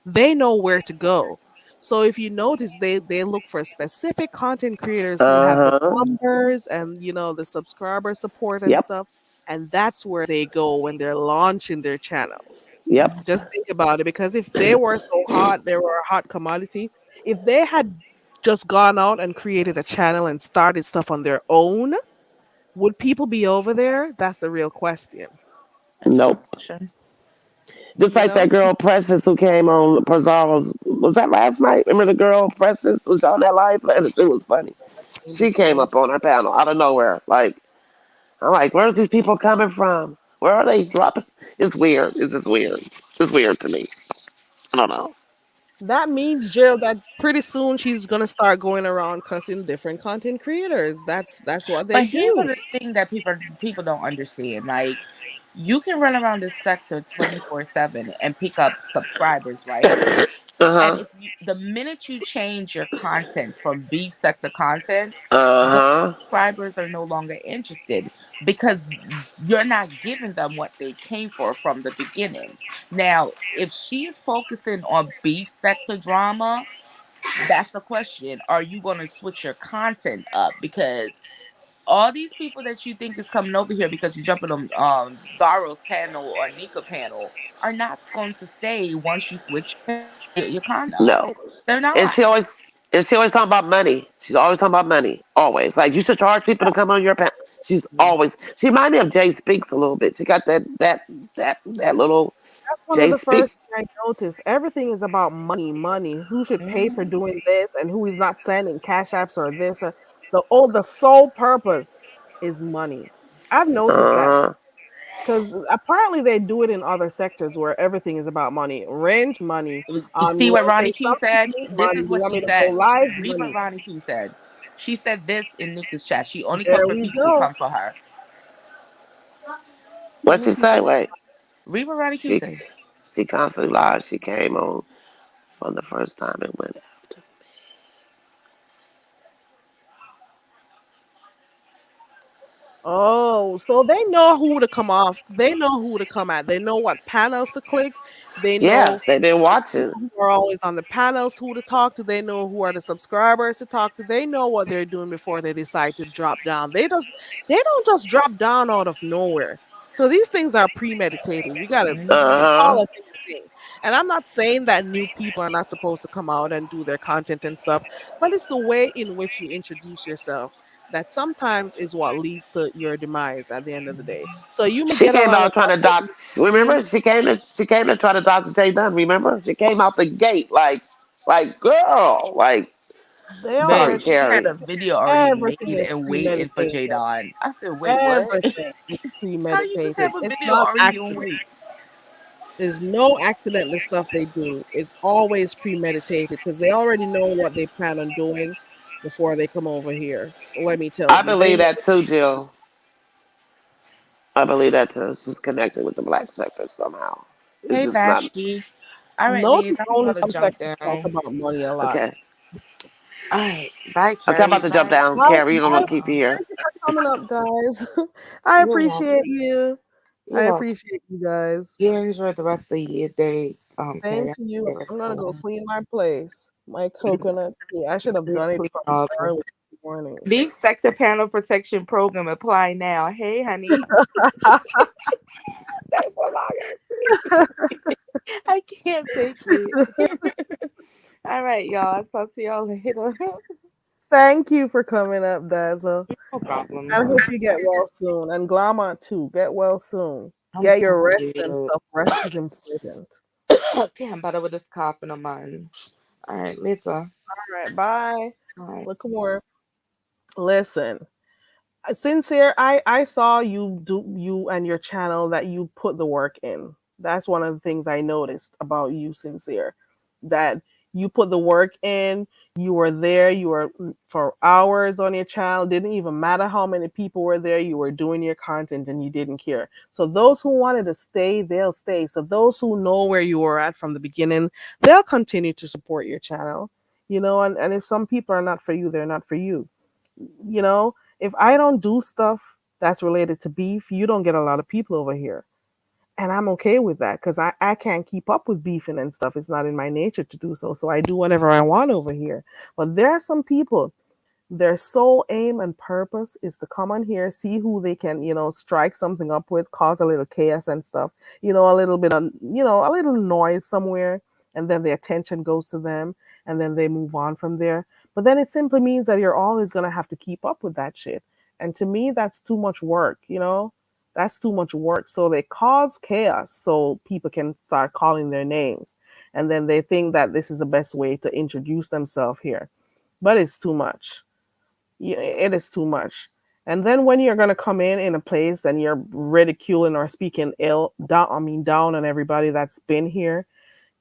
they know where to go. So if you notice, they look for specific content creators who have the huh. numbers and the subscriber support and Yep. stuff, and that's where they go when they're launching their channels. Yep. Just think about it, because if they were so hot, they were a hot commodity. If they had just gone out and created a channel and started stuff on their own, would people be over there? That's the real question. That's a good Nope. question. Just You like know? that girl Precious who came on Pizarro's. Was that last night? Remember the girl Precious was on that live? It was funny. She came Mhm. up on her panel out of nowhere. Like I'm like, where's these people coming from? Where are they dropping? It's weird. It's just weird. It's weird to me. I don't know. That means, Jill, that pretty soon she's gonna start going around cussing different content creators. That's what they But here's do. the thing that people don't understand. Like, you can run around this sector 24/7 and pick up subscribers, right? And Uh huh. if you, the minute you change your content from beef sector content, the Uh huh. subscribers are no longer interested because you're not giving them what they came for from the beginning. Now, if she is focusing on beef sector drama, that's the question. Are you going to switch your content up? Because all these people that you think is coming over here because you're jumping on Zaro's panel or Nika panel are not going to stay once you switch your content up. No. They're And not. she always talking about money. She's always talking about money. Always. Like you should charge people to come on your panel. Yeah. She remind me of Jay Speaks a little bit. She got that little That's one of Jay the first Speaks. things I noticed. Everything is about money, money. Who should pay for Mhm. doing this and who is not sending cash apps or this or the sole purpose is money. I've noticed that Uh because apparently they do it in other sectors where everything is about money. Rent, money. You see You what want to say Ronnie Q something to said? me, This money. is You what want she me to go said. live, Read what money. Ronnie Q said. She said this in Nika's chat. She only comes There for we people who go. come for her. Let what me she see say? something. Wait. Read what Ronnie Q She said. she constantly lies. She came on for the first time and went after. Oh, so they know who to come off. They know who to come at. They know what panels to click. They know Yes, they've been the watching. people who are always on the panels who to talk to. They know who are the subscribers to talk to. They know what they're doing before they decide to drop down. They don't just drop down out of nowhere. So these things are premeditated. We Mhm. call Uh a thing a thing. And I'm not saying that new people are not supposed to come out and do their content and stuff, but it's the way in which you introduce yourself that sometimes is what leads to your demise at the end of the day. So you may She get came around out with trying to all dox. Remember, she came to try to dox Jay Dunn. Remember, she came out the gate like girl, like they sorry, Babe, already she had a Carrie. video already everything made is and waiting for premeditated. Jadon. I said, wait, what? Everything is How you just premeditated. have a It's video not already on accident. wait? There's no accident in the stuff they do. It's always premeditated because they already know what they plan on doing before they come over here. Let me tell I you, they believe know. that too, Jill. I believe that too. She's connected with the black sector somehow. It's Hey, just not Vashti. All right, ladies, Notice I'm only about to some jump sectors talk down. about money a lot. okay. All right, bye, Okay, I'm Carrie. about to jump Bye. down, Bye, Carrie. You don't bye. want to keep you Michelle. here. Thank you for coming up, guys. I You're welcome. appreciate you. I You're welcome. appreciate you guys. You enjoy the rest of your day, Same Carrie. to you. Get ready I'm gonna for go one. clean my place. My coconut tea. I should have done it Clean from up. early this morning. Leave sector panel protection program apply now. Hey, honey. That's what I can't take it. All right, y'all. I'll talk to y'all later. Thank you for coming up, Dazzle. No problem. I hope you get well soon. And Glamour too. Get well soon. I'm Get your rest and tired. stuff. Rest is important. Okay, I'm better with this coughing of mine. All right, later. All right, bye. All right. Look more. Listen. Sincere, I saw you do you and your channel that you put the work in. That's one of the things I noticed about you, Sincere, that you put the work in. You were there, you were for hours on your channel. Didn't even matter how many people were there, you were doing your content and you didn't care. So those who wanted to stay, they'll stay. So those who know where you were at from the beginning, they'll continue to support your channel. And if some people are not for you, they're not for you. you know if I don't do stuff that's related to beef, you don't get a lot of people over here, and I'm okay with that because I can't keep up with beefing and stuff. It's not in my nature to do so I do whatever I want over here. But there are some people, their sole aim and purpose is to come on here, see who they can, strike something up with, cause a little chaos and stuff, a little bit of, a little noise somewhere, and then the attention goes to them, and then they move on from there. But then it simply means that you're always going to have to keep up with that shit. And to me, that's too much work. That's too much work. So they cause chaos so people can start calling their names. And then they think that this is the best way to introduce themselves here. But it's too much. Yeah, it is too much. And then when you're gonna come in a place and you're ridiculing or speaking down on everybody that's been here,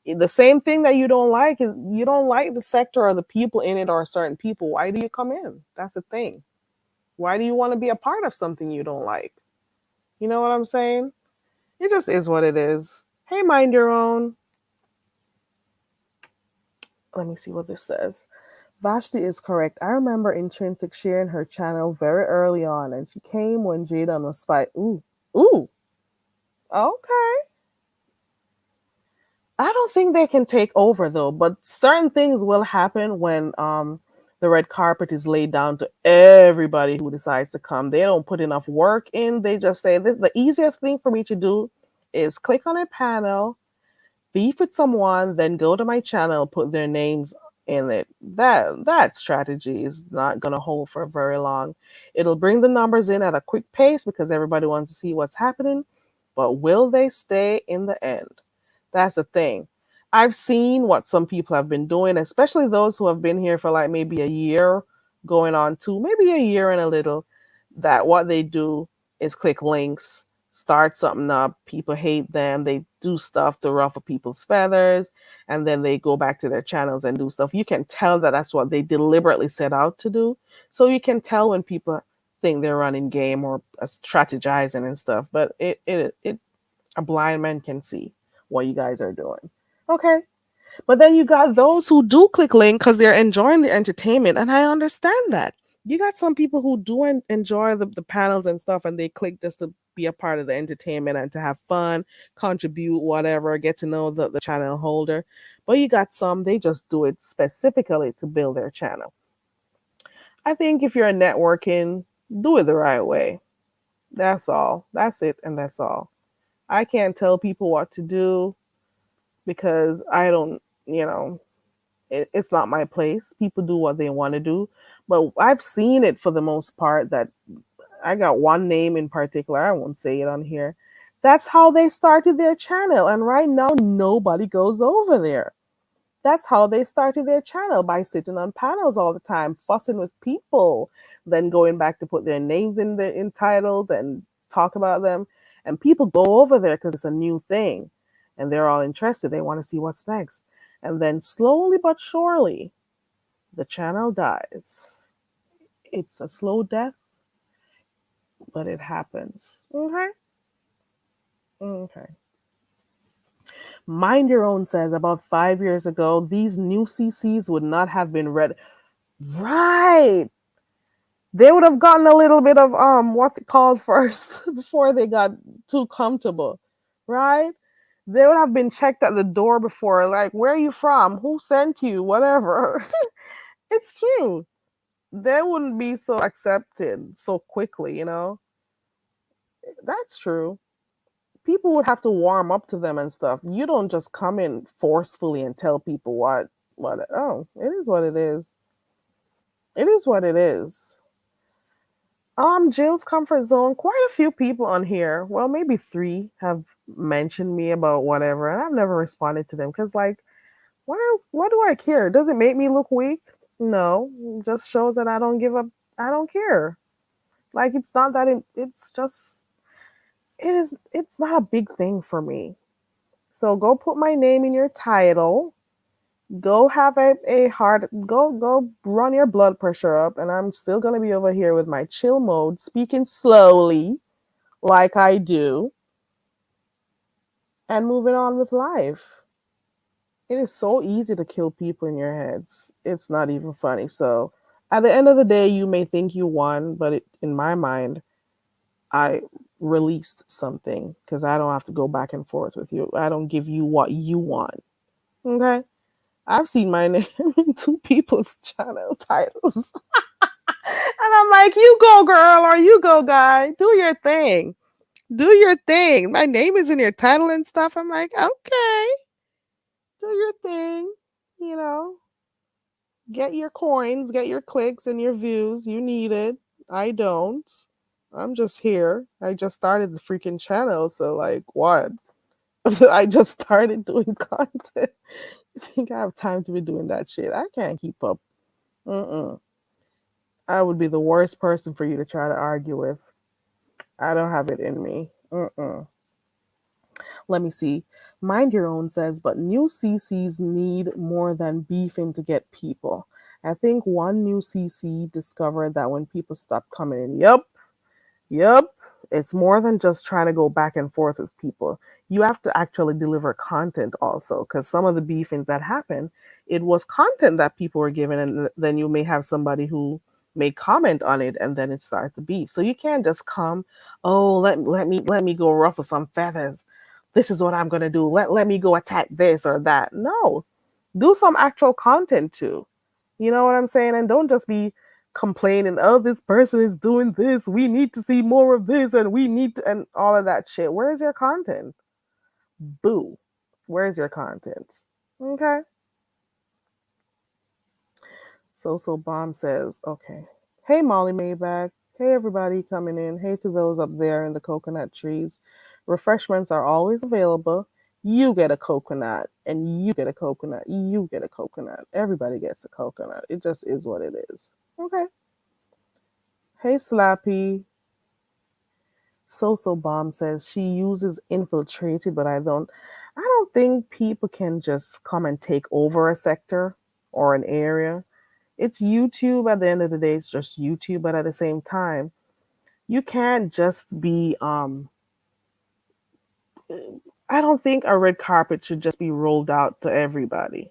the same thing that you don't like is you don't like the sector or the people in it or certain people. Why do you come in? That's the thing. Why do you want to be a part of something you don't like? You know what I'm saying? It just is what it is. Hey, mind your own. Let me see what this says. Vashti is correct. I remember Intrinsic sharing her channel very early on, and she came when Jadon was fight. Ooh. Okay. I don't think they can take over though, but certain things will happen when the red carpet is laid down to everybody who decides to come. They don't put enough work in. They just say this, the easiest thing for me to do is click on a panel, beef with someone, then go to my channel, put their names in it. That strategy is not gonna hold for very long. It'll bring the numbers in at a quick pace because everybody wants to see what's happening, but will they stay in the end? That's the thing. I've seen what some people have been doing, especially those who have been here for like maybe a year, going on to maybe a year and a little, that what they do is click links, start something up. People hate them. They do stuff to ruffle people's feathers, and then they go back to their channels and do stuff. You can tell that that's what they deliberately set out to do. So you can tell when people think they're running game or strategizing and stuff. But a blind man can see what you guys are doing. Okay. But then you got those who do click link because they're enjoying the entertainment. And I understand that. You got some people who do enjoy the panels and stuff, and they click just to be a part of the entertainment and to have fun, contribute, whatever, get to know the channel holder. But you got some, they just do it specifically to build their channel. I think if you're networking, do it the right way. That's all. That's it. And that's all. I can't tell people what to do because I don't, it's not my place. People do what they want to do. But I've seen it for the most part that I got one name in particular. I won't say it on here. That's how they started their channel. And right now, nobody goes over there. That's how they started their channel, by sitting on panels all the time, fussing with people, then going back to put their names in titles and talk about them. And people go over there because it's a new thing and they're all interested. They want to see what's next. And then slowly but surely, the channel dies. It's a slow death, but it happens. Okay. Mind Your Own says about 5 years ago, these new CCs would not have been read. Right. They would have gotten a little bit of what's it called first before they got too comfortable, right? They would have been checked at the door before, like, where are you from? Who sent you? Whatever. It's true. They wouldn't be so accepted so quickly, you know? That's true. People would have to warm up to them and stuff. You don't just come in forcefully and tell people what oh, it is what it is. It is what it is. Jill's comfort zone. Quite a few people on here, well, maybe three, have mentioned me about whatever, and I've never responded to them because, like, why do I care? Does it make me look weak? No, it just shows that I don't give up. I don't care. Like, it's not that it's just it's not a big thing for me. So go put my name in your title. Go have a hard go run your blood pressure up, and I'm still gonna be over here with my chill mode, speaking slowly like I do, and moving on with life. It is so easy to kill people in your heads. It's not even funny. So at the end of the day, you may think you won, but in my mind, I released something because I don't have to go back and forth with you. I don't give you what you want. Okay? I've seen my name in two people's channel titles. And I'm like, you go, girl, or you go, guy. Do your thing. Do your thing. My name is in your title and stuff. I'm like, okay, do your thing. You know, get your coins, get your clicks and your views. You need it. I don't. I'm just here. I just started the freaking channel. So, like, what? I just started doing content. You think I have time to be doing that shit? I can't keep up. Mm-mm. I would be the worst person for you to try to argue with. I don't have it in me. Mm-mm. Let me see. Mind Your Own says, but new CCs need more than beefing to get people. I think one new CC discovered that when people stop coming in, yep, it's more than just trying to go back and forth with people. You have to actually deliver content also, because some of the beefings that happen, it was content that people were given, and then you may have somebody who may comment on it, and then it starts a beef. So you can't just come, oh, let me go ruffle some feathers. This is what I'm gonna do. Let me go attack this or that. No, do some actual content too. You know what I'm saying? And don't just be complaining, oh, this person is doing this. We need to see more of this, and we need to, and all of that shit. Where's your content? Boo. Where's your content? Okay. So Bomb says, okay. Hey, Molly Maybach. Hey, everybody coming in. Hey to those up there in the coconut trees. Refreshments are always available. You get a coconut, and you get a coconut. You get a coconut. Everybody gets a coconut. It just is what it is. Okay. Hey, Slappy. So Bomb says she uses infiltrated, but I don't think people can just come and take over a sector or an area. It's YouTube at the end of the day, it's just YouTube, but at the same time, you can't just be I don't think a red carpet should just be rolled out to everybody.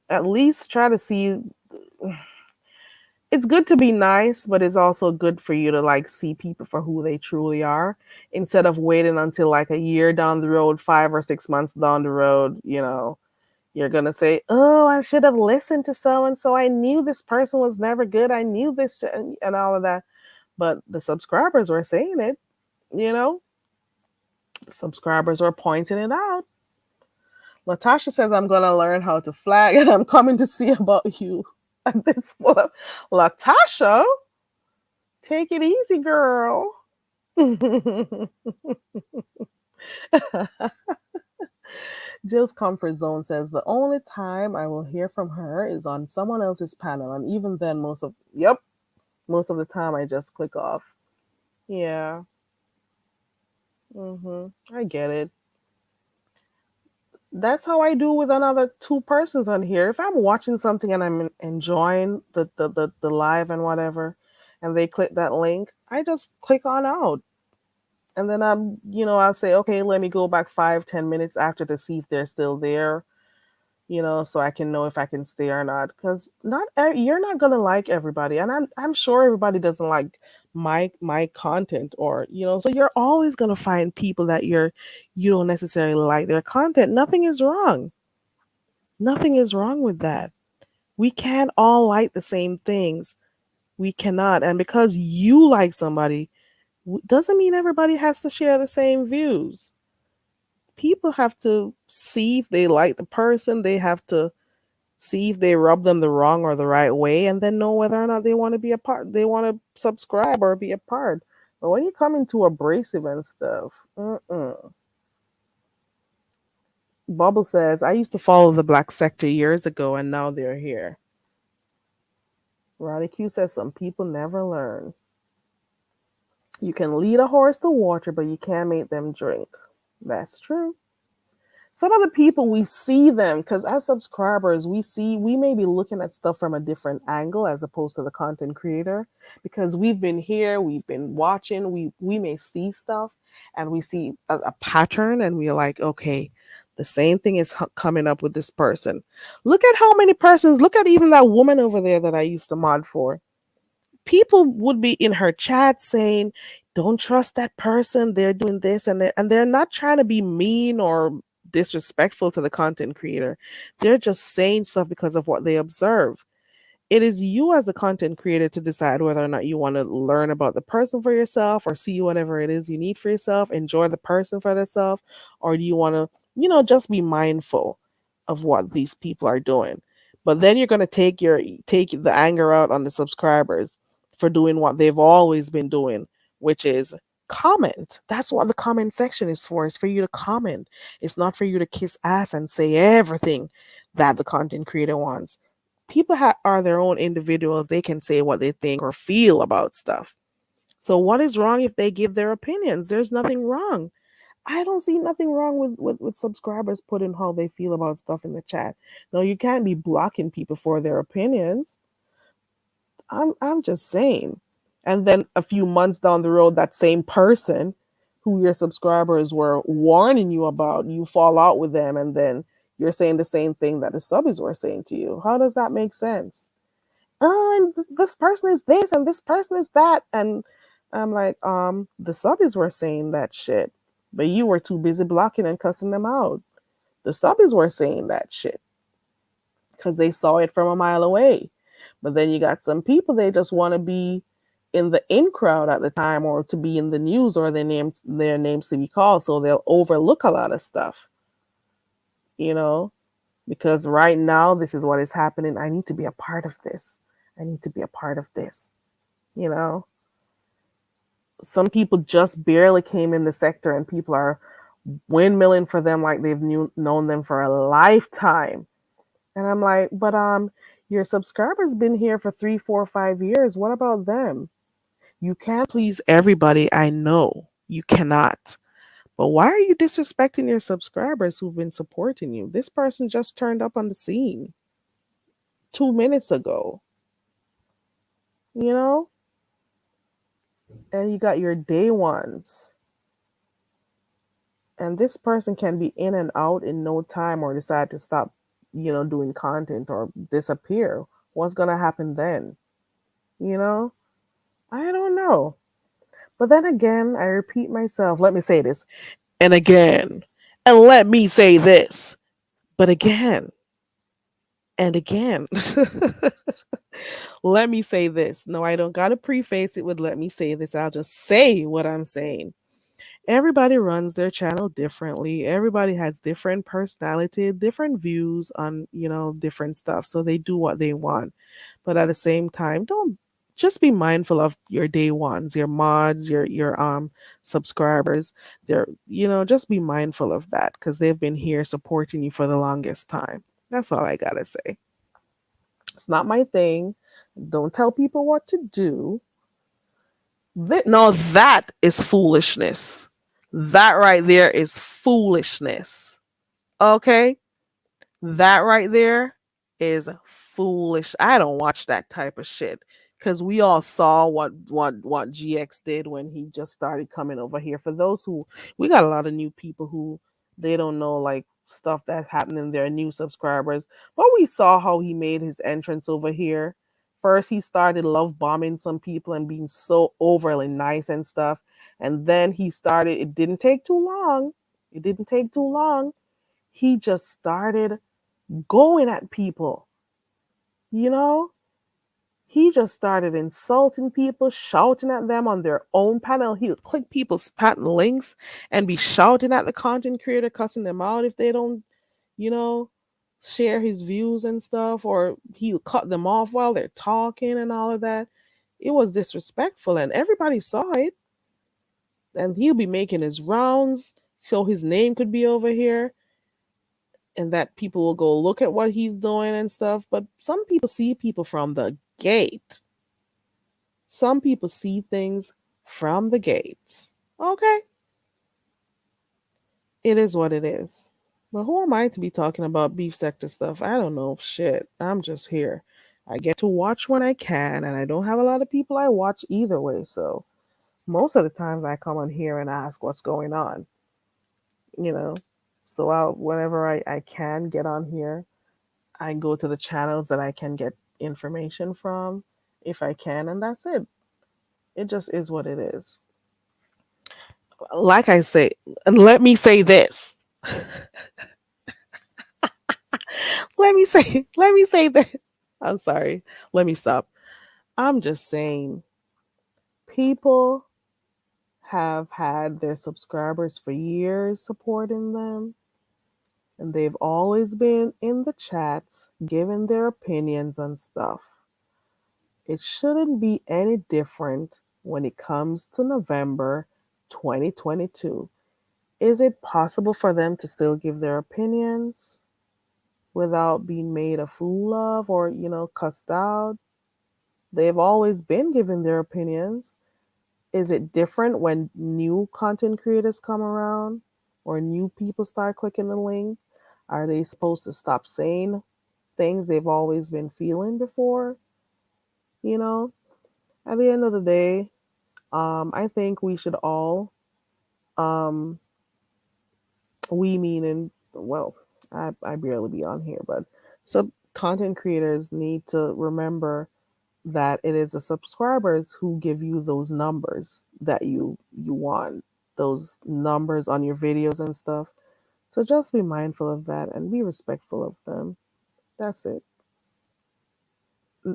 At least try to see, it's good to be nice, but it's also good for you to like see people for who they truly are instead of waiting until like a year down the road, 5 or 6 months down the road, you're going to say, oh, I should have listened to so and so. I knew this person was never good. I knew this and all of that. But the subscribers were saying it, you know, the subscribers were pointing it out. Latasha says, I'm going to learn how to flag and I'm coming to see about you. And this full of Latasha, take it easy, girl. Jill's comfort zone says the only time I will hear from her is on someone else's panel, and even then, most of the time I just click off. Yeah, I get it. That's how I do with another two persons on here. If I'm watching something and I'm enjoying the live and whatever, and they click that link, I just click on out. And then I'll say, okay, let me go back 5, 10 minutes after to see if they're still there. so I can know if I can stay or not. Because you're not gonna like everybody, and I'm sure everybody doesn't like my content, or so you're always gonna find people that you don't necessarily like their content. Nothing is wrong. Nothing is wrong with that. We can't all like the same things. We cannot, and because you like somebody doesn't mean everybody has to share the same views. People have to see if they like the person. They have to see if they rub them the wrong or the right way, and then know whether or not they want to be a part. They want to subscribe or be a part. But when you come into abrasive and stuff, Bubble says, I used to follow the black sector years ago, and now they're here. Ronnie Q says, some people never learn. You can lead a horse to water, but you can't make them drink. That's true. Some of the people, we see them because as subscribers, we may be looking at stuff from a different angle as opposed to the content creator, because we've been here, we've been watching, we may see stuff and we see a pattern, and we're like, okay, the same thing is coming up with this person. Look at how many persons, look at even that woman over there that I used to mod for. People would be in her chat saying, don't trust that person, they're doing this, and they're not trying to be mean or disrespectful to the content creator. They're just saying stuff because of what they observe. It is you as the content creator to decide whether or not you want to learn about the person for yourself, or see whatever it is you need for yourself, enjoy the person for yourself, or do you want to, just be mindful of what these people are doing. But then you're going to take the anger out on the subscribers for doing what they've always been doing, which is comment. That's what the comment section is for. It's for you to comment. It's not for you to kiss ass and say everything that the content creator wants. People are their own individuals. They can say what they think or feel about stuff. So what is wrong if they give their opinions? There's nothing wrong. I don't see nothing wrong with subscribers putting how they feel about stuff in the chat. No, you can't be blocking people for their opinions. I'm just saying. And then a few months down the road, that same person who your subscribers were warning you about, you fall out with them, and then you're saying the same thing that the subbies were saying to you. How does that make sense? Oh, and this person is this and this person is that. And I'm like, the subbies were saying that shit, but you were too busy blocking and cussing them out. The subbies were saying that shit because they saw it from a mile away. But then you got some people, they just want to be in the in crowd at the time, or to be in the news, or their names to be called, so they'll overlook a lot of stuff. Because right now this is what is happening. I need to be a part of this. I need to be a part of this. Some people just barely came in the sector, and people are windmilling for them like they've known them for a lifetime. And I'm like, but your subscribers been here for 3, 4, 5 years. What about them? You can't please everybody. I know you cannot. But why are you disrespecting your subscribers who've been supporting you? This person just turned up on the scene 2 minutes ago. And you got your day ones. And this person can be in and out in no time, or decide to stop, doing content or disappear. What's going to happen then? I don't know. But then again, I repeat myself. Let me say this. And again. And let me say this. But again. And again. Let me say this. No, I don't got to preface it with let me say this. I'll just say what I'm saying. Everybody runs their channel differently. Everybody has different personality, different views on, different stuff. So they do what they want. But at the same time, don't just be mindful of your day ones, your mods, your subscribers. Just be mindful of that, because they've been here supporting you for the longest time. That's all I gotta say. It's not my thing. Don't tell people what to do. No, that is foolishness. That right there is foolishness. Okay? That right there is foolish. I don't watch that type of shit, because we all saw what GX did when he just started coming over here. For those who, we got a lot of new people who they don't know like stuff that's happening there, new subscribers. But we saw how he made his entrance over here. First, he started love bombing some people and being so overly nice and stuff. And then he started, it didn't take too long. It didn't take too long. He just started going at people, you know? He just started insulting people, shouting at them on their own panel. He'll click people's patent links and be shouting at the content creator, cussing them out if they don't, you know, share his views and stuff, or he'll cut them off while they're talking and all of that. It was disrespectful, and everybody saw it. And he'll be making his rounds, so his name could be over here, and that people will go look at what he's doing and stuff. But some people see people from the gate. Some people see things from the gate. Okay. It is what it is. But who am I to be talking about beef sector stuff? I don't know shit. I'm just here. I get to watch when I can, and I don't have a lot of people I watch either way. So most of the times I come on here and ask what's going on, you know. So whenever I can get on here, I go to the channels that I can get information from if I can, and that's it. It just is what it is. Like I say, and let me say this. let me say that. I'm sorry. Let me stop. I'm just saying people have had their subscribers for years supporting them, and they've always been in the chats giving their opinions on stuff. It shouldn't be any different when it comes to November 2022. Is it possible for them to still give their opinions without being made a fool of or, cussed out? They've always been giving their opinions. Is it different when new content creators come around or new people start clicking the link? Are they supposed to stop saying things they've always been feeling before? You know, at the end of the day, I think we should all, um, we meaning, well, I barely be on here, but some content creators need to remember that it is the subscribers who give you those numbers that you want, those numbers on your videos and stuff. So just be mindful of that and be respectful of them. That's it.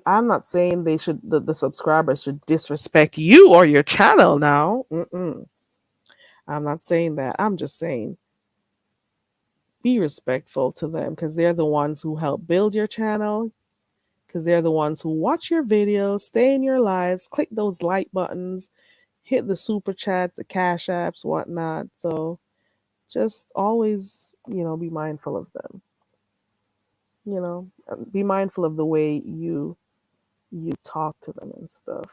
I'm not saying the subscribers should disrespect you or your channel now. Mm-mm. I'm not saying that. I'm just saying be respectful to them because they're the ones who help build your channel, because they're the ones who watch your videos, stay in your lives, click those like buttons, hit the super chats, the cash apps, whatnot. So just always, be mindful of them. Be mindful of the way you talk to them and stuff.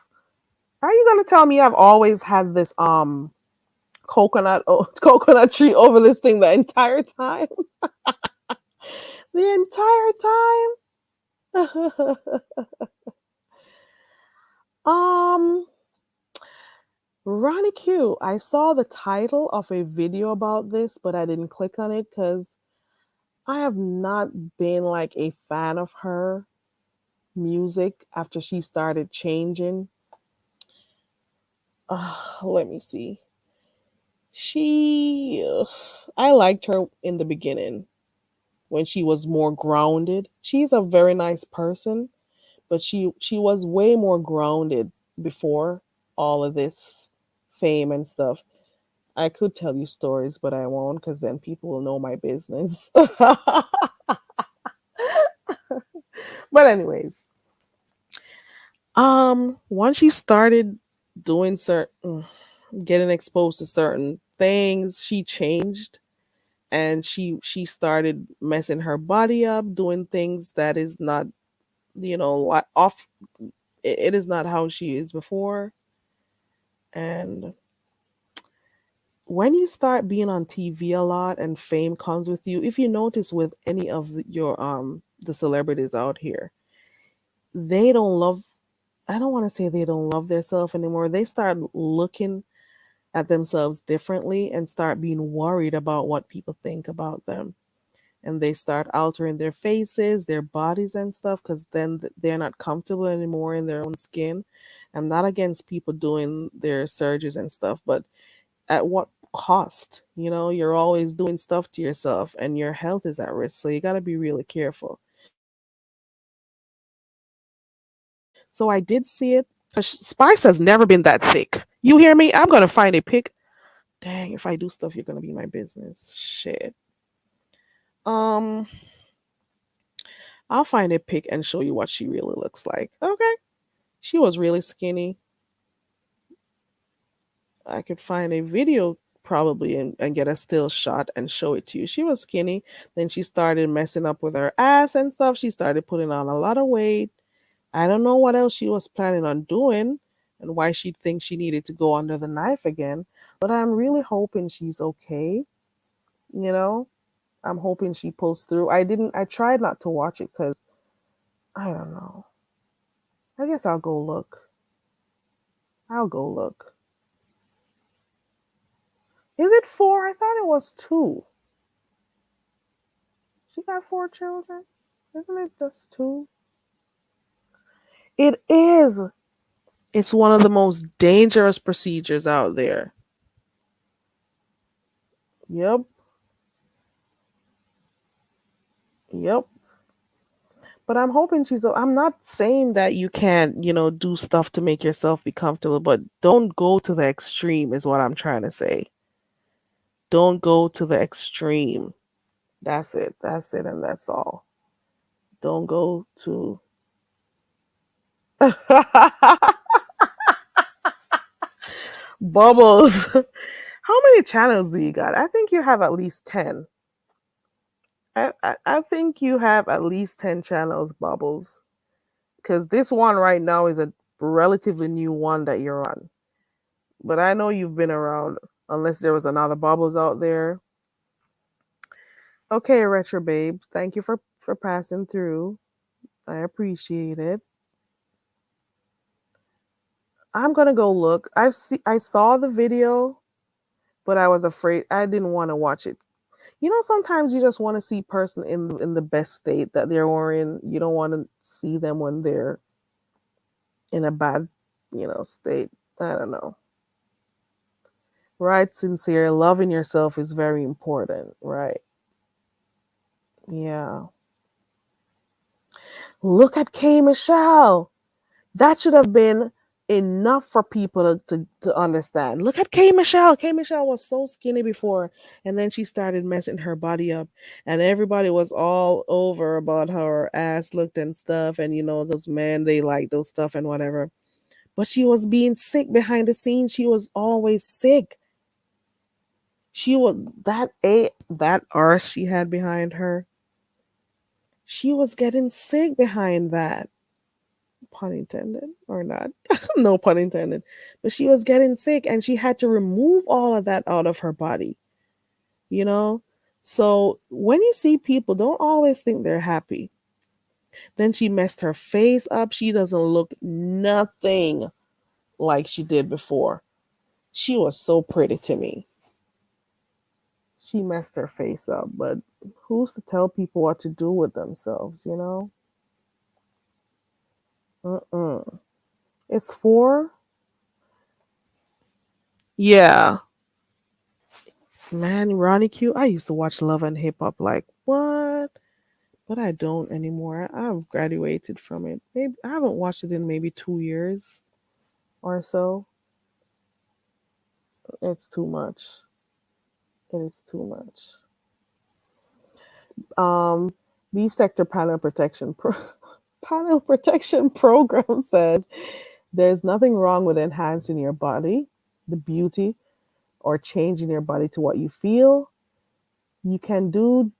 Are you gonna tell me I've always had this coconut tree over this thing the entire time? The entire time? um Ronnie Q, I saw the title of a video about this, but I didn't click on it because I have not been like a fan of her music after she started changing. Let me see. I liked her in the beginning when she was more grounded. She's a very nice person, but she was way more grounded before all of this fame and stuff. I could tell you stories, but I won't because then people will know my business. But anyways, once she started doing certain, getting exposed to certain things, she changed, and she started messing her body up, doing things that is not, off. It is not how she is before, and when you start being on TV a lot and fame comes with you, if you notice with any of your the celebrities out here, they don't love, I don't want to say they don't love themselves anymore. They start looking at themselves differently and start being worried about what people think about them. and they start altering their faces, their bodies, and stuff because then they're not comfortable anymore in their own skin. I'm not against people doing their surgeries and stuff, but at what cost? You're always doing stuff to yourself and your health is at risk. So you got to be really careful. So I did see it. Spice has never been that thick. You hear me? I'm going to find a pic. Dang, if I do stuff, you're going to be my business. Shit. Um, I'll find a pic and show you what she really looks like. Okay. She was really skinny. I could find a video probably and get a still shot and show it to you. She was skinny. Then she started messing up with her ass and stuff. She started putting on a lot of weight. I don't know what else she was planning on doing and why she thinks she needed to go under the knife again. But I'm really hoping she's okay. You know, I'm hoping she pulls through. I tried not to watch it because I don't know. I guess I'll go look. I'll go look. Is it 4? I thought it was 2. She got 4 children. Isn't it just 2? It is. It's one of the most dangerous procedures out there. Yep. Yep. But I'm hoping I'm not saying that you can't, do stuff to make yourself be comfortable, but don't go to the extreme, is what I'm trying to say. Don't go to the extreme. That's it. That's it. And that's all. Don't go to. Bubbles. How many channels do you got? I think you have at least 10. I think you have at least 10 channels, Bubbles. Because this one right now is a relatively new one that you're on. But I know you've been around, unless there was another Bubbles out there. Okay, Retro Babes, thank you for passing through. I appreciate it. I'm gonna go look. I saw the video, but I was afraid. I didn't want to watch it. Sometimes you just want to see person in the best state that they're in. You don't want to see them when they're in a bad, state. I don't know. Right, Sincere. Loving yourself is very important, right? Yeah. Look at K Michelle. That should have been enough for people to understand. Look at K Michelle. K Michelle was so skinny before, and then she started messing her body up, and everybody was all over about how her ass looked and stuff. And those men, they like those stuff and whatever. But she was being sick behind the scenes. She was always sick. She was that arse she had behind her. She was getting sick behind that. Pun intended or not. No pun intended. But she was getting sick and she had to remove all of that out of her body. So when you see people, don't always think they're happy. Then she messed her face up. She doesn't look nothing like she did before. She was so pretty to me. She messed her face up, but who's to tell people what to do with themselves, It's 4. Yeah. Man, Ronnie Q. I used to watch Love and Hip Hop like, what? But I don't anymore. I've graduated from it. Maybe I haven't watched it in maybe 2 years or so. It's too much. It is too much. Beef Sector Panel Protection Program says there's nothing wrong with enhancing your body, the beauty, or changing your body to what you feel. You can do,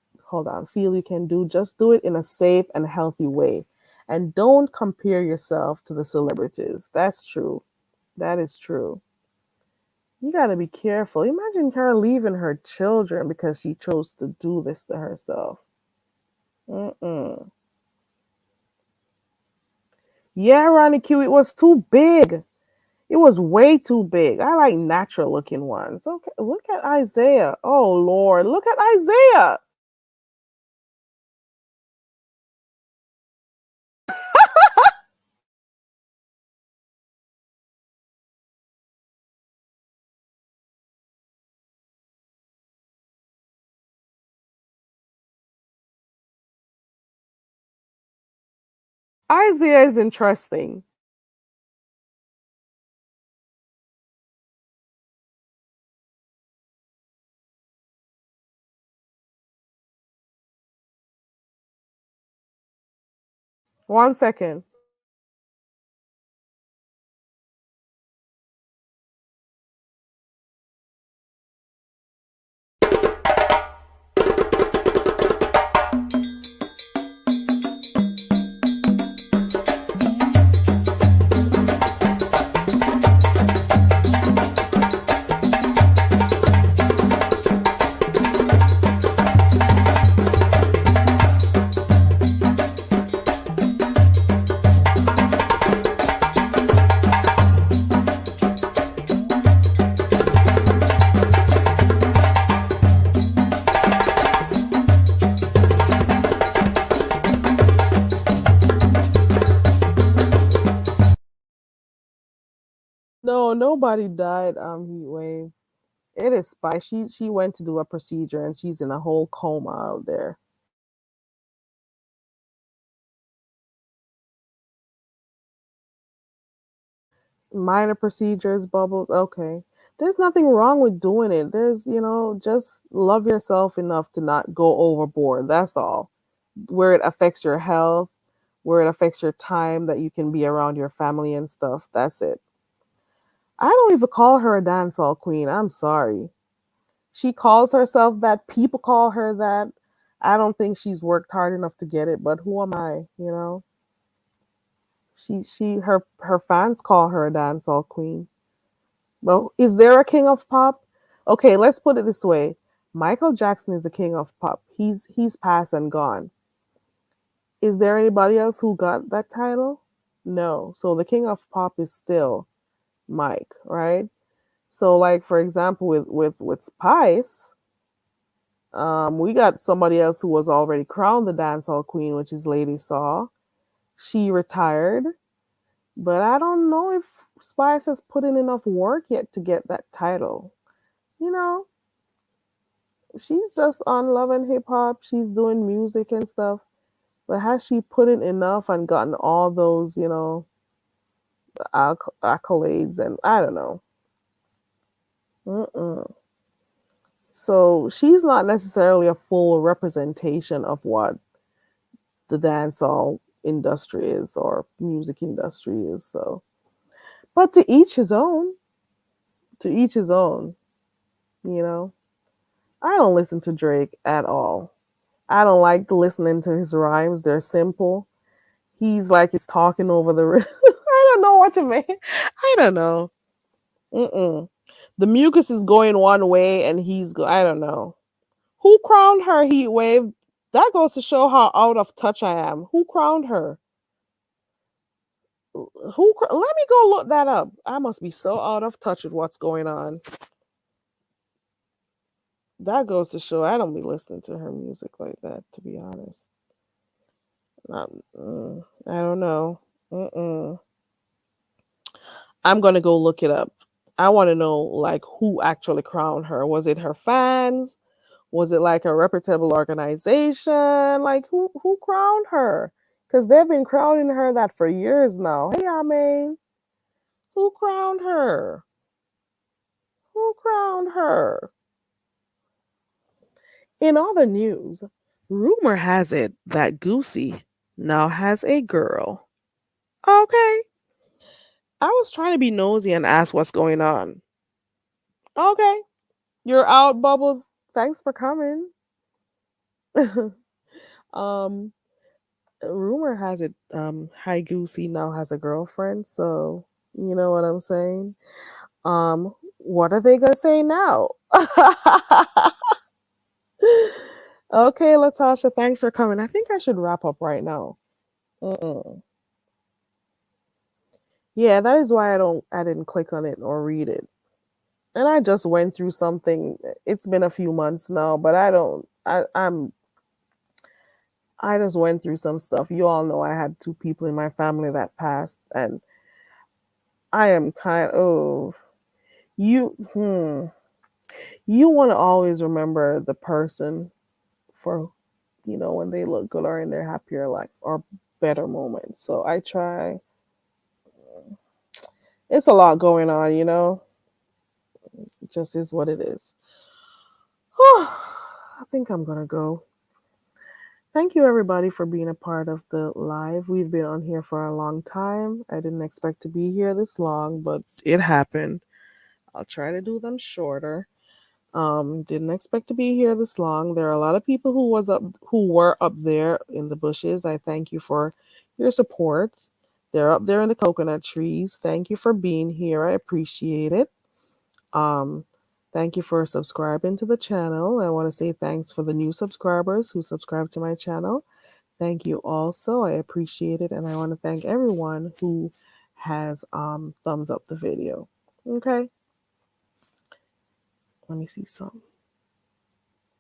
feel you can do, just do it in a safe and healthy way. And don't compare yourself to the celebrities. That's true. That is true. You got to be careful. Imagine her leaving her children because she chose to do this to herself. Yeah, Ronnie Q, it was too big. It was way too big. I like natural looking ones. Okay, look at Isaiah. Oh Lord, look at Isaiah. Isaiah is interesting. One second. No, nobody died. Heat wave. It is Spice. She went to do a procedure and she's in a whole coma out there. Minor procedures, bubbles. Okay. There's nothing wrong with doing it. There's, just love yourself enough to not go overboard. That's all. Where it affects your health, where it affects your time that you can be around your family and stuff. That's it. I don't even call her a dancehall queen. I'm sorry. She calls herself that. People call her that. I don't think she's worked hard enough to get it, but who am I? Her fans call her a dancehall queen. Well, is there a king of pop? Okay, let's put it this way. Michael Jackson is the king of pop. He's passed and gone. Is there anybody else who got that title? No. So the king of pop is still Mike, right? So like for example with Spice, we got somebody else who was already crowned the dancehall queen, which is Lady Saw. She retired, but I don't know if Spice has put in enough work yet to get that title. You know, she's just on Love and Hip Hop. She's doing music and stuff, but has she put in enough and gotten all those, accolades? And I don't know. Mm-mm. So she's not necessarily a full representation of what the dancehall industry is or music industry is. So, but to each his own. To each his own. You know, I don't listen to Drake at all. I don't like listening to his rhymes. They're simple. He's talking over the. I don't know what to make. I don't know. Mm-mm. The mucus is going one way, and I don't know. Who crowned her, Heat Wave? That goes to show how out of touch I am. Who crowned her? Let me go look that up. I must be so out of touch with what's going on. That goes to show I don't be listening to her music like that, to be honest. I don't know. Mm-mm. I'm gonna go look it up. I want to know like who actually crowned her. Was it her fans? Was it like a reputable organization? Like who crowned her? Because they've been crowning her that for years now. Hey, I mean, who crowned her? Who crowned her? In other news, rumor has it that Goosey now has a girl. Okay. I was trying to be nosy and ask what's going on. Okay. You're out, Bubbles. Thanks for coming. um, rumor has it, Hi Goosey now has a girlfriend, so you know what I'm saying. What are they gonna say now? Okay, Latasha, thanks for coming. I think I should wrap up right now. Mm-mm. Yeah, that is why I didn't click on it or read it. And I just went through something. It's been a few months now, but I don't. I just went through some stuff. You all know I had two people in my family that passed, and I am kind of you. You want to always remember the person for when they look good or in their happier life or better moment. So I try. It's a lot going on, you know. It just is what it is. I think I'm gonna go. Thank you everybody for being a part of the live. We've been on here for a long time. I didn't expect to be here this long, but it happened. I'll try to do them shorter. Didn't expect to be here this long. There are a lot of people who were up there in the bushes. I thank you for your support. They're up there in the coconut trees. Thank you for being here. I appreciate it. Um, Thank you for subscribing to the channel. I want to say thanks for the new subscribers who subscribe to my channel. Thank you also. I appreciate it. And I want to thank everyone who has thumbs up the video. Okay. Let me see some.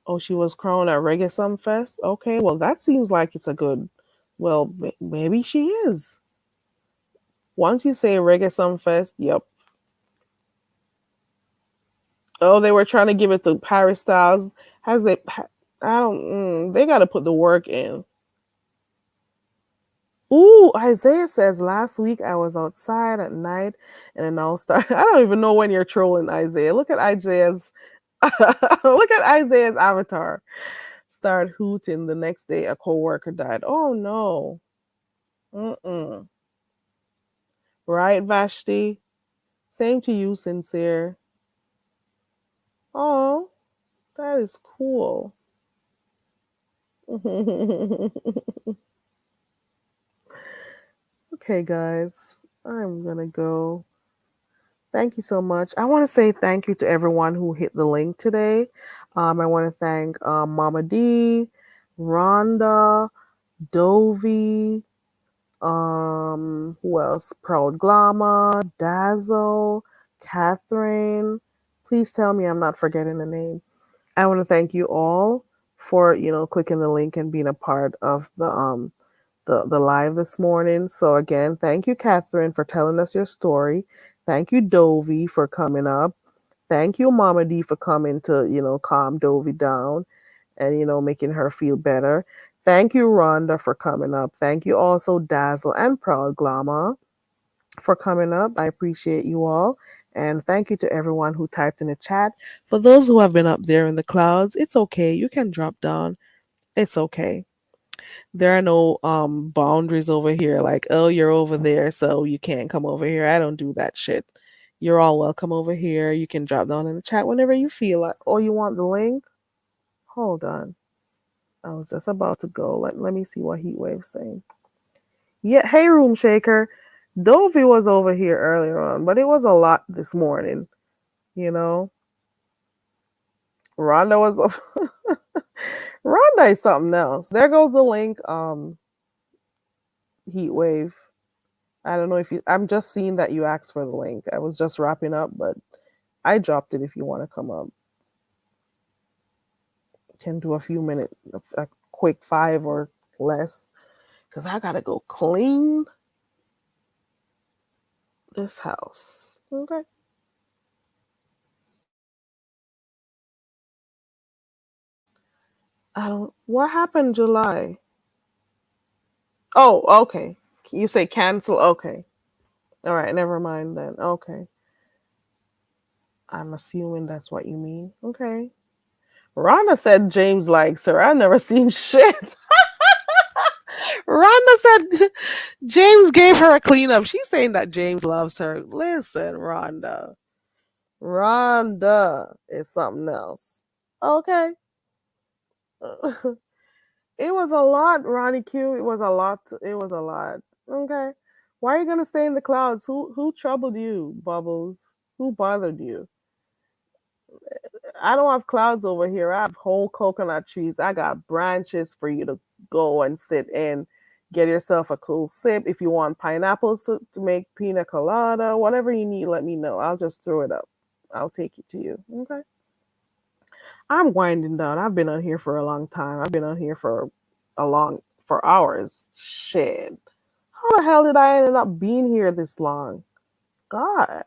Oh, she was crowned at Reggae Some Fest. Okay, well that seems like it's a good. Well, maybe she is. Once you say Reggae Some Fest, yep. Oh, they were trying to give it to Paris Styles. Has they? I don't. They got to put the work in. Ooh, Isaiah says last week I was outside at night and an all star. I don't even know when you're trolling Isaiah. Look at Isaiah's. Look at Isaiah's avatar. Started hooting. The next day, a coworker died. Oh no. Mm-mm. Right, Vashti? Same to you, Sincere. Oh, that is cool. Okay, guys. I'm gonna go. Thank you so much. I want to say thank you to everyone who hit the link today. I want to thank Mama D, Rhonda, Dovey, who else? Proud Glama, Dazzle, Catherine. Please tell me I'm not forgetting a name. I want to thank you all for, clicking the link and being a part of the live this morning. So again, thank you, Catherine, for telling us your story. Thank you, Dovey, for coming up. Thank you, Mama D, for coming to, calm Dovey down and, making her feel better. Thank you, Rhonda, for coming up. Thank you also, Dazzle and Proud Glama, for coming up. I appreciate you all. And thank you to everyone who typed in the chat. For those who have been up there in the clouds, it's okay. You can drop down. It's okay. There are no boundaries over here like, oh, you're over there, so you can't come over here. I don't do that shit. You're all welcome over here. You can drop down in the chat whenever you feel like. Oh, you want the link? Hold on. I was just about to go. Let me see what Heatwave's saying. Yeah, hey, Room Shaker. Dovey was over here earlier on, but it was a lot this morning. Rhonda was. Rhonda is something else. There goes the link. Heatwave. I don't know if you. I'm just seeing that you asked for the link. I was just wrapping up, but I dropped it. If you want to come up, can do a few minutes, a quick 5 or less, because I gotta go clean this house. Okay. I don't. What happened July? Oh, okay. You say cancel. Okay. All right. Never mind then. Okay. I'm assuming that's what you mean. Okay. Rhonda said James likes her. I've never seen shit. Rhonda said James gave her a cleanup. She's saying that James loves her. Listen, Rhonda. Rhonda is something else. Okay. It was a lot, Ronnie Q. It was a lot. It was a lot. Okay. Why are you gonna stay in the clouds? Who troubled you, Bubbles? Who bothered you? I don't have clouds over here. I have whole coconut trees. I got branches for you to go and sit in. Get yourself a cool sip. If you want pineapples to make pina colada, whatever you need, let me know. I'll just throw it up. I'll take it to you. Okay. I'm winding down. I've been on here for a long time. I've been on here for hours. Shit. How the hell did I end up being here this long? God.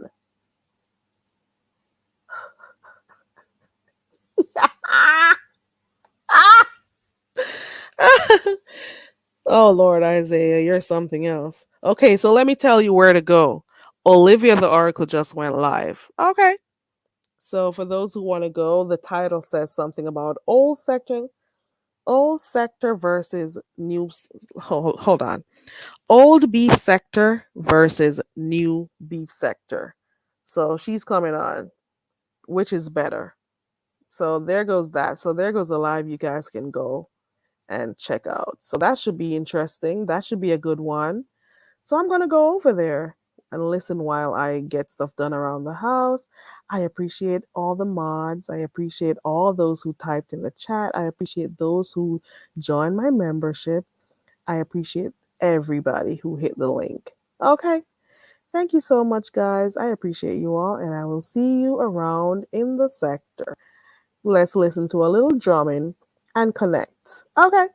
Oh Lord, Isaiah, you're something else. Okay, so let me tell you where to go. Olivia the Oracle just went live. Okay. So for those who want to go, the title says something about old sector versus new hold on. Old beef sector versus new beef sector. So she's coming on. Which is better? So there goes that. So there goes a live you guys can go and check out. So that should be interesting. That should be a good one. So I'm going to go over there and listen while I get stuff done around the house. I appreciate all the mods. I appreciate all those who typed in the chat. I appreciate those who joined my membership. I appreciate everybody who hit the link. Okay. Thank you so much, guys. I appreciate you all, and I will see you around in the sector. Let's listen to a little drumming and connect. Okay.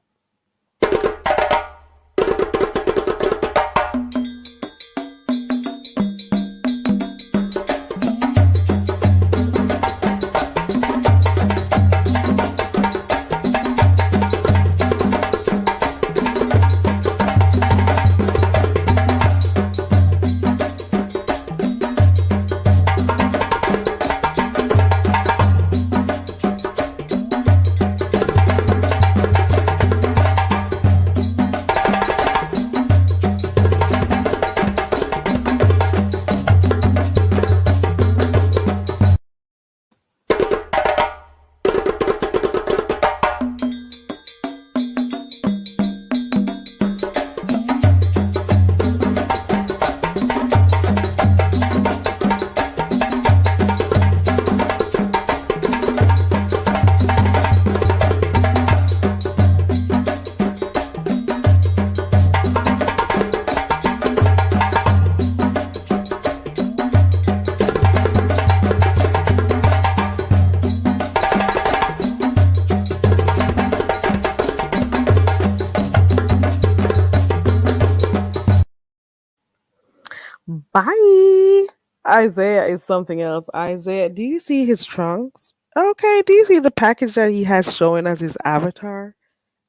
Bye. Isaiah is something else. Isaiah, do you see his trunks? Okay. Do you see the package that he has showing as his avatar?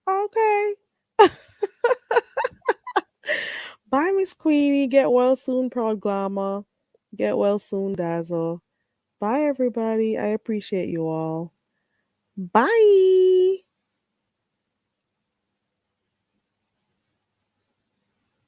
Okay. Bye, Miss Queenie. Get well soon, Proud Glamour. Get well soon, Dazzle. Bye, everybody. I appreciate you all. Bye.